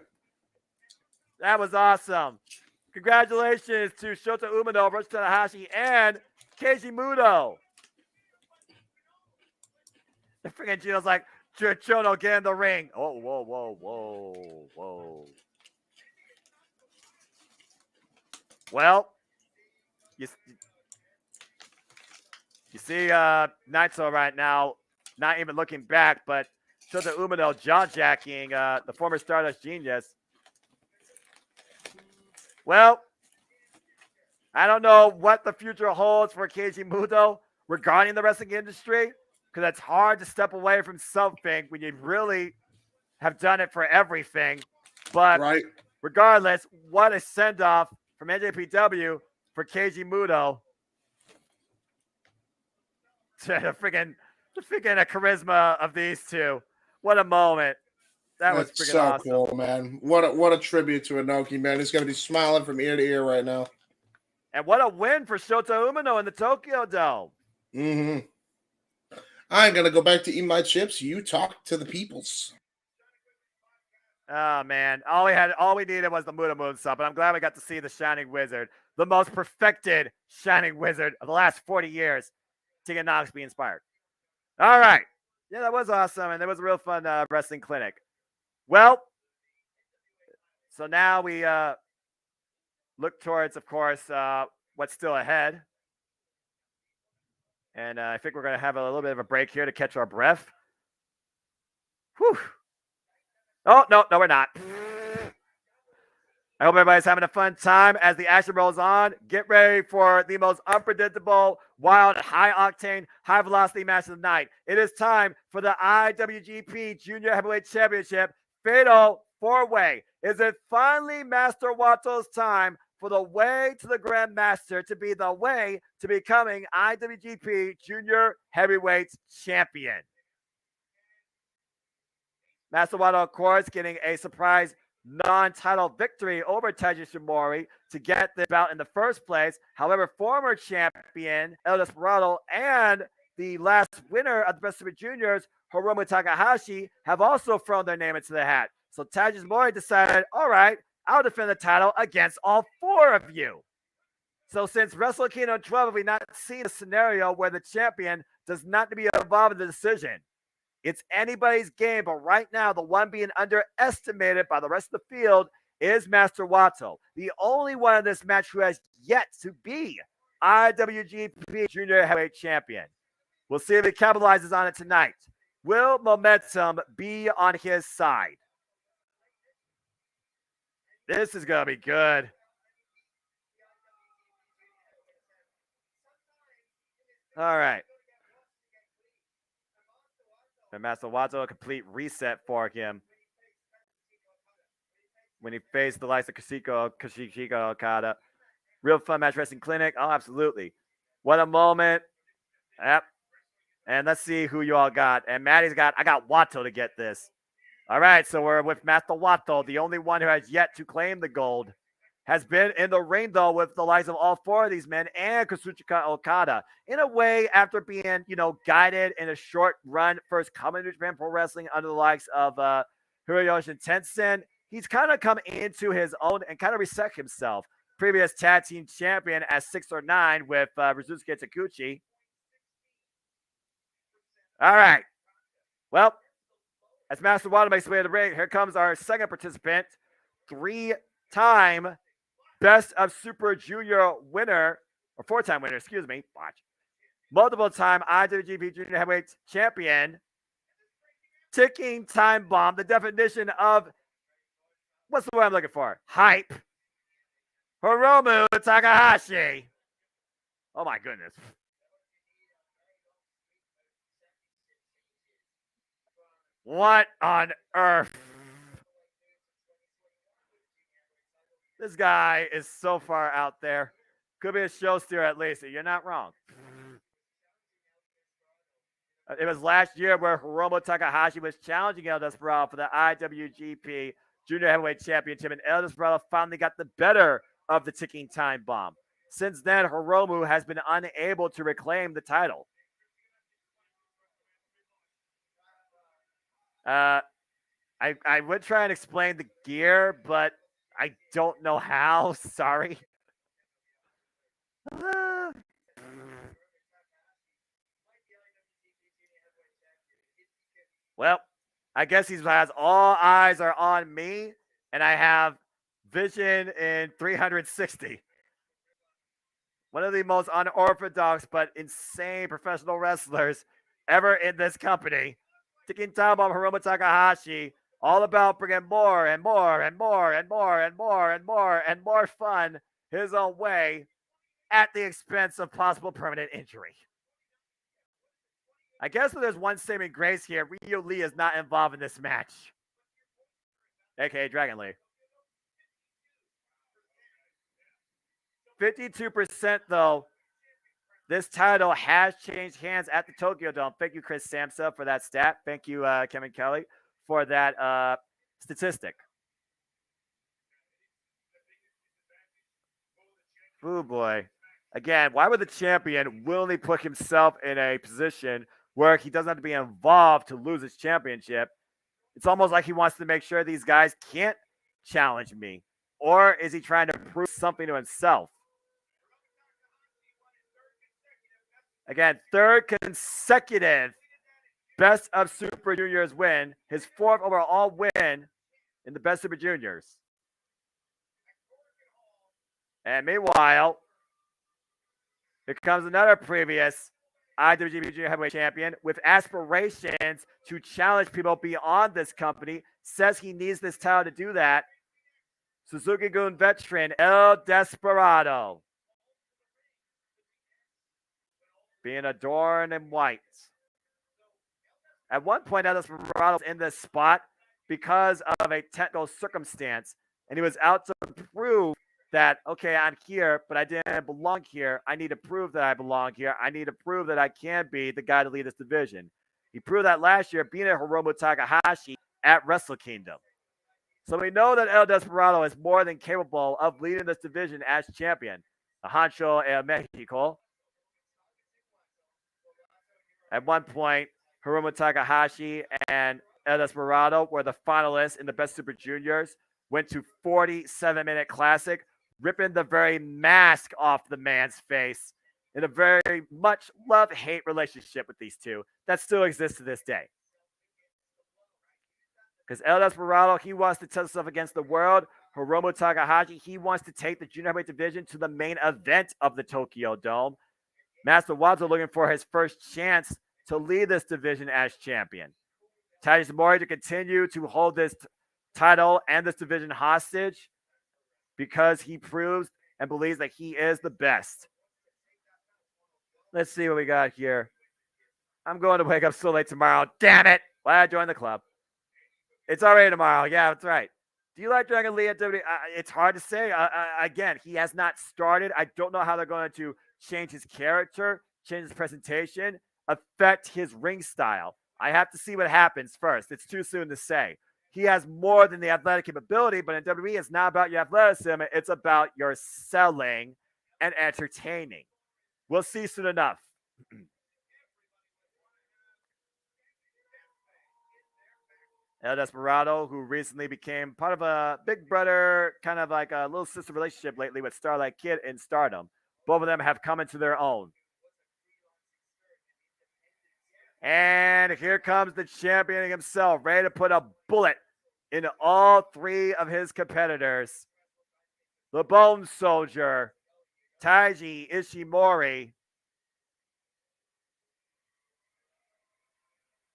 That was awesome. Congratulations to Shota Umino, Roshi Tanahashi, and Keiji Muto. The freaking Gino's like, Chono, get in the ring. Oh, whoa. Well, you see Naito right now, not even looking back, but Shota Umino jaw-jacking the former Stardust Genius. Well, I don't know what the future holds for Keiji Muto regarding the wrestling industry, because it's hard to step away from something when you really have done it for everything. But regardless, what a send-off from NJPW for Keiji Muto. The freaking charisma of these two. What a moment. That was freaking so awesome. Cool, man. What a tribute to Inoki, man. He's gonna be smiling from ear to ear right now. And what a win for Shota Umino in the Tokyo Dome. Mm-hmm. I'm gonna go back to eat my chips. You talk to the peoples. Oh man, all we needed was the Muda Moonsault, but I'm glad we got to see the Shining Wizard, the most perfected Shining Wizard of the last 40 years. Tegan Knox be inspired. All right, yeah, that was awesome, and it was a real fun wrestling clinic. Well, so now we look towards, of course, what's still ahead, and I think we're going to have a little bit of a break here to catch our breath. Whew. Oh, no, we're not. I hope everybody's having a fun time as the action rolls on. Get ready for the most unpredictable, wild, high-octane, high-velocity match of the night. It is time for the IWGP Junior Heavyweight Championship Fatal 4-Way. Is it finally Master Wato's time for the way to the Grand Master to be the way to becoming IWGP Junior Heavyweight Champion? Master Wato, of course, getting a surprise non-title victory over Taiji Shimori to get the bout in the first place. However, former champion El Desperado and the last winner of the Best Super Juniors, Hiromu Takahashi, have also thrown their name into the hat. So Taiji Shimori decided, all right, I'll defend the title against all four of you. So since Wrestle Kingdom 12, we've not seen a scenario where the champion does not be involved in the decision. It's anybody's game, but right now, the one being underestimated by the rest of the field is Master Wato, the only one in this match who has yet to be IWGP Junior Heavyweight Champion. We'll see if he capitalizes on it tonight. Will momentum be on his side? This is going to be good. All right. And Master Wato, a complete reset for him when he faced the likes of Kazuchika Okada. Real fun match wrestling clinic. Oh, absolutely. What a moment. Yep. And let's see who you all got. And Maddie's got, I got Wato to get this. All right, so we're with Master Wato, the only one who has yet to claim the gold. Has been in the ring, though, with the likes of all four of these men and Kazuchika Okada. In a way, after being, guided in a short run, first coming to Japan Pro Wrestling under the likes of Hiroyoshi Tenzin, he's kind of come into his own and kind of reset himself. Previous tag team champion at 6 or 9 with Rizusuke Taguchi. All right. Well, as Master Wato makes his way to the ring, here comes our second participant, 3-time Best of Super Junior winner, or 4-time winner, excuse me. Watch. Multiple-time IWGP Junior Heavyweight Champion. Ticking time bomb. The definition of, what's the word I'm looking for? Hype. Hiromu Takahashi. Oh my goodness. What on earth? This guy is so far out there. Could be a show steer at least. You're not wrong. It was last year where Hiromu Takahashi was challenging El Desperado for the IWGP Junior Heavyweight Championship, and El Desperado finally got the better of the ticking time bomb. Since then, Hiromu has been unable to reclaim the title. I would try and explain the gear, but I don't know how. Sorry. Well, I guess he has all eyes are on me, and I have vision in 360. One of the most unorthodox but insane professional wrestlers ever in this company. Ticking time bomb Hiromu Takahashi. All about bringing more and more and more and more and more and more and more fun his own way at the expense of possible permanent injury. I guess if there's one saving grace here, Ryu Lee is not involved in this match. AKA Dragon Lee. 52% though. This title has changed hands at the Tokyo Dome. Thank you, Chris Samsa, for that stat. Thank you, Kevin Kelly, for that statistic. Oh boy. Again, why would the champion willingly put himself in a position where he doesn't have to be involved to lose his championship? It's almost like he wants to make sure these guys can't challenge me. Or is he trying to prove something to himself? Again, third consecutive Best of Super Juniors win. His fourth overall win in the Best Super Juniors. And meanwhile, here comes another previous IWGP Junior Heavyweight Champion with aspirations to challenge people beyond this company. Says he needs this title to do that. Suzuki-gun veteran El Desperado. Being adorned in white. At one point, El Desperado was in this spot because of a technical circumstance. And he was out to prove that, okay, I'm here, but I didn't belong here. I need to prove that I belong here. I need to prove that I can be the guy to lead this division. He proved that last year being at Hiromu Takahashi at Wrestle Kingdom. So we know that El Desperado is more than capable of leading this division as champion. The Hancho El Mexico. At one point, Hiromu Takahashi and El Desperado were the finalists in the Best Super Juniors. Went to 47-minute classic, ripping the very mask off the man's face in a very much love-hate relationship with these two that still exists to this day. Because El Desperado, he wants to test himself against the world. Hiromu Takahashi, he wants to take the junior heavyweight division to the main event of the Tokyo Dome. Master Wato looking for his first chance to lead this division as champion. Taiji Ishimori to continue to hold this title and this division hostage because he proves and believes that he is the best. Let's see what we got here. I'm going to wake up so late tomorrow. Damn it. Why I joined the club? It's already tomorrow. Yeah, that's right. Do you like Dragon Lee at WWE? It's hard to say. Again, he has not started. I don't know how they're going to change his character, change his presentation, affect his ring style. I have to see what happens first. It's too soon to say. He has more than the athletic capability, but in WWE, it's not about your athleticism. It's about your selling and entertaining. We'll see soon enough. El Desperado, who recently became part of a big brother, kind of like a little sister relationship lately with Starlight Kid in Stardom. Both of them have come into their own. And here comes the champion himself, ready to put a bullet in all three of his competitors. The Bone Soldier, Taiji Ishimori.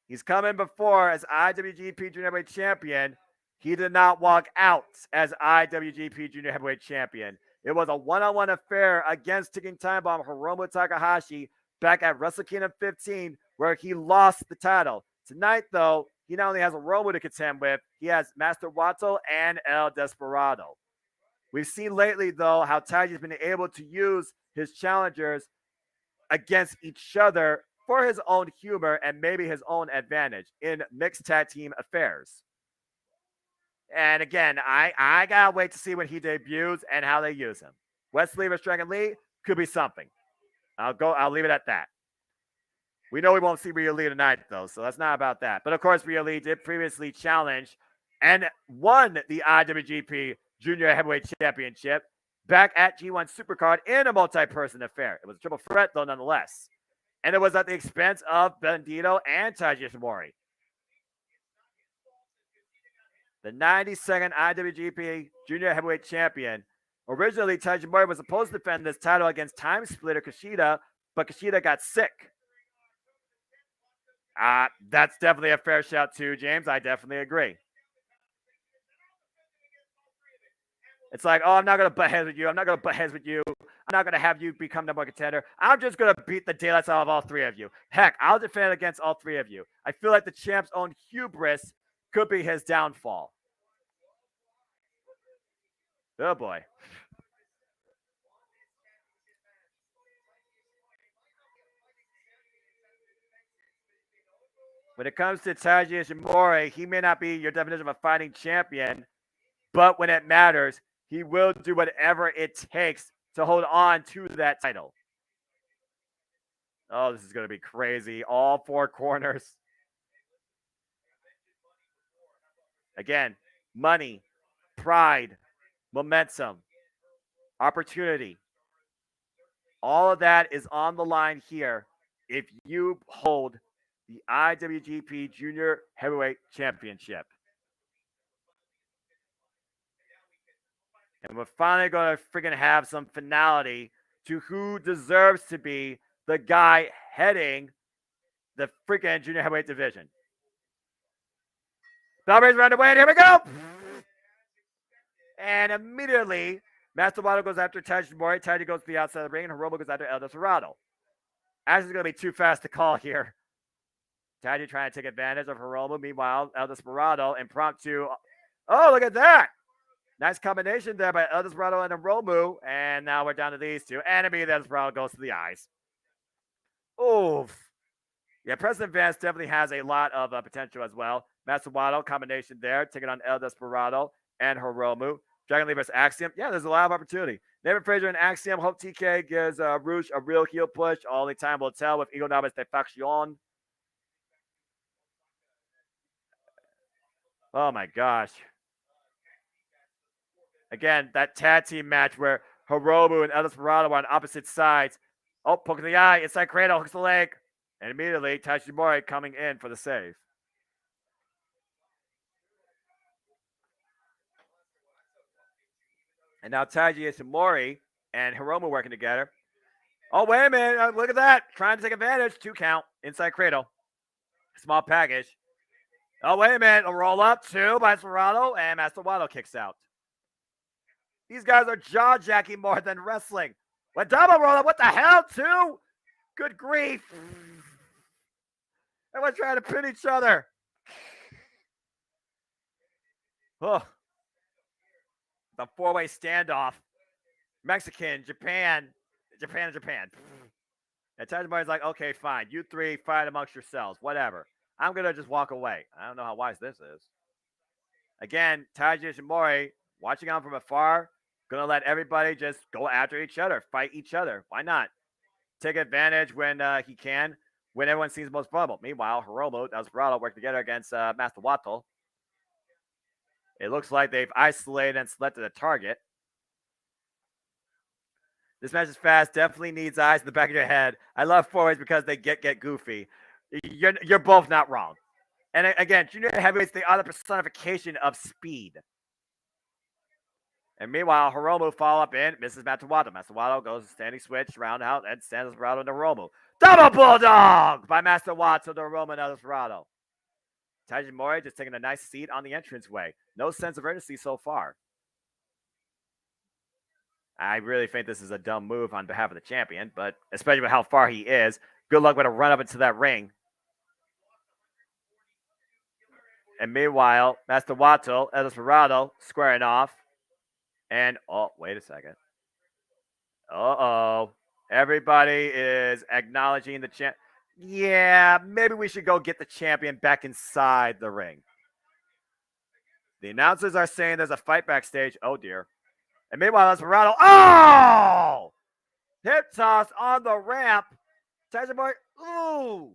He's come in before as IWGP Junior Heavyweight Champion. He did not walk out as IWGP Junior Heavyweight Champion. It was a one-on-one affair against Ticking Time Bomb Hiromu Takahashi back at Wrestle Kingdom 15, where he lost the title. Tonight, though, he not only has Hiromu to contend with, he has Master Wato and El Desperado. We've seen lately, though, how Taiji's been able to use his challengers against each other for his own humor and maybe his own advantage in mixed tag team affairs. And again, I gotta wait to see when he debuts and how they use him. Wesley vs. Dragon Lee could be something. I'll leave it at that. We know we won't see Rhea Lee tonight, though, so that's not about that. But of course, Rhea Lee did previously challenge and won the IWGP Junior Heavyweight Championship back at G1 Supercard in a multi-person affair. It was a triple threat, though, nonetheless. And it was at the expense of Bandito and Taiji Ishimori. The 92nd IWGP Junior Heavyweight Champion. Originally, Taiji Ishimori was supposed to defend this title against Time Splitter Kushida, but Kushida got sick. That's definitely a fair shout too, James. I definitely agree. It's like, oh, I'm not going to butt heads with you. I'm not going to butt heads with you. I'm not going to have you become number one contender. I'm just going to beat the daylights out of all three of you. Heck, I'll defend against all three of you. I feel like the champ's own hubris could be his downfall. Oh, boy. When it comes to Taiji Ishimori, he may not be your definition of a fighting champion, but when it matters, he will do whatever it takes to hold on to that title. Oh, this is going to be crazy. All four corners. Again, money, pride, momentum, opportunity. All of that is on the line here if you hold the IWGP Junior Heavyweight Championship. And we're finally going to freaking have some finality to who deserves to be the guy heading the freaking Junior Heavyweight division. Bell raise around the way, and here we go! And immediately, Master Wato goes after Tajimori. Taiji goes to the outside of the ring, and Hiromu goes after El Desperado. Ash is going to be too fast to call here. Taiji trying to take advantage of Hiromu. Meanwhile, El Desperado impromptu. Oh, look at that! Nice combination there by El Desperado and Hiromu. And now we're down to these two. And immediately El Desperado goes to the eyes. Oof. Yeah, President Vance definitely has a lot of potential as well. Master Wato combination there, taking on El Desperado and Hiromu. Dragon Lee versus Axiom. Yeah, there's a lot of opportunity. David Frazier and Axiom. Hope TK gives Rouge a real heel push. Only time will tell with Ego Nabas de Faction. Oh my gosh. Again, that tag team match where Hiromu and El Desperado are on opposite sides. Oh, poking the eye. Inside cradle. Hooks the leg. And immediately, Tajimori coming in for the save. And now Taiji Ishimori and Hiromu working together. Oh, wait a minute. Look at that. Trying to take advantage. 2 count. Inside cradle. Small package. Oh, wait a minute. A roll up. 2 by Serrano. And Master Wato kicks out. These guys are jaw-jacking more than wrestling. What double roll up? What the hell, 2? Good grief. Everyone's trying to pin each other. Oh. The 4-way standoff. Mexican, Japan. And Tajimori's like, okay, fine. You 3 fight amongst yourselves. Whatever. I'm going to just walk away. I don't know how wise this is. Again, Taiji Ishimori, watching on from afar, going to let everybody just go after each other, fight each other. Why not? Take advantage when he can, when everyone seems most vulnerable. Meanwhile, Hiromu and Desperado work together against Master Wato. It looks like they've isolated and selected a target. This match is fast. Definitely needs eyes in the back of your head. I love 4-ways because they get goofy. You're both not wrong. And again, Junior Heavyweights, they are the personification of speed. And meanwhile, Hiromu follow up in, misses Master Wato. Master Wato goes standing switch, roundhouse, and sends Desperado into Hiromu. Double Bulldog by Master Wato to Hiromu and Desperado. Tajimori just taking a nice seat on the entranceway. No sense of urgency so far. I really think this is a dumb move on behalf of the champion, but especially with how far he is, good luck with a run up into that ring. And meanwhile, Master Wato, El Desperado, squaring off. And, oh, wait a second. Uh-oh. Everybody is acknowledging the champ. Yeah, maybe we should go get the champion back inside the ring. The announcers are saying there's a fight backstage. Oh, dear. And meanwhile, Desperado. Oh! Hip toss on the ramp. Tajimori. Ooh!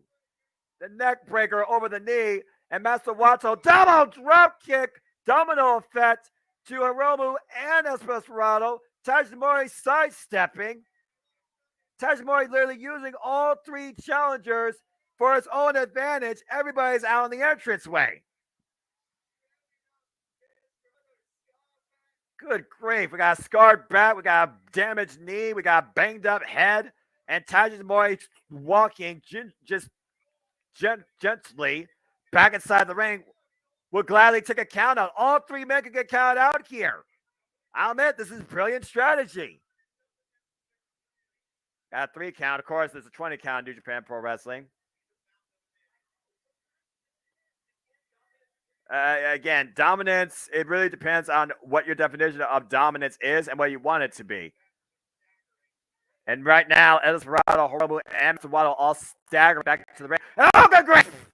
The neck breaker over the knee. And Master Wato. Double drop kick. Domino effect to Hiromu and Desperado. Tajimori sidestepping. Tajimori literally using all 3 challengers for his own advantage. Everybody's out on the entranceway. Good grief. We got a scarred back. We got a damaged knee. We got a banged up head. And Tajimori walking just gently back inside the ring. Would gladly take a count out. All 3 men could get counted out here. I'll admit, this is brilliant strategy. Got a 3 count. Of course, there's a 20 count in New Japan Pro Wrestling. Again, dominance, it really depends on what your definition of dominance is and what you want it to be. And right now, El Desperado, Hiromu, and Wato all stagger back to the ring. Oh, good grief!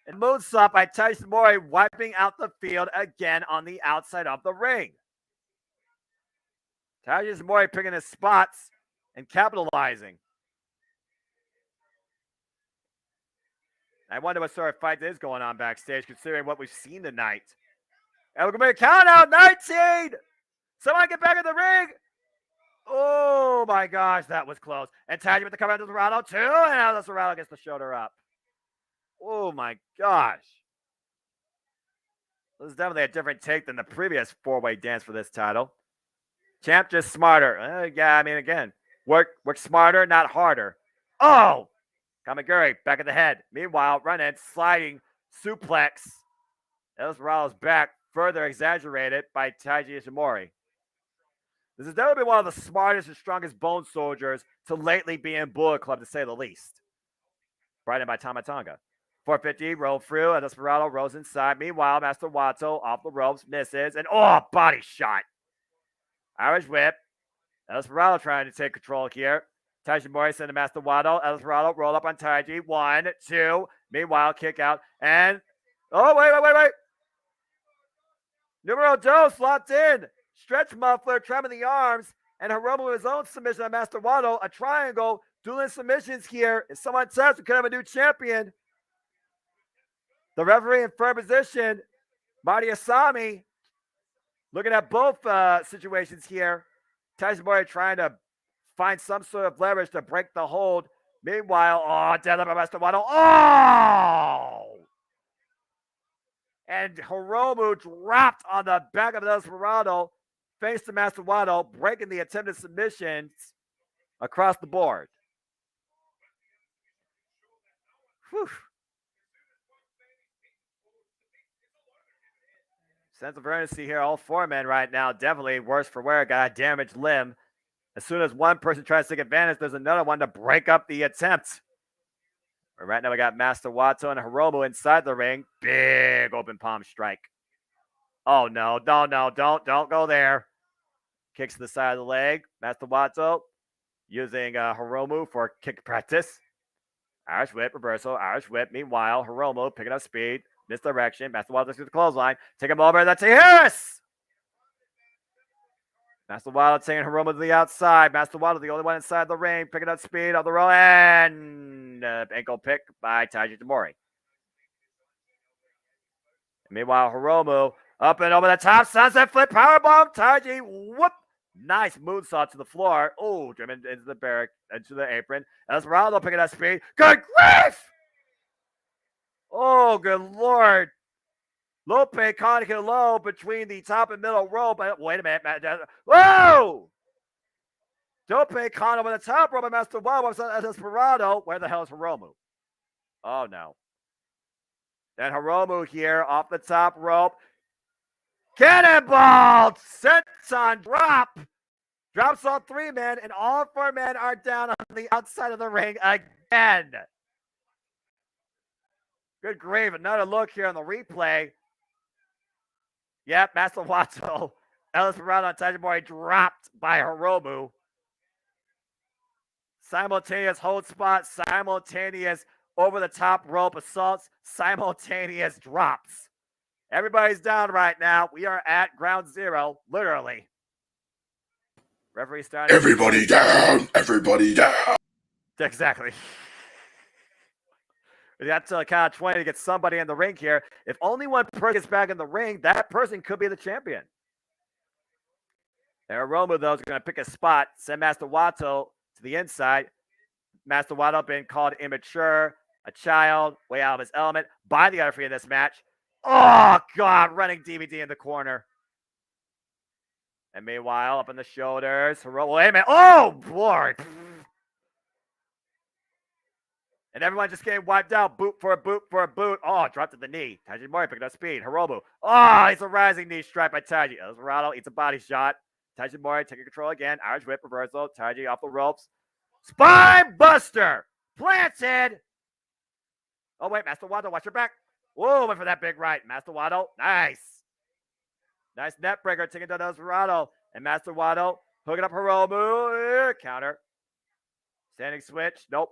And moonsault by Tajimori wiping out the field again on the outside of the ring. Tajimori picking his spots and capitalizing. I wonder what sort of fight is going on backstage, considering what we've seen tonight. And we're going to count out 19! Someone get back in the ring! Oh my gosh, that was close. And Taji with the cover of Desperado too, and now Desperado gets the shoulder up. Oh my gosh. This is definitely a different take than the previous four-way dance for this title. Champ just smarter. Yeah, I mean, again, work smarter, not harder. Oh! Kamiguri, back of the head. Meanwhile, run-in, sliding suplex. Desperado's back, further exaggerated by Taiji Ishimori. This has definitely been one of the smartest and strongest Bone Soldiers to lately be in Bullet Club, to say the least. Brought in by Tama Tonga. 450, roll through, and Desperado rolls inside. Meanwhile, Master Wato off the ropes, misses, and body shot. Irish whip. Desperado trying to take control here. Taiji Mori sent to Master Wato. Desperado roll up on Taiji. 1, 2. Meanwhile, kick out, and wait. Numero dos locked in. Stretch muffler, trapping the arms, and Hiromu with his own submission on Master Wato. A triangle, dueling submissions here. If someone taps, we could have a new champion. The referee in firm position, Marty Asami, looking at both situations here. Taiji Mori trying to find some sort of leverage to break the hold. Meanwhile, deadlift by Master Wato. And Hiromu dropped on the back of Desperado, thanks to Master Wato, breaking the attempted submissions across the board. Whew. Sense of urgency here. All four men right now, definitely worse for wear. Got a damaged limb. As soon as one person tries to take advantage, there's another one to break up the attempt. But right now we got Master Wato and Hiromu inside the ring. Big open palm strike. Oh no, don't go there. Kicks to the side of the leg. Master Wato using Hiromu for kick practice. Irish whip, reversal, Irish whip. Meanwhile, Hiromu picking up speed. Misdirection. Master Wato through the clothesline. Take him over. That's Harris. Master Wato taking Hiromu to the outside. Master Wato, the only one inside the ring, picking up speed on the roll, and ankle pick by Taiji Ishimori. Meanwhile, Hiromu up and over the top, sunset flip, powerbomb, Taiji, whoop. Nice moonsault to the floor. Oh, driven into the barrack, into the apron. Desperado picking up speed. Good grief! Oh, good Lord. Lope caught it low between the top and middle rope. Wait a minute. Whoa! Dope caught over the top rope by Master Wato. Desperado. Where the hell is Hiromu? Oh, no. Then Hiromu here off the top rope. Cannonball! Senton drop. Drops all three men, and all four men are down on the outside of the ring again. Good grief. Another look here on the replay. Yep, Master Wato, Desperado, and Taiji Ishimori dropped by Hiromu. Simultaneous hold spot, simultaneous over the top rope assaults, simultaneous drops. Everybody's down right now. We are at ground zero, literally. Referee starting. Everybody down! Everybody down! Exactly. We got to count of 20 to get somebody in the ring here. If only one person gets back in the ring, that person could be the champion. And Hiromu, though, is going to pick a spot, send Master Wato to the inside. Master Wato being called immature, a child, way out of his element by the referee in this match. Oh, God, running DVD in the corner. And meanwhile, up on the shoulders, Hiromu, wait a minute. Oh, Lord. And everyone just getting wiped out. Boot for a boot for a boot. Oh, dropped to the knee. Taiji Ishimori picking up speed. Hiromu. Oh, he's a rising knee strike by Taiji. Desperado eats a body shot. Taiji Ishimori taking control again. Irish whip reversal. Taiji off the ropes. Spine buster. Planted. Oh, wait. Master Wato, watch your back. Whoa, went for that big right. Master Wato. Nice. Nice net breaker. Taking down Desperado. And Master Wato hooking up Hiromu. Counter. Standing switch. Nope.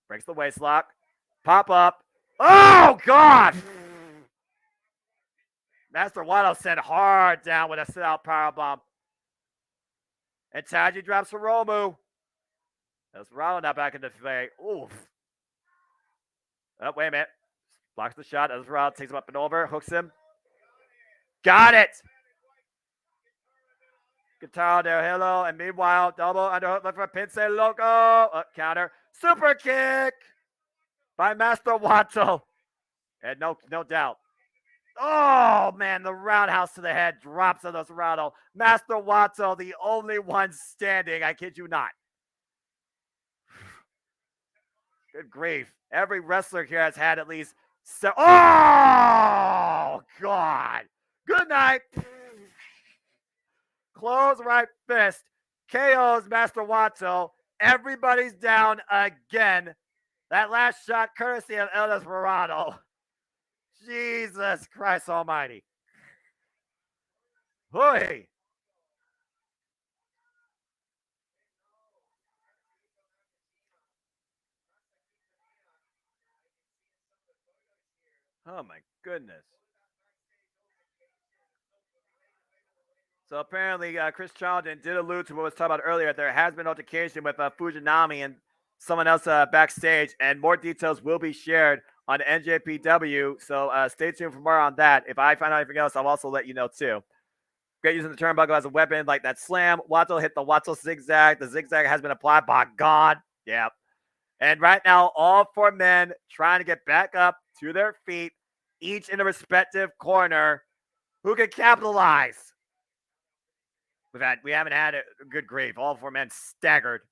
Breaks the waist lock. Pop up. Oh, God! Master Wato sent hard down with a sit-out powerbomb. And Taiji drops Hiromu. Desperado now back into the fray. Oof. Oh, wait a minute. Blocks the shot. Desperado takes him up and over. Hooks him. Got it. Guitar del Hilo. And meanwhile, double underhook. Look for Pince Loco. Counter. Super kick by Master Wato. And no doubt. Oh, man, the roundhouse to the head drops on Desperado. Master Wato, the only one standing. I kid you not. Good grief. Every wrestler here has had at least oh, God. Good night. Close right fist. KO's Master Wato. Everybody's down again. That last shot courtesy of El Desperado. Jesus Christ almighty. Hooey. Oh my goodness. So apparently, Chris Charlton did allude to what was talked about earlier. There has been altercation with Fujinami and someone else backstage, and more details will be shared on NJPW. So stay tuned for more on that. If I find out anything else, I'll also let you know too. Great using the turnbuckle as a weapon, like that slam. Wato hit the Wato zigzag. The zigzag has been applied by God. Yeah. And right now, all four men trying to get back up to their feet, each in a respective corner. Who can capitalize? We haven't had a good grief. All four men staggered.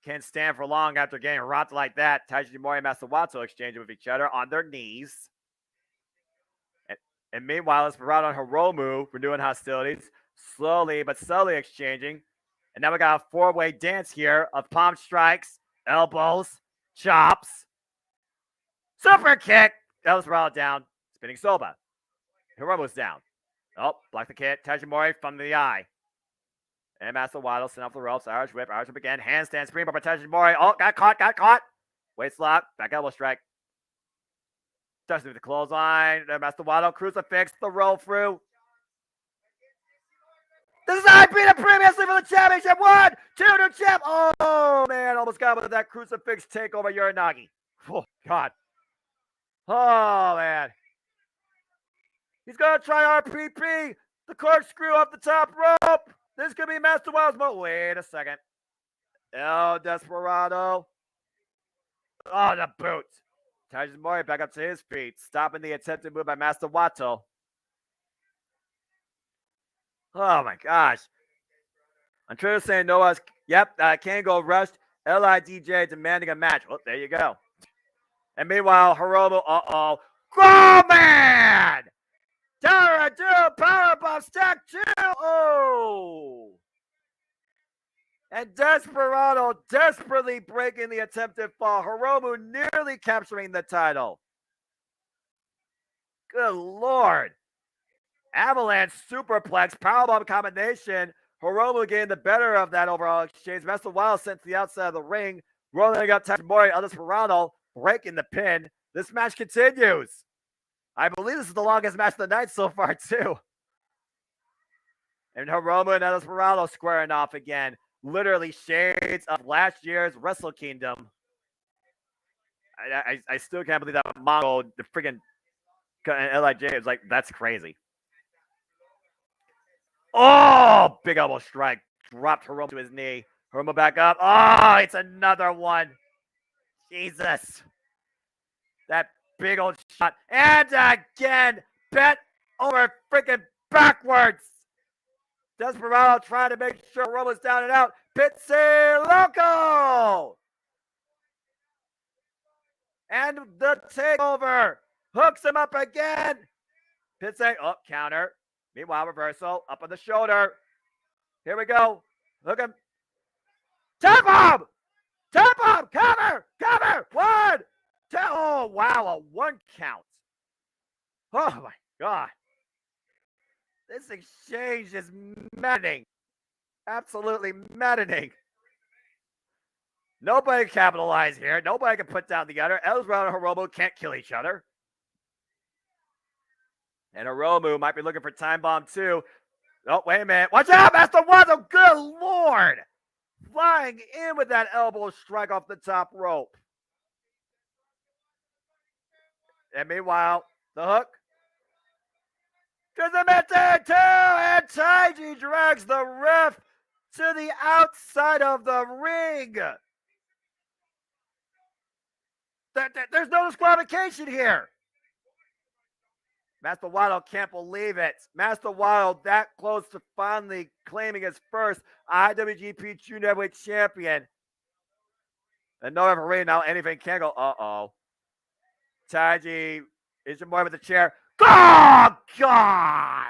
Can't stand for long after getting rocked like that. Taiji Mori and Master Wato exchanging with each other on their knees. And meanwhile, Desperado and Hiromu renewing hostilities. Slowly but slowly exchanging. And now we got a four-way dance here of palm strikes, elbows, chops, super kick. Desperado down. Spinning Soba. Hiromu's down. Oh, block the kick. Tajimori from the eye. And Master Waddle sent off the ropes. Irish whip again. Handstand springboard by Tajimori. Oh, got caught. Waist lock. Back elbow strike. Touching with the clothesline. Master Waddle crucifix. The roll through. This is IB previously for the championship. 1, 2 to champ. Oh, man. Almost got with that crucifix takeover Uranagi. Oh, God. Oh, man. He's going to try RPP. The corkscrew off the top rope. This could be Master Wild's moment. Wait a second. El Desperado. Oh, the boot. Tajimori back up to his feet, stopping the attempted move by Master Wato. Oh, my gosh. I'm trying to say Noah's. Yep, Kango rushed. LIDJ demanding a match. Oh, there you go. And meanwhile, Hiromu. Uh-oh. Oh, man! Tower 2, powerbomb stack 2. Oh! And Desperado desperately breaking the attempted fall. Hiromu nearly capturing the title. Good Lord. Avalanche superplex, powerbomb combination. Hiromu getting the better of that overall exchange. Master Wild sent to the outside of the ring. Rolling up Tajimori, Desperado breaking the pin. This match continues. I believe this is the longest match of the night so far, too. And Hiromu and Desperado squaring off again. Literally shades of last year's Wrestle Kingdom. I still can't believe that Mongo, the freaking LIJ, is like, that's crazy. Oh, big elbow strike. Dropped Hiromu to his knee. Hiromu back up. Oh, it's another one. Jesus. That big old shot. And again, bent over freaking backwards. Desperado trying to make sure Hiromu's down and out. Pizzi Loco! And the takeover. Hooks him up again. Pizzi, counter. Meanwhile, reversal. Up on the shoulder. Here we go. Look him. Tap bomb! Tap bomb! Cover! 1, 2. Oh, wow. A 1 count. Oh, my God. This exchange is maddening. Absolutely maddening. Nobody capitalized here. Nobody can put down the other. Desperado and Hiromu can't kill each other. And Hiromu might be looking for time bomb too. Oh, wait a minute. Watch out, Master Wato. Good Lord. Flying in with that elbow strike off the top rope. And meanwhile, the hook. There's a mid-tag too, and Taiji drags the ref to the outside of the ring. There's no disqualification here. Master Wato can't believe it. Master Wato that close to finally claiming his first IWGP Junior Heavyweight Champion. And no referee now, anything can go. Uh-oh. Taiji is more with the chair. Oh, God!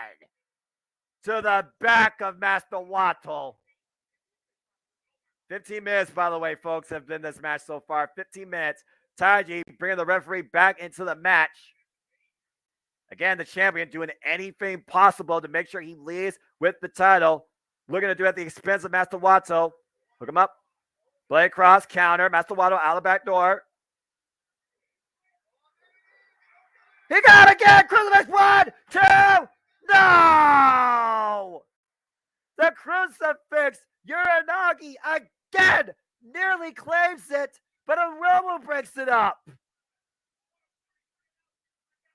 To the back of Master Wato. 15 minutes, by the way, folks, have been this match so far. 15 minutes. Taiji bringing the referee back into the match. Again, the champion doing anything possible to make sure he leaves with the title. Looking to do it at the expense of Master Wato. Hook him up. Blade cross, counter. Master Wato out the back door. He got it again! Crucifix! 1, 2, no! The crucifix, Inoki again nearly claims it, but a Romo breaks it up.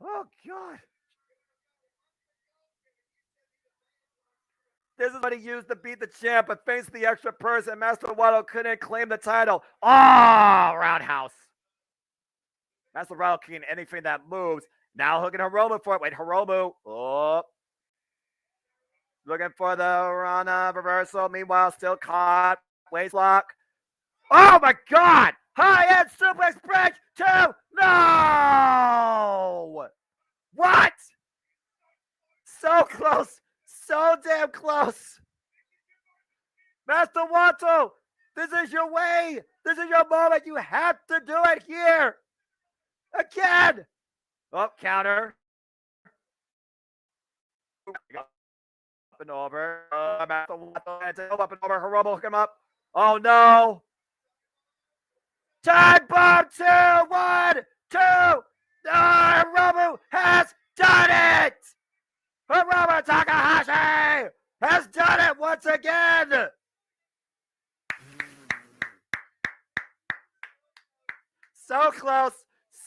Oh, God. This is what he used to beat the champ, but faced the extra person. Master Wato couldn't claim the title. Oh, roundhouse. Master Wato can anything that moves. Now hooking Hiromu for it. Wait, Hiromu. Oh. Looking for the Rana reversal. Meanwhile, still caught. Waist lock. Oh, my God. High-end suplex bridge. 2. No. What? So close. So damn close. Master Wato, this is your way. This is your moment. You have to do it here. Again. Oh, counter. Up and over. Master Wato. Up and over. Hiromu, hook him up. Oh, no. Time bomb. 2, 1, 2. Hiromu has done it. Hiromu Takahashi has done it once again. So close.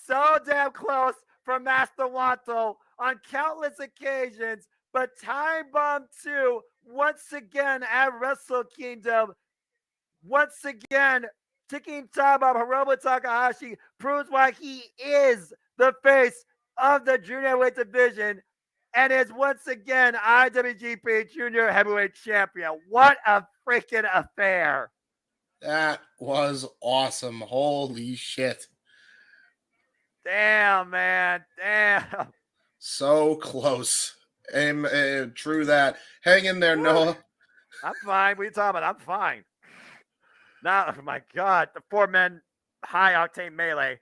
So damn close for Master Wato on countless occasions, but Time Bomb 2 once again at Wrestle Kingdom. Once again, ticking time bomb. Hiromu Takahashi proves why he is the face of the junior heavyweight division and is once again IWGP Junior Heavyweight Champion. What a freaking affair. That was awesome. Holy shit. Damn, man. Damn. So close. True that. Hang in there, Noah. I'm fine. What are you talking about? I'm fine. Now, oh my God, the 4-man high-octane melee.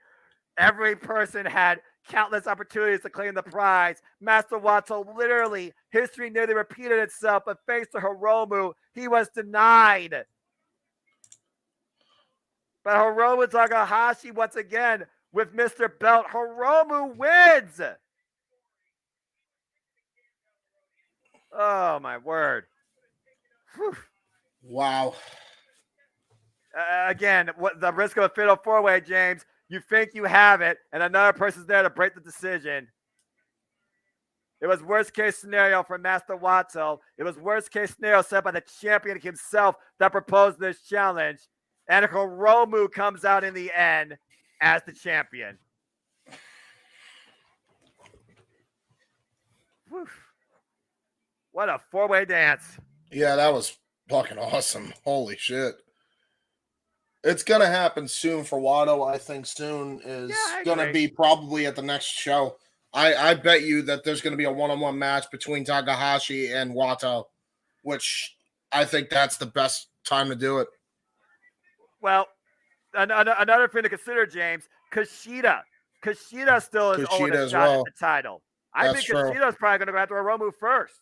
Every person had countless opportunities to claim the prize. Master Wato, literally, history nearly repeated itself, but thanks to Hiromu, he was denied. But Hiromu Takahashi, once again, with Mr. Belt, Hiromu wins. Oh, my word. Whew. Wow. Again, what the risk of a fatal 4-way, James. You think you have it, and another person's there to break the decision. It was worst case scenario for Master Wato. It was worst case scenario set by the champion himself that proposed this challenge. And Hiromu comes out in the end as the champion. Whew. What a 4-way dance. Yeah, that was fucking awesome. Holy shit. It's going to happen soon for Wato. I think soon is going to be probably at the next show. I bet you that there's going to be a one-on-one match between Takahashi and Wato, which I think that's the best time to do it. Well, another thing to consider, James, Kushida. Kushida still is owing a shot at the title. I think Kushida's probably going to go after Hiromu first.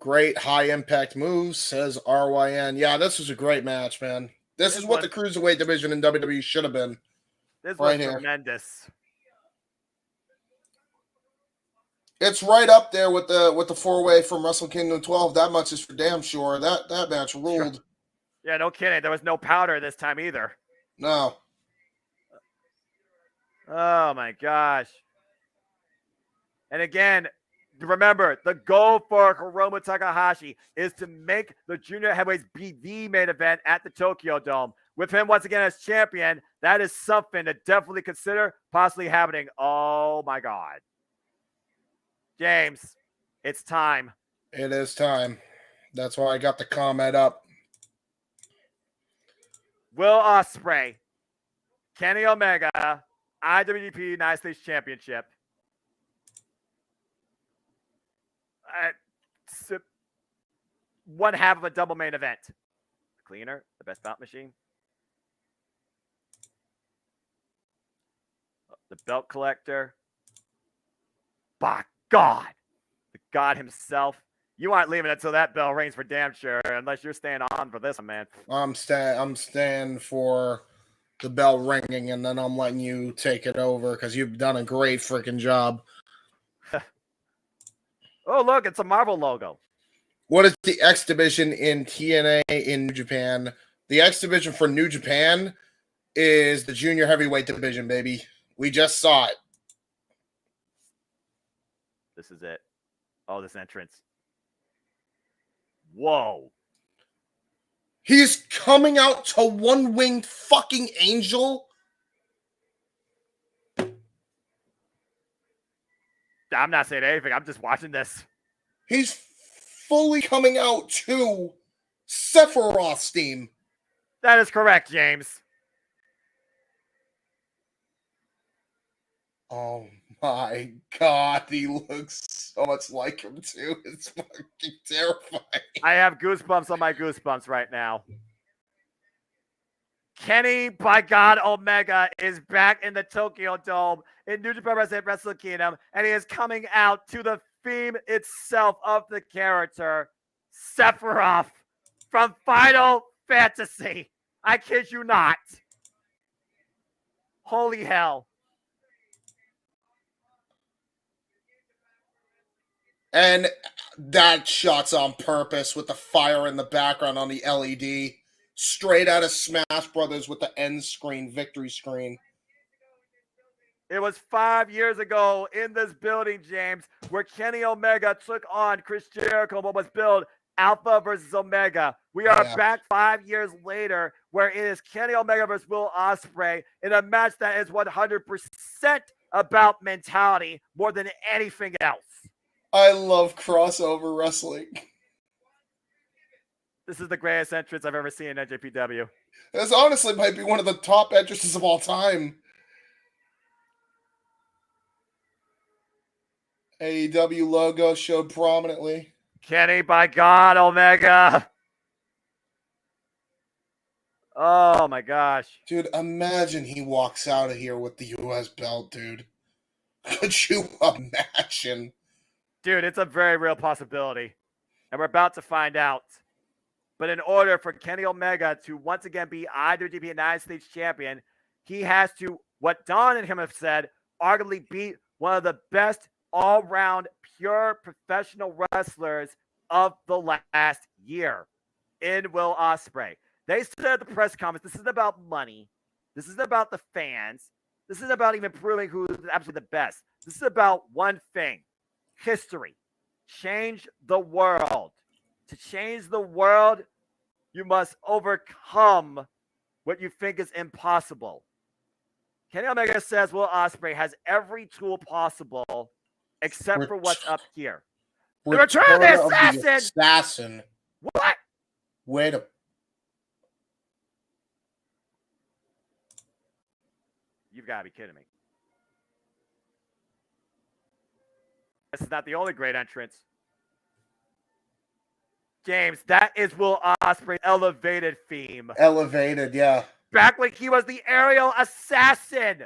Great high-impact moves, says RYN. Yeah, this was a great match, man. This is what the Cruiserweight division in WWE should have been. This was tremendous. It's right up there with the 4-way from Wrestle Kingdom 12. That much is for damn sure. That match ruled. Sure. Yeah, no kidding. There was no powder this time either. No. Oh my gosh. And again, remember, the goal for Hiromu Takahashi is to make the junior heavyweights be the main event at the Tokyo Dome. With him once again as champion, that is something to definitely consider possibly happening. Oh my God. James, it's time. It is time. That's why I got the comment up. Will Osprey, Kenny Omega, IWGP United States Championship. One half of a double main event. The cleaner, the best bout machine. The belt collector. By God, the God himself. You aren't leaving until that bell rings for damn sure, unless you're staying on for this one, man. I'm staying for the bell ringing, and then I'm letting you take it over because you've done a great freaking job. Oh, look, it's a Marvel logo. What is the X division in TNA in New Japan? The X division for New Japan is the junior heavyweight division, baby. We just saw it. This is it. Oh, this entrance. Whoa. He's coming out to one-winged fucking angel. I'm not saying anything. I'm just watching this. He's fully coming out to Sephiroth's theme. That is correct, James. Oh my God, he looks so much like him too. It's fucking terrifying. I have goosebumps on my goosebumps right now. Kenny, by God, Omega is back in the Tokyo Dome in New Japan Wrestle Kingdom, and he is coming out to the theme itself of the character, Sephiroth from Final Fantasy. I kid you not. Holy hell. And that shot's on purpose with the fire in the background on the LED. Straight out of Smash Brothers with the end screen, victory screen. It was 5 years ago in this building, James, where Kenny Omega took on Chris Jericho, what was billed Alpha versus Omega. We are back 5 years later, where it is Kenny Omega versus Will Osprey in a match that is 100% about mentality more than anything else. I love crossover wrestling. This is the greatest entrance I've ever seen in NJPW. This honestly might be one of the top entrances of all time. AEW logo showed prominently. Kenny, by God, Omega. Oh, my gosh. Dude, imagine he walks out of here with the U.S. belt, dude. Could you imagine? Dude, it's a very real possibility. And we're about to find out. But in order for Kenny Omega to once again be IWGP United States Champion, he has to, what Don and him have said, arguably beat one of the best all-round pure professional wrestlers of the last year in Will Osprey. They said at the press conference, this isn't about money. This isn't about the fans. This isn't about even proving who's absolutely the best. This is about one thing. History. Change the world. To change the world, you must overcome what you think is impossible. Kenny Omega says Will Osprey has every tool possible except for what's up here. The Return of the Assassin. What? Wait a... You've got to be kidding me. This is not the only great entrance. James, that is Will Osprey's elevated theme. Elevated, yeah. Back when he was the aerial assassin.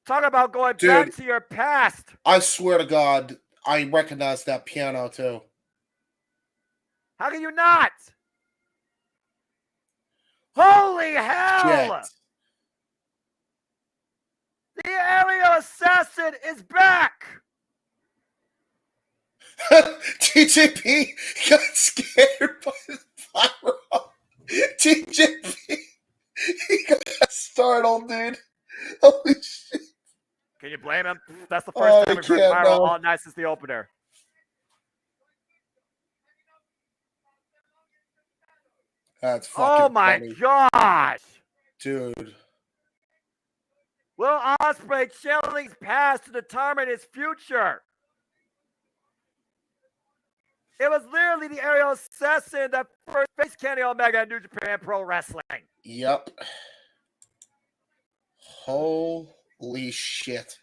Talk about going back to your past. I swear to God, I recognize that piano too. How can you not? Holy hell! Shit. The aerial assassin is back! TJP got scared by the pyro. TJP, he got startled, dude. Holy shit. Can you blame him? That's the first time we've heard viral no. all night since the opener. That's fucking funny. Gosh. Dude. Will Osprey channeling his past to determine his future? It was literally the aerial assassin that first faced Kenny Omega in New Japan Pro Wrestling. Yep. Holy shit.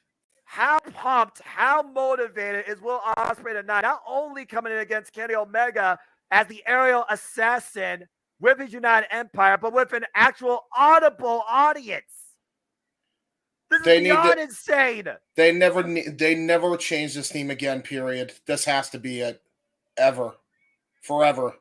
How pumped, how motivated is Will Osprey tonight? Not only coming in against Kenny Omega as the aerial assassin with his United Empire, but with an actual audible audience. This is beyond insane. They never change this theme again, period. This has to be it. Ever. Forever.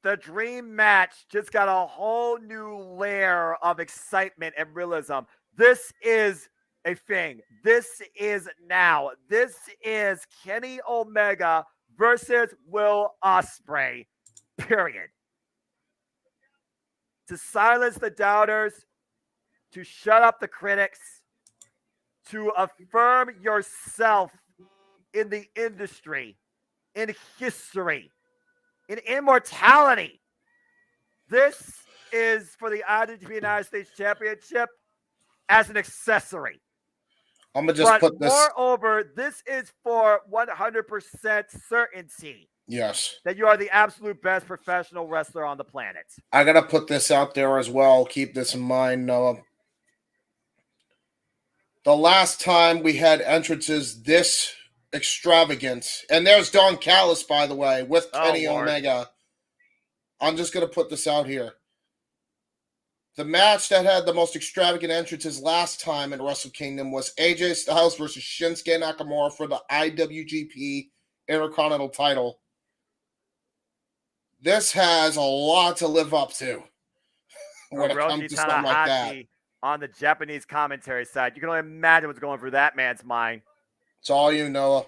The dream match just got a whole new layer of excitement and realism. This is a thing. This is now. This is Kenny Omega versus Will Osprey. Period. To silence the doubters, to shut up the critics, to affirm yourself in the industry, in history, in immortality. This is for the IWGP United States Championship as an accessory. I'm going to just put this. Moreover, this is for 100% certainty. Yes. That you are the absolute best professional wrestler on the planet. I got to put this out there as well. Keep this in mind, Noah. The last time we had entrances this extravagant, and there's Don Callis, by the way, with Kenny Omega. I'm just going to put this out here. The match that had the most extravagant entrances last time in Wrestle Kingdom was AJ Styles versus Shinsuke Nakamura for the IWGP Intercontinental title. This has a lot to live up to when it comes to stuff like that. On the Japanese commentary side, you can only imagine what's going through that man's mind. It's all you, Noah.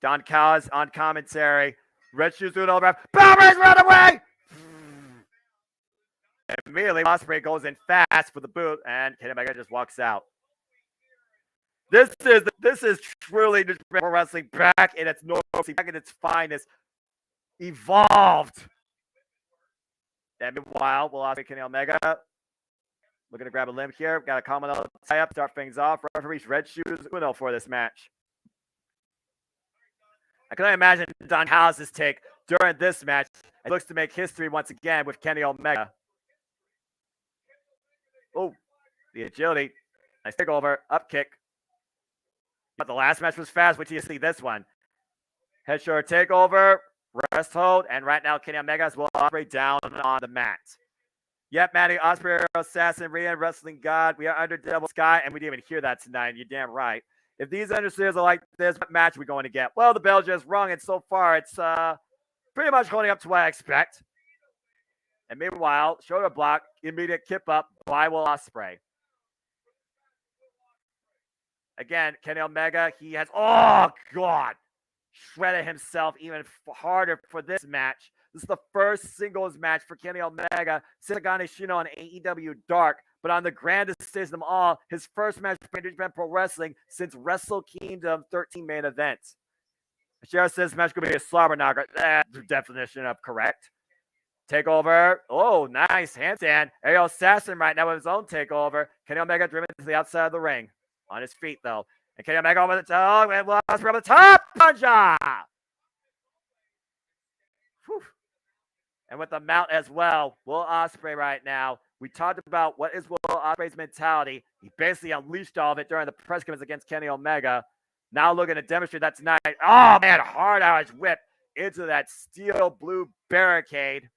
Don Callis on commentary. Red Shoes doing all that. Bombers run away! And immediately, Osprey goes in fast for the boot, and Kenny Omega just walks out. This is truly New Japan Pro Wrestling back in its normalcy, back in its finest, evolved. And meanwhile, Will Osprey, Kenny Omega looking to grab a limb here. Got a comment on the tie-up, start things off. Referee's Red Shoes Uno for this match. I can only imagine Don Callis' take during this match. It looks to make history once again with Kenny Omega. Oh, the agility. Nice takeover, up kick. But the last match was fast. Wait till you see this one. Head shoulder takeover, rest hold, and right now Kenny Omega will Osprey down on the mat. Yep, Matty Osprey, Assassin, Rhea, Wrestling God. We are under Devil Sky, and we didn't even hear that tonight. You're damn right. If these understeers are like this, what match are we going to get? Well, the bell just rung, and so far it's pretty much holding up to what I expect. And meanwhile, shoulder block, immediate kip up by Will Osprey. Again, Kenny Omega, he has, oh, God, shredded himself even harder for this match. This is the first singles match for Kenny Omega since Agane Shino on AEW Dark, but on the grandest stage of them all, his first match for New Japan Pro Wrestling since Wrestle Kingdom 13 main event. Sheriff says this match could be a slobber knocker. That's the definition of correct. Takeover. Oh, nice handstand. Aerial Assassin right now with his own takeover. Kenny Omega driven to the outside of the ring. On his feet, though. And Kenny Omega over the top. And Will Osprey over the top. Punja! Whew. And with the mount as well. Will Osprey right now. We talked about what is Will Osprey's mentality. He basically unleashed all of it during the press conference against Kenny Omega. Now looking to demonstrate that tonight. Oh, man. Hard Irish whip into that steel blue barricade.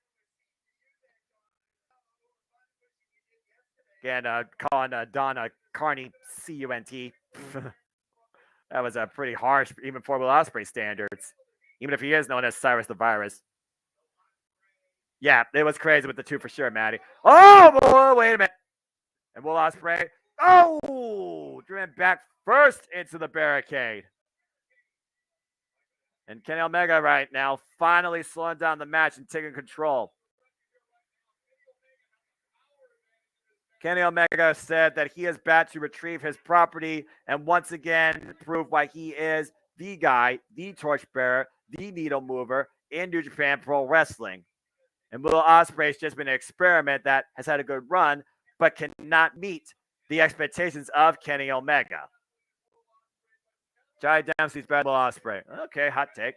Again, calling Donna Carney C-U-N-T. That was pretty harsh, even for Will Osprey standards. Even if he is known as Cyrus the Virus. Yeah, it was crazy with the two for sure, Maddie. Oh, boy, wait a minute. And Will Osprey, oh, driven back first into the barricade. And Kenny Omega right now finally slowing down the match and taking control. Kenny Omega said that he is back to retrieve his property and once again prove why he is the guy, the torchbearer, the needle mover in New Japan Pro Wrestling. And Will Ospreay's just been an experiment that has had a good run, but cannot meet the expectations of Kenny Omega. Charlie Dempsey's better than Will Ospreay. Okay, hot take.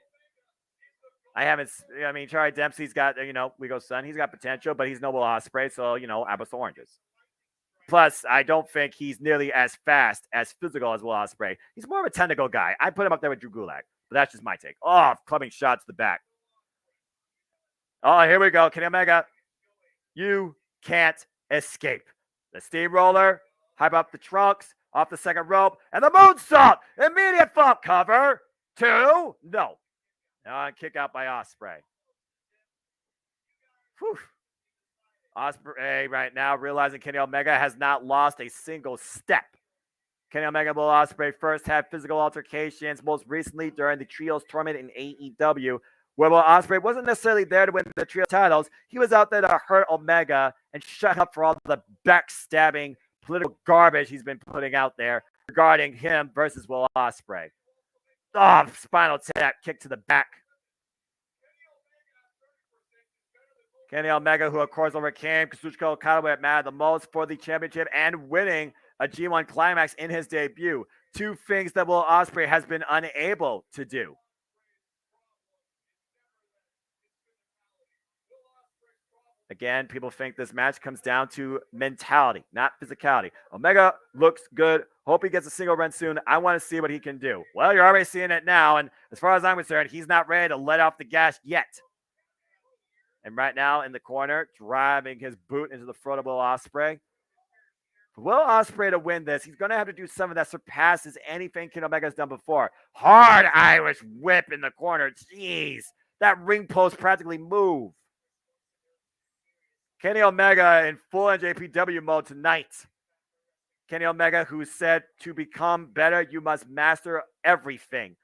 Charlie Dempsey's got, we go son. He's got potential, but he's no Will Ospreay, so, apples to oranges. Plus, I don't think he's nearly as fast, as physical as Will Ospreay. He's more of a technical guy. I put him up there with Drew Gulak, but that's just my take. Oh, clubbing shots to the back. Oh, here we go. Kenny Omega, you can't escape. The steamroller, hype up the trunks, off the second rope, and the moonsault. Immediate thump cover. 2. No. Kick out by Osprey. Whew. Osprey right now realizing Kenny Omega has not lost a single step. Kenny Omega and Will Ospreay first had physical altercations, most recently during the Trios tournament in AEW, where Will Ospreay wasn't necessarily there to win the trio titles. He was out there to hurt Omega and shut up for all the backstabbing political garbage he's been putting out there regarding him versus Will Ospreay. Oh, spinal tap, kick to the back. Kenny Omega, who of course overcame Kazuchika Okada at Mad the most for the championship and winning a G1 climax in his debut. 2 things that Will Ospreay has been unable to do. Again, people think this match comes down to mentality, not physicality. Omega looks good. Hope he gets a single run soon. I want to see what he can do. Well, you're already seeing it now, and as far as I'm concerned, he's not ready to let off the gas yet. And right now in the corner, driving his boot into the throat of Will Ospreay. For Will Ospreay to win this, he's going to have to do something that surpasses anything Kenny Omega's done before. Hard Irish whip in the corner. Jeez, that ring post practically moved. Kenny Omega in full NJPW mode tonight. Kenny Omega, who said to become better, you must master everything.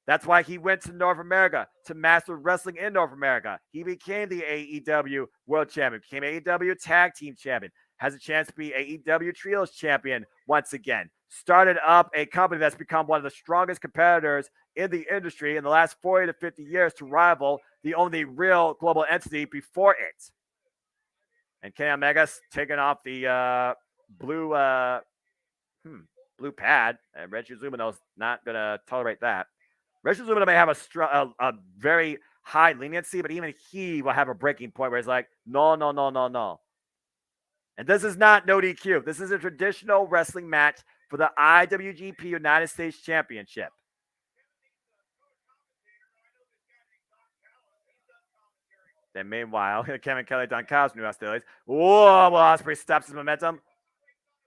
That's why he went to North America to master wrestling in North America. He became the AEW World Champion, became AEW Tag Team Champion, has a chance to be AEW Trios Champion once again. Started up a company that's become one of the strongest competitors in the industry in the last 40 to 50 years to rival the only real global entity before it. And Kenny Omega's taking off the blue pad. And Reggie Zumino's not going to tolerate that. Reggie Zumino may have a very high leniency, but even he will have a breaking point where he's like, no. And this is not no DQ. This is a traditional wrestling match for the IWGP United States Championship. Then meanwhile, Kevin Kelly, Don Callis, New Hostilities. Whoa, Will Ospreay stops his momentum.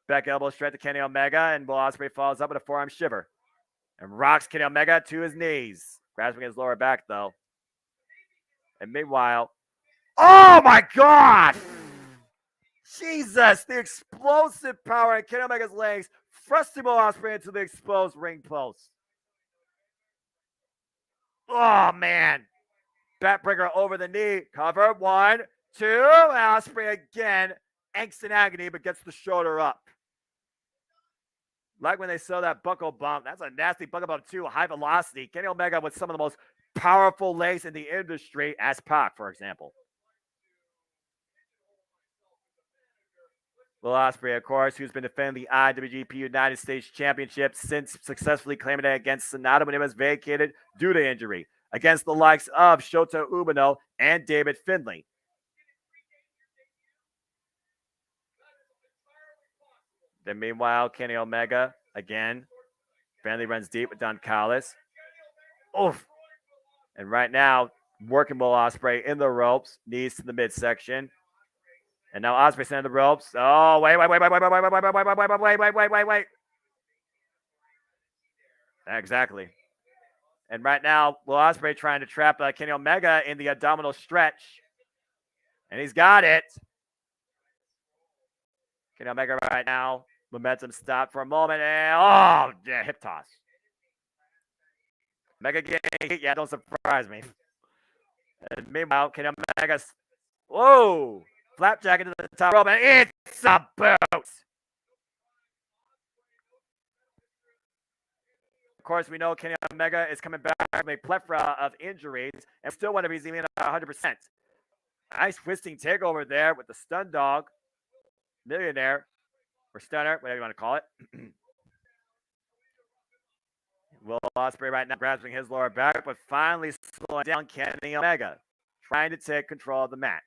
Back elbow straight to Kenny Omega, and Will Ospreay follows up with a forearm shiver. And rocks Kenny Omega to his knees. Grasping his lower back, though. And meanwhile, oh my God! Jesus, the explosive power in Kenny Omega's legs, thrusting Will Ospreay into the exposed ring post. Oh, man. Backbreaker over the knee. Cover. 1, 2. Ospreay again. Angst and agony, but gets the shoulder up. Like when they saw that buckle bump. That's a nasty buckle bump, too. High velocity. Kenny Omega with some of the most powerful legs in the industry, as Pac, for example. Will Ospreay, of course, who's been defending the IWGP United States Championship since successfully claiming it against Sonata when it was vacated due to injury, against the likes of Shota Umino and David Finlay. Then meanwhile, Kenny Omega, again, Finlay runs deep with Don Callis. Oof. And right now, working Will Ospreay in the ropes, knees to the midsection. And now Ospreay sending the ropes. Oh, wait. Exactly. And right now, Will Ospreay trying to trap Kenny Omega in the abdominal stretch. And he's got it. Kenny Omega right now. Momentum stopped for a moment. And, hip toss. Omega getting hit. Yeah, don't surprise me. And meanwhile, Kenny Omega's... Whoa! flapjack into the top rope, and it's a boot. Of course, we know Kenny Omega is coming back from a plethora of injuries and still whenever he's even 100%. Nice twisting takeover there with the stun dog, millionaire, or stunner, whatever you want to call it. Will Osprey right now grasping his lower back, but finally slowing down Kenny Omega, trying to take control of the match.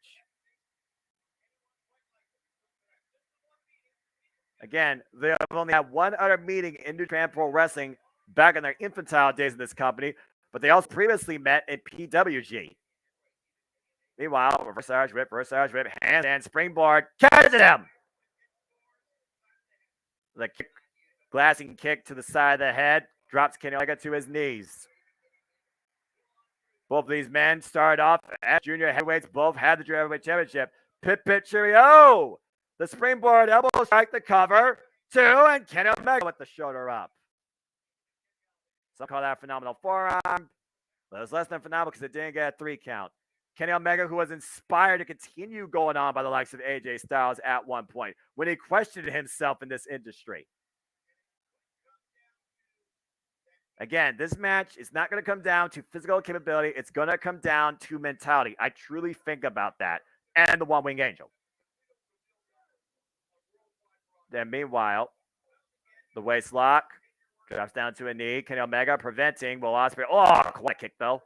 Again, they have only had one other meeting in New Japan Pro Wrestling back in their infantile days of this company, but they also previously met in PWG. Meanwhile, reverse Irish whip, handstand, springboard, catches him! The kick, glassing kick to the side of the head, drops Kenny Omega to his knees. Both of these men started off as junior heavyweights, both had the Junior Heavyweight Championship. Pit Cheerio! The springboard elbow strike, the cover, 2, and Kenny Omega with the shoulder up. Some call that a phenomenal forearm, but it was less than phenomenal because it didn't get a 3 count. Kenny Omega, who was inspired to continue going on by the likes of AJ Styles at one point when he questioned himself in this industry. Again, this match is not going to come down to physical capability. It's going to come down to mentality. I truly think about that. And the One-Winged Angel. Then meanwhile, the waist lock drops down to a knee. Kenny Omega preventing Will Osprey. Oh, quite kick though.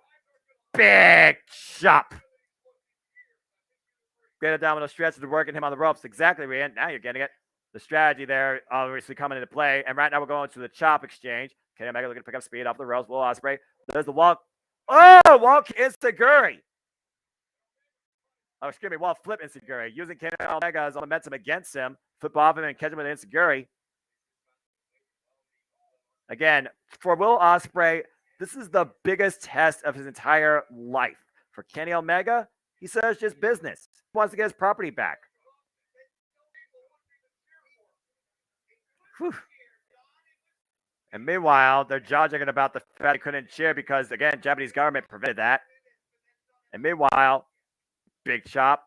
Big chop. Great abdominal stretch to working him on the ropes. Exactly, Rian. Now you're getting it. The strategy there obviously coming into play. And right now we're going to the chop exchange. Kenny Omega looking to pick up speed off the ropes. Will Osprey. There's the walk. Oh, walk Insaguri. Oh, excuse me, wall flip Insaguri. Using Kenny Omega's momentum against him. Flip off him and catch him with Insaguri. Again, for Will Osprey, this is the biggest test of his entire life. For Kenny Omega, he says it's just business. He wants to get his property back. Whew. And meanwhile, they're judging about the fact they couldn't cheer because, again, Japanese government prevented that. And meanwhile, big chop.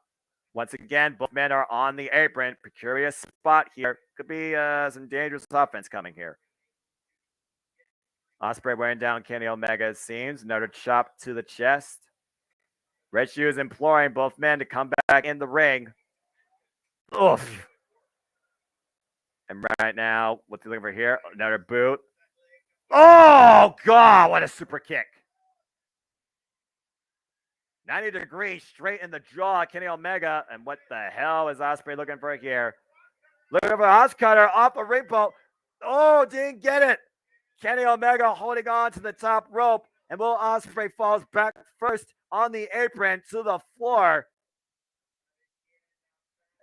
Once again, both men are on the apron. Precarious spot here. Could be some dangerous offense coming here. Osprey wearing down Kenny Omega, it seems. Another chop to the chest. Red Shoes imploring both men to come back in the ring. Oof. And right now, what's he looking for here? Another boot. Oh, God, what a super kick. 90 degrees straight in the jaw, Kenny Omega. And what the hell is Osprey looking for here? Looking for a house cutter off the ring pole. Oh, didn't get it. Kenny Omega holding on to the top rope. And Will Osprey falls back first on the apron to the floor.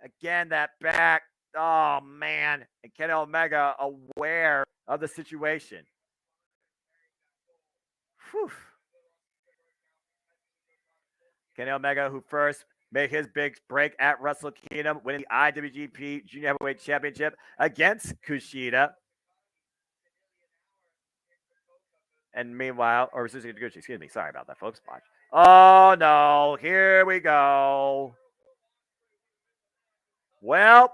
Again, that back. Oh, man. And Kenny Omega aware of the situation. Whew. Kenny Omega, who first made his big break at Wrestle Kingdom, winning the IWGP Junior Heavyweight Championship against Kushida. And meanwhile, or Suzuki Taguchi, excuse me. Sorry about that, folks. Watch. Oh, no. Here we go. Well,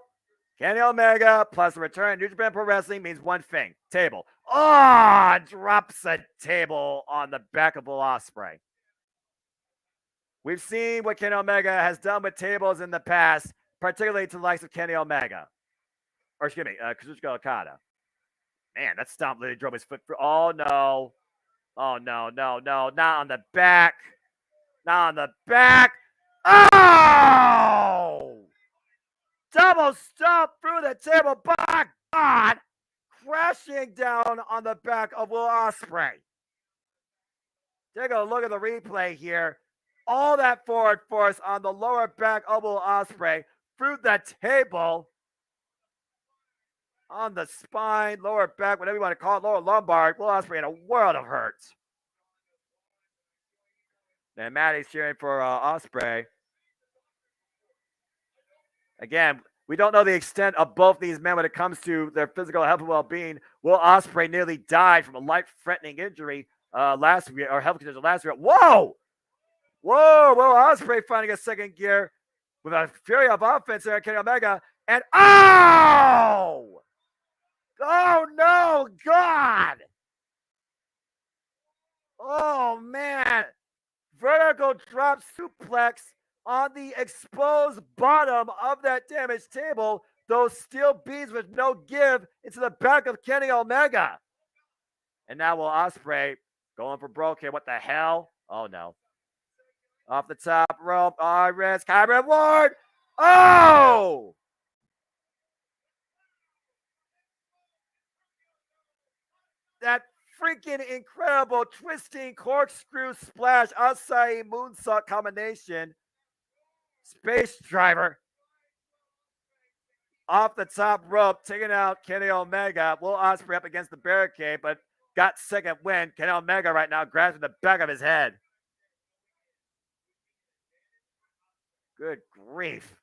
Kenny Omega plus the return to New Japan Pro Wrestling means one thing. Table. Oh, drops a table on the back of Will Osprey. We've seen what Kenny Omega has done with tables in the past, particularly to the likes of Kenny Omega. Or excuse me, Kazuchika Okada. Man, that stomp literally drove his foot through. Oh, no. Oh, no. Not on the back. Not on the back. Oh! Double stomp through the table. By God! Crashing down on the back of Will Osprey. Take a look at the replay here. All that forward force on the lower back of Will Osprey through the table. On the spine, lower back, whatever you want to call it, lower lumbar. Will Osprey in a world of hurt. And Maddie's cheering for Osprey. Again, we don't know the extent of both these men when it comes to their physical health and well-being. Will Osprey nearly died from a life-threatening injury last year, or health condition last year. Whoa! Will Osprey finding a second gear. with a fury of offense there, Kenny Omega. And oh! Oh no, God! Oh man! Vertical drop suplex on the exposed bottom of that damaged table. Those steel beams with no give into the back of Kenny Omega. And now Will Osprey going for broke here. What the hell? Oh no. Off the top rope. High risk, high reward. Oh! That freaking incredible twisting corkscrew splash Asai moonsault combination. Space driver. Off the top rope, taking out Kenny Omega. Will Osprey up against the barricade, but got second win. Kenny Omega right now grabs the back of his head. Good grief.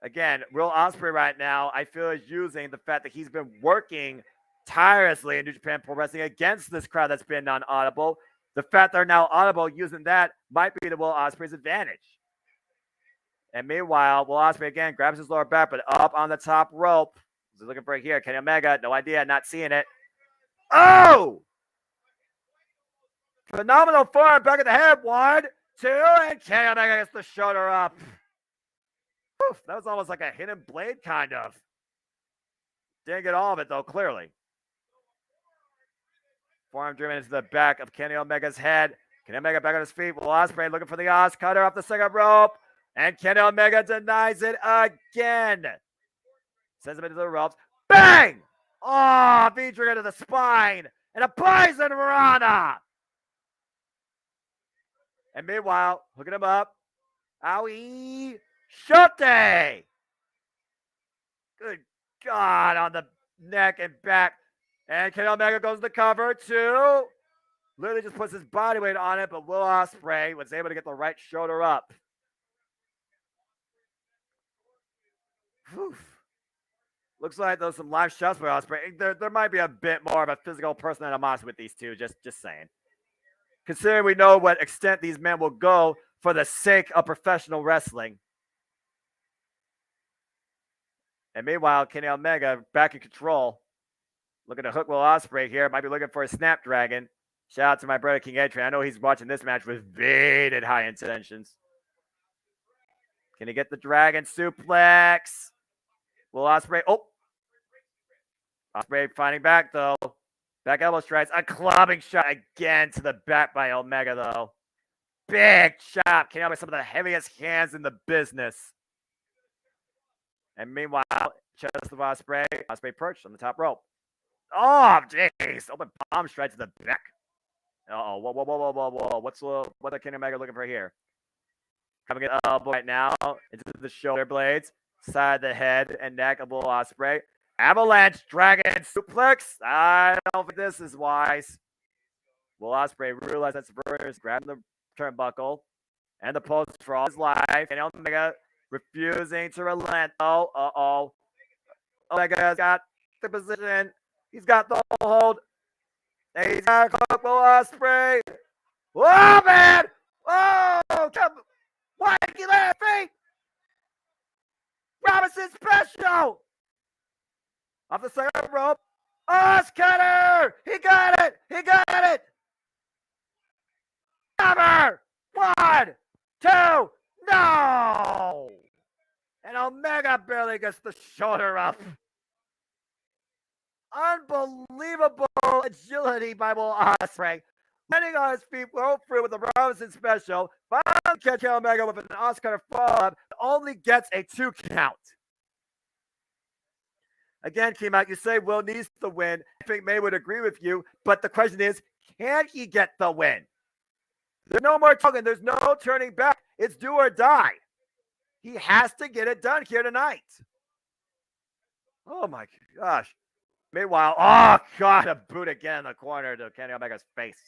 Again, Will Osprey right now, I feel, is using the fact that he's been working tirelessly in New Japan Pro Wrestling against this crowd that's been non-audible. The fact they're now audible, using that might be to Will Osprey's advantage. And meanwhile, Will Osprey again grabs his lower back, but up on the top rope. He's looking for it here. Kenny Omega, no idea, not seeing it. Oh! Phenomenal forearm back of the head. 1, 2, and Kenny Omega gets the shoulder up. Oof, that was almost like a hidden blade, kind of. Didn't get all of it, though, clearly. Forearm driven into the back of Kenny Omega's head. Kenny Omega back on his feet. Will Osprey looking for the Oz cutter off the second rope. And Kenny Omega denies it again. Sends him into the ropes. Bang! Oh, V-trigger to the spine. And a poison Rana. And meanwhile, hooking him up. Owie. Shote. Good God, on the neck and back. And Kenny Omega goes to cover too. Literally just puts his body weight on it, but Will Osprey was able to get the right shoulder up. Whew. Looks like there's some live shots for Osprey. There might be a bit more of a physical person animosity with these two, just saying. Considering we know what extent these men will go for the sake of professional wrestling. And meanwhile, Kenny Omega back in control. Looking to hook Will Osprey here. Might be looking for a Snapdragon. Shout out to my brother King Adrian. I know he's watching this match with bated high intentions. Can he get the Dragon Suplex? Will Osprey. Oh. Osprey fighting back, though. Back elbow strikes. A clubbing shot again to the back by Omega, though. Big chop. Kenny Omega, some of the heaviest hands in the business. And meanwhile, chest of Osprey. Osprey perched on the top rope. Oh, jeez. Open palm straight to the back. Uh-oh. Whoa. What are Kenny Omega looking for here? Coming an elbow right now into the shoulder blades. Side of the head and neck of Will Osprey. Avalanche Dragon Suplex. I don't think this is wise. Will Osprey realize that's first. Grabbing the turnbuckle. And the post for all his life. And Omega refusing to relent. Oh, uh-oh. Omega's got the position. He's got the hold. And he's got to hook Will Osprey. Oh, man! Oh, come. Why did he let it be? Robinson special! Off the second rope. Oz cutter! He got it! He got it! Cover! 1, 2, no! And Omega barely gets the shoulder up. Unbelievable agility by Will Osprey. Landing on his feet, roll through with the Robinson special. Finally catch Omega with an Oscar follow-up. Only gets a 2 count. Again, came out. You say Will needs the win. I think May would agree with you. But the question is, can he get the win? There's no more talking. There's no turning back. It's do or die. He has to get it done here tonight. Oh, my gosh. Meanwhile, oh, God, a boot again in the corner to Kenny Omega's face.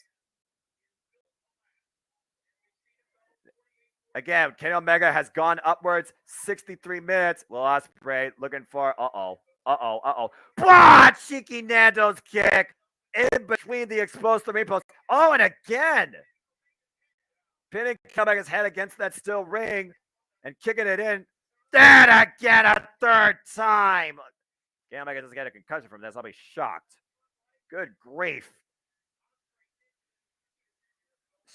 Again, Kenny Omega has gone upwards 63 minutes. Will Osprey looking for, Blah! Cheeky Nando's kick in between the exposed three posts. Oh, and again. Pinning Omega's head against that steel ring. and kicking it in. Then again, a third time. Kenny Omega doesn't get a concussion from this. I'll be shocked. Good grief.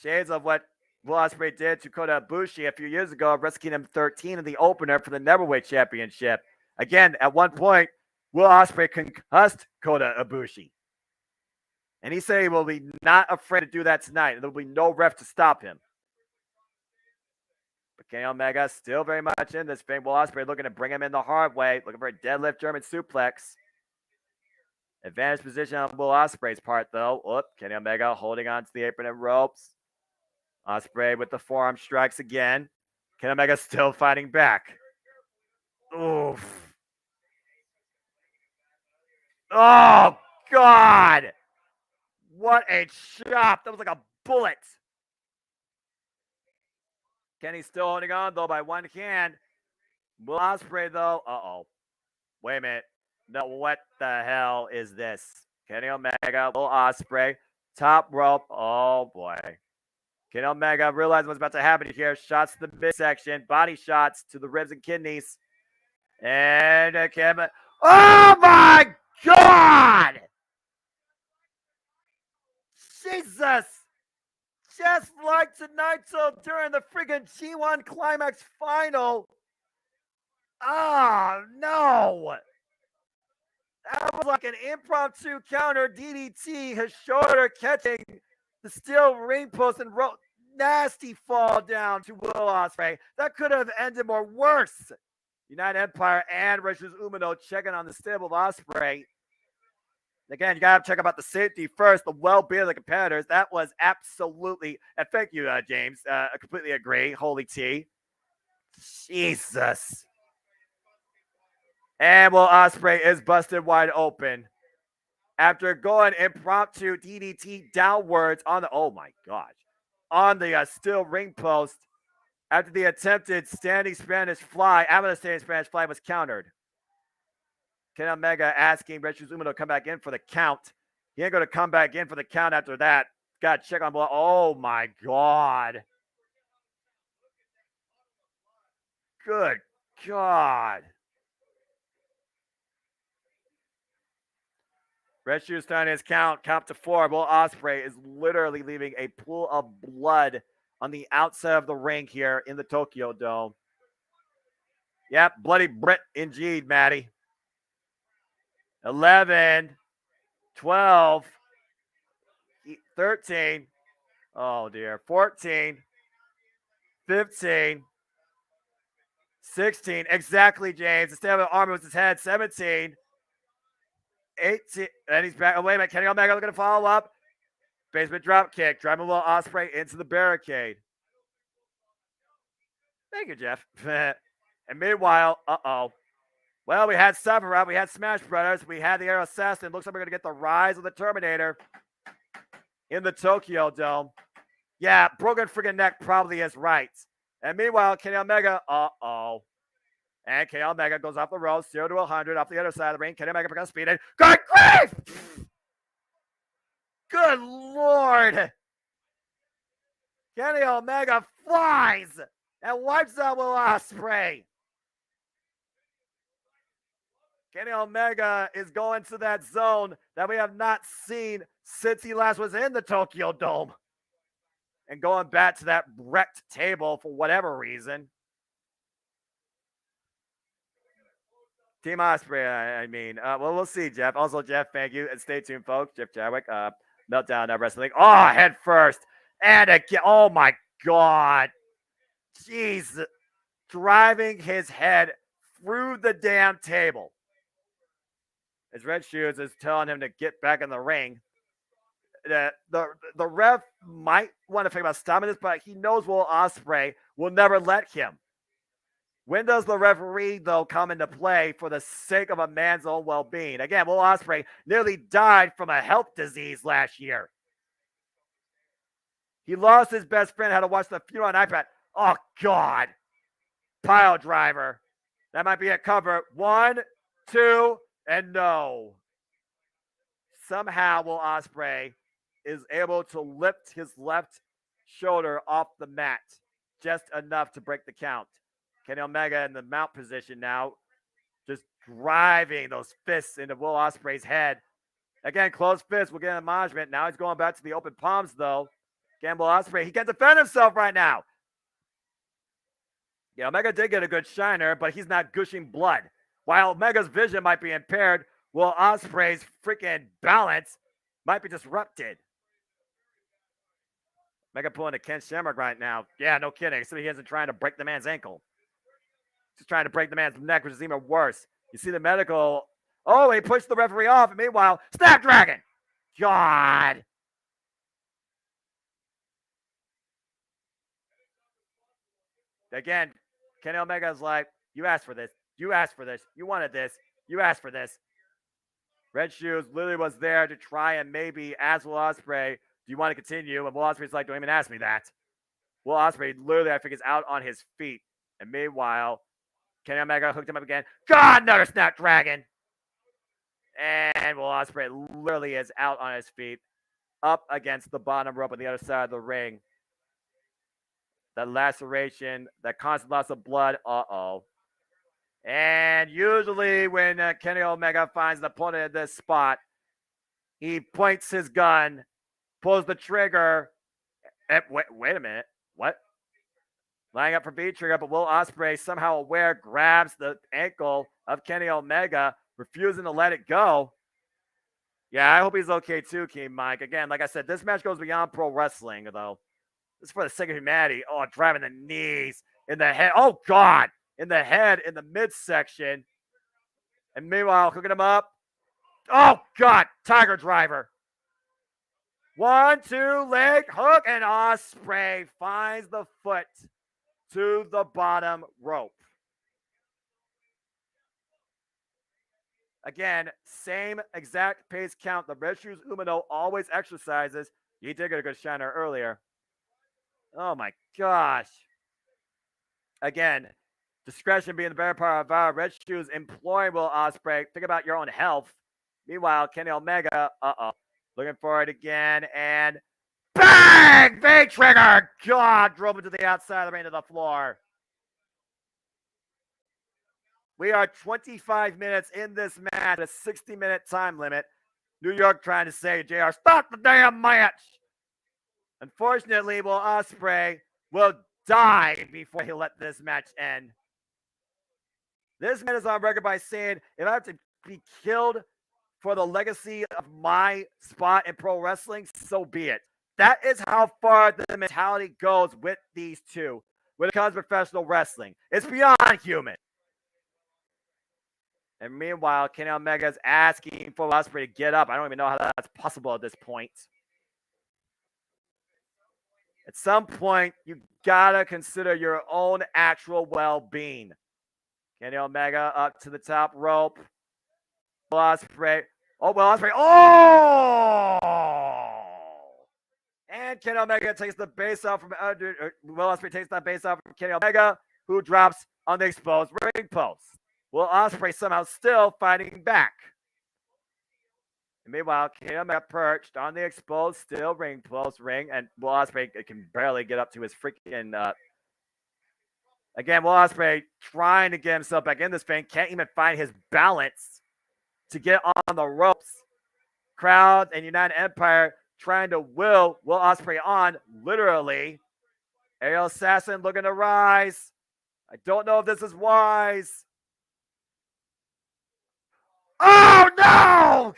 Shades of what Will Osprey did to Kota Ibushi a few years ago at Wrestle Kingdom 13 in the opener for the Neverweight Championship. Again, at one point, Will Osprey concussed Kota Ibushi. And he said he will be not afraid to do that tonight. And there will be no ref to stop him. But Kenny Omega still very much in this thing. Will Osprey looking to bring him in the hard way. Looking for a deadlift German suplex. Advantage position on Will Osprey's part, though. Oop, Kenny Omega holding on to the apron and ropes. Osprey with the forearm strikes again. Kenny Omega still fighting back. Oof. Oh, God. What a chop. That was like a bullet. Kenny's still holding on, though, by one hand. Will Osprey, though. Uh-oh. Wait a minute. No, what the hell is this? Kenny Omega, Will Osprey, top rope. Oh, boy. Kenny Omega realized what's about to happen here. Shots to the midsection. Body shots to the ribs and kidneys. And Kevin. Oh, my God! Jesus! Just like tonight, so during the friggin' G1 Climax final. Oh, no! That was like an impromptu counter DDT. His shoulder catching the steel ring post and nasty fall down to Will Ospreay. That could have ended more worse. United Empire and Rishus Umino checking on the stable of Ospreay. Again, you got to check about the safety first, the well-being of the competitors. That was absolutely, and thank you, James. I completely agree. Holy tea. Jesus. And Will Ospreay is busted wide open after going impromptu DDT downwards on the, oh my gosh, on the steel ring post after the attempted standing Spanish fly. After the standing Spanish fly was countered. Kenny Omega asking Rishus Umino to come back in for the count. He ain't going to come back in for the count after that. Got to check on blood. Oh, my God. Good God. Rishus done his count to 4. Will Ospreay is literally leaving a pool of blood on the outside of the ring here in the Tokyo Dome. Yep, bloody Brit indeed, Maddie. 11, 12, 13, oh dear, 14, 15, 16, exactly, James. The stab of the arm was his head, 17, 18, and he's back. Oh, wait a minute, Kenny Omega looking to follow up. Basement drop kick, driving Will Ospreay into the barricade. Thank you, Jeff. And meanwhile, well, we had Sephiroth, we had Smash Brothers, we had the Air Assassin. Looks like we're going to get the rise of the Terminator in the Tokyo Dome. Yeah, broken friggin' neck probably is right. And meanwhile, Kenny Omega, and Kenny Omega goes off the ropes, 0 to 100, off the other side of the ring. Kenny Omega picking up speed, and good grief! Good Lord! Kenny Omega flies and wipes out Will Ospreay. Kenny Omega is going to that zone that we have not seen since he last was in the Tokyo Dome. And going back to that wrecked table for whatever reason. Team Osprey, I mean. Well, we'll see, Jeff. Also, Jeff, thank you. And stay tuned, folks. Jeff Chadwick, Meltdown Wrestling. Oh, head first. And again, oh my God. Jeez. Driving his head through the damn table. As Red Shoes is telling him to get back in the ring. The ref might want to think about stopping this, but he knows Will Ospreay will never let him. When does the referee, though, come into play for the sake of a man's own well-being? Again, Will Ospreay nearly died from a health disease last year. He lost his best friend, had to watch the funeral on iPad. Oh, God. Pile driver. That might be a cover. 1, 2, and no. Somehow Will Ospreay is able to lift his left shoulder off the mat just enough to break the count. Kenny Omega in the mount position now, just driving those fists into Will Ospreay's head. Again, closed fist will get an admonishment. Now he's going back to the open palms, though. Again, Will Ospreay, he can defend himself right now. Yeah, Omega did get a good shiner, but he's not gushing blood. While Omega's vision might be impaired, Will Ospreay's freaking balance might be disrupted. Omega pulling a Ken Shamrock right now. Yeah, no kidding. So he isn't trying to break the man's ankle. He's trying to break the man's neck, which is even worse. You see the medical. Oh, he pushed the referee off. And meanwhile, Snapdragon. God. Again, Kenny Omega's like, you asked for this. You asked for this. You wanted this. You asked for this. Red Shoes literally was there to try and maybe ask Will Ospreay, do you want to continue? And Will Ospreay's like, don't even ask me that. Will Ospreay literally, I think, is out on his feet. And meanwhile, Kenny Omega hooked him up again. God, another Snapdragon. And Will Ospreay literally is out on his feet, up against the bottom rope on the other side of the ring. That laceration, that constant loss of blood. Uh-oh. And usually when Kenny Omega finds an opponent in this spot, he points his gun, pulls the trigger. And wait a minute. What? Lining up for V-trigger, but Will Ospreay, somehow aware, grabs the ankle of Kenny Omega, refusing to let it go. Yeah, I hope he's okay too, King Mike. Again, like I said, this match goes beyond pro wrestling, though. This is for the sake of humanity. Oh, driving the knees in the head. Oh, God. In the head, in the midsection. And meanwhile, hooking him up. Oh, God. Tiger driver. 1, 2, leg hook. And Osprey finds the foot to the bottom rope. Again, same exact pace count the Red Shoes Umino always exercises. He did get a good shiner earlier. Oh, my gosh. Again, discretion being the better part of our Red Shoes imploring Will Ospreay. Think about your own health. Meanwhile, Kenny Omega, looking for it again. And bang! V-trigger! God, drove it to the outside of the ring to the floor. We are 25 minutes in this match, a 60-minute time limit. New York trying to say, JR, stop the damn match! Unfortunately, Will Ospreay will die before he let this match end. This man is on record by saying, if I have to be killed for the legacy of my spot in pro wrestling, so be it. That is how far the mentality goes with these two when it comes to professional wrestling. It's beyond human. And meanwhile, Kenny Omega is asking for Osprey to get up. I don't even know how that's possible at this point. At some point, you gotta consider your own actual well-being. Kenny Omega up to the top rope. Will Osprey. Oh, Will Osprey. Oh! And Kenny Omega takes the base off from Will Osprey takes that base off from Kenny Omega, who drops on the exposed ring post. Will Osprey somehow still fighting back. And meanwhile, Kenny Omega perched on the exposed steel ring post ring, and Will Ospreay can barely get up to his freaking. Again, Will Ospreay trying to get himself back in this thing, can't even find his balance to get on the ropes. Crowd and United Empire trying to will Ospreay on, literally. Aerial Assassin looking to rise. I don't know if this is wise. Oh, no!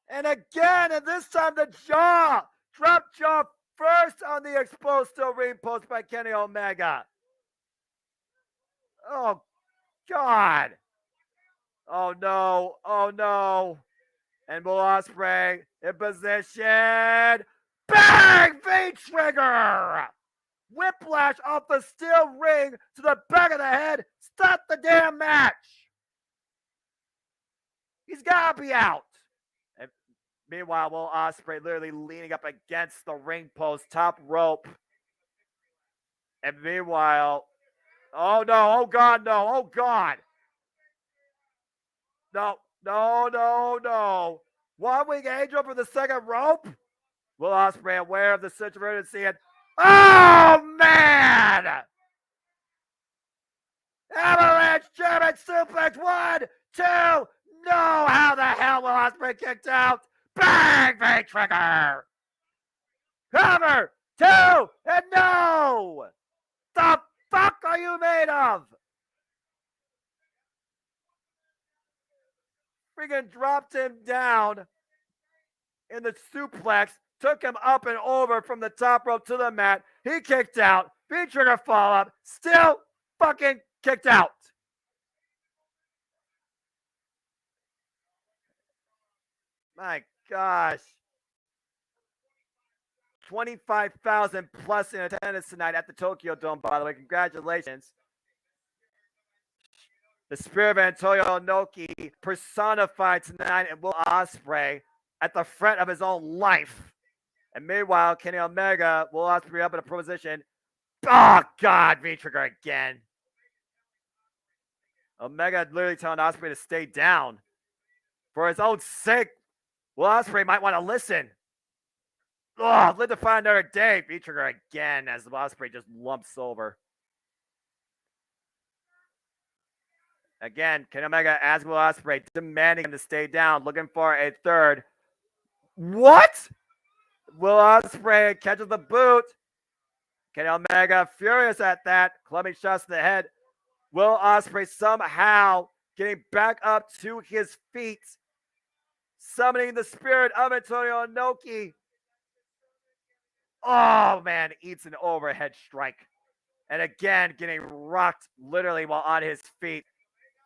And again, and this time the jaw. Drop jaw first on the exposed steel ring post by Kenny Omega. Oh, God. Oh, no. Oh, no. And Will Ospreay in position. Bang! V-trigger! Whiplash off the steel ring to the back of the head. Stop the damn match. He's got to be out. And meanwhile, Will Ospreay literally leaning up against the ring post, top rope. And meanwhile, oh no, oh God, no, oh God. No, no, no, no. One wing angel for the second rope. Will Ospreay aware of the situation and Oh, man! Avalanche German suplex. 1, 2. No! How the hell will Osprey kicked out? Bang! Bang trigger! Cover! 2! And no! The fuck are you made of? Freaking dropped him down in the suplex, took him up and over from the top rope to the mat. He kicked out. V-trigger follow up. Still fucking kicked out. My gosh. 25,000 plus in attendance tonight at the Tokyo Dome, by the way. Congratulations. The spirit of Antonio Inoki personified tonight in Will Osprey at the front of his own life. And meanwhile, Kenny Omega, Will Osprey up in a position. Oh, God, V-trigger again. Omega literally telling Osprey to stay down. For his own sake, Will Osprey might want to listen. Oh, live to find another day. V-trigger again as Osprey just lumps over. Again, Kenny Omega as Will Osprey demanding him to stay down, looking for a third. What? Will Osprey catches the boot. Kenny Omega furious at that, clubbing shots to the head. Will Osprey somehow getting back up to his feet, summoning the spirit of Antonio Inoki. Oh, man, eats an overhead strike. And again, getting rocked literally while on his feet.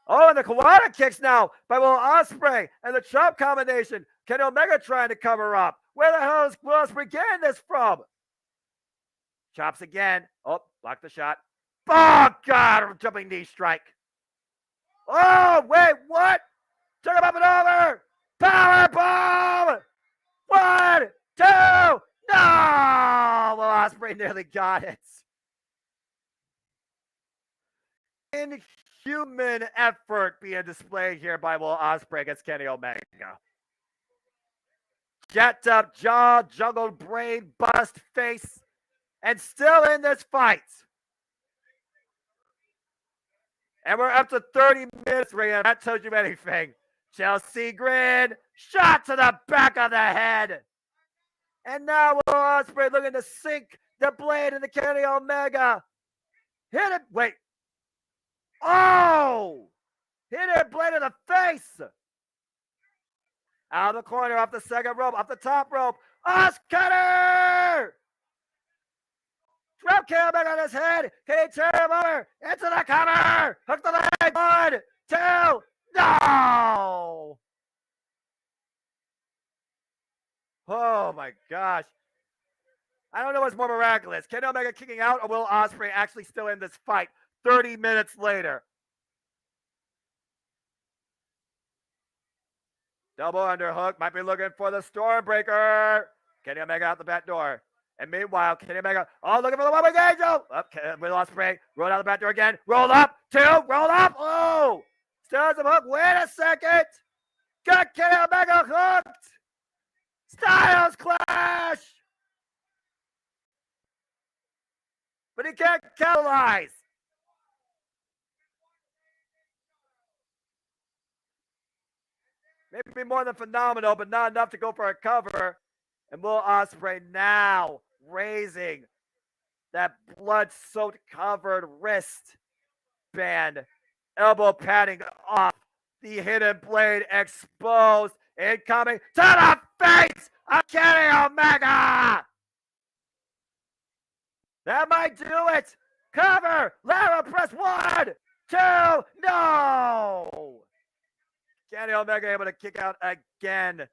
Oh, and the Kawada kicks now by Will Osprey and the chop combination. Kenny Omega trying to cover up. Where the hell is Will Osprey getting this from? Chops again. Oh, block the shot. Oh, God, jumping knee strike. Oh, wait, what? Took him up and over. Power bomb. 1, 2. No! Will Osprey nearly got it. Inhuman effort being displayed here by Will Osprey against Kenny Omega. Jacked up jaw, juggled brain, bust face, and still in this fight. And we're up to 30 minutes, Ring. That tells you anything. Chelsea Grin, shot to the back of the head. And now Will Osprey looking to sink the blade into Kenny Omega. Hit it. Wait. Oh! Hit it, blade in the face. Out of the corner, off the second rope, off the top rope. Oscutter! Drop kick Omega on his head. Can he turn him over? Into the cover. Hook the leg. 1, 2. No! Oh my gosh. I don't know what's more miraculous. Kenny Omega kicking out or Will Osprey actually still in this fight 30 minutes later? Double underhook. Might be looking for the Stormbreaker. Kenny Omega out the back door. And meanwhile, Kenny Omega, looking for the one-wing angel. Will Osprey, roll out the back door again. Roll up. 2. Roll up. Oh! Still has him hooked. Wait a second. Got Kenny Omega hooked. Styles Clash! But he can't capitalize. Maybe more than phenomenal, but not enough to go for a cover. And Will Osprey now raising that blood-soaked covered wrist band. Elbow padding off. The hidden blade exposed. Incoming to the face of Kenny Omega. That might do it. Cover. Lara press. 1, 2. No. Kenny Omega able to kick out again.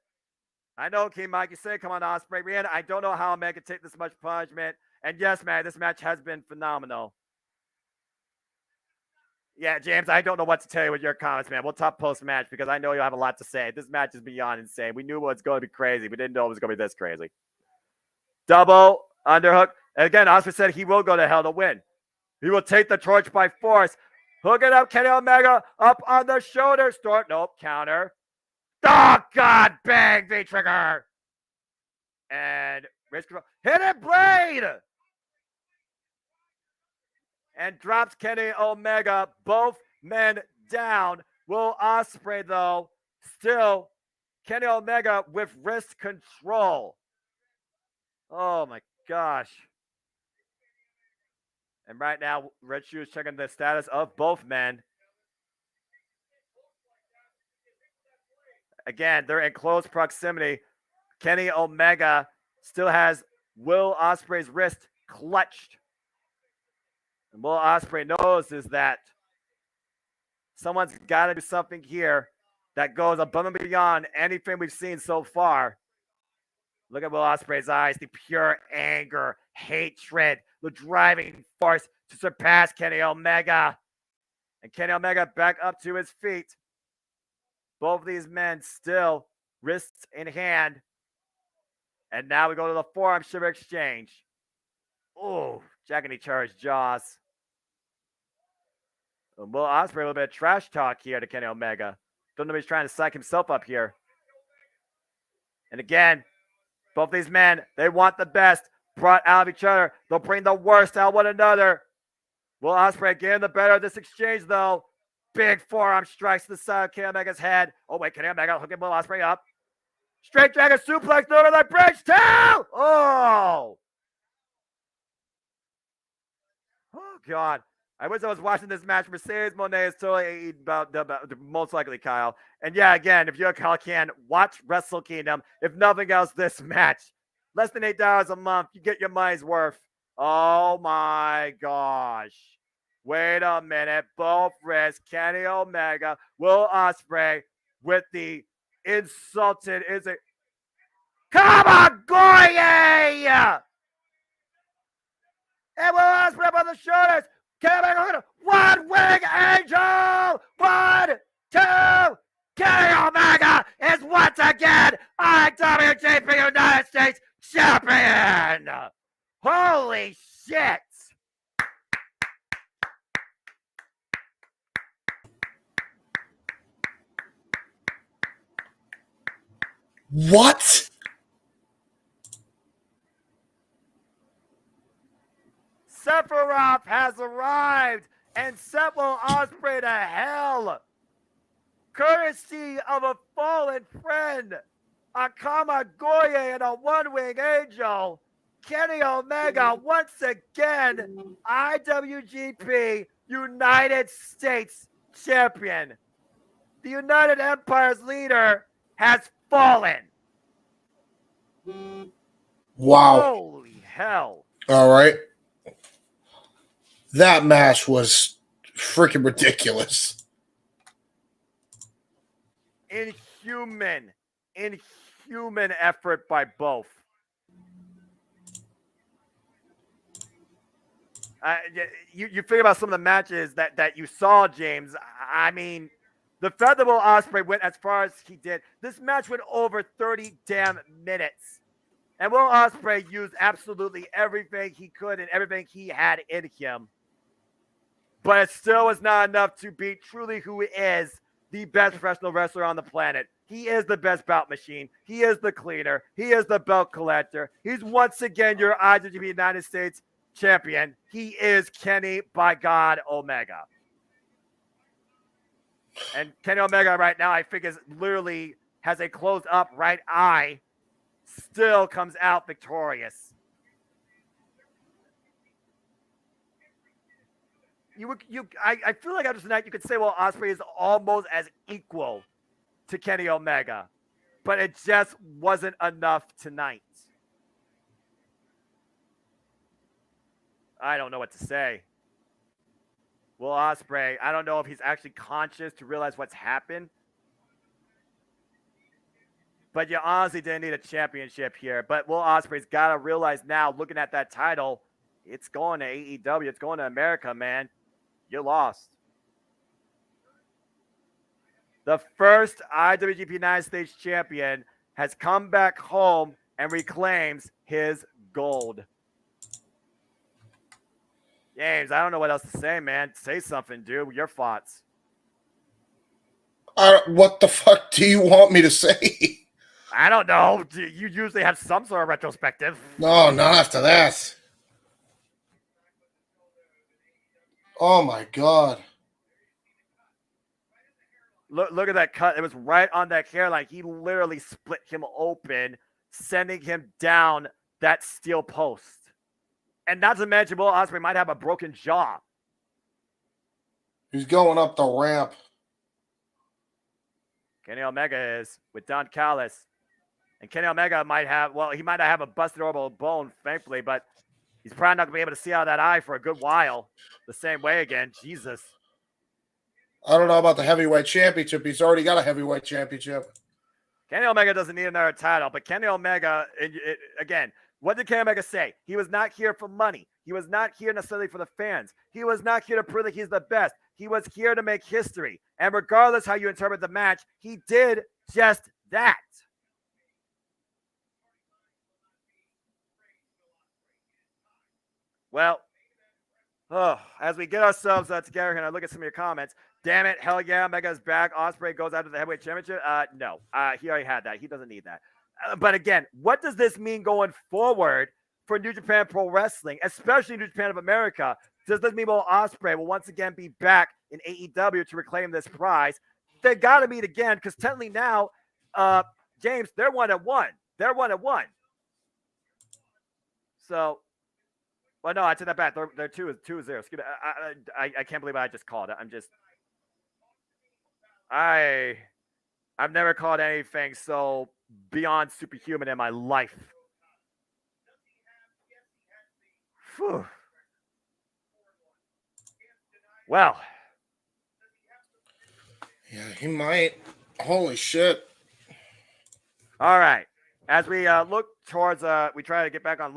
I know, King Mike, you say, come on, Osprey. Rihanna, I don't know how Omega can take this much punishment. And yes, man, this match has been phenomenal. Yeah, James, I don't know what to tell you with your comments, man. We'll talk post-match because I know you'll have a lot to say. This match is beyond insane. We knew it was going to be crazy. We didn't know it was going to be this crazy. Double underhook. And again, Osprey said he will go to hell to win. He will take the torch by force. Hooking up Kenny Omega up on the shoulder. Start. Nope. Counter. Oh, God. Bang. V-trigger. And wrist control. Hit it, blade. and drops Kenny Omega. Both men down. Will Osprey, though, still Kenny Omega with wrist control. Oh, my gosh. And right now, Red Shoe is checking the status of both men. Again, they're in close proximity. Kenny Omega still has Will Ospreay's wrist clutched. And Will Ospreay knows is that someone's got to do something here that goes above and beyond anything we've seen so far. Look at Will Ospreay's eyes, the pure anger, hatred, the driving force to surpass Kenny Omega. And Kenny Omega back up to his feet. Both of these men still wrists in hand. And now we go to the forearm shiver exchange. Oh, Jack charged jaws. And Will Ospreay, a little bit of trash talk here to Kenny Omega. Don't know if he's trying to psych himself up here. And again, both these men, they want the best brought out of each other. They'll bring the worst out of one another. Will Ospreay getting the better of this exchange, though. Big forearm strikes to the side of Kenny Omega's head. Oh, wait, Kenny Omega hooking Will Ospreay up. Straight dragon suplex, no to the bridge, too! Oh! Oh, God. I wish I was watching this match. Mercedes Moné is totally about most likely Kyle. And yeah, again, if you're a Kyle can, watch Wrestle Kingdom. If nothing else, this match. Less than $8 a month. You get your money's worth. Oh, my gosh. Wait a minute. Both wrists. Kenny Omega. Will Ospreay with the insulted. Is it? Come on, Goye! And Will Ospreay up on the shoulders. Kenny Omega. One wing angel. 1, 2. Kenny Omega is once again IWGP United States champion. Holy shit. What? Sephiroth has arrived and sent Will Ospreay to hell. Courtesy of a fallen friend, Akama Goye and a one-wing angel, Kenny Omega once again, IWGP United States champion. The United Empire's leader has fallen. Wow. Holy hell. All right. That match was freaking ridiculous. Inhuman effort by both. You figure about some of the matches that you saw, James. I mean, the fact that Will Ospreay went as far as he did, this match went over 30 damn minutes. And Will Ospreay used absolutely everything he could and everything he had in him. But it still was not enough to beat truly who is the best professional wrestler on the planet. He is the best bout machine. He is the cleaner. He is the belt collector. He's once again your IWGP United States champion. He is Kenny, by God, Omega. And Kenny Omega right now, I think, is literally has a closed up right eye. Still comes out victorious. I feel like after tonight you could say, well, Osprey is almost as equal to Kenny Omega, but it just wasn't enough tonight. I don't know what to say. Will Ospreay, I don't know if he's actually conscious to realize what's happened. But you honestly didn't need a championship here. But Will Ospreay's got to realize now, looking at that title, it's going to AEW. It's going to America, man. You lost. The first IWGP United States champion has come back home and reclaims his gold. James, I don't know what else to say, man. Say something, dude. Your thoughts. What the fuck do you want me to say? I don't know. You usually have some sort of retrospective. No, not after that. Oh my God. Look at that cut. It was right on that hairline. He literally split him open, sending him down that steel post. And not to mention, Will Osprey might have a broken jaw. He's going up the ramp. Kenny Omega is with Don Callis. And Kenny Omega might have, well, he might not have a busted orbital bone, thankfully, but he's probably not going to be able to see out of that eye for a good while. The same way again. Jesus. I don't know about the heavyweight championship. He's already got a heavyweight championship. Kenny Omega doesn't need another title, but Kenny Omega, again, what did Kenny Omega say? He was not here for money. He was not here necessarily for the fans. He was not here to prove that he's the best. He was here to make history. And regardless how you interpret the match, he did just that. Well, as we get ourselves together here and I look at some of your comments, damn it, hell yeah, Omega's back. Osprey goes out to the heavyweight championship. No, he already had that. He doesn't need that. But again, what does this mean going forward for New Japan Pro Wrestling, especially New Japan of America? Does this mean Will Osprey will once again be back in AEW to reclaim this prize? They got to meet again because technically now, James, they're 1-1. They're 1-1. So, well, no, I take that back. They're 2-0. Excuse me. I can't believe I just called it. I've never called anything so beyond superhuman in my life. Whew. Well. Yeah, he might. Holy shit. All right. As we look towards, we try to get back on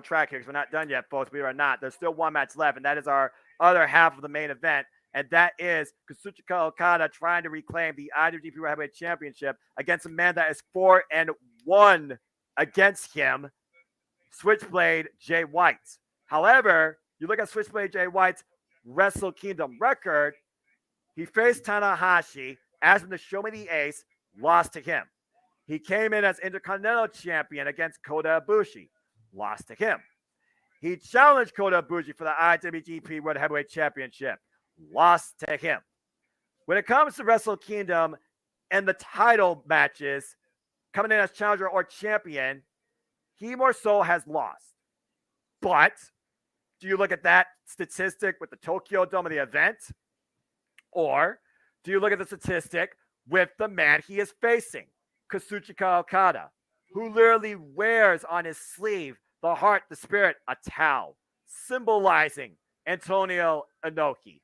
track here because we're not done yet, folks. We are not. There's still one match left, and that is our other half of the main event, and that is Kazuchika Okada trying to reclaim the IWGP World Heavyweight Championship against a man that is 4-1 against him, Switchblade Jay White. However, you look at Switchblade Jay White's Wrestle Kingdom record, he faced Tanahashi, asked him to show me the ace, lost to him. He came in as Intercontinental Champion against Kota Ibushi, lost to him. He challenged Kota Ibushi for the IWGP World Heavyweight Championship, lost to him. When it comes to Wrestle Kingdom and the title matches, coming in as challenger or champion, he more so has lost. But do you look at that statistic with the Tokyo Dome of the event? Or do you look at the statistic with the man he is facing, Kazuchika Okada, who literally wears on his sleeve the heart, the spirit, a towel, symbolizing Antonio Inoki.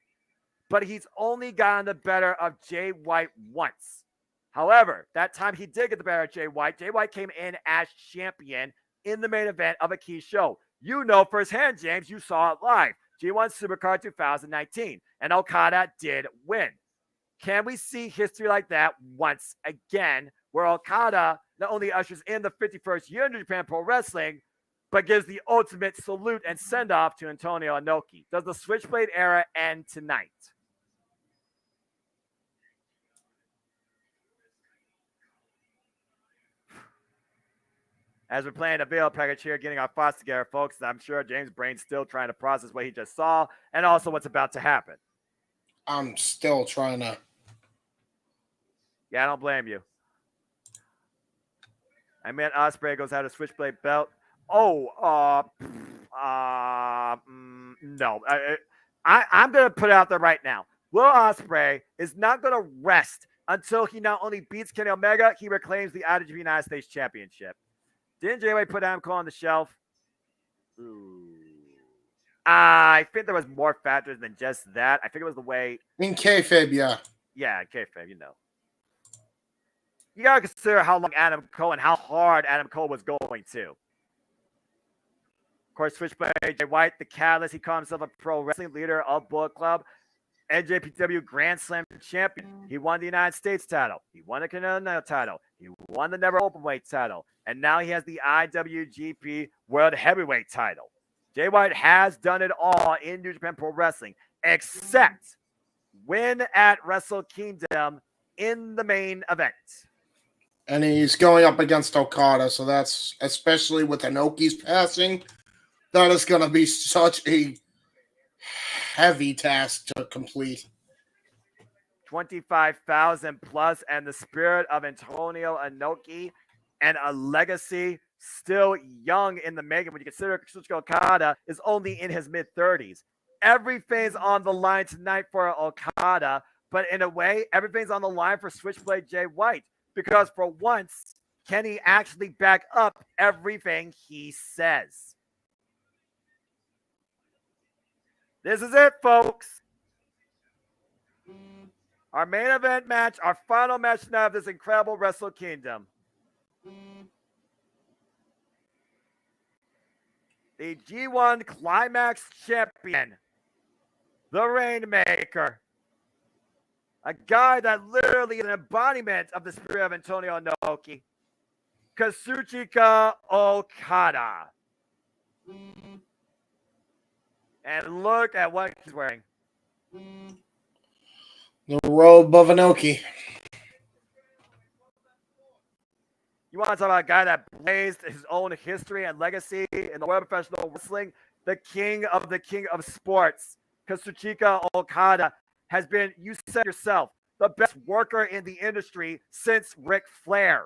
But he's only gotten the better of Jay White once. However, that time he did get the better of Jay White. Jay White came in as champion in the main event of a key show. You know firsthand, James, you saw it live. G1 Supercard 2019. And Okada did win. Can we see history like that once again, where Okada not only ushers in the 51st year of New Japan Pro Wrestling, but gives the ultimate salute and send-off to Antonio Inoki? Does the Switchblade era end tonight? As we're playing a video package here, getting our thoughts together, folks, I'm sure James' brain's still trying to process what he just saw and also what's about to happen. I'm still trying to. Yeah, I don't blame you. I meant Osprey goes out of Switchblade belt. No. I'm going to put it out there right now. Will Osprey is not going to rest until he not only beats Kenny Omega, he reclaims the IWGP United States Championship. Didn't Jay White put Adam Cole on the shelf? I think there was more factors than just that. I think it was the way. In kayfabe, yeah. Yeah, kayfabe, you know. You got to consider how long Adam Cole and how hard Adam Cole was going to. Of course, Switchblade Jay White, the catalyst. He called himself a pro wrestling leader of Bullet Club. NJPW Grand Slam champion. He won the United States title. He won the Continental title. He won the Never Openweight title. And now he has the IWGP World Heavyweight title. Jay White has done it all in New Japan Pro Wrestling, except win at Wrestle Kingdom in the main event. And he's going up against Okada, so that's, especially with Inoki's passing, that is going to be such a heavy task to complete. 25,000 plus, and the spirit of Antonio Inoki, and a legacy still young in the making. When you consider Kazuchika Okada is only in his mid-30s. Everything's on the line tonight for Okada, but in a way, everything's on the line for Switchblade Jay White, because for once, can he actually back up everything he says? This is it, folks. Our main event match, our final match now of this incredible Wrestle Kingdom. The G1 Climax Champion, the Rainmaker. A guy that literally is an embodiment of the spirit of Antonio Inoki. Kazuchika Okada. And look at what he's wearing. The robe of Inoki. You want to talk about a guy that blazed his own history and legacy in the world of professional wrestling? The king of sports. Kazuchika Okada has been, you said yourself, the best worker in the industry since Ric Flair.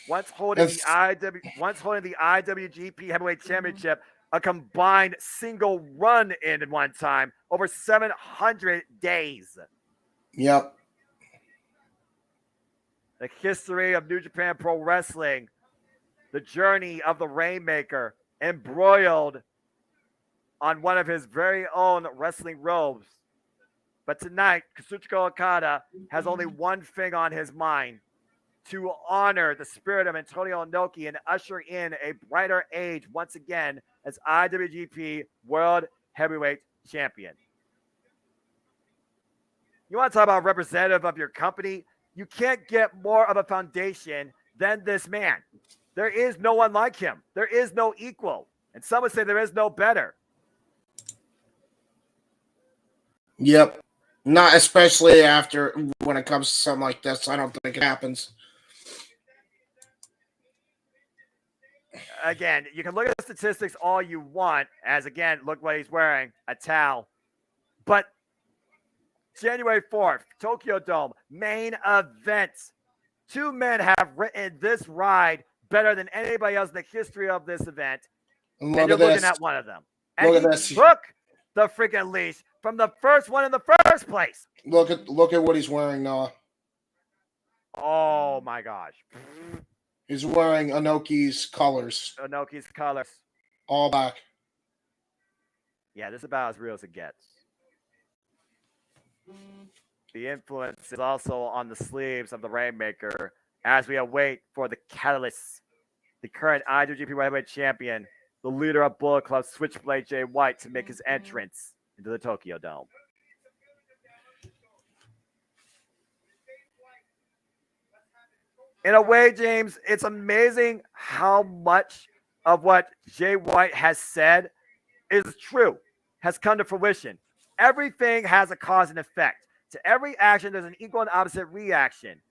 Once holding the IWGP Heavyweight Championship, a combined single run in one time, over 700 days. Yep. The history of New Japan Pro Wrestling, the journey of the Rainmaker, embroiled on one of his very own wrestling robes. But tonight, Kazuchika Okada has only one thing on his mind: to honor the spirit of Antonio Inoki and usher in a brighter age once again as IWGP World Heavyweight Champion. You want to talk about representative of your company? You can't get more of a foundation than this man. There is no one like him. There is no equal. And some would say there is no better. Yep. Not especially after when it comes to something like this. I don't think it happens. Again, you can look at the statistics all you want, as again, look what he's wearing, a towel. But January 4th, Tokyo Dome, main event. Two men have written this ride better than anybody else in the history of this event. And you're looking at one of them. And he took the freaking leash from the first one in the first place. Look at what he's wearing, Noah. Oh my gosh. He's wearing Inoki's colors. Inoki's colors. All back. Yeah, this is about as real as it gets. The influence is also on the sleeves of the Rainmaker as we await for the catalyst, the current IWGP Heavyweight Champion, the leader of Bullet Club, Switchblade Jay White, to make his entrance into the Tokyo Dome. In a way, James, it's amazing how much of what Jay White has said is true, has come to fruition. Everything has a cause and effect. To every action, there's an equal and opposite reaction.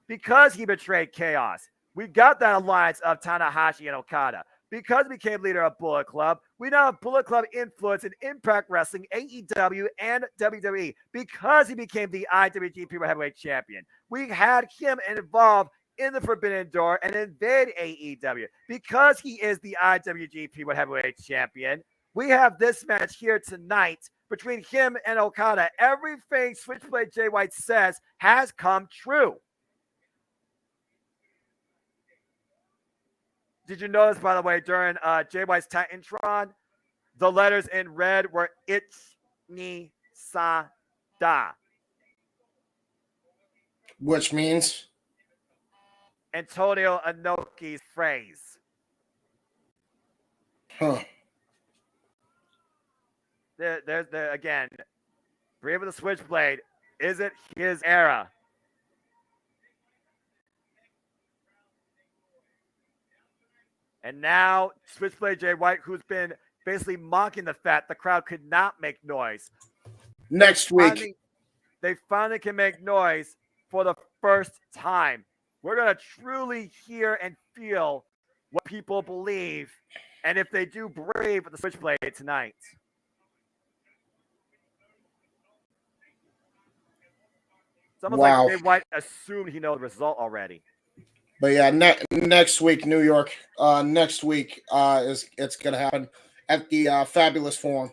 Because he betrayed Chaos, we got that alliance of Tanahashi and Okada. Because he became leader of Bullet Club, we now have Bullet Club influence in Impact Wrestling, AEW, and WWE. Because he became the IWGP Heavyweight Champion, we had him involved in the Forbidden Door and invade AEW. Because he is the IWGP Heavyweight Champion, we have this match here tonight between him and Okada. Everything Switchblade Jay White says has come true. Did you notice, by the way, during Jay White's Titantron, the letters in red were Ich ni sa da, which means Antonio Inoki's phrase. Huh. There's again, Brave of the Switchblade. Is it his era? And now Switchblade Jay White, who's been basically mocking the fact the crowd could not make noise. Next week. They finally can make noise for the first time. We're going to truly hear and feel what people believe And if they do brave with the switchblade tonight, it's almost like Jay White assumed he knows the result already. But yeah, next week, New York. Next week it's gonna happen at the Fabulous Forum.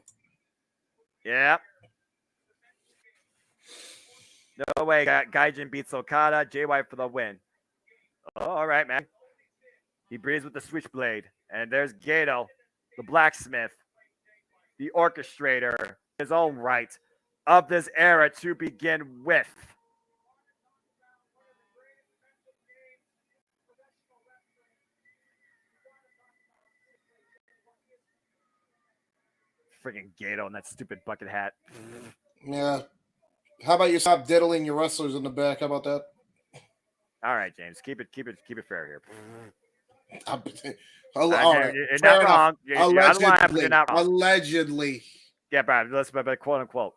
Yeah. No way, Gaijin beats Okada. Jay White for the win. Oh, all right, man. He breathes with the switchblade. And there's Gato, the blacksmith, the orchestrator, his own right of this era to begin with. Freaking Gato in that stupid bucket hat. Yeah. How about you stop diddling your wrestlers in the back? How about that? All right, James. Keep it fair here. You're not wrong. You're out of line, but you're not wrong. Allegedly. Yeah, but quote unquote.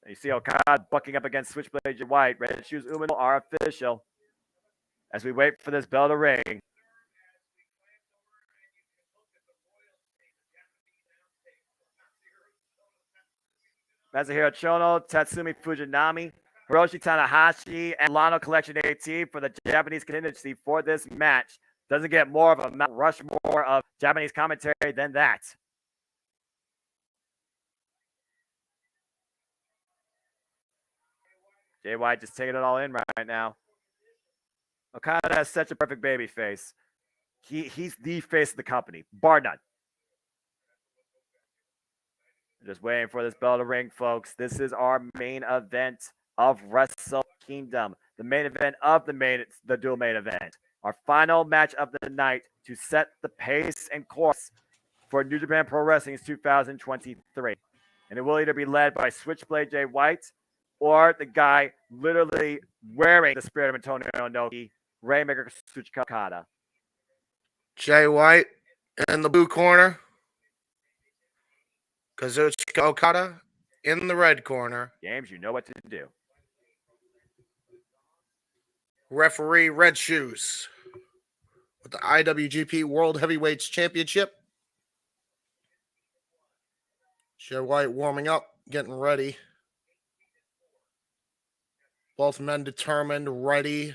You see Okada bucking up against Switchblade Jay White. Red Shoes Umino are official. As we wait for this bell to ring. Masahiro Chono, Tatsumi Fujinami, Hiroshi Tanahashi, and Lano Collection AT for the Japanese contingency for this match. Doesn't get more of a Mount Rushmore of Japanese commentary than that. Jay White just taking it all in right now. Okada has such a perfect baby face. He's the face of the company, bar none. Just waiting for this bell to ring, folks. This is our main event of Wrestle Kingdom. The main event of the dual main event. Our final match of the night to set the pace and course for New Japan Pro Wrestling's 2023. And it will either be led by Switchblade Jay White or the guy literally wearing the spirit of Antonio Inoki, Rainmaker Kazuchika Okada. Jay White in the blue corner. Kazuchika Okada in the red corner. James, you know what to do. Referee Red Shoes with the IWGP World Heavyweights Championship. Jay White warming up, getting ready. Both men determined, ready.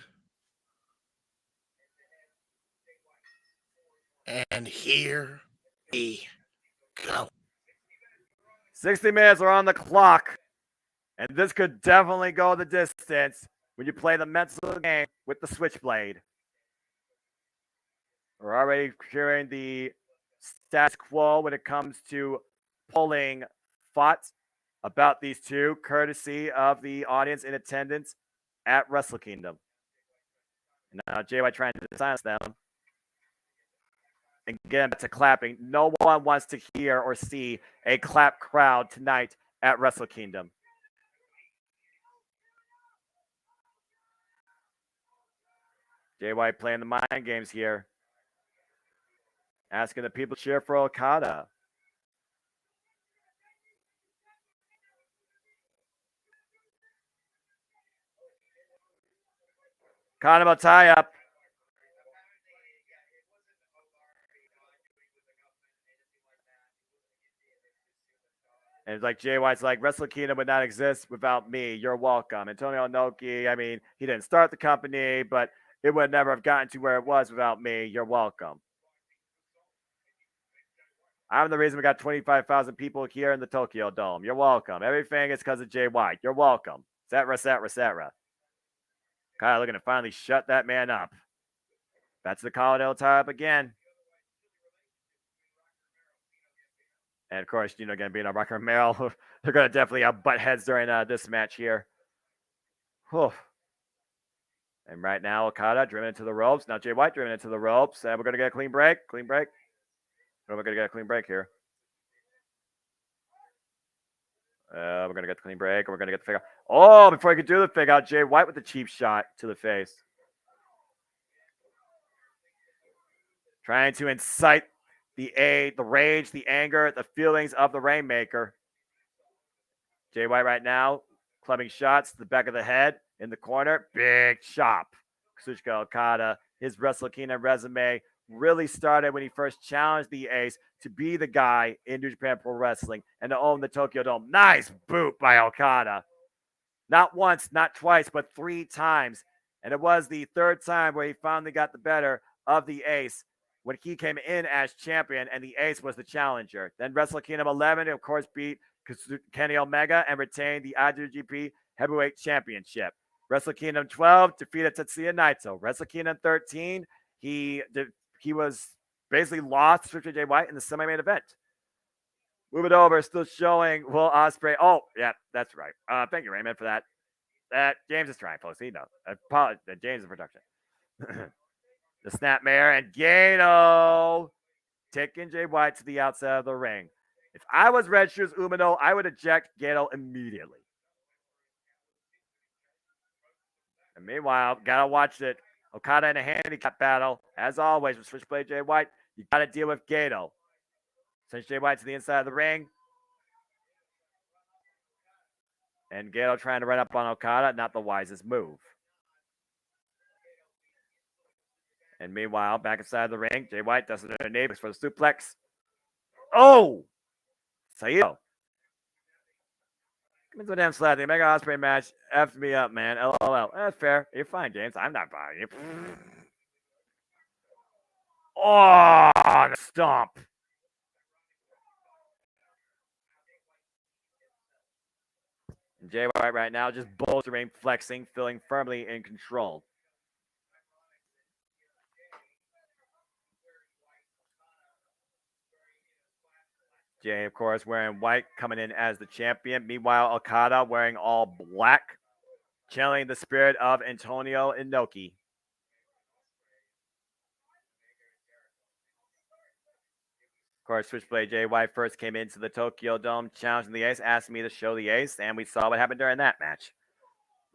And here we go. 60 minutes are on the clock. And this could definitely go the distance when you play the mental game with the Switchblade. We're already hearing the status quo when it comes to polling thoughts about these two, courtesy of the audience in attendance at Wrestle Kingdom. And now Jay White trying to silence them and get them to clapping. No one wants to hear or see a clap crowd tonight at Wrestle Kingdom. Jay White playing the mind games here. Asking the people to cheer for Okada. Kanemo tie up. And it's like Jay White's like, Wrestle Kingdom would not exist without me. You're welcome. Antonio Inoki, I mean, he didn't start the company, but it would never have gotten to where it was without me. You're welcome. I'm the reason we got 25,000 people here in the Tokyo Dome. You're welcome. Everything is because of Jay White. You're welcome. Etc. Kyle looking to finally shut that man up. That's the Colorado tie up again. And of course, Gambino, Rock Romero, they're going to definitely butt heads during this match here. Whew. And right now, Okada driven into the ropes. Now Jay White driven into the ropes. And we're going to get a clean break. We're going to get a clean break here. We're going to get the clean break. And we're going to get the figure out. Oh, before I could do the figure out, Jay White with the cheap shot to the face. Trying to incite the rage, the anger, the feelings of the Rainmaker. Jay White right now, clubbing shots to the back of the head in the corner. Big chop. Kazuchika Okada, his Wrestle Kingdom resume really started when he first challenged the Ace to be the guy in New Japan Pro Wrestling and to own the Tokyo Dome. Nice boot by Okada. Not once, not twice, but 3 times. And it was the 3rd time where he finally got the better of the Ace when he came in as champion and the Ace was the challenger. Then Wrestle Kingdom 11, of course, beat Kenny Omega and retained the IWGP Heavyweight Championship. Wrestle Kingdom 12 defeated Tetsuya Naito. Wrestle Kingdom 13, he was basically lost to Jay White in the semi-main event. Move it over, still showing Will Osprey. Oh, yeah, that's right. Thank you, Raymond, for that. James is trying, folks. He knows. James is production. The snapmare and Gato taking Jay White to the outside of the ring. If I was Red Shoes Umino, I would eject Gato immediately. And meanwhile, gotta watch it. Okada in a handicap battle. As always, with Switchblade Jay White, you gotta deal with Gato. Sends Jay White to the inside of the ring. And Gato trying to run up on Okada, not the wisest move. And meanwhile, back inside the ring, Jay White does it neighbors for the suplex. Oh! Saito. Come into a damn slap. The Mega Osprey match effed me up, man. LOL. That's fair. You're fine, James. I'm not buying you. Oh, the stomp. And Jay White right now just bolstering, flexing, feeling firmly in control. Jay, of course, wearing white, coming in as the champion. Meanwhile, Okada wearing all black, channeling the spirit of Antonio Inoki. Of course, Switchblade Jay White first came into the Tokyo Dome, challenging the Ace, asked me to show the Ace, and we saw what happened during that match.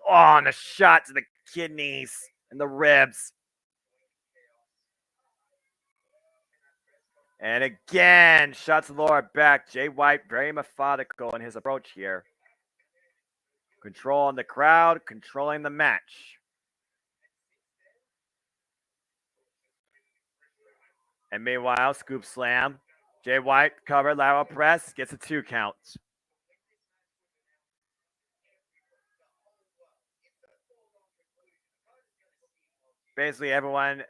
Oh, and the shot to the kidneys and the ribs. And again, shots to the lower back. Jay White, very methodical in his approach here. Controlling the crowd, controlling the match. And meanwhile, scoop slam. Jay White, cover, lateral press, gets a 2 count. Basically, everyone,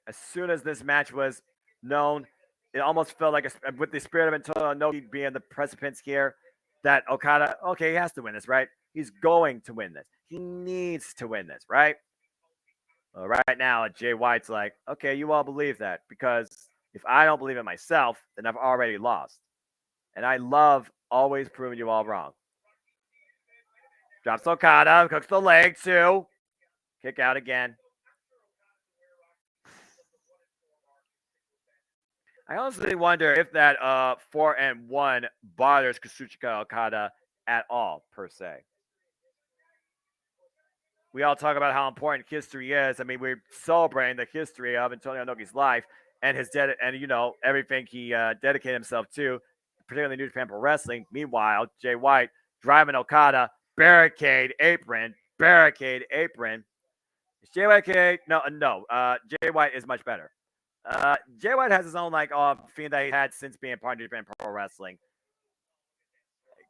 as soon as this match was known, it almost felt like, with the spirit of Antonio Inoki being the precipice here, that Okada, okay, he has to win this, right? He's going to win this. He needs to win this, right? Well, right now, Jay White's like, okay, you all believe that, because if I don't believe it myself, then I've already lost. And I love always proving you all wrong. Drops Okada, cooks the leg too. Kick out again. I honestly wonder if that 4-1 bothers Kazuchika Okada at all, per se. We all talk about how important history is. I mean, we're celebrating the history of Antonio Inoki's life and his everything he dedicated himself to, particularly New Japan Pro Wrestling. Meanwhile, Jay White driving Okada, barricade apron. Is Jay White okay? No. Jay White is much better. Jay White has his own theme that he had since being part of New Japan Pro Wrestling,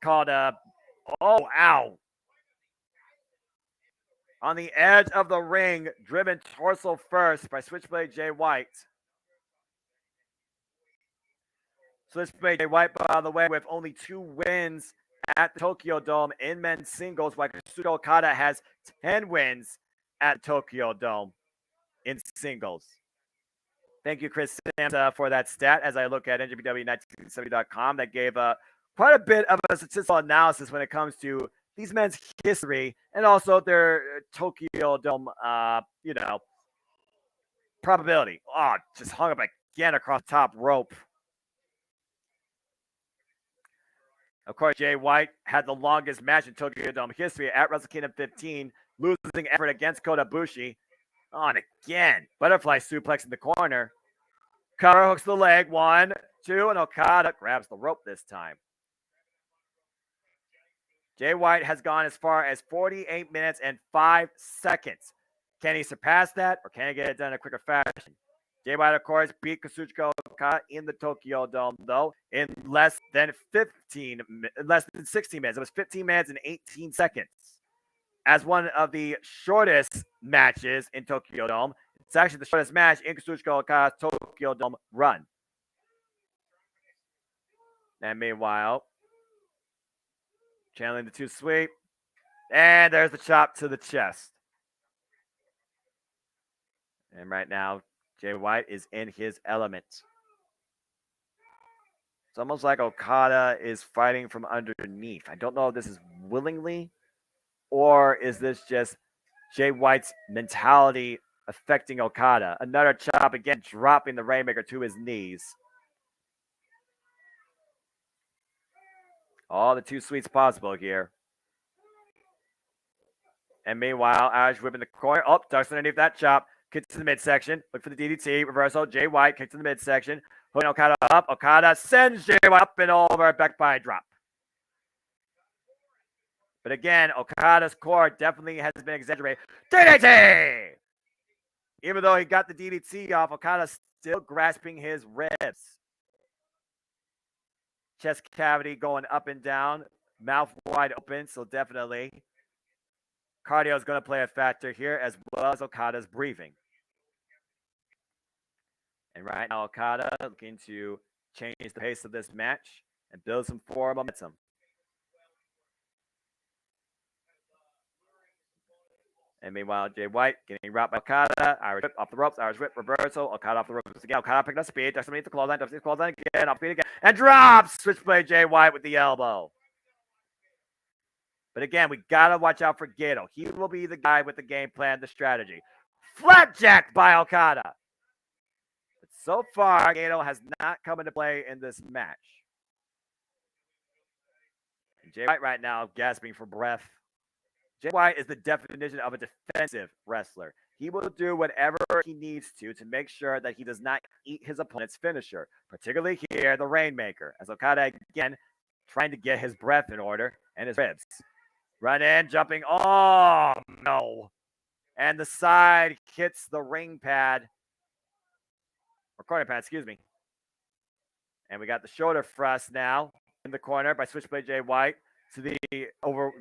called ow. On the edge of the ring, driven torso first by Switchblade Jay White. Switchblade Jay White, by the way, with only 2 wins at the Tokyo Dome in men's singles, while Kazuchika Okada has 10 wins at Tokyo Dome in singles. Thank you, Chris Sams, for that stat. As I look at NJPW1970.com, that gave quite a bit of a statistical analysis when it comes to these men's history and also their Tokyo Dome, probability. Oh, just hung up again across the top rope. Of course, Jay White had the longest match in Tokyo Dome history at Wrestle Kingdom 15, losing effort against Kota Ibushi. On again. Butterfly suplex in the corner. Cover hooks the leg. 1, 2, and Okada grabs the rope this time. Jay White has gone as far as 48 minutes and 5 seconds. Can he surpass that, or can he get it done in a quicker fashion? Jay White, of course, beat Kazuchika Okada in the Tokyo Dome, though, in less than 16 minutes. It was 15 minutes and 18 seconds. As one of the shortest matches in Tokyo Dome, it's actually the shortest match in Kazuchika Okada's Tokyo Dome run. And meanwhile, channeling the 2 sweep, and there's the chop to the chest. And right now, Jay White is in his element. It's almost like Okada is fighting from underneath. I don't know if this is willingly, or is this just Jay White's mentality affecting Okada? Another chop again, dropping the Rainmaker to his knees. All the 2 sweets possible here. And meanwhile, Irish whip in the corner. Oh, ducks underneath that chop. Kicks to the midsection. Look for the DDT. Reversal. Jay White kicks to the midsection. Putting Okada up. Okada sends Jay White up and over. Back by a drop. But again, Okada's core definitely has been exaggerated. DDT! Even though he got the DDT off, Okada's still grasping his ribs. Chest cavity going up and down. Mouth wide open, so definitely cardio is going to play a factor here, as well as Okada's breathing. And right now, Okada looking to change the pace of this match and build some forward momentum. And meanwhile, Jay White getting rocked by Okada. Irish whip off the ropes. Irish whip reversal. Okada off the ropes again. Okada picking up speed. Ducks underneath the clothesline. Ducks underneath the clothesline again. Off speed again. And drops. Switchblade Jay White with the elbow. But again, we got to watch out for Gato. He will be the guy with the game plan, the strategy. Flapjack by Okada. But so far, Gato has not come into play in this match. And Jay White right now gasping for breath. Jay White is the definition of a defensive wrestler. He will do whatever he needs to make sure that he does not eat his opponent's finisher, particularly here, the Rainmaker, as Okada again trying to get his breath in order and his ribs. Run in, jumping. Oh, no. And the side hits the ring pad. Or corner pad, excuse me. And we got the shoulder thrust now in the corner by Switchblade Jay White to the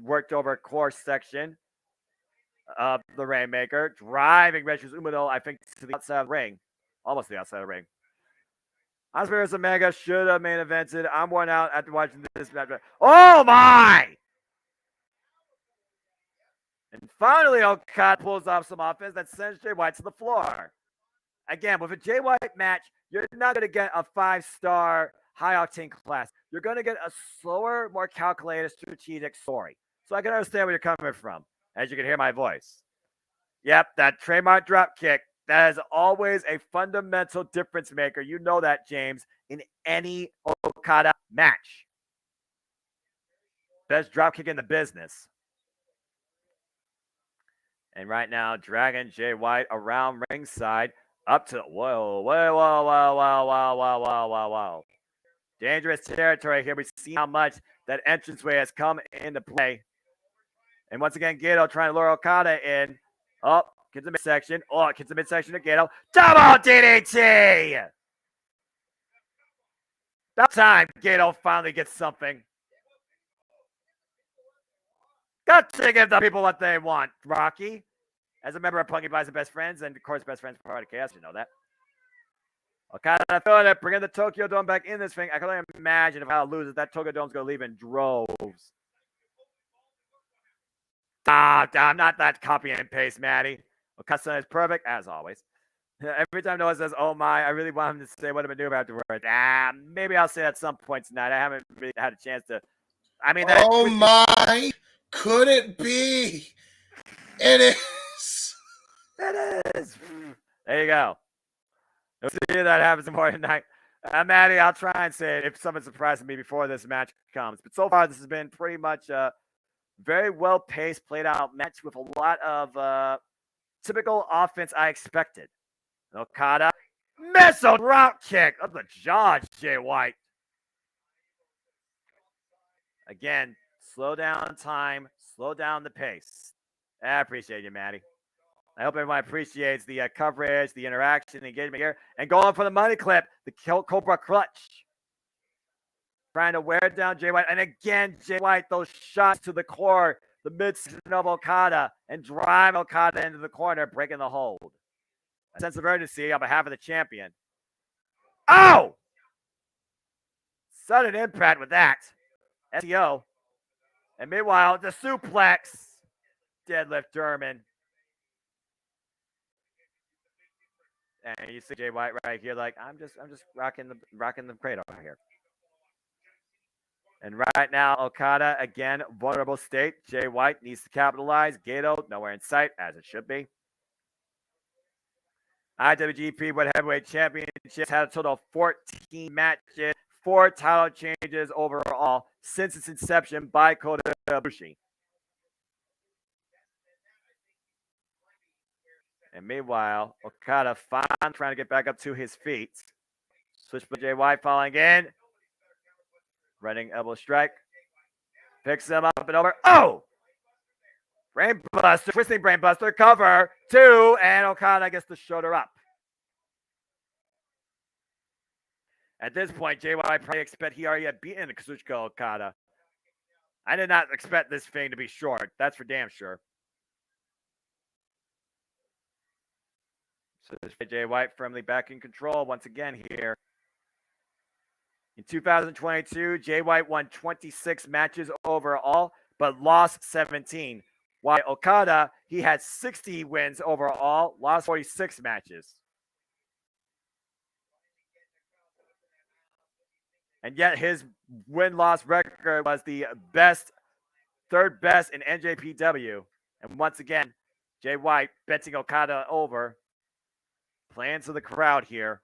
worked over core section of the Rainmaker. Driving Regis Umino, I think, to the outside of the ring. Almost the outside of the ring. Osprey vs. Omega should have main evented. I'm worn out after watching this match. Oh, my! And finally, Okada pulls off some offense that sends Jay White to the floor. Again, with a Jay White match, you're not going to get a 5-star high-octane class. You're going to get a slower, more calculated, strategic story. So I can understand where you're coming from, as you can hear my voice. Yep, that trademark drop kick, that is always a fundamental difference maker. You know that, James, in any Okada match. Best drop kick in the business. And right now, dragging Jay White around ringside up to, whoa. Dangerous territory here. We see how much that entranceway has come into play. And once again, Gato trying to lure Okada in. Oh, gets the midsection. Oh, gets the midsection to Gato. Double DDT! About time Gato finally gets something. Got to give the people what they want, Rocky. As a member of Punky Buys and Best Friends, and of course, Best Friends part of Chaos, you know that. Okada feeling it, bringing the Tokyo Dome back in this thing. I can only imagine if Okada loses, that Tokyo Dome's going to leave in droves. Not that copy and paste, Maddie. Okada is perfect, as always. Every time Noah says, oh my, I really want him to say what I'm going to do afterwards. Maybe I'll say at some point tonight. I haven't really had a chance to. I mean, oh my, could it be? It is. It is. There you go. We'll see if that happens tomorrow night. Maddie, I'll try and say it if someone surprises me before this match comes. But so far, this has been pretty much a very well-paced, played-out match with a lot of typical offense I expected. Okada, missile drop kick of the jaw, Jay White. Again, slow down time, slow down the pace. I appreciate you, Maddie. I hope everyone appreciates the coverage, the interaction, the engagement here. And going for the money clip, the Cobra Clutch. Trying to wear down Jay White. And again, Jay White, those shots to the core, the midsection of Okada, and drive Okada into the corner, breaking the hold. A sense of urgency on behalf of the champion. Oh! Sudden impact with that. SEO. And meanwhile, the suplex. Deadlift German. And you see Jay White right here, like I'm just rocking the cradle here. And right now, Okada again, vulnerable state. Jay White needs to capitalize. Gato nowhere in sight, as it should be. IWGP World Heavyweight Championships had a total of 14 matches, 4 title changes overall since its inception by Kota Ibushi. And meanwhile, Okada finally trying to get back up to his feet. Switch by Jay White falling in. Running elbow strike. Picks him up and over. Oh! Brainbuster. Twisting brainbuster. Cover. 2. And Okada gets the shoulder up. At this point, Jay White probably expect he already had beaten Kazuchika Okada. I did not expect this thing to be short. That's for damn sure. So Jay White firmly back in control once again here. In 2022, Jay White won 26 matches overall, but lost 17. While Okada, he had 60 wins overall, lost 46 matches. And yet his win-loss record was the best, third best in NJPW. And once again, Jay White betting Okada over. Playing to the crowd here.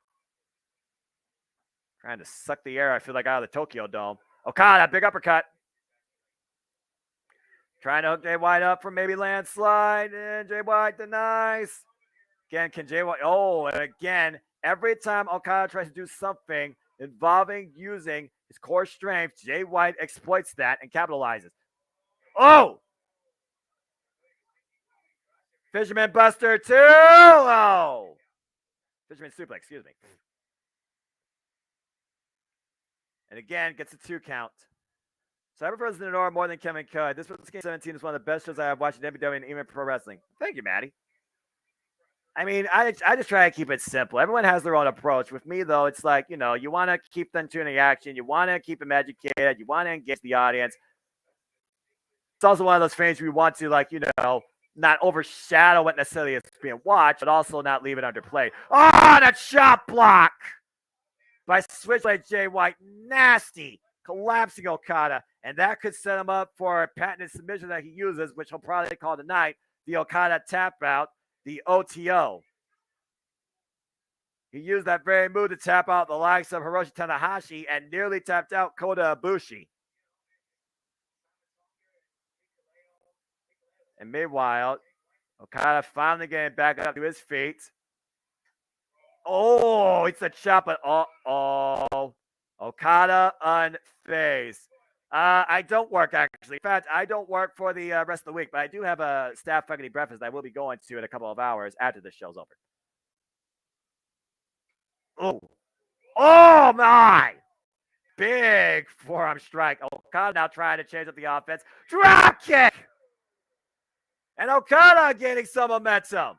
Trying to suck the air, I feel like, out of the Tokyo Dome. Okada, big uppercut. Trying to hook Jay White up for maybe landslide. And Jay White denies. Again, can Jay White... Oh, and again, every time Okada tries to do something involving using his core strength, Jay White exploits that and capitalizes. Oh! Fisherman Buster 2! Oh! Fisherman Suplex, excuse me. And again, gets a 2 count. So I prefer Nora more than Kevin Codd. This Game 17 is one of the best shows I have watched in WWE and even pro wrestling. Thank you, Maddie. I mean, I just try to keep it simple. Everyone has their own approach. With me, though, it's like, you know, you want to keep them tuning action. You want to keep them educated. You want to engage the audience. It's also one of those things we want to, like, you know, not overshadow what necessarily is being watched, but also not leave it underplayed. Oh, the chop block by Switchblade Jay White. Nasty. Collapsing Okada. And that could set him up for a patented submission that he uses, which he'll probably call tonight, the Okada tap out, the OTO. He used that very move to tap out the likes of Hiroshi Tanahashi and nearly tapped out Kota Ibushi. And meanwhile, Okada finally getting back up to his feet. Oh, it's a chop, but Okada unfazed. I don't work, actually. In fact, I don't work for the rest of the week, but I do have a staff faculty breakfast that I will be going to in a couple of hours after this show's over. Oh, my! Big forearm strike. Okada now trying to change up the offense. Drop kick! And Okada gaining some momentum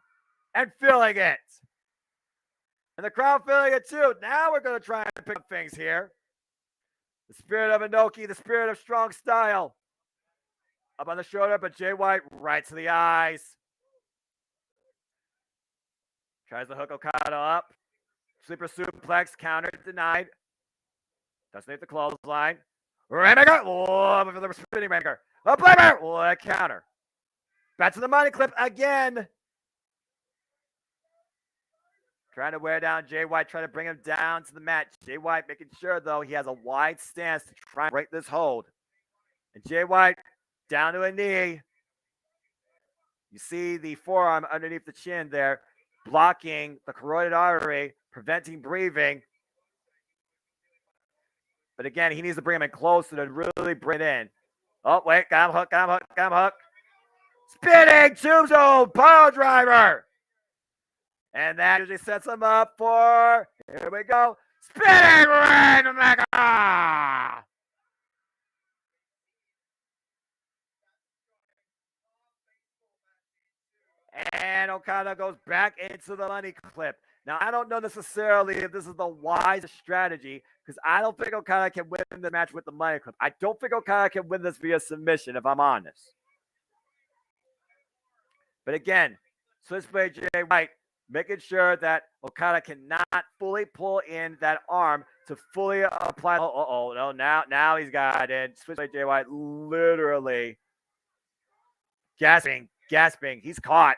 and feeling it. And the crowd feeling it too. Now we're going to try and pick up things here. The spirit of Inoki, the spirit of strong style. Up on the shoulder, but Jay White right to the eyes. Tries to hook Okada up. Sleeper suplex, counter denied. Doesn't hit the clothesline. Rainmaker. Oh, the spinning Rainmaker. A playmaker. Oh, a counter. Back to the money clip again. Trying to wear down Jay White, trying to bring him down to the mat. Jay White making sure, though, he has a wide stance to try and break this hold. And Jay White down to a knee. You see the forearm underneath the chin there, blocking the carotid artery, preventing breathing. But again, he needs to bring him in closer to really bring it in. Oh, wait, got him hooked, got him hooked, got him hooked. Spinning tombstone pile driver. And that usually sets him up for, here we go, spinning Rainmaker! And Okada goes back into the money clip. Now, I don't know necessarily if this is the wisest strategy because I don't think Okada can win the match with the money clip. I don't think Okada can win this via submission, if I'm honest. But again, Switchblade Jay White making sure that Okada cannot fully pull in that arm to fully apply. No, now he's got it. Switchblade Jay White literally gasping. He's caught.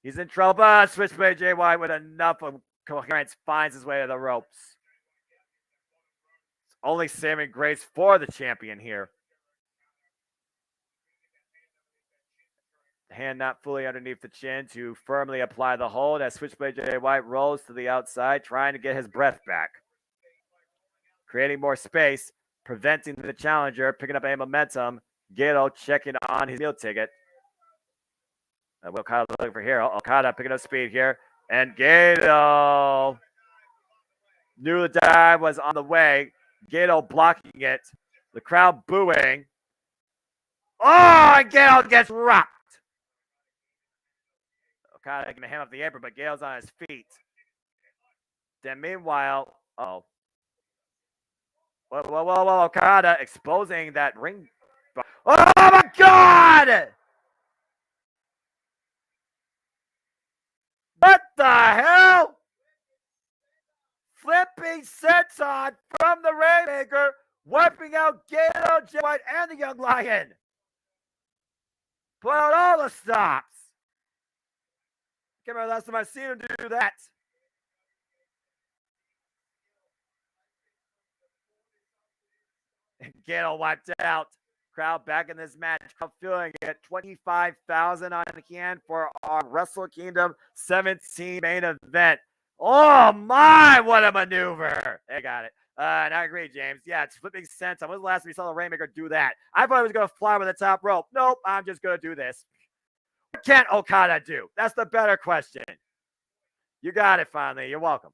He's in trouble. But Switchblade Jay White with enough of coherence finds his way to the ropes. It's only saving grace for the champion here. Hand not fully underneath the chin to firmly apply the hold as Switchblade Jay White rolls to the outside, trying to get his breath back. Creating more space, preventing the challenger, picking up a momentum. Gato checking on his meal ticket. What Okada looking for here? Okada picking up speed here. And Gato knew the dive was on the way. Gato blocking it. The crowd booing. Oh, and Gato gets rocked. Okada gonna hand off the apron, but Gale's on his feet. Then meanwhile, whoa, Okada exposing that ring. Oh my God! What the hell? Flipping senton from the Rainmaker, wiping out Gato, Jay White, and the Young Lion. Put out all the stops. Can't remember the last time I've seen him do that. And Gato wiped out. Crowd back in this match. I'm feeling it. 25,000 on hand for our Wrestle Kingdom 17 main event. Oh my, what a maneuver. They got it. And I agree, James. Yeah, it's flipping sense. When was the last time we saw the Rainmaker do that? I thought he was going to fly over the top rope. Nope, I'm just going to do this. What can Okada do? That's the better question. You got it finally. You're welcome.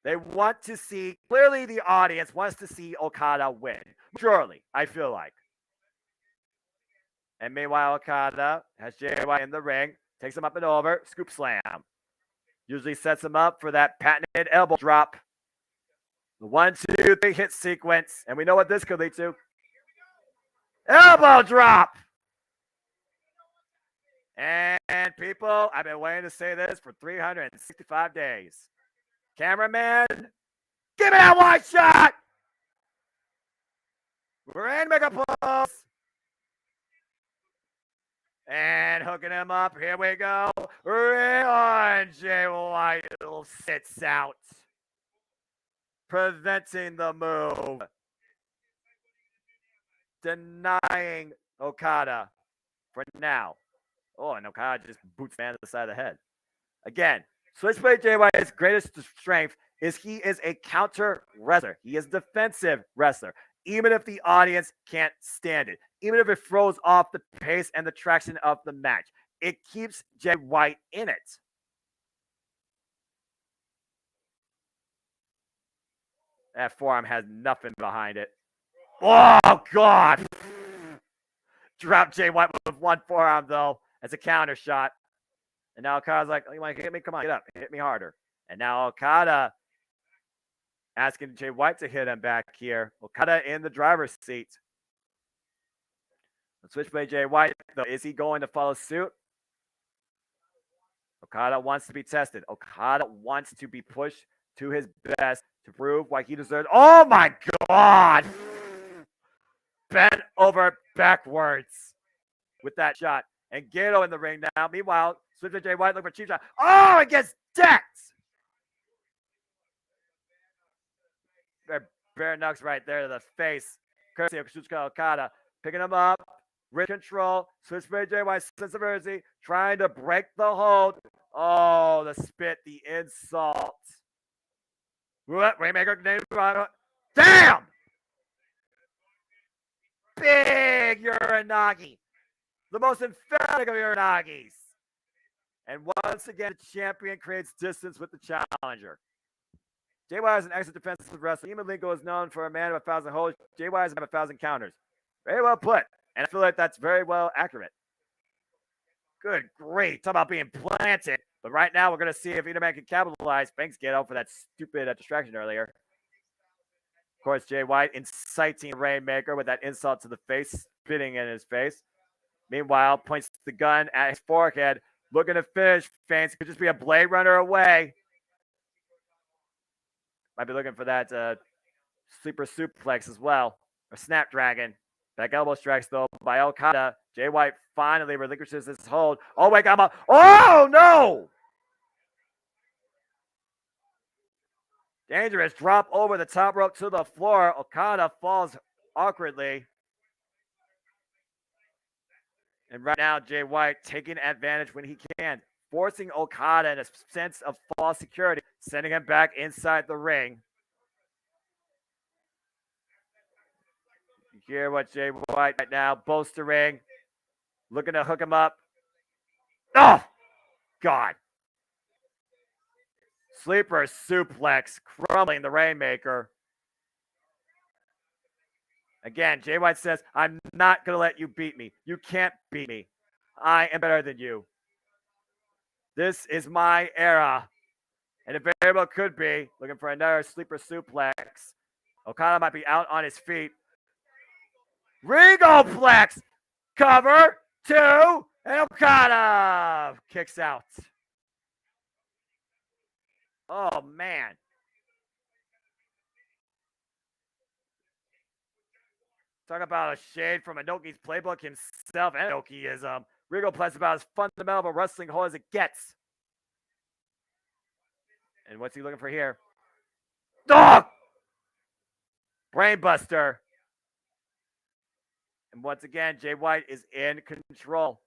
They want to see, clearly the audience wants to see Okada win. Surely, I feel like. And meanwhile, Okada has Jay White in the ring, takes him up and over, scoop slam. Usually sets him up for that patented elbow drop. The 1, 2, 3 hit sequence. And we know what this could lead to. Elbow drop! And people, I've been waiting to say this for 365 days. Cameraman, give me that wide shot! Rainmaker pulse. And hooking him up. Here we go. And Jay White sits out. Preventing the move. Denying Okada for now. Oh, and Okada just boots man to the side of the head. Again, Switchblade Jay White's greatest strength is he is a counter wrestler. He is a defensive wrestler. Even if the audience can't stand it. Even if it throws off the pace and the traction of the match. It keeps Jay White in it. That forearm has nothing behind it. Oh, God. Drop Jay White with one forearm, though. As a counter shot. And now Okada's like, oh, you want to hit me? Come on, get up. Hit me harder. And now Okada asking Jay White to hit him back here. Okada in the driver's seat. Switchblade Jay White, though, is he going to follow suit? Okada wants to be tested. Okada wants to be pushed to his best to prove why he deserves. Oh, my God. Bent over backwards with that shot. And Gato in the ring now. Meanwhile, Switchblade Jay White looking for a cheap shot. Oh, it gets decked. Bare knucks right there to the face. Courtesy of Kazuchika Okada. Picking him up. Wrist control. Switchblade Jay White, sense of urgency. Trying to break the hold. Oh, the spit. The insult. Rainmaker. Damn! Big Inoki. the most emphatic of Uranagis. And once again, the champion creates distance with the challenger. JY is an excellent defensive wrestler. Ema Lingo is known for a man of 1,000 holds. JY is a man of 1,000 counters. Very well put. And I feel like that's very well accurate. Good, great. Talk about being planted. But right now, we're going to see if either man can capitalize. Banks get out for that stupid distraction earlier. Of course, Jay White inciting Rainmaker with that insult to the face, spitting in his face. Meanwhile, points the gun at his forehead, looking to finish. Fans could just be a Blade Runner away. Might be looking for that sleeper suplex as well, or Snapdragon. Back elbow strikes, though, by Okada. Jay White finally relinquishes his hold. Oh, my God. Oh, no! Dangerous drop over the top rope to the floor. Okada falls awkwardly. And right now, Jay White taking advantage when he can, forcing Okada in a sense of false security, sending him back inside the ring. You hear what Jay White right now, bolstering, looking to hook him up. Oh, God. Sleeper suplex, crumbling the Rainmaker. Again, Jay White says, I'm not going to let you beat me. You can't beat me. I am better than you. This is my era. And it very well could be. Looking for another sleeper suplex. Okada might be out on his feet. Regoplex. Cover. 2. And Okada kicks out. Oh, man. Talk about a shade from Inoki's playbook himself. Inoki is Regoplex about as fundamental of a wrestling hold as it gets. And what's he looking for here? Oh! Brainbuster. And once again, Jay White is in control.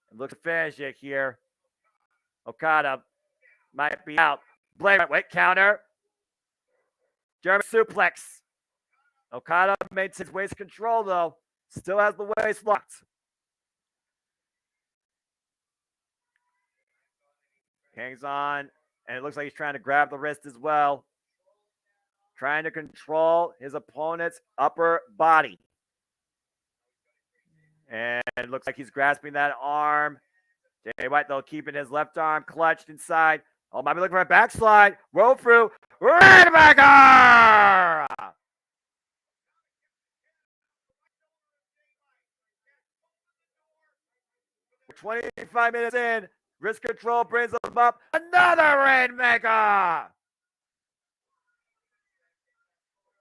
And looks to finish it here. Okada might be out. Blade, wait, counter. German suplex. Okada made his waist control, though. Still has the waist locked. Hangs on, and it looks like he's trying to grab the wrist as well. Trying to control his opponent's upper body. And it looks like he's grasping that arm. Jay White, though, keeping his left arm clutched inside. Oh, might be looking for a backslide. Roll through. Rainmaker! 25 minutes in. Wrist control brings him up. Another Rainmaker!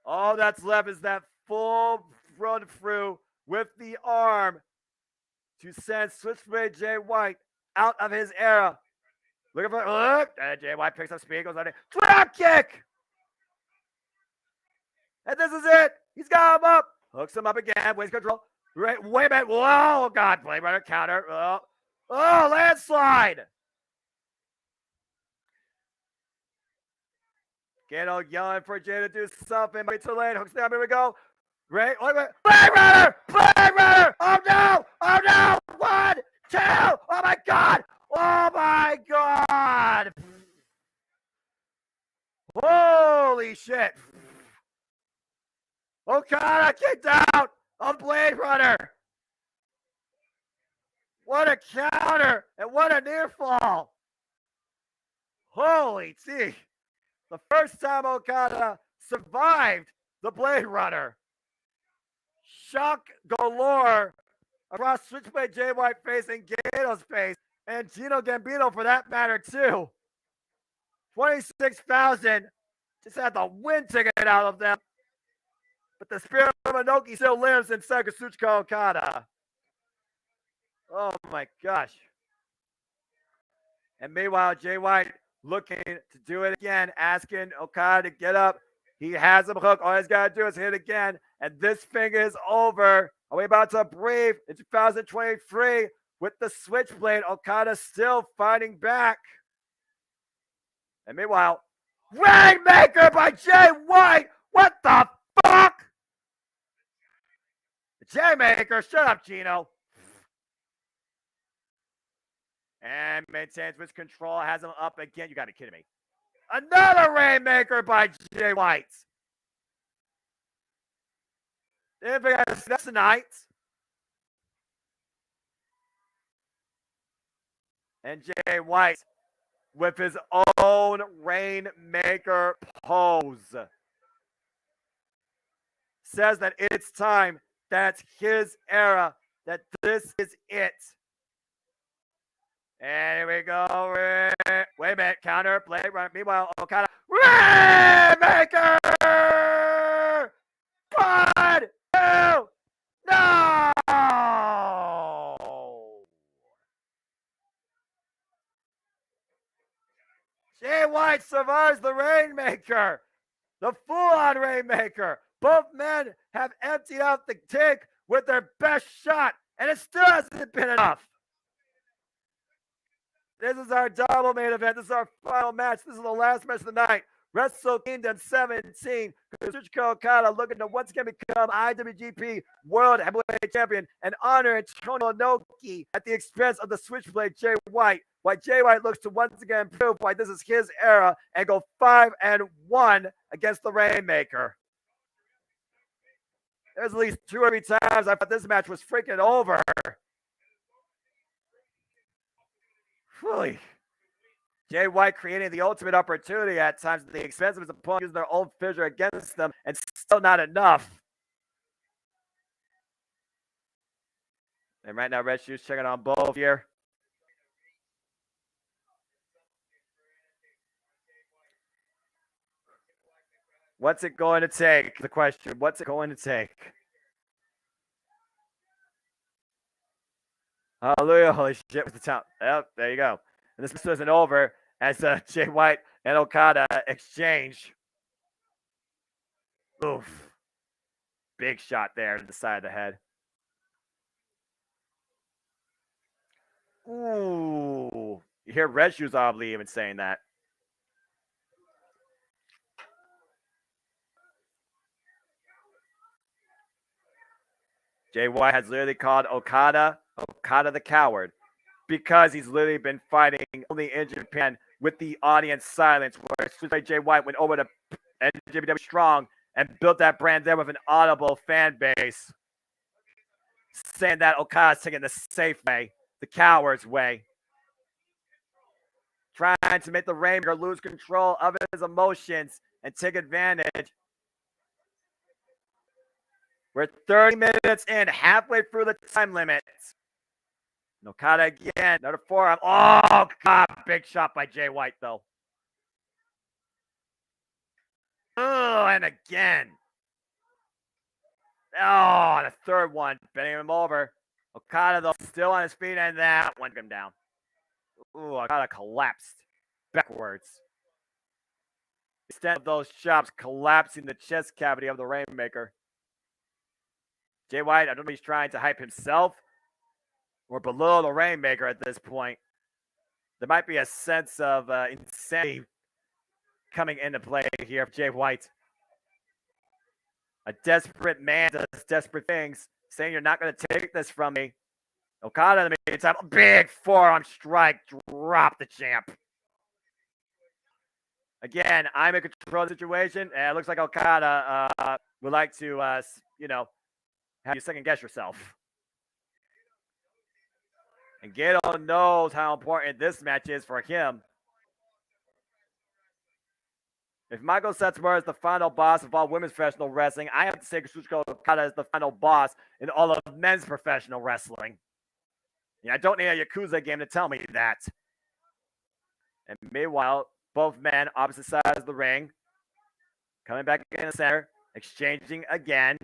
All that's left is that full run through with the arm to send Switchblade Jay White out of his era. Looking for and Jay White picks up speed, goes on it. Drop kick! And this is it. He's got him up. Hooks him up again. Waist control. Right, wait a minute. Whoa, oh God. Blade Runner counter. Oh, landslide. Gato yelling for Jay to do something. Wait too late. Hooks down. Here we go. Right. Wait. Blade Runner. Blade Runner. Oh, no. Oh, no. 1, 2. Oh, my God. Oh, my God. Holy shit. Okada kicked out of Blade Runner. What a counter and what a near fall. Holy gee. The first time Okada survived the Blade Runner. Shock galore across Switchblade Jay White face and Gato's face, and Gino Gambino for that matter too. 26,000 just had the win ticket out of them. But the spirit of Inoki still lives in Kazuchika Okada. Oh my gosh. And meanwhile, Jay White looking to do it again, asking Okada to get up. He has him hooked. All he's got to do is hit again. And this thing is over. Are we about to breathe in 2023 with the Switchblade? Okada still fighting back. And meanwhile, Rainmaker by Jay White. What the fuck? The J-Maker, shut up, Gino. And maintains with control, has him up again. You got to be kidding me. Another Rainmaker by Jay White. That's tonight. And Jay White with his own Rainmaker pose says that it's time, that's his era, that this is it. And here we go. Wait a minute. Counter play. Meanwhile, Okada. Rainmaker! 1, 2, no! Jay White survives the Rainmaker. The full-on Rainmaker. Both men have emptied out the tank with their best shot, and it still hasn't been enough. This is our double main event. This is our final match. This is the last match of the night. Wrestle Kingdom 17. Kazuchika Okada looking to once again become IWGP World Heavyweight Champion and honor Antonio Inoki at the expense of the Switchblade Jay White. Why Jay White looks to once again prove why this is his era and go 5-1 against the Rainmaker. There's at least 2 or 3 times I thought this match was freaking over. Really. Jay White creating the ultimate opportunity at times at the expense of his opponent, using their old fissure against them, and still not enough. And right now, Red Shoes checking on both here. What's it going to take? The question. What's it going to take? Hallelujah. Holy shit with the top. Yep, there you go. And this isn't over as Jay White and Okada exchange. Oof. Big shot there to the side of the head. Ooh. You hear Red Shoes oddly even saying that. Jay White has literally called Okada the coward, because he's literally been fighting only in Japan with the audience silence, where Jay White went over to NJPW Strong and built that brand there with an audible fan base, saying that Okada's taking the safe way, the coward's way, trying to make the Rainmaker lose control of his emotions and take advantage. We're 30 minutes in, halfway through the time limit. Okada again, another forearm. Oh, God, big shot by Jay White, though. Oh, and again. Oh, and a third one, bending him over. Okada, though, still on his feet, and that one took him down. Ooh, Okada collapsed backwards. Instead of those chops collapsing the chest cavity of the Rainmaker. Jay White, I don't know if he's trying to hype himself or belittle the Rainmaker at this point. There might be a sense of insanity coming into play here for Jay White. A desperate man does desperate things, saying you're not going to take this from me. Okada in the meantime, big forearm strike, drop the champ. Again, I'm in control of the situation, and it looks like Okada would like to, have you second guess yourself. And Gato knows how important this match is for him. If Michael Satsumura is the final boss of all women's professional wrestling, I have to say Kazuchika Okada is the final boss in all of men's professional wrestling. Yeah, I don't need a Yakuza game to tell me that. And meanwhile, both men, opposite sides of the ring, coming back in the center, exchanging again.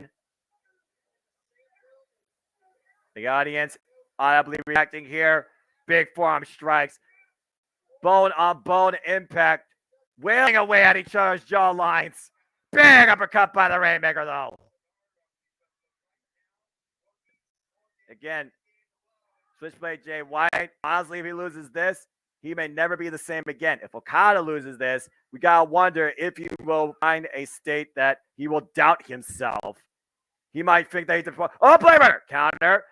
The audience audibly reacting here. Big forearm strikes. Bone on bone impact. Wailing away at each other's jaw lines. Big uppercut by the Rainmaker, though. Again, Switchblade Jay White. Honestly, if he loses this, he may never be the same again. If Okada loses this, we gotta wonder if he will find a state that he will doubt himself. He might think that he's the oh, Blamer counter.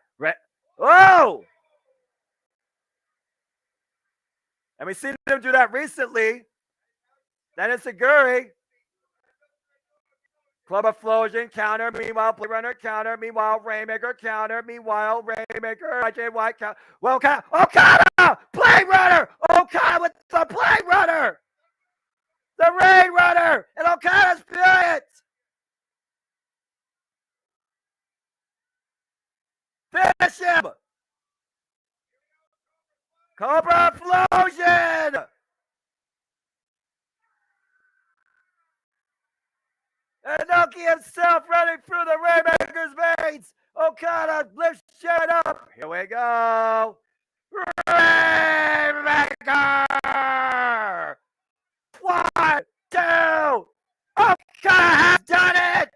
Oh! And we've seen him do that recently. Then it's Seguri. Club Explosion counter. Meanwhile, Blade Runner counter. Meanwhile, Rainmaker counter. Meanwhile, Rainmaker. IJ White counter. Well, Okada! Blade Runner! Okada with the Blade Runner! The Rain Runner! And Okada's brilliant! Finish him! Cobra Explosion! Inoki himself running through the Rainmaker's veins. Okada lifts shit up. Here we go. Rainmaker! 1, 2. Okada has done it!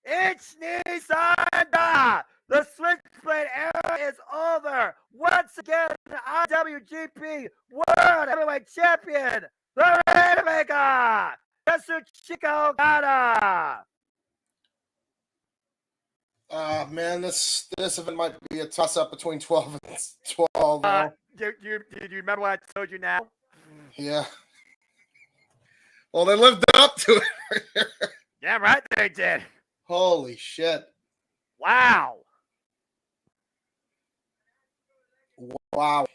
Ichni-sanda! The Switchblade era is over. Once again, the IWGP World Heavyweight Champion, the Rainmaker, Kazuchika Okada. Man, this event might be a toss-up between 12 and 12. Do you remember what I told you now? Yeah. Well, they lived up to it. Yeah, right, they did. Holy shit. Wow. Wow.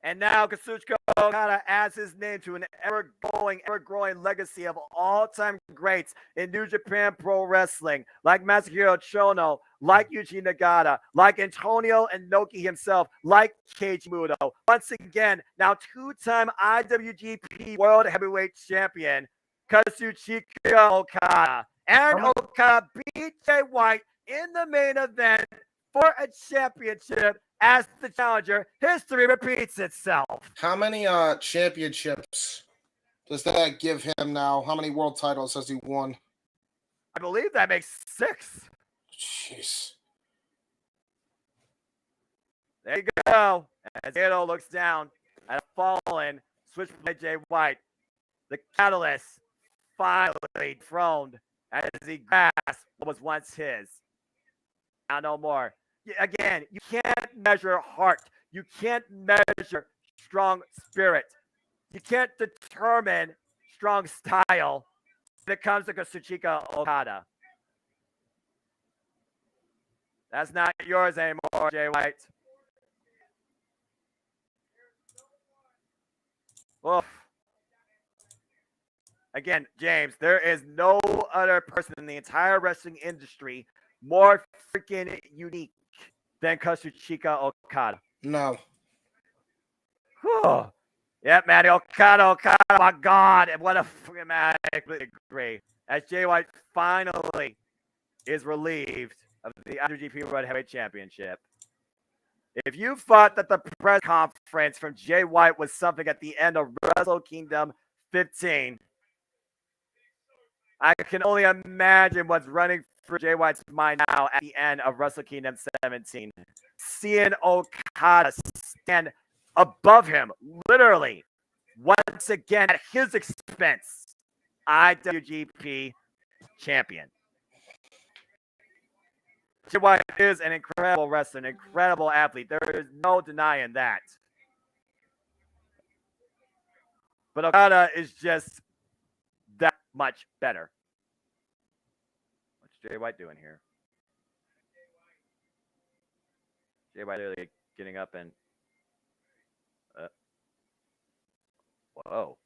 And now Kazuchika Okada adds his name to an ever-growing legacy of all-time greats in New Japan Pro Wrestling, like Masahiro Chono, like Yuji Nagata, like Antonio Inoki himself, like Keiji Muto. Once again, now two-time IWGP World Heavyweight Champion, Kazuchika Okada. And Okada beat Jay White in the main event for a championship. As the challenger, history repeats itself. How many championships does that give him now? How many world titles has he won? I believe that makes 6. Jeez. There you go. As Ito looks down at a fallen Switchblade Jay White, the catalyst finally thrown as he grasped what was once his. Now no more. Again, you can't measure heart. You can't measure strong spirit. You can't determine strong style when it comes to Kazuchika Okada. That's not yours anymore, Jay White. Oof. Again, James, there is no other person in the entire wrestling industry more freaking unique than Kazuchika Okada. No. Whew. Yep, Matty Okada, my God. And what a freaking match. I completely agree. As Jay White finally is relieved of the IWGP World Heavyweight Championship. If you thought that the press conference from Jay White was something at the end of Wrestle Kingdom 15, I can only imagine what's running through Jay White's mind now at the end of Wrestle Kingdom 17. Seeing Okada stand above him, literally, once again at his expense, IWGP champion. Jay White is an incredible wrestler, an incredible athlete. There is no denying that. But Okada is just that much better. What's Jay White doing here? Jay White really getting up and whoa.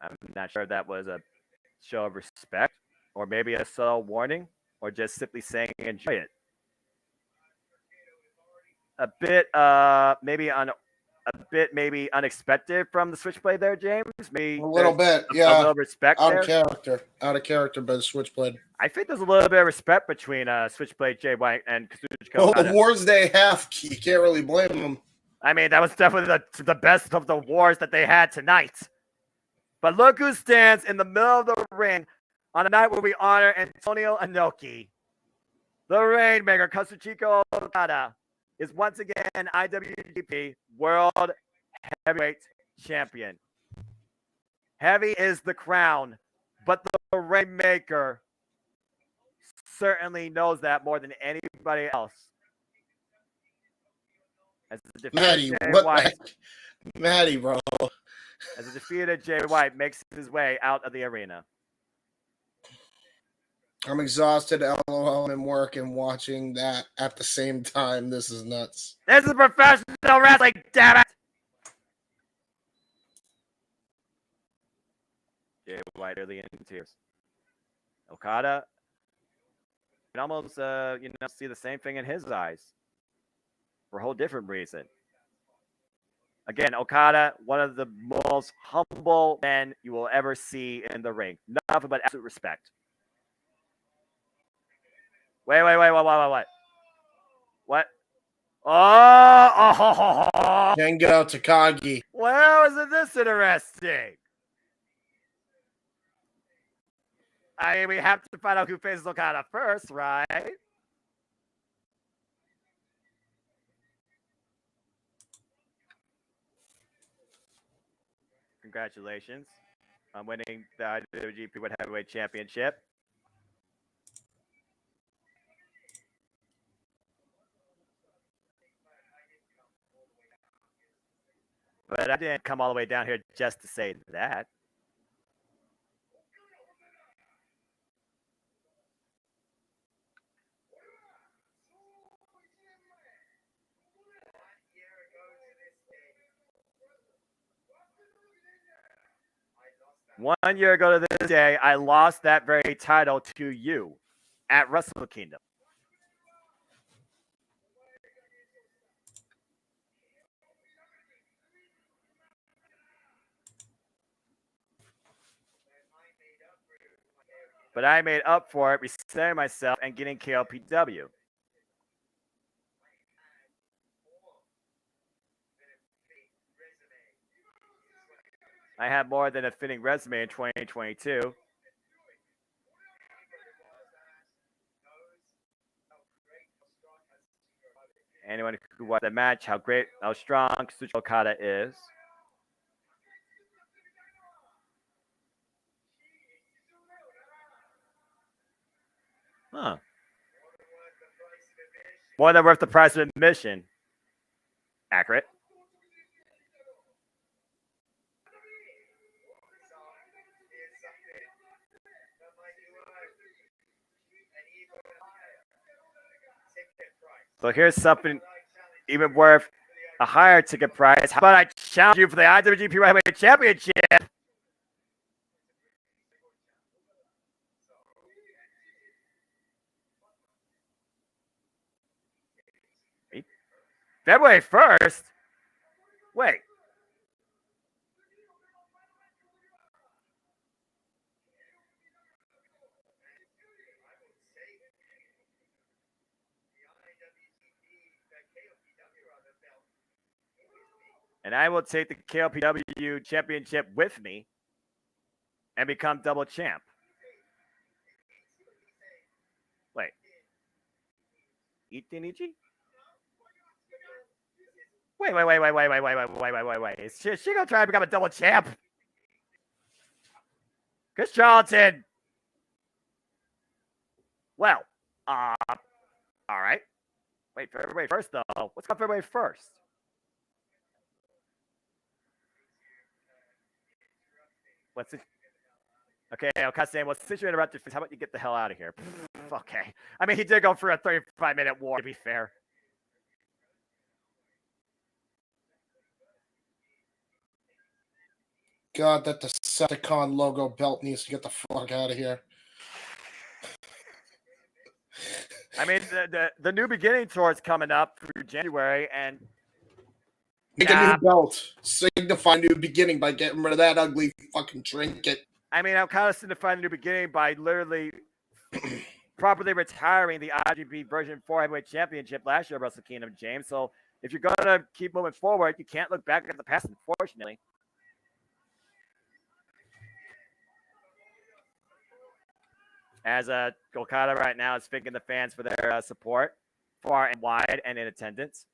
I'm not sure if that was a show of respect or maybe a subtle warning or just simply saying enjoy it. A bit maybe unexpected from the Switchblade there, James. Maybe a little bit, yeah. A little respect out of character by the Switchblade. I think there's a little bit of respect between Switchblade Jay White and Kazuchika Well, Okada. the wars they have, you can't really blame them. I mean, that was definitely the best of the wars that they had tonight. But look who stands in the middle of the ring on a night where we honor Antonio Inoki. The Rainmaker, Kazuchika Okada, is once again IWGP World Heavyweight Champion. Heavy is the crown, but the Rainmaker certainly knows that more than anybody else. As the defeated Jay White, Matty, bro. As the defeated Jay White makes his way out of the arena. I'm exhausted, LOL, and work and watching that at the same time. This is nuts. This is professional wrestling, damn it! Jay White early in tears. Okada, you can almost see the same thing in his eyes for a whole different reason. Again, Okada, one of the most humble men you will ever see in the ring. Nothing but absolute respect. Wait. What? Oh! Kengo Takagi. Well, isn't this interesting? I mean, we have to find out who faces Okada first, right? Congratulations on winning the IWGP World Heavyweight Championship. But I didn't come all the way down here just to say that. One year ago to this day, I lost that very title to you at Wrestle Kingdom. But I made up for it, resetting myself and getting KOPW. I had more than a fitting resume in 2022. Anyone who watched the match, how strong Kazuchika Okada is. Huh. More than worth the price of admission. Accurate. So here's something even worth a higher ticket price. How about I challenge you for the IWGP Heavyweight Championship? February 1st? Wait. And I will take the KOPW championship with me and become double champ. Wait. Itinichi? Wait. Is she gonna try to become a double champ? Chris Charlton. Well, all right. Wait, February 1st, though. What's on February 1st? What's it? Okay, Okada saying, well, since you interrupted, how about you get the hell out of here? Okay. I mean, he did go for a 35-minute war, to be fair. God, that Decepticon logo belt needs to get the fuck out of here. I mean, the New Beginning tour is coming up through January, and make a new belt. Signify new beginning by getting rid of that ugly fucking trinket. I mean, I'm kind of signifying a new beginning by literally properly retiring the IWGP version 4 Heavyweight Championship last year at Wrestle Kingdom, James. So if you're going to keep moving forward, you can't look back at the past, unfortunately. as Okada right now is thanking the fans for their support far and wide and in attendance.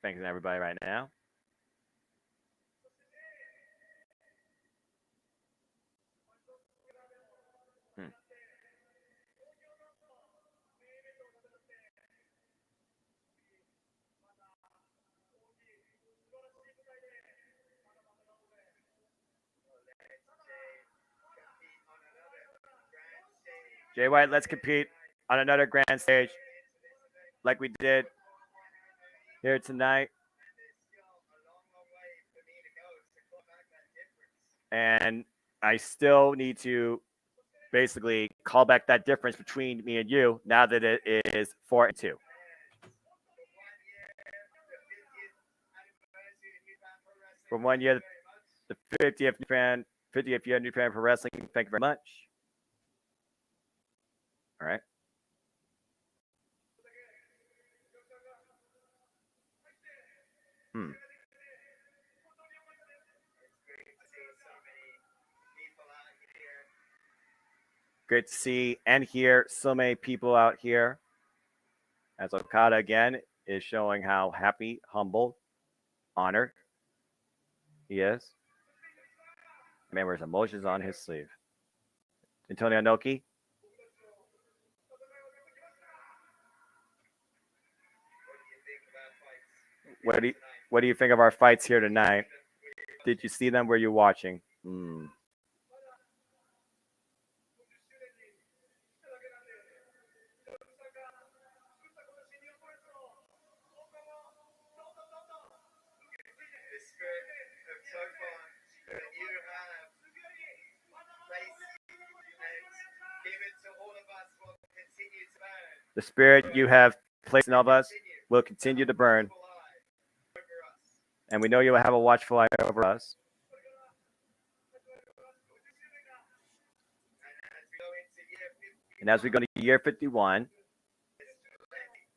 Thanking everybody right now. Jay White, let's compete on another grand stage like we did here tonight. And I still need to basically call back that difference between me and you now that it is 4-2. From 1 year, the 50th year New Japan Pro Wrestling. Thank you very much. All right. Great to see and hear so many people out here. As Okada again is showing how happy, humble, honored he is. Man wears emotions on his sleeve. Antonio Inoki. What do you think of our fights here tonight? Did you see them? Were you watching? The spirit you have placed in all of us will continue to burn. And we know you will have a watchful eye over us. And as we go to year 51,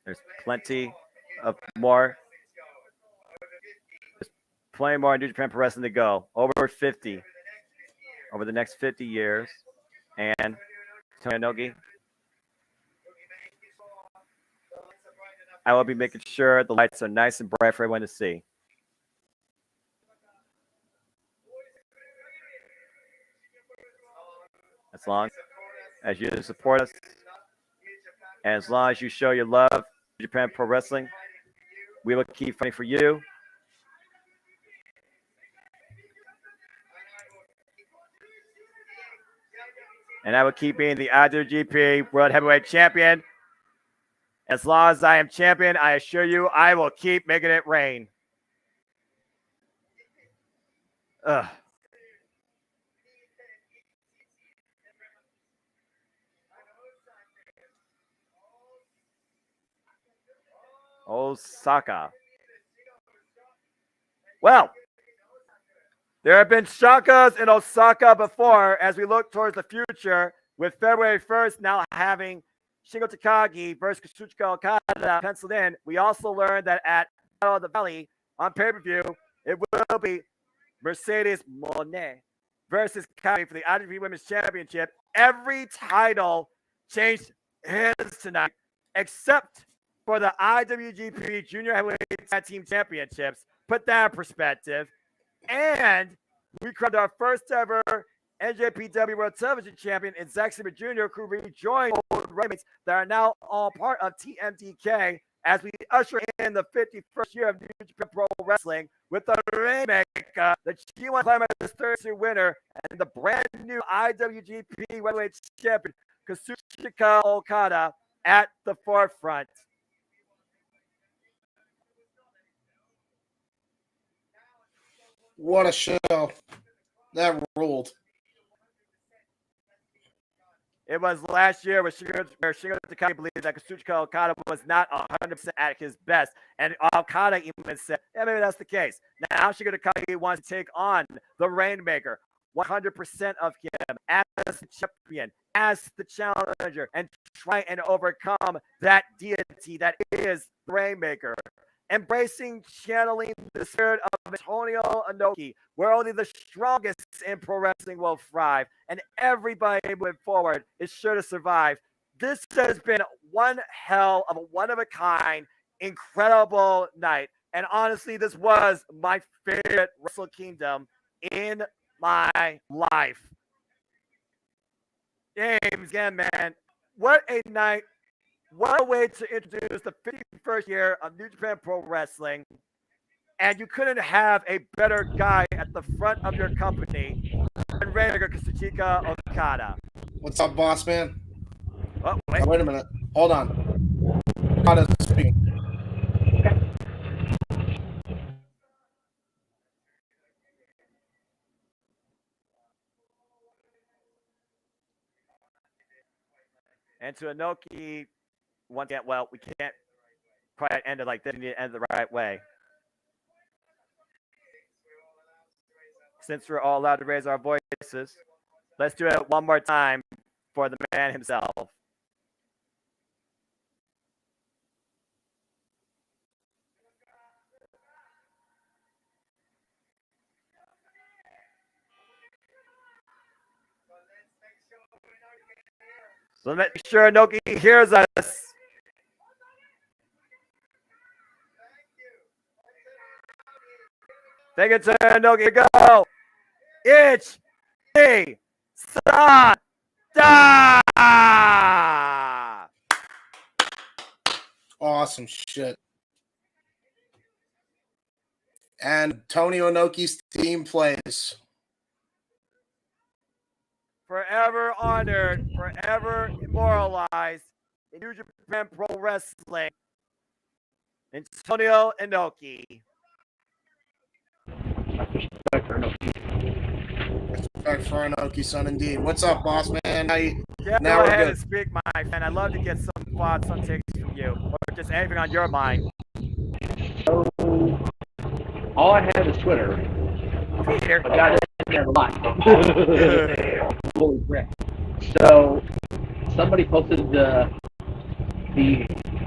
there's plenty more New Japan Pro Wrestling to go. Over 50. Over the next 50 years. And Tony Inoki, I will be making sure the lights are nice and bright for everyone to see. As long as you support us, and as long as you show your love to Japan Pro Wrestling, we will keep fighting for you. And I will keep being the IWGP World Heavyweight Champion. As long as I am champion, I assure you, I will keep making it rain. Ugh. Osaka. Well, there have been shakas in Osaka before as we look towards the future, with February 1st now having Shingo Takagi versus Kazuchika Okada penciled in. We also learned that at Battle of the Valley on pay-per-view, it will be Mercedes Moné versus Kairi for the IWGP Women's Championship. Every title changed hands tonight, except for the IWGP Junior Heavyweight Tag Team Championships. Put that in perspective. And we crowned our first ever NJPW World Television Champion in Zack Sabre Jr., who rejoined old roommates that are now all part of TMDK as we usher in the 51st year of New Japan Pro Wrestling with the Rainmaker, the G1 Climax third series winner, and the brand new IWGP Heavyweight Champion, Kazuchika Okada, at the forefront. What a show. That ruled. It was last year where Shingo Takagi believed that Kazuchika Okada was not 100% at his best. And Okada even said, yeah, maybe that's the case. Now Shingo Takagi wants to take on the Rainmaker. 100% of him as the champion, as the challenger, and try and overcome that deity that is the Rainmaker. Embracing, channeling the spirit of Antonio Inoki, where only the strongest in pro wrestling will thrive, and everybody moving forward is sure to survive. This has been one hell of a one-of-a-kind, incredible night. And honestly, this was my favorite Wrestle Kingdom in my life. James, again, man, what a night. What a way to introduce the 51st year of New Japan Pro Wrestling. And you couldn't have a better guy at the front of your company than Rainmaker Kazuchika Okada. What's up, boss man? Oh, wait a minute. Hold on. Okada's speaking. And to Inoki, once again, well, we can't quite end it like this. We need to end it the right way. Since we're all allowed to raise our voices, let's do it one more time for the man himself. So make sure Inoki hears us. Take it to Inoki. Go. Ichi. Sada. Awesome shit. And Tony Inoki's team plays. Forever honored, forever immortalized in New Japan Pro Wrestling, Antonio Inoki. Respect for Inoki, son, indeed. What's up, boss man? Yeah, now go we're ahead good. And speak, my friend. I'd love to get some thoughts, some takes from you, or just anything on your mind. So, all I have is Twitter. Peter. I got it there a lot. Holy crap. So, somebody posted the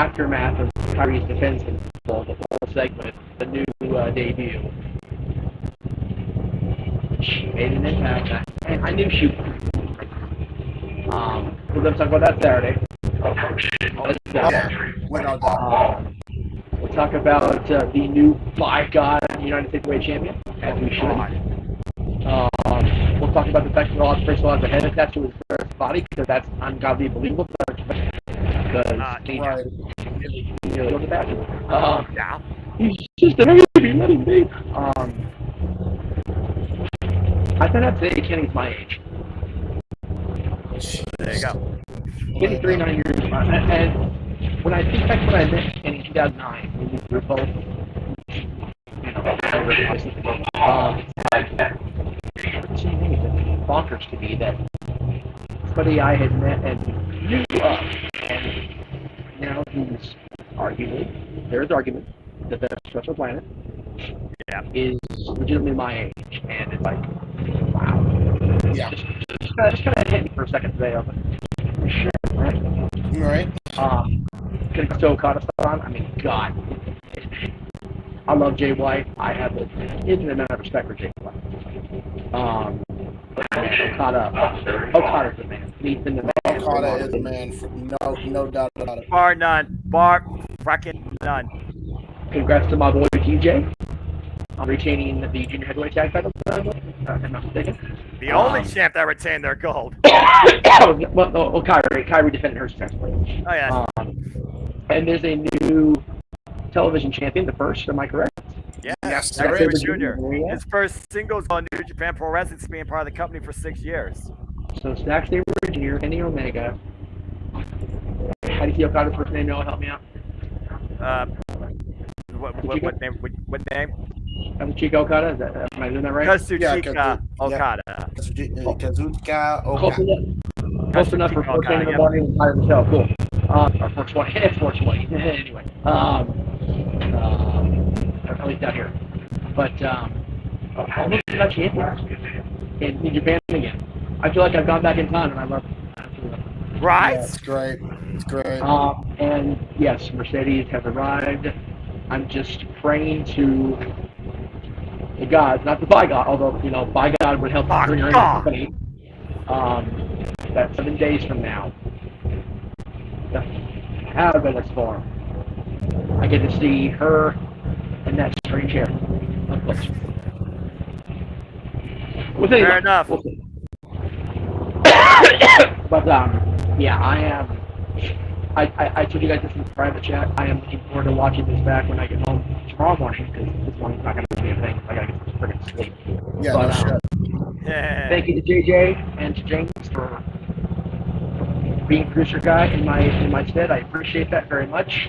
aftermath of Kyrie's defense and the whole segment, the new debut. She made an impact. I knew she would. We're going to talk about that Saturday. Without doubt. We'll talk about the new, by God, United States Heavyweight Champion, as we should. We'll talk about the fact that Osprey still has a head attached to his body, because that's ungodly believable. Because he really goes back. Yeah. He's just a baby, let him be. I found out today Kenny's my age. There you go. Kenny's 39 years old. And when I think back to when I met Kenny in 2009, when we were both, it's bonkers to me that somebody I had met and knew of, and now he's arguably, there's argument, the best special planet, is legitimately my age, and it's like, wow. Yeah. Just kind of hit me for a second today. I was like, sure, right? Gonna go to Okada, I mean, God. I love Jay White. I have an infinite amount of respect for Jay White. Okada's the man. He's been the man. Okada is the man. No doubt about it. Bar none. Bar fracking none. Congrats to my boy TJ on retaining the junior heavyweight tag title. If I'm not mistaken. The only champ that retained their gold. Well, Kyrie defended her successfully. Oh yeah. And there's a new television champion, the first. Am I correct? Yes, Zack there Sabre is. Jr. His first singles on New Japan Pro Wrestling, being part of the company for 6 years. So Zack Sabre Jr., Kenny Omega. How do you see Okada's first name? Noah, help me out. What name? What name? Kazuchika Okada. Am I doing that right? Kazuchika Okada. Kazuchika Close Okada. enough. Close enough for 410 in the morning and 5 in the show. Cool. Or 420. It's 420. Anyway. At least out here. But almost not champion. in New Japan again. I feel like I've gone back in time, and I love it. Right? Yeah, it's great. It's great. And yes, Mercedes has arrived. I'm just praying to the gods, not the by God, although, you know, by God would help bring her into the company. That 7 days from now, however that's for, I get to see her in that strange hair up close. Fair enough. We'll see. But yeah, I am. I told you guys this in the private chat. I am looking forward to watching this back when I get home tomorrow morning, because this morning's not going to be a thing. I got to get some freaking sleep. Yeah, but, no shit. Thank you to JJ and to James for being producer guy in my stead. I appreciate that very much.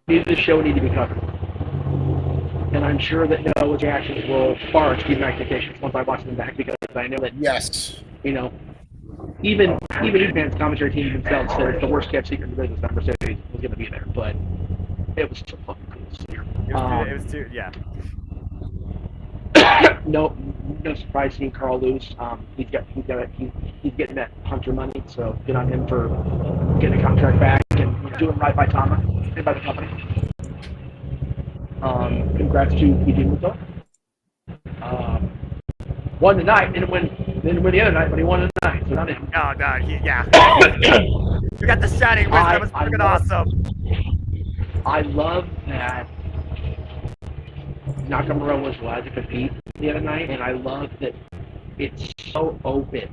This show need to be covered, and I'm sure that Noah's reactions will far exceed my expectations once I watch them back, because I know that you know, even Japan's commentary team themselves said it's the worst kept secret in the business that Mercedes was going to be there, but it was so fucking cool to see her. It was too, yeah. No surprise seeing Carl lose. He's getting that Hunter money, so good on him for getting a contract back and doing right by Tama and by the company. Congrats to Muto. Won the night, didn't win the other night, but he won the night, so not him. Oh god, yeah. You got the shining wrist. That was freaking awesome. I love that Nakamura was glad to compete the other night, and I love that it's so open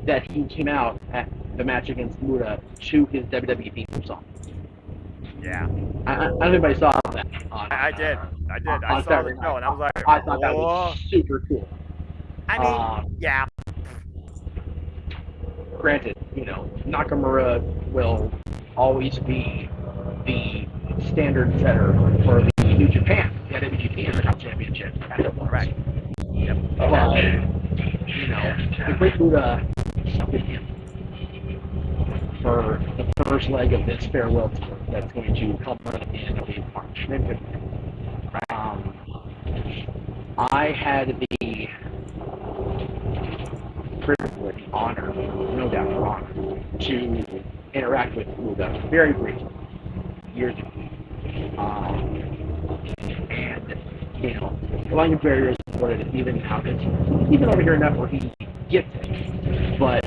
that he came out at the match against Muta to his WWE theme song. Yeah. I don't know if anybody saw that. I did. I saw the show, and I was like, I thought that was super cool. I mean, yeah. Granted, you know, Nakamura will always be the standard setter for the New Japan, the IWGP Intercontinental Championship. Right. Yep. But, you know, the Great Buddha stuck with him for the first leg of this farewell tour that's going to come in early March. I had the privilege, honor, no doubt honor, to interact with Buddha very briefly years ago. And, you know, the language barrier is what it is, even over here enough where he gets it. But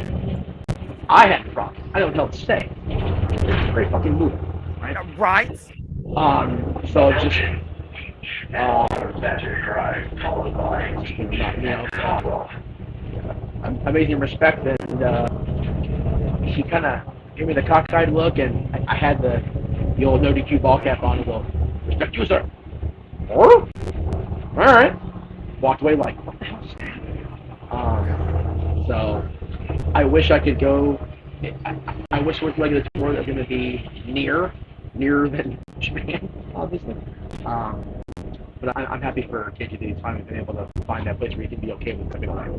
I had a problem. I don't know what to say. It's a great fucking movie, right? Right. So just, amazing respect, and he kind of gave me the cockeyed look, and I had the old no DQ ball cap on and go, respect you, sir. Oh, all right. Walked away like, what the hell is that? So I wish I could go. I wish it was like a tour that was going to be nearer than Japan, obviously. But I'm happy for KGD finally been able to find that place where you can be okay with something like that.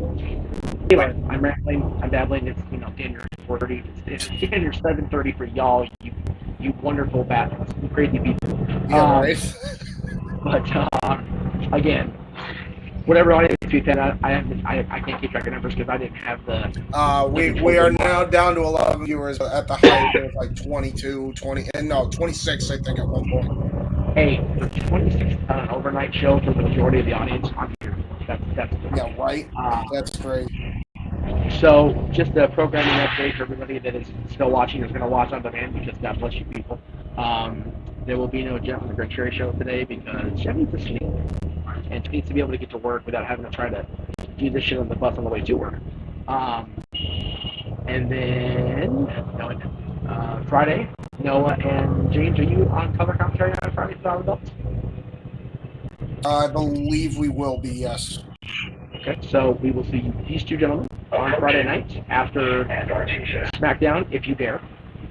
Anyway, I'm rambling, I'm babbling. It's, you know, January 4:30. It's January 7:30 for y'all, you wonderful bastards, you crazy people. Yeah, right. But again, whatever audience we've had, I can't keep track of numbers because I didn't have the. We are now down to 11 viewers. At the height, it was like 26, I think, at one point. Hey, for 26 overnight show for the majority of the audience, I'm here. That's yeah, right. That's great. So, just a programming update for everybody that is still watching or is going to watch on demand, because God bless you people. There will be no Jeff on the Greg Cherry show today because Jeff needs to sleep. And she needs to be able to get to work without having to try to do this shit on the bus on the way to work. And then Friday, Noah and James, are you on color commentary on Friday for our adults? I believe we will be, yes. Okay, so we will see these two gentlemen on Friday night after SmackDown, if you dare.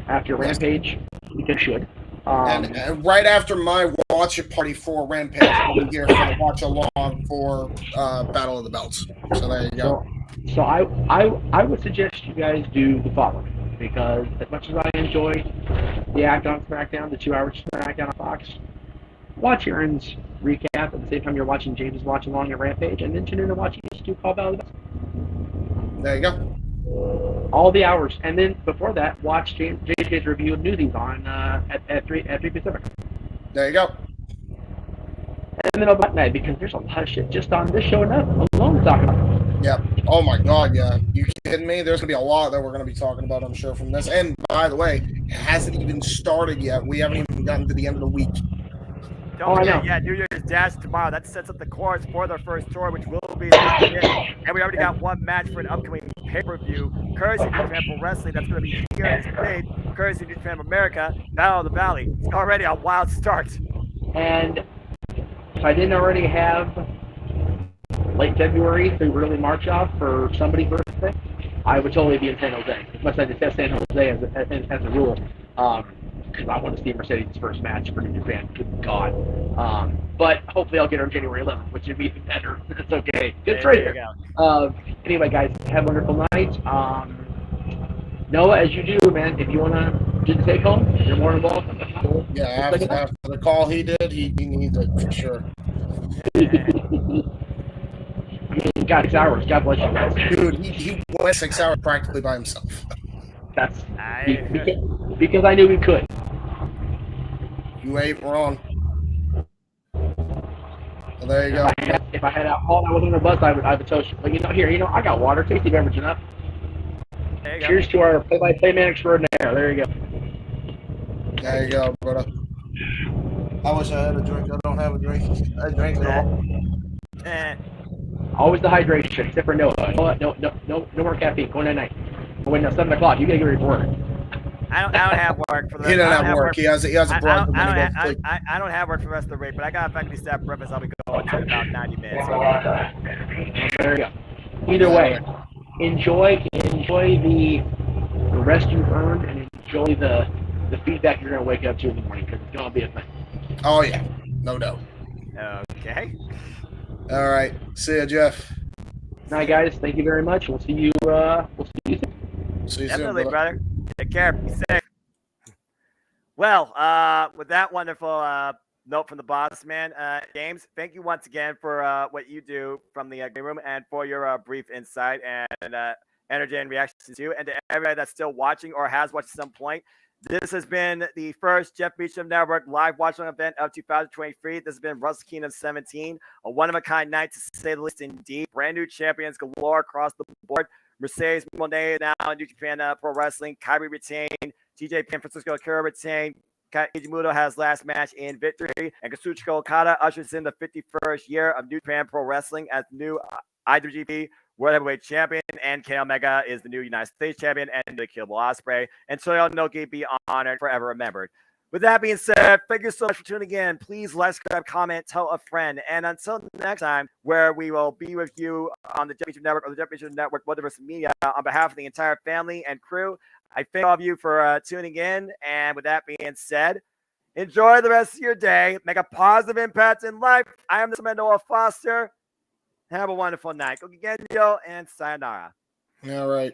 After Rampage, if you should. And right after my watch it party for Rampage, we'll be here for the watch along for Battle of the Belts. So there you go. So I would suggest you guys do the following, because as much as I enjoy the act on SmackDown, the 2 hour SmackDown on Fox, watch Aaron's recap at the same time you're watching James is watching along at Rampage, and then tune in to watch these two call Valley. There you go. All the hours, and then before that, watch JJ's review of Newsies on at 3 Pacific. There you go. And then about night, because there's a lot of shit just on this show alone to talk about. Yeah. Oh my God. Yeah. You kidding me? There's gonna be a lot that we're gonna be talking about, I'm sure, from this. And by the way, it hasn't even started yet. We haven't even gotten to the end of the week. Don't forget, yeah, New Year's Dash tomorrow. That sets up the course for their first tour, which will be this weekend. And we already got one match for an upcoming pay-per-view, courtesy of New Japan Pro Wrestling. That's going to be here in Spain, courtesy of New Japan America, Battle of the Valley. It's already a wild start. And if I didn't already have late February through early March off for somebody's birthday, I would totally be in San Jose. Unless I just have San Jose as a rule. Because I want to see Mercedes' first match for New Japan. Good God. But hopefully I'll get her on January 11th, which would be even better. It's okay. Good for you. Anyway, guys, have a wonderful night. Noah, as you do, man, if you want to do the take home, you're more than welcome. Yeah, after the call he did, he needs it for sure. I mean, God, 6 hours. God bless you guys. Dude, he went 6 hours practically by himself. That's because I knew we could. You ain't wrong. Well, there you go. If I had alcohol and I was on the bus, I would tell you. But I got water, tasty beverage enough. Cheers to our play-by-play man extraordinaire. There you go. There you go, brother. I wish I had a drink. I don't have a drink. I drink it all. Always the hydration, except for Noah. No more caffeine. Going at night. Oh, wait, no, 7 o'clock. You gotta get ready for work. I don't have work for the rest. He doesn't have work. He has a block. I don't have work for the rest of the week, but I got effectively staff breakfast. I'll be going to about 90 minutes. There you go. Either way, enjoy the rest you've earned, and enjoy the feedback you're gonna wake up to in the morning, because it's gonna be a thing. Oh yeah, no doubt. Okay. All right. See ya, Jeff. All right, guys. Thank you very much. We'll see you. Soon. See you Definitely, soon, brother. Take care. Be safe. Well, with that wonderful note from the boss man, James, thank you once again for what you do from the game room and for your brief insight and energy and reactions to you. And to everybody that's still watching or has watched at some point, this has been the first Jeff Meacham Network live watching event of 2023. This has been Wrestle Kingdom 17, a one-of-a-kind night to say the least indeed. Brand new champions galore across the board. Mercedes Monet now in New Japan Pro Wrestling. Kyrie retained. TJ Pan Francisco Akira retained. Keiji Muto has last match in victory. And Kazuchika Okada ushers in the 51st year of New Japan Pro Wrestling as the new IWGP World Heavyweight Champion. And Kenny Omega is the new United States Champion and the killable Osprey. And Toyo Inoki be honored, forever remembered. With that being said, thank you so much for tuning in. Please like, subscribe, comment, tell a friend. And until next time, where we will be with you on the Jeff Meacham Network or the Jeff Meacham Network Multiverse Media, on behalf of the entire family and crew, I thank all of you for tuning in. And with that being said, enjoy the rest of your day. Make a positive impact in life. I am the Noah Foster. Have a wonderful night. Go get yo and sayonara. All right.